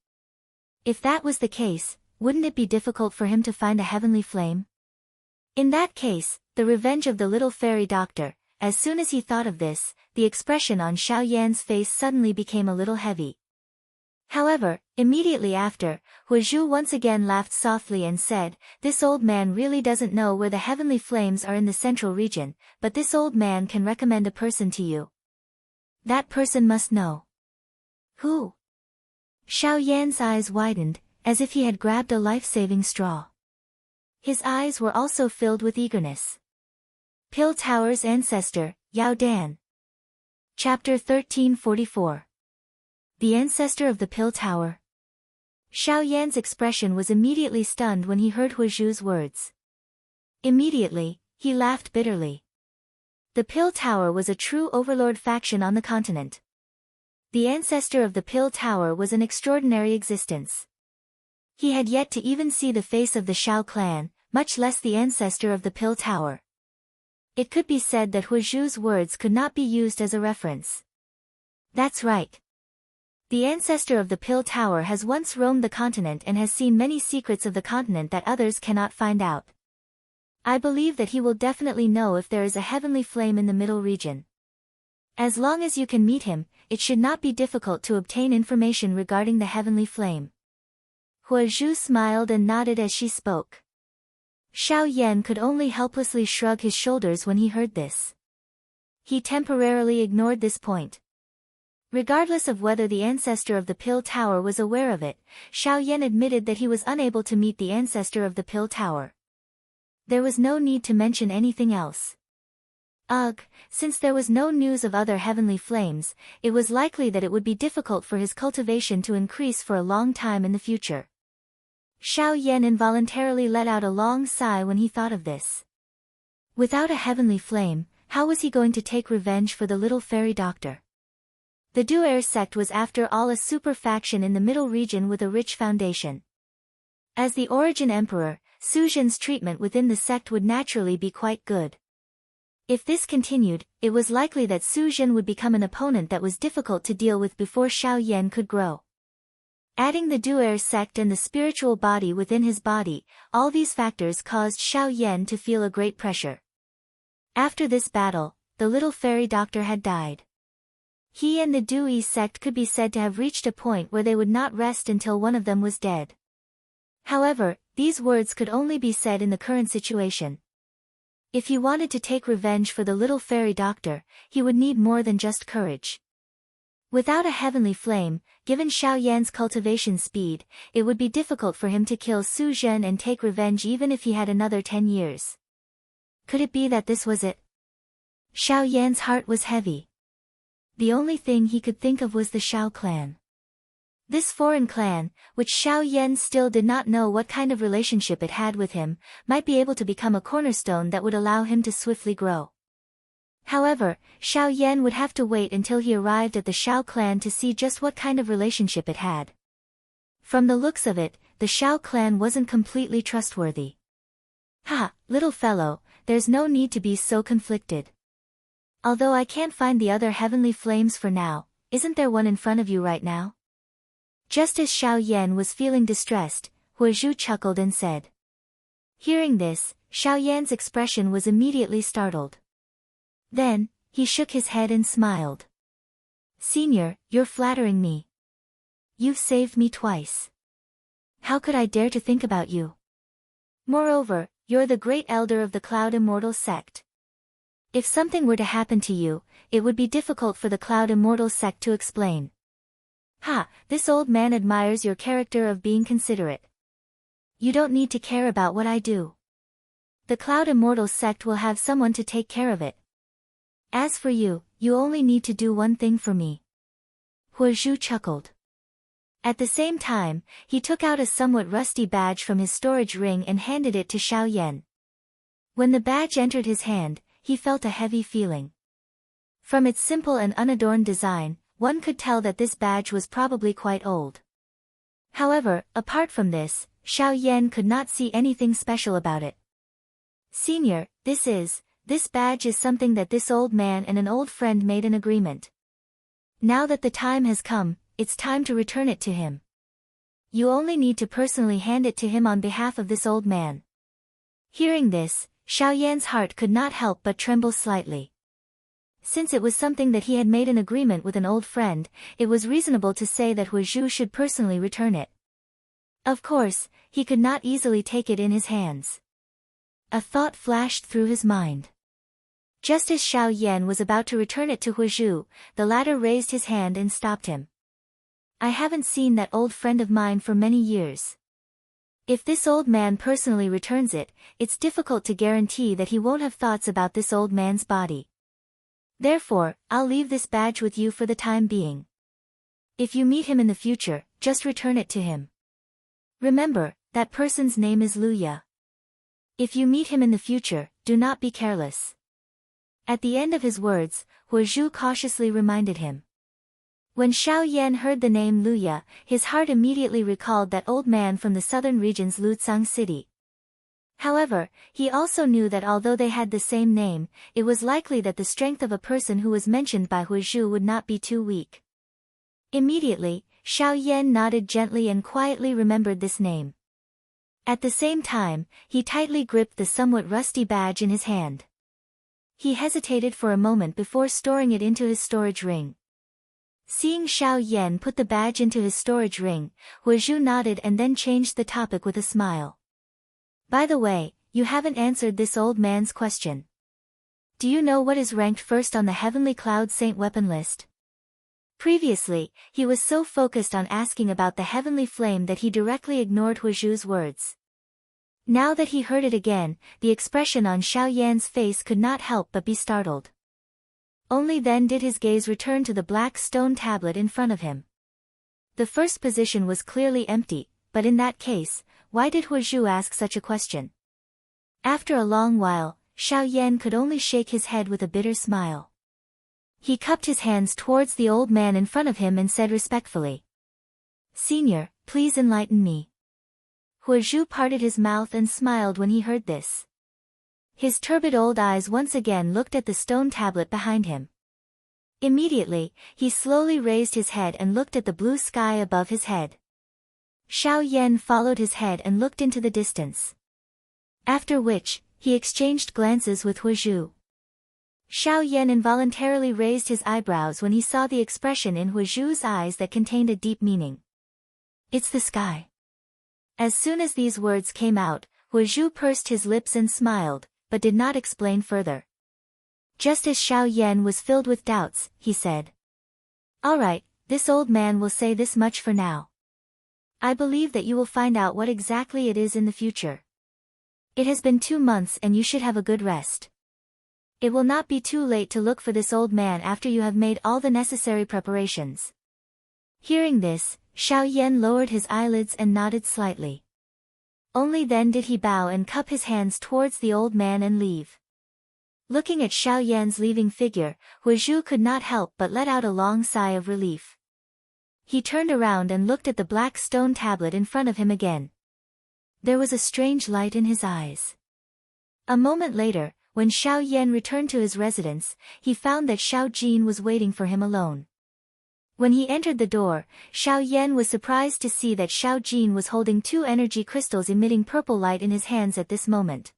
If that was the case, wouldn't it be difficult for him to find a heavenly flame? In that case, the revenge of the little fairy doctor. As soon as he thought of this, the expression on Xiao Yan's face suddenly became a little heavy. However, immediately after, Hu Zhu once again laughed softly and said, "This old man really doesn't know where the heavenly flames are in the central region, but this old man can recommend a person to you. That person must know." "Who?" Xiao Yan's eyes widened, as if he had grabbed a life-saving straw. His eyes were also filled with eagerness. Pill Tower's ancestor, Yao Dan. Chapter 1344. The ancestor of the Pill Tower. Xiao Yan's expression was immediately stunned when he heard Hu Zhu's words. Immediately, he laughed bitterly. The Pill Tower was a true overlord faction on the continent. The ancestor of the Pill Tower was an extraordinary existence. He had yet to even see the face of the Shao clan, much less the ancestor of the Pill Tower. It could be said that Hu Zhu's words could not be used as a reference. That's right. The ancestor of the Pill Tower has once roamed the continent and has seen many secrets of the continent that others cannot find out. I believe that he will definitely know if there is a heavenly flame in the middle region. As long as you can meet him, it should not be difficult to obtain information regarding the heavenly flame. Hu Zhu smiled and nodded as she spoke. Xiao Yan could only helplessly shrug his shoulders when he heard this. He temporarily ignored this point. Regardless of whether the ancestor of the Pill Tower was aware of it, Xiao Yan admitted that he was unable to meet the ancestor of the Pill Tower. There was no need to mention anything else. Ugh, since there was no news of other heavenly flames, it was likely that it would be difficult for his cultivation to increase for a long time in the future. Xiao Yan involuntarily let out a long sigh when he thought of this. Without a heavenly flame, how was he going to take revenge for the little fairy doctor? The Duerr sect was after all a super faction in the middle region with a rich foundation. As the Origin Emperor, Su Zhen's treatment within the sect would naturally be quite good. If this continued, it was likely that Su Zhen would become an opponent that was difficult to deal with before Xiao Yan could grow. Adding the Duerr sect and the spiritual body within his body, all these factors caused Xiao Yan to feel a great pressure. After this battle, the little fairy doctor had died. He and the Dui sect could be said to have reached a point where they would not rest until one of them was dead. However, these words could only be said in the current situation. If he wanted to take revenge for the little fairy doctor, he would need more than just courage. Without a heavenly flame, given Xiao Yan's cultivation speed, it would be difficult for him to kill Su Zhen and take revenge even if he had another 10 years. Could it be that this was it? Xiao Yan's heart was heavy. The only thing he could think of was the Xiao clan. This foreign clan, which Xiao Yan still did not know what kind of relationship it had with him, might be able to become a cornerstone that would allow him to swiftly grow. However, Xiao Yan would have to wait until he arrived at the Xiao clan to see just what kind of relationship it had. From the looks of it, the Xiao clan wasn't completely trustworthy. Ha, little fellow, there's no need to be so conflicted. Although I can't find the other heavenly flames for now, isn't there one in front of you right now? Just as Xiao Yan was feeling distressed, Huazhu chuckled and said. Hearing this, Xiao Yan's expression was immediately startled. Then, he shook his head and smiled. Senior, you're flattering me. You've saved me twice. How could I dare to think about you? Moreover, you're the great elder of the Cloud Immortal sect. If something were to happen to you, it would be difficult for the Cloud Immortal sect to explain. Ha, this old man admires your character of being considerate. You don't need to care about what I do. The Cloud Immortal sect will have someone to take care of it. As for you, you only need to do one thing for me. Huazhu chuckled. At the same time, he took out a somewhat rusty badge from his storage ring and handed it to Xiao Yan. When the badge entered his hand, he felt a heavy feeling. From its simple and unadorned design, one could tell that this badge was probably quite old. However, apart from this, Xiao Yan could not see anything special about it. Senior, this badge is something that this old man and an old friend made an agreement. Now that the time has come, it's time to return it to him. You only need to personally hand it to him on behalf of this old man. Hearing this, Xiao Yan's heart could not help but tremble slightly. Since it was something that he had made an agreement with an old friend, it was reasonable to say that Huazhu should personally return it. Of course, he could not easily take it in his hands. A thought flashed through his mind. Just as Xiao Yan was about to return it to Huazhu, the latter raised his hand and stopped him. I haven't seen that old friend of mine for many years. If this old man personally returns it, it's difficult to guarantee that he won't have thoughts about this old man's body. Therefore, I'll leave this badge with you for the time being. If you meet him in the future, just return it to him. Remember, that person's name is Luya. If you meet him in the future, do not be careless. At the end of his words, Huazhu cautiously reminded him. When Xiao Yan heard the name Luya, his heart immediately recalled that old man from the southern region's Lutsang city. However, he also knew that although they had the same name, it was likely that the strength of a person who was mentioned by Huazhu would not be too weak. Immediately, Xiao Yan nodded gently and quietly remembered this name. At the same time, he tightly gripped the somewhat rusty badge in his hand. He hesitated for a moment before storing it into his storage ring. Seeing Xiao Yan put the badge into his storage ring, Huazhu nodded and then changed the topic with a smile. By the way, you haven't answered this old man's question. Do you know what is ranked first on the Heavenly Cloud Saint weapon list? Previously, he was so focused on asking about the heavenly flame that he directly ignored Huazhu's words. Now that he heard it again, the expression on Xiao Yan's face could not help but be startled. Only then did his gaze return to the black stone tablet in front of him. The first position was clearly empty, but in that case, why did Huazhu ask such a question? After a long while, Xiao Yan could only shake his head with a bitter smile. He cupped his hands towards the old man in front of him and said respectfully, "Senior, please enlighten me." Hu Zhu parted his mouth and smiled when he heard this. His turbid old eyes once again looked at the stone tablet behind him. Immediately, he slowly raised his head and looked at the blue sky above his head. Xiao Yan followed his head and looked into the distance. After which, he exchanged glances with Hu Zhu. Xiao Yan involuntarily raised his eyebrows when he saw the expression in Hu Zhu's eyes that contained a deep meaning. "It's the sky." As soon as these words came out, Hu Zhu pursed his lips and smiled, but did not explain further. Just as Xiao Yan was filled with doubts, he said, "All right, this old man will say this much for now. I believe that you will find out what exactly it is in the future. It has been 2 months and you should have a good rest. It will not be too late to look for this old man after you have made all the necessary preparations." Hearing this, Xiao Yan lowered his eyelids and nodded slightly. Only then did he bow and cup his hands towards the old man and leave. Looking at Xiao Yan's leaving figure, Hu Zhu could not help but let out a long sigh of relief. He turned around and looked at the black stone tablet in front of him again. There was a strange light in his eyes. A moment later, when Xiao Yan returned to his residence, he found that Xiao Jin was waiting for him alone. When he entered the door, Xiao Yan was surprised to see that Xiao Jin was holding 2 energy crystals emitting purple light in his hands at this moment.